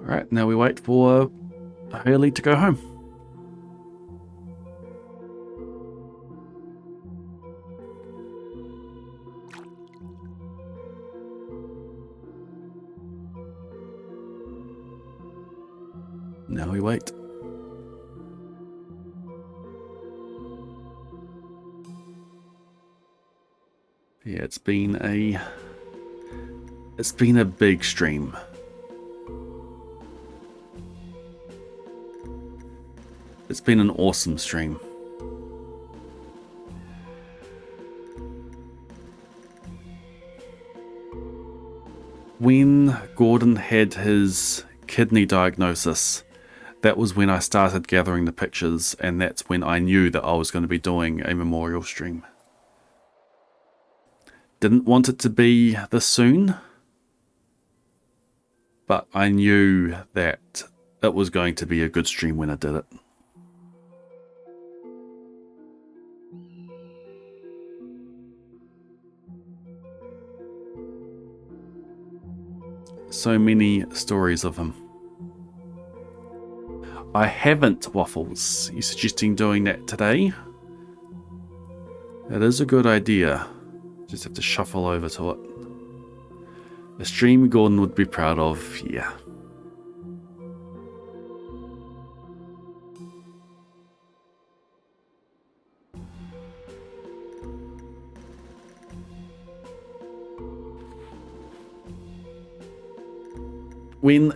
Alright, now we wait for Haley to go home. Now we wait. Yeah, it's been a big stream. It's been an awesome stream. When Gordon had his kidney diagnosis, that was when I started gathering the pictures, and that's when I knew that I was going to be doing a memorial stream. Didn't want it to be this soon, but I knew that it was going to be a good stream when I did it. So many stories of him. I haven't, Waffles. You suggesting doing that today? That is a good idea. Just have to shuffle over to it. A stream Gordon would be proud of, yeah. When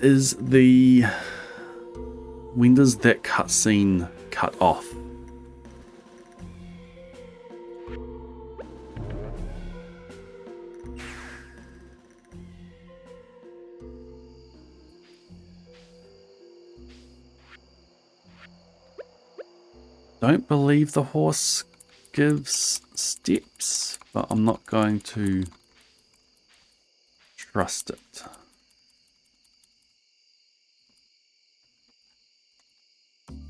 does that cutscene cut off? Don't believe the horse gives steps, but I'm not going to trust it.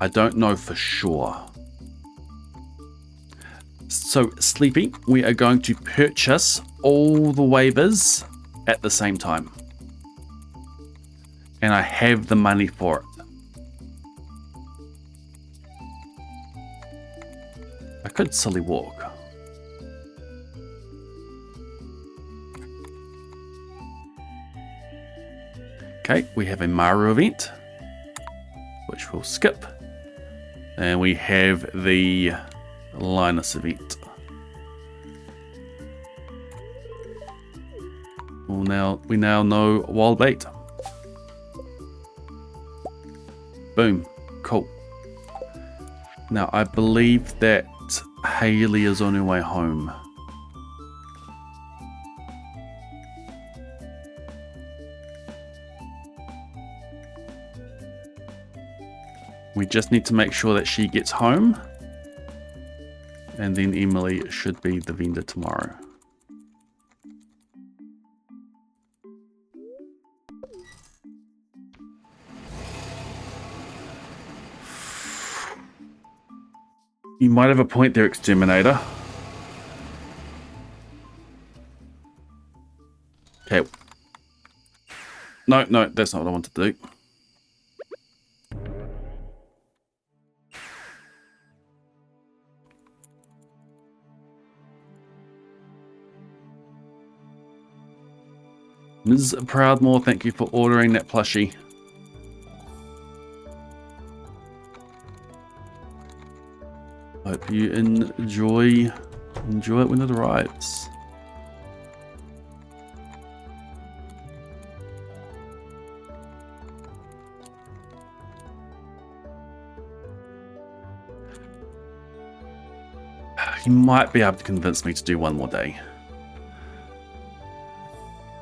I don't know for sure. So, Sleepy, we are going to purchase all the waivers at the same time. And I have the money for it. I could silly walk. Okay, we have a Maru event, which we'll skip. And we have the Linus event. We now know wild bait. Boom. Cool. Now I believe that Haley is on her way home. We just need to make sure that she gets home, and then Emily should be the vendor tomorrow. You might have a point there, Exterminator. Okay. No, that's not what I wanted to do. Ms. Proudmore, thank you for ordering that plushie. Hope you enjoy it when it arrives. You might be able to convince me to do one more day.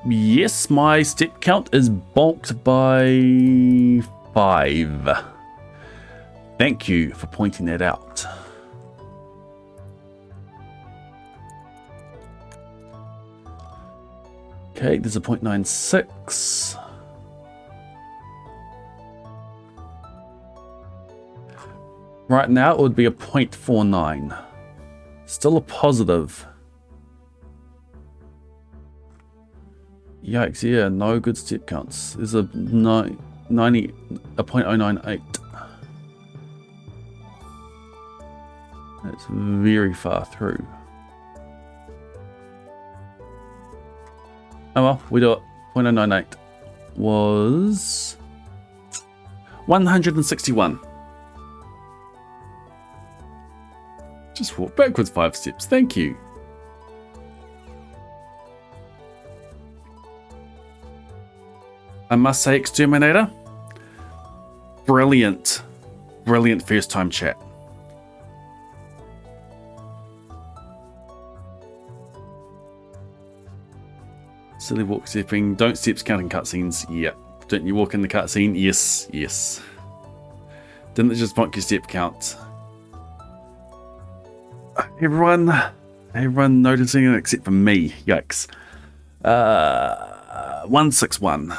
Yes, my step count is bulked by 5. Thank you for pointing that out. Okay, there's a 0.96. Right now it would be a 0.49. Still a positive. Yikes, yeah, no good step counts. There's a no. 0.098. That's very far through. Oh well, we do it. 0.098 was 161. Just walk backwards 5 steps. Thank you. I must say, Exterminator, brilliant first time chat. Silly walk stepping, don't steps counting cutscenes. Yeah. Don't you walk in the cutscene? Yes, yes. Didn't it just bonk your step count? Everyone noticing it except for me. Yikes. 161.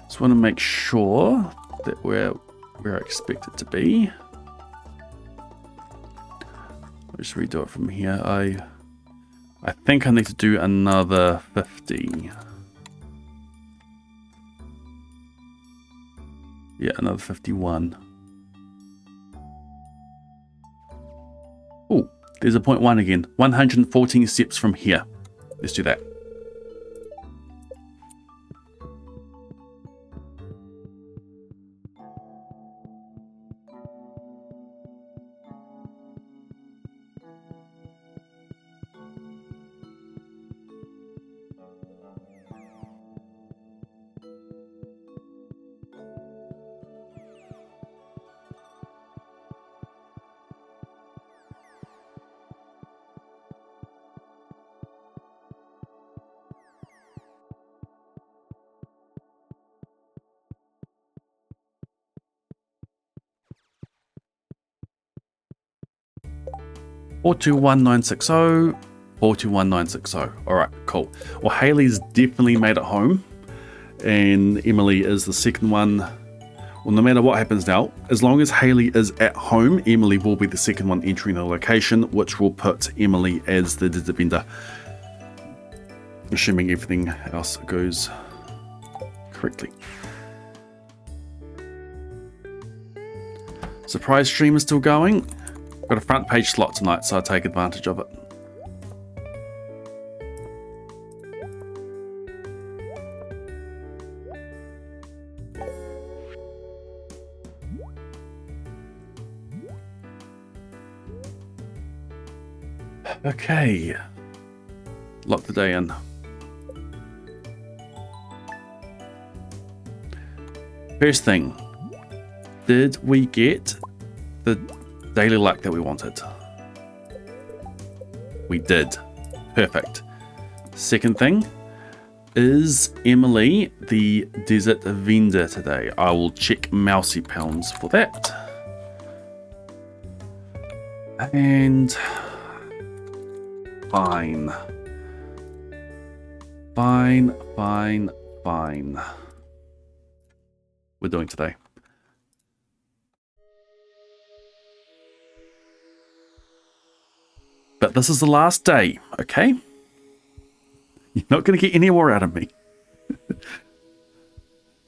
Just want to make sure that we're where I expect it to be. I'll just redo it from here. I think I need to do another 50. Yeah, another 51. Oh, there's a 0.1 again. 114 steps from here. Let's do that. Four two one nine six 421960. All right, cool. Well, Haley's definitely made it home, and Emily is the second one. Well, no matter what happens now, as long as Haley is at home, Emily will be the second one entering the location, which will put Emily as the desert vendor, assuming everything else goes correctly. Surprise stream is still going. Got a front page slot tonight, so I take advantage of it. Okay, lock the day in. First thing, did we get the daily luck that we wanted? We did. Perfect. Second thing, is Emily the desert vendor today? I will check Mousy Pounds for that. And fine. Fine. We're doing today. But this is the last day, okay? You're not going to get any more out of me.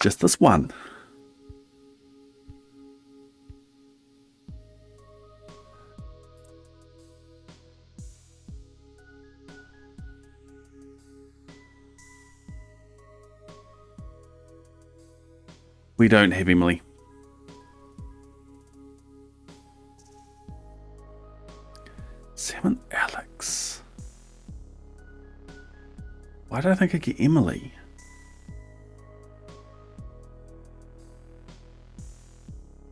Just this one. We don't have Emily. Seven Alex. Why do I think I get Emily?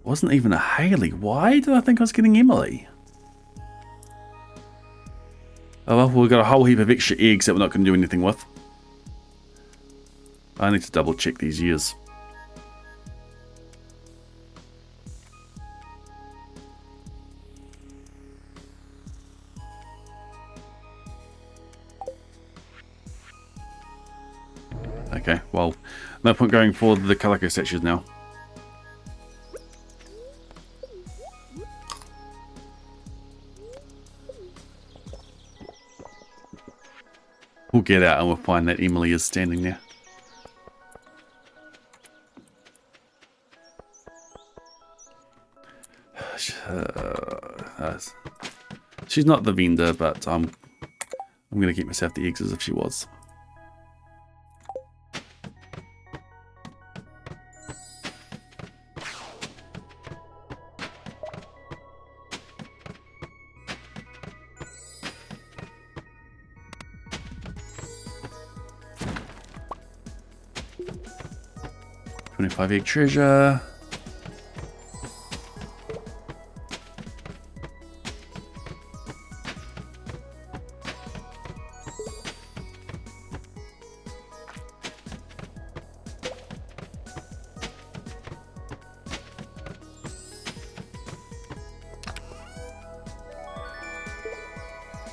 Wasn't even a Haley. Why did I think I was getting Emily? Oh well, we've got a whole heap of extra eggs that we're not going to do anything with. I need to double check these years. Okay, well, no point going for the Calico statues now. We'll get out and we'll find that Emily is standing there. She's not the vendor, but I'm going to keep myself the eggs as if she was. $25 egg treasure.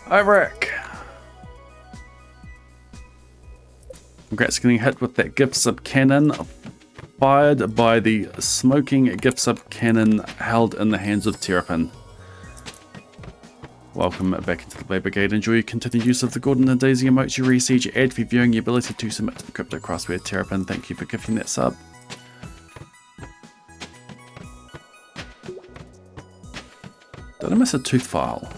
Hi, Rick. Congrats getting hit with that gift sub cannon fired by the smoking gift sub cannon held in the hands of Terrapin. Welcome back into the Blade Brigade. Enjoy your continued use of the Gordon and Daisy emotes you receive. You add for viewing your ability to submit to the Crypto Crossword. Terrapin, thank you for gifting that sub. Did I miss a tooth file?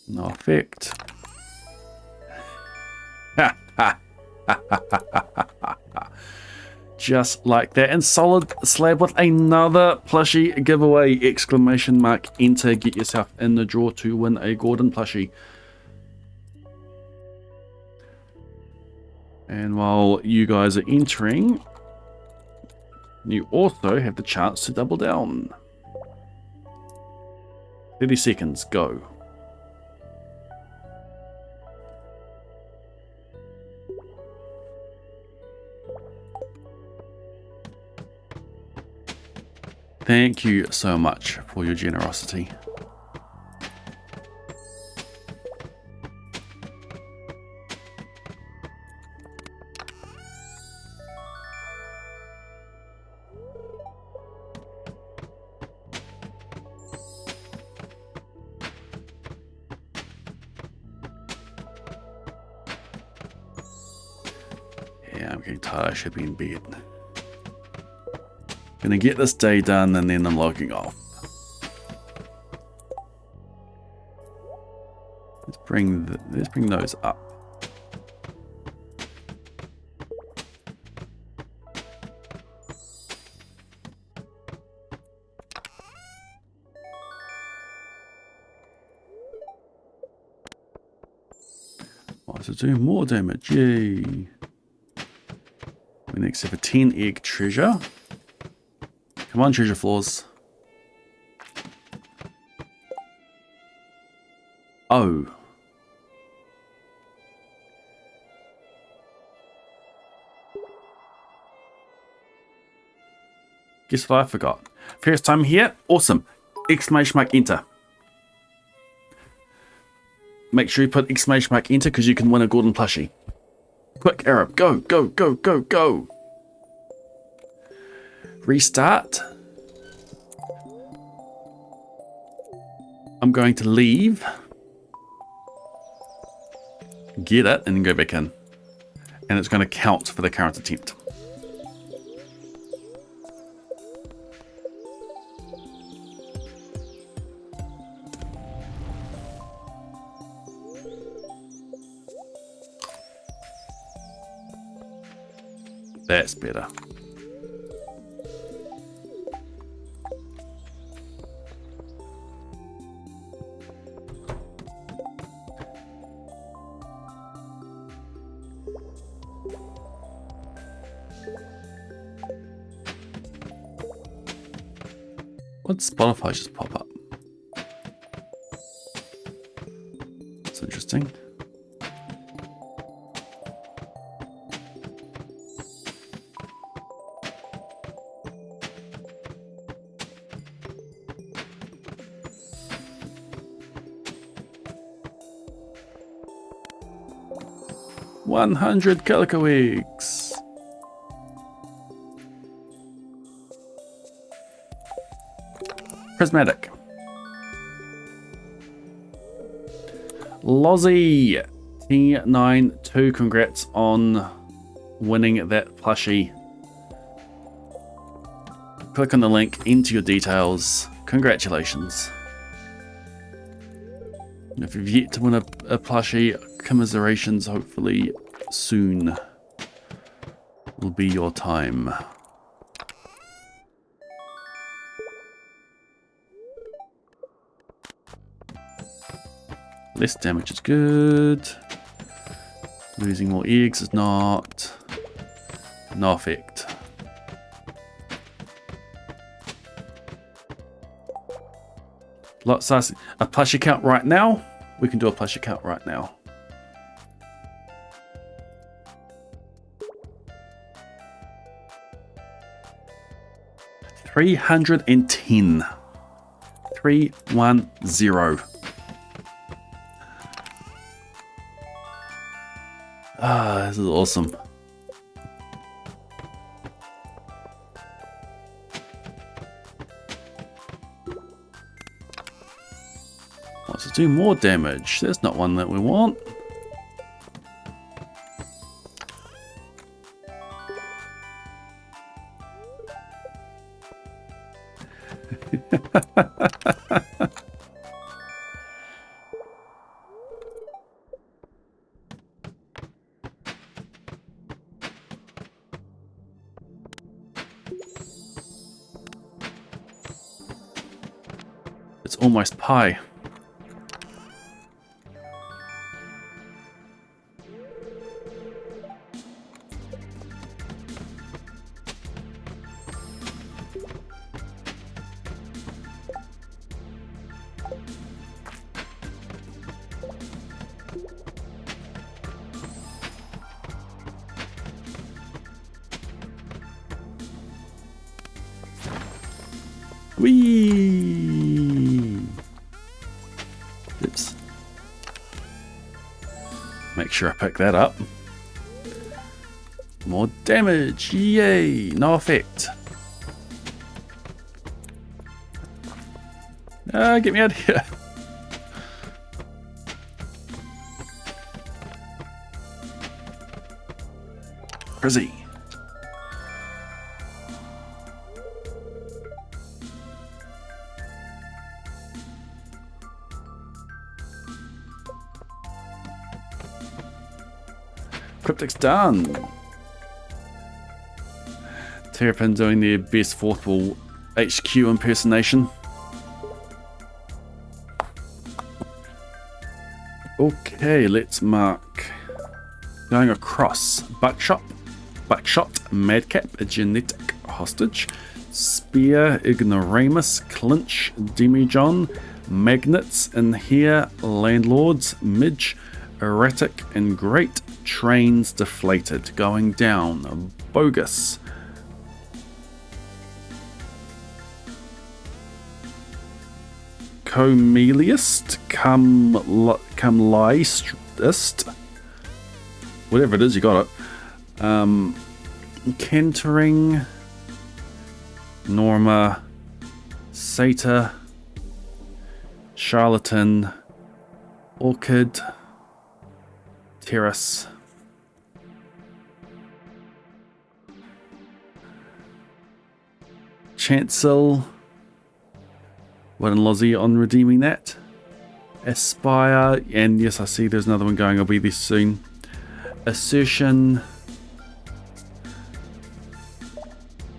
No effect. Just like that. And Solid Slab with another plushie giveaway! Exclamation mark, enter. Get yourself in the draw to win a Gordon plushie. And while you guys are entering, you also have the chance to double down. 30 seconds, go. Thank you so much for your generosity. Yeah, I'm getting tired. I should be in bed. Gonna get this day done and then I'm logging off. Let's bring those up. Oh, so do more damage. Yay. We next have a 10 egg treasure. Come on, treasure floors. Oh. Guess what I forgot? First time here? Awesome. Exclamation mark enter. Make sure you put exclamation mark enter because you can win a Gordon plushie. Quick, Arab. Go, go, go, go, go. Restart. I'm going to leave. Get it and then go back in. And it's going to count for the current attempt. That's better. What Spotify just pop up? That's interesting. $100 calico eggs. Prismatic. Lozzie T92, congrats on winning that plushie. Click on the link, enter your details. Congratulations. If you've yet to win a plushie, commiserations, hopefully soon will be your time. Less damage is good. Losing more eggs is not. No effect. Lots of a plushie count right now. We can do a plushie count right now. $310. 310. Ah, this is awesome. Wants to do more damage. There's not one that we want. It's almost pie. Whee! Oops. Make sure I pick that up. More damage! Yay! No effect. Get me out of here. Frizzy. Cryptic's done. Terrapin doing their best fourth wall HQ impersonation. Okay, let's mark. Going across. Buckshot, Madcap, a genetic hostage, Spear, Ignoramus, Clinch, Demijohn, Magnets in here, Landlords, Midge, Erratic, and Great. Trains deflated, going down. Bogus. Comeliest, Cumliestist, whatever it is, you got it. Cantering, Norma, Satyr, Charlatan, Orchid, Terrace, Chancel. Well done, Lozzie, on redeeming that. Aspire, and yes, I see there's another one going. I'll be there soon. Assertion.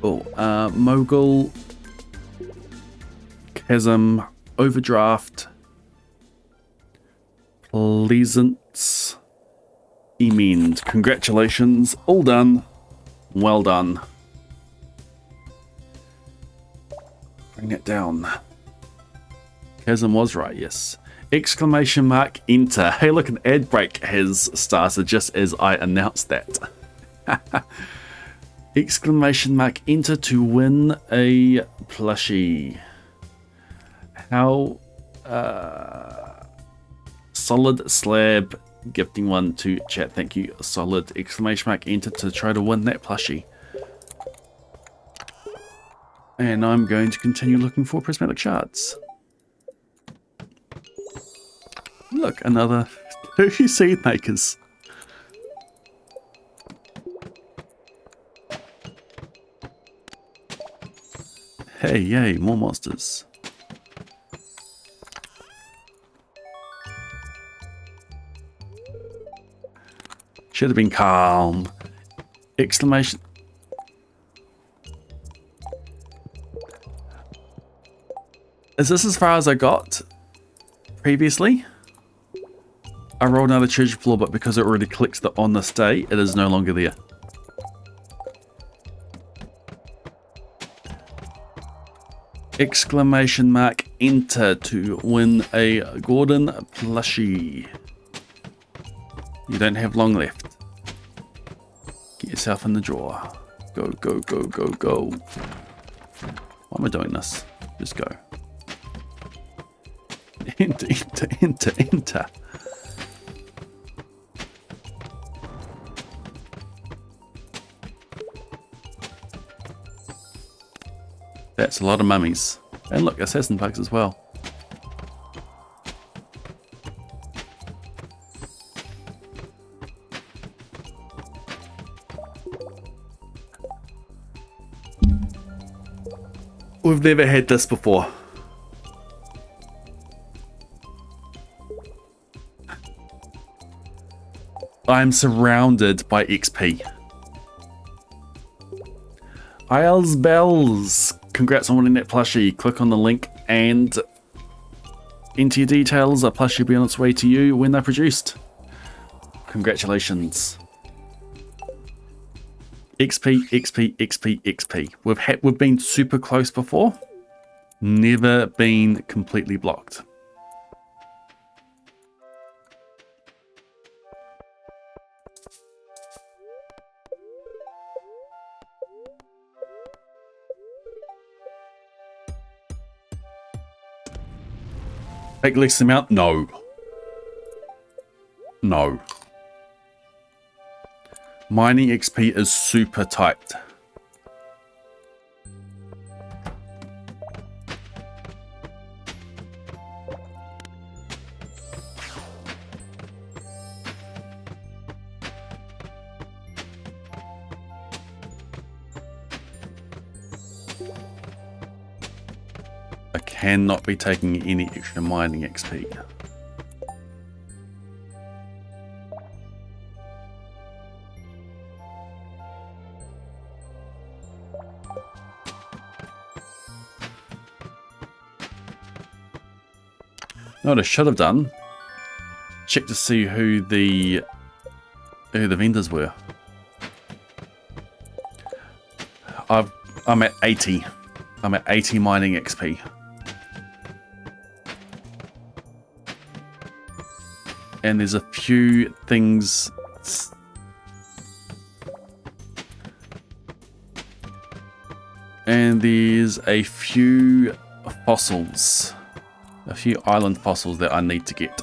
Mogul. Chasm. Overdraft. Pleasance. Emend. Congratulations. All done. Well done. Bring that down. Chasm was right, yes. Exclamation mark enter. Hey, look, an ad break has started just as I announced that. Exclamation mark enter to win a plushie. How Solid Slab gifting one to chat. Thank you, Solid. Exclamation mark enter to try to win that plushie. And I'm going to continue looking for prismatic shards. Look, another 2 seed makers. Hey, yay, more monsters. Should have been calm. Exclamation. Is this as far as I got previously? I rolled another treasure floor, but because it already clicked the on this day, it is no longer there. Exclamation mark enter to win a Gordon plushie. You don't have long left. Get yourself in the drawer. Go, go, go, go, go. Why am I doing this? Just go. Enter, enter, enter, enter. That's a lot of mummies. And look, assassin bugs as well. We've never had this before. I'm surrounded by XP. Isles Bells. Congrats on winning that plushie. Click on the link and enter your details. A plushie will be on its way to you when they're produced. Congratulations. XP, XP, XP, XP. We've been super close before. Never been completely blocked. Take less amount? No. No. Mining XP is super tight. I cannot be taking any extra mining XP. You know what I should have done? Check to see who the vendors were. I'm at 80. I'm at 80 mining XP. And there's a few things. And there's a few fossils. A few island fossils that I need to get.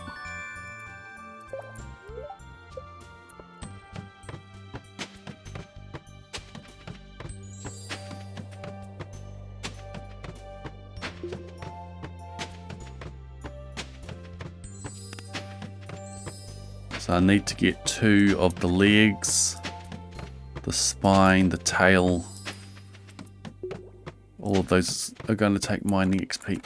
So I need to get 2 of the legs, the spine, the tail. All of those are going to take mining XP.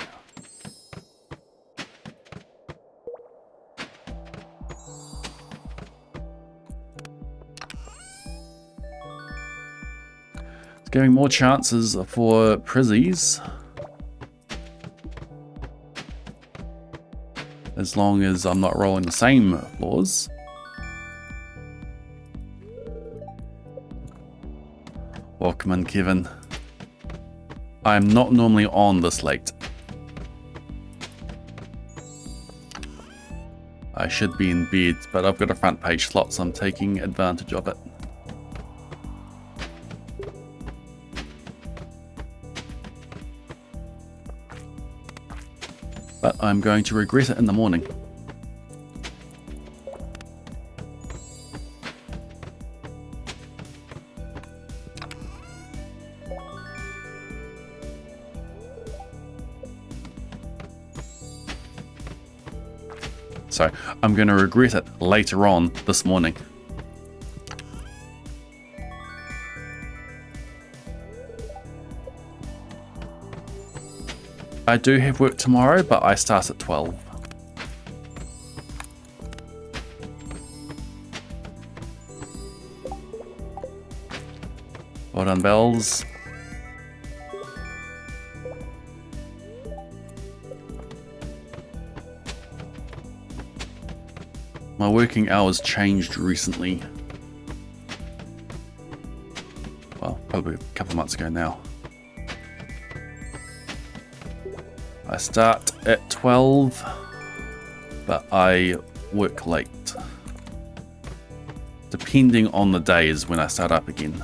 It's giving more chances for prizzies. As long as I'm not rolling the same floors. Welcome in, Kevin. I'm not normally on this late. I should be in bed, but I've got a front page slot, so I'm taking advantage of it. But I'm going to regret it in the morning. So I'm going to regret it later on this morning. I do have work tomorrow, but I start at 12. Well done, Bells. My working hours changed recently. Well, probably a couple of months ago now. I start at 12, but I work late. Depending on the days when I start up again.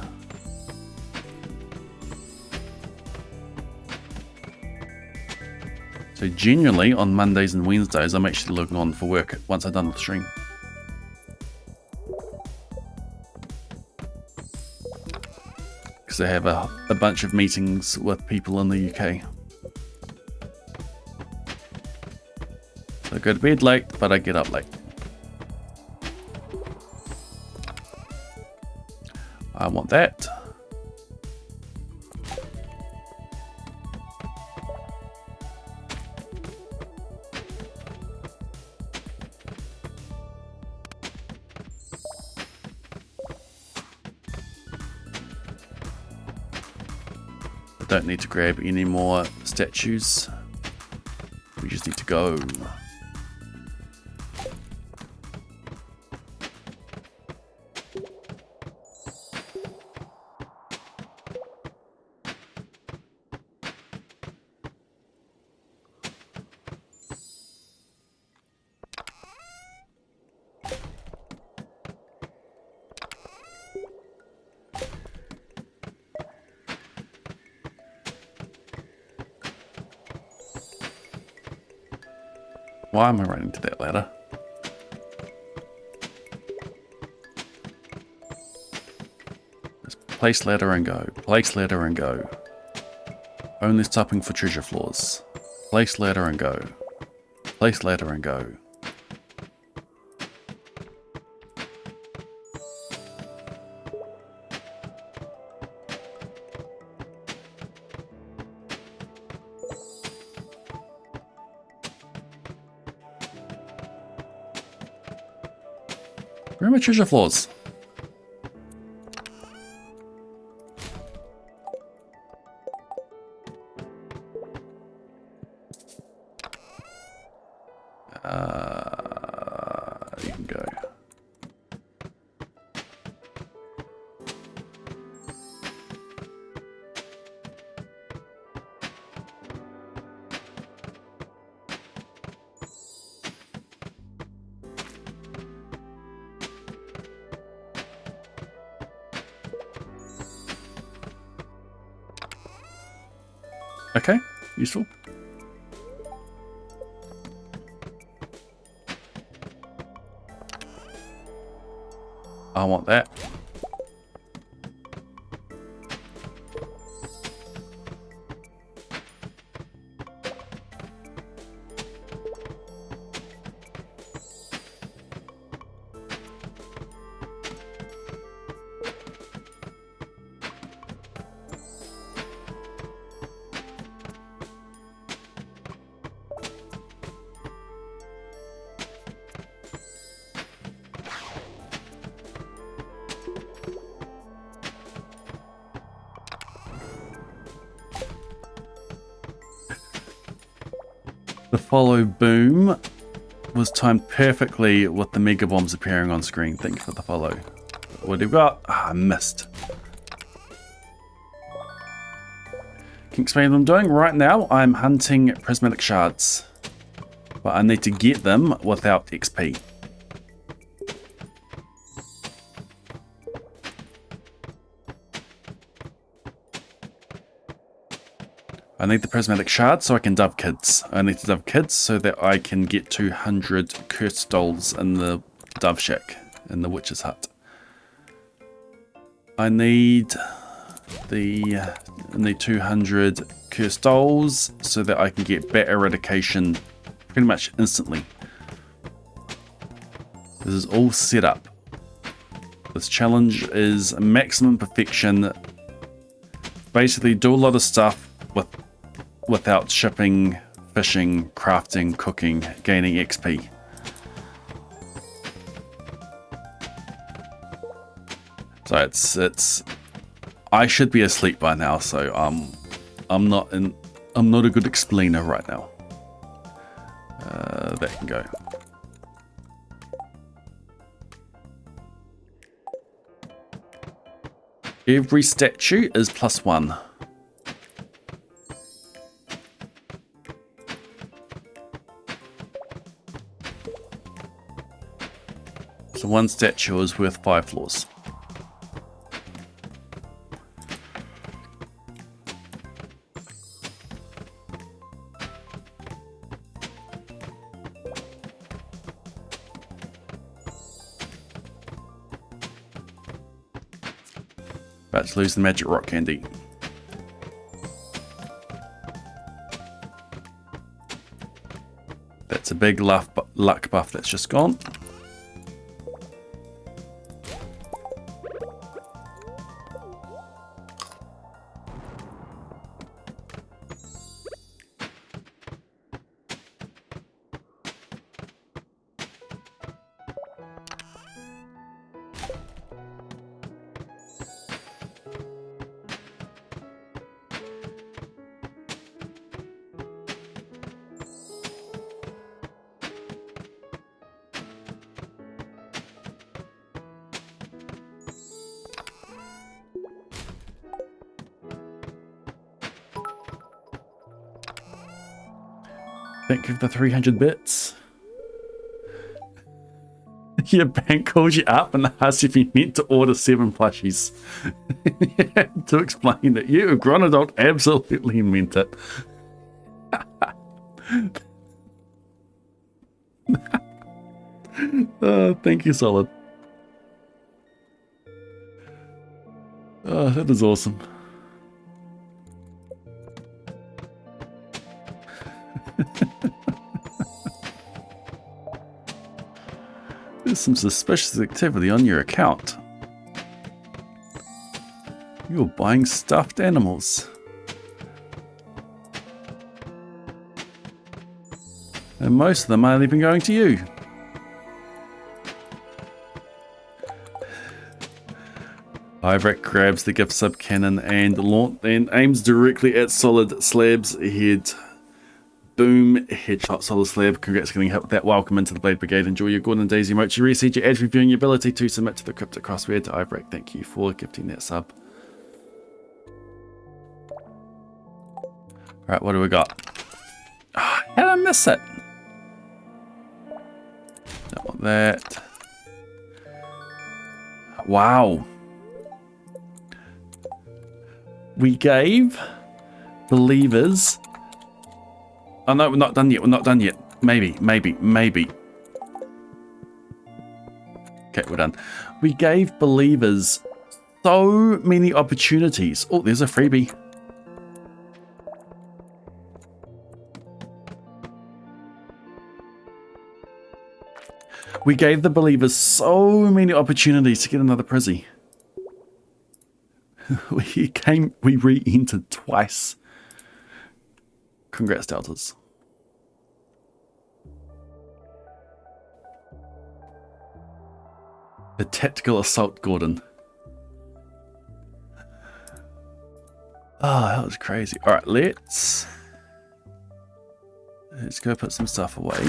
So generally on Mondays and Wednesdays, I'm actually logging on for work once I'm done with the stream. Because I have a bunch of meetings with people in the UK. So I go to bed late, but I get up late. I want that. Don't need to grab any more statues. We just need to go. Why am I running to that ladder? Just place ladder and go. Place ladder and go. Only stopping for treasure floors. Place ladder and go. Place ladder and go. Where are my treasure floors? You can go. Okay, useful. I want that. The follow boom was timed perfectly with the mega bombs appearing on screen. Thank you for the follow. What have we got? Ah, I missed. can explain what I'm doing. Right now, I'm hunting prismatic shards. But I need to get them without XP. I need the prismatic shard so I can dove kids. I need to dove kids so that I can get 200 cursed dolls in the dove shack, in the witch's hut. I need 200 cursed dolls so that I can get bat eradication pretty much instantly. This is all set up. This challenge is maximum perfection. Basically do a lot of stuff without shipping, fishing, crafting, cooking, gaining XP. So it's I should be asleep by now, so I'm not a good explainer right now. That can go. Every statue is +1. So one statue is worth 5 floors. About to lose the magic rock candy. That's a big luck buff that's just gone. Thank you for the 300 bits. Your bank calls you up and asks if you meant to order 7 plushies. To explain that you, Gronadot, absolutely meant it. Thank you, Solid. Oh, that is awesome. There's some suspicious activity on your account. You're buying stuffed animals. And most of them aren't even going to you. Ivrak grabs the gift sub cannon and aims directly at Solid Slab's head. Boom, headshot Solid Slab. Congrats getting hit with that. Welcome into the Blade Brigade. Enjoy your Gordon Daisy emote. You reset your ads reviewing your ability to submit to the cryptic crossword to Ivrak. Thank you for gifting that sub. Alright, what do we got? Oh, how did I miss it? Don't want that. Wow. We gave believers... Oh no, we're not done yet. We're not done yet. Maybe. Okay, we're done. We gave believers so many opportunities. Oh, there's a freebie. We gave the believers so many opportunities to get another prizzy. We re-entered twice. Congrats, Deltas. The tactical assault, Gordon. Oh, that was crazy. All right, let's go put some stuff away.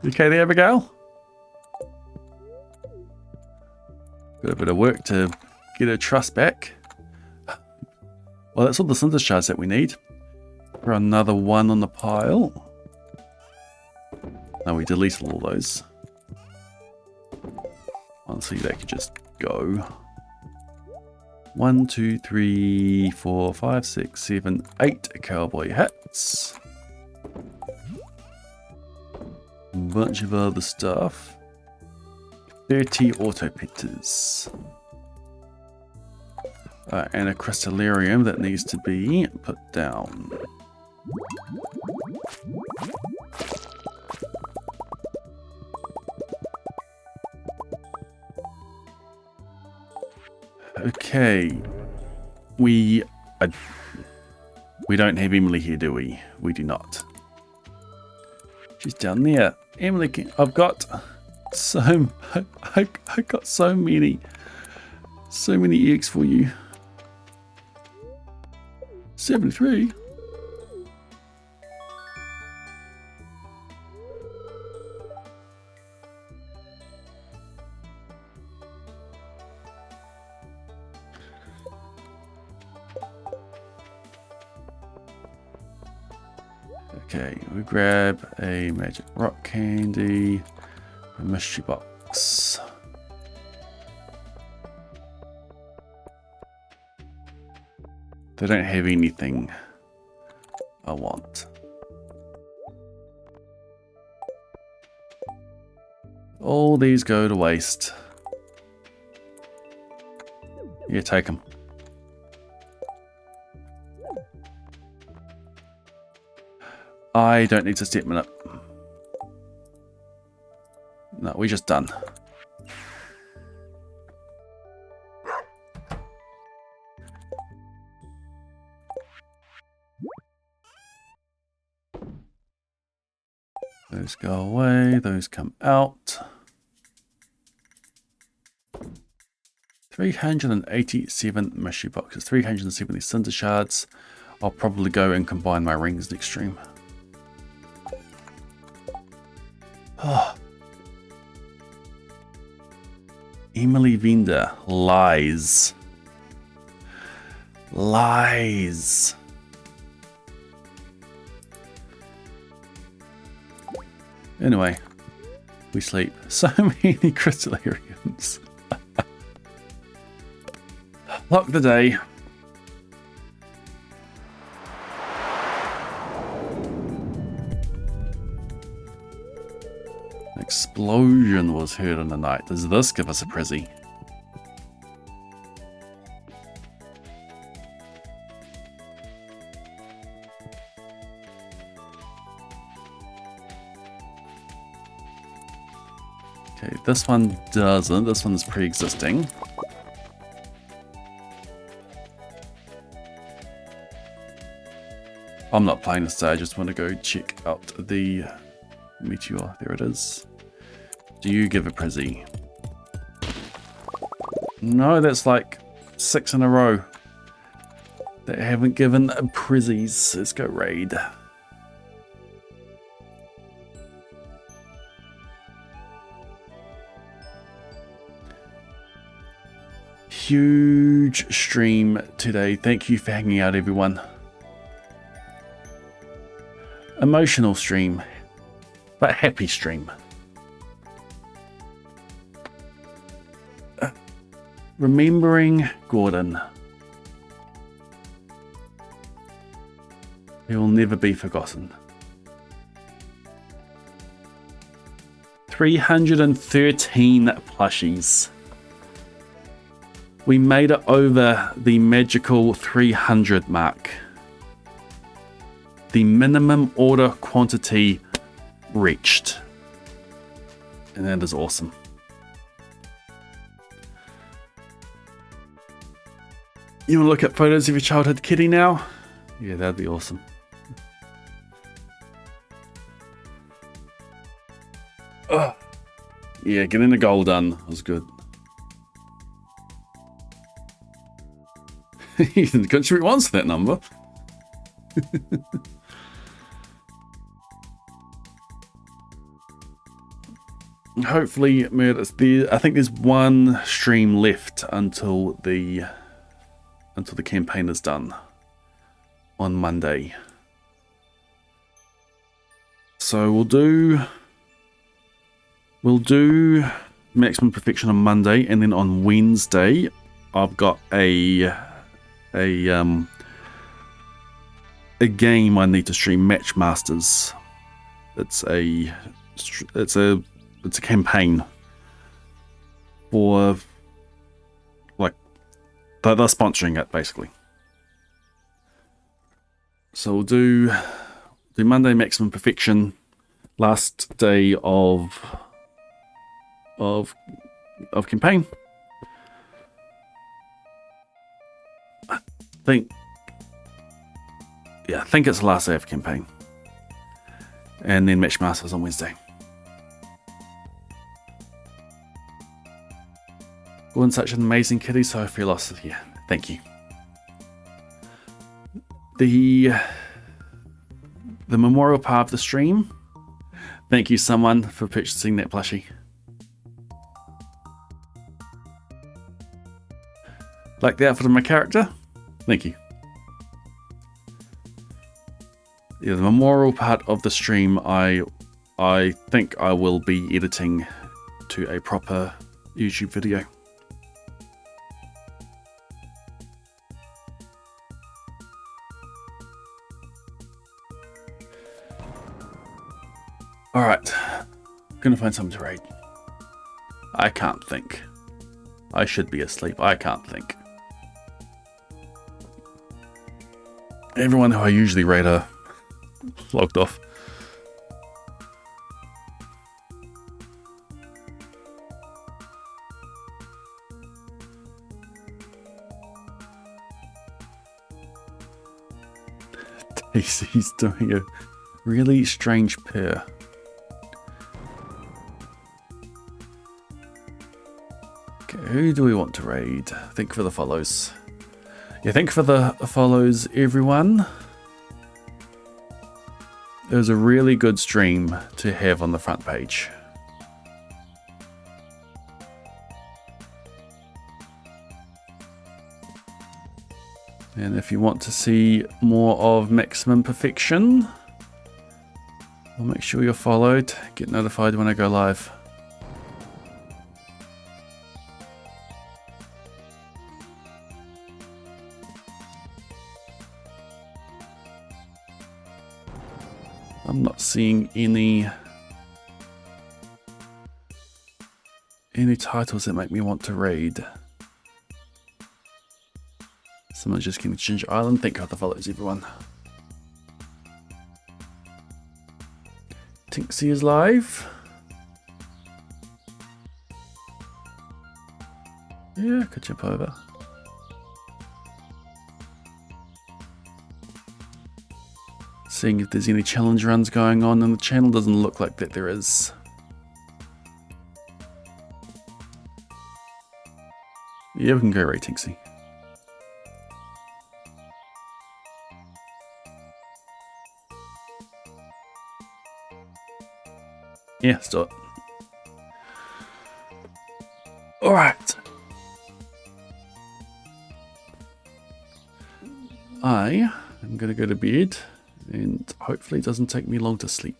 You okay there, Abigail? Got a bit of work to get her trust back. Well, that's all the cinder shards that we need. For another one on the pile. No, we deleted all those. Honestly, they could just go. 1, 2, 3, 4, 5, 6, 7, 8 cowboy hats. A bunch of other stuff. 30 auto pitters. And a crystallarium that needs to be put down. Okay, we don't have Emily here, do we? We do not. She's down there. Emily, I've got I got so many eggs for you. 73. Okay, we grab a magic rock candy, a mystery box. They don't have anything I want. All these go to waste. Yeah, take them. I don't need to step it up. No, we're just done. Those go away, those come out. 387 mystery boxes, 370 cinder shards. I'll probably go and combine my rings next stream. Oh. Emily Vendor lies. Lies. Anyway, we sleep. So many crystallariums. Lock the day. An explosion was heard in the night. Does this give us a prezzy? Okay, this one doesn't. This one's pre-existing. I'm not playing this day, I just want to go check out the meteor. There it is. Do you give a prezzy? No, that's like 6 in a row that haven't given prezzies. Let's go raid. Huge stream today. Thank you for hanging out, everyone. Emotional stream, but happy stream. Remembering Gordon. He will never be forgotten. 313 plushies. We made it over the magical 300 mark. The minimum order quantity reached. And that is awesome. You want to look at photos of your childhood kitty now? Yeah, that'd be awesome. Oh, yeah, getting the goal done was good. You didn't contribute once to that number. hopefully Murder's there. I think there's one stream left until the campaign is done on Monday. So we'll do Maximum Perfection on Monday, and then on Wednesday I've got a game I need to stream, Match Masters. It's a campaign for, like, they're sponsoring it basically. So we'll do Monday Maximum Perfection, last day of campaign. I think it's the last day of campaign, and then Match Masters on Wednesday. Gordon, such an amazing kitty, so I feel lost here. Thank you. The memorial part of the stream. Thank you, someone, for purchasing that plushie. Like the outfit of my character? Thank you. Yeah, the memorial part of the stream, I think I will be editing to a proper YouTube video. Alright, gonna find something to raid. I can't think. I should be asleep. I can't think. Everyone who I usually raid are logged off. Daisy's doing a really strange purr. Okay, who do we want to raid? Thank you for the follows. Yeah, thank you for the follows, everyone. It was a really good stream to have on the front page. And if you want to see more of Maximum Perfection, well, make sure you're followed. Get notified when I go live. I'm not seeing any titles that make me want to raid. Someone's just getting Ginger Island. Thank God the follows, everyone. Tinksy is live. Yeah, I could jump over. Seeing if there's any challenge runs going on, and the channel doesn't look like that there is. Yeah, we can go right, Tinksy. Yeah, let's do it. Alright. I am going to go to bed, and hopefully it doesn't take me long to sleep.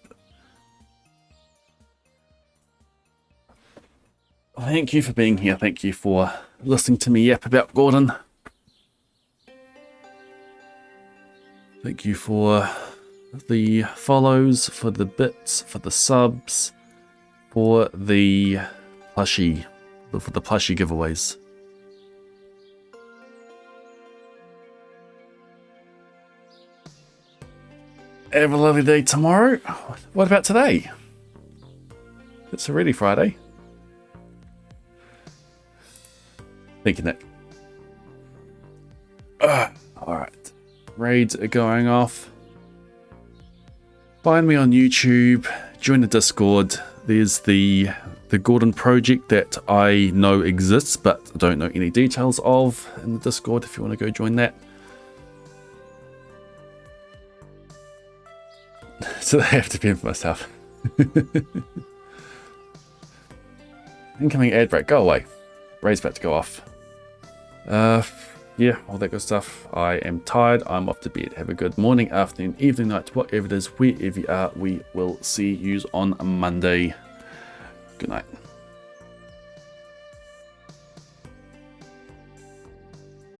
Thank you for being here. Thank you for listening to me yap about Gordon. Thank you for the follows, for the bits, for the subs, for the plushie, giveaways. Have a lovely day tomorrow. What about today? It's already Friday. Thank you, Nick. Alright. Raids are going off. Find me on YouTube. Join the Discord. There's the Gordon project that I know exists, but don't know any details of in the Discord if you want to go join that. So I have to pay for myself. Incoming ad break. Go away. Ray's about to go off. Yeah, all that good stuff. I am tired. I'm off to bed. Have a good morning, afternoon, evening, night, whatever it is, wherever you are. We will see you on Monday. Good night.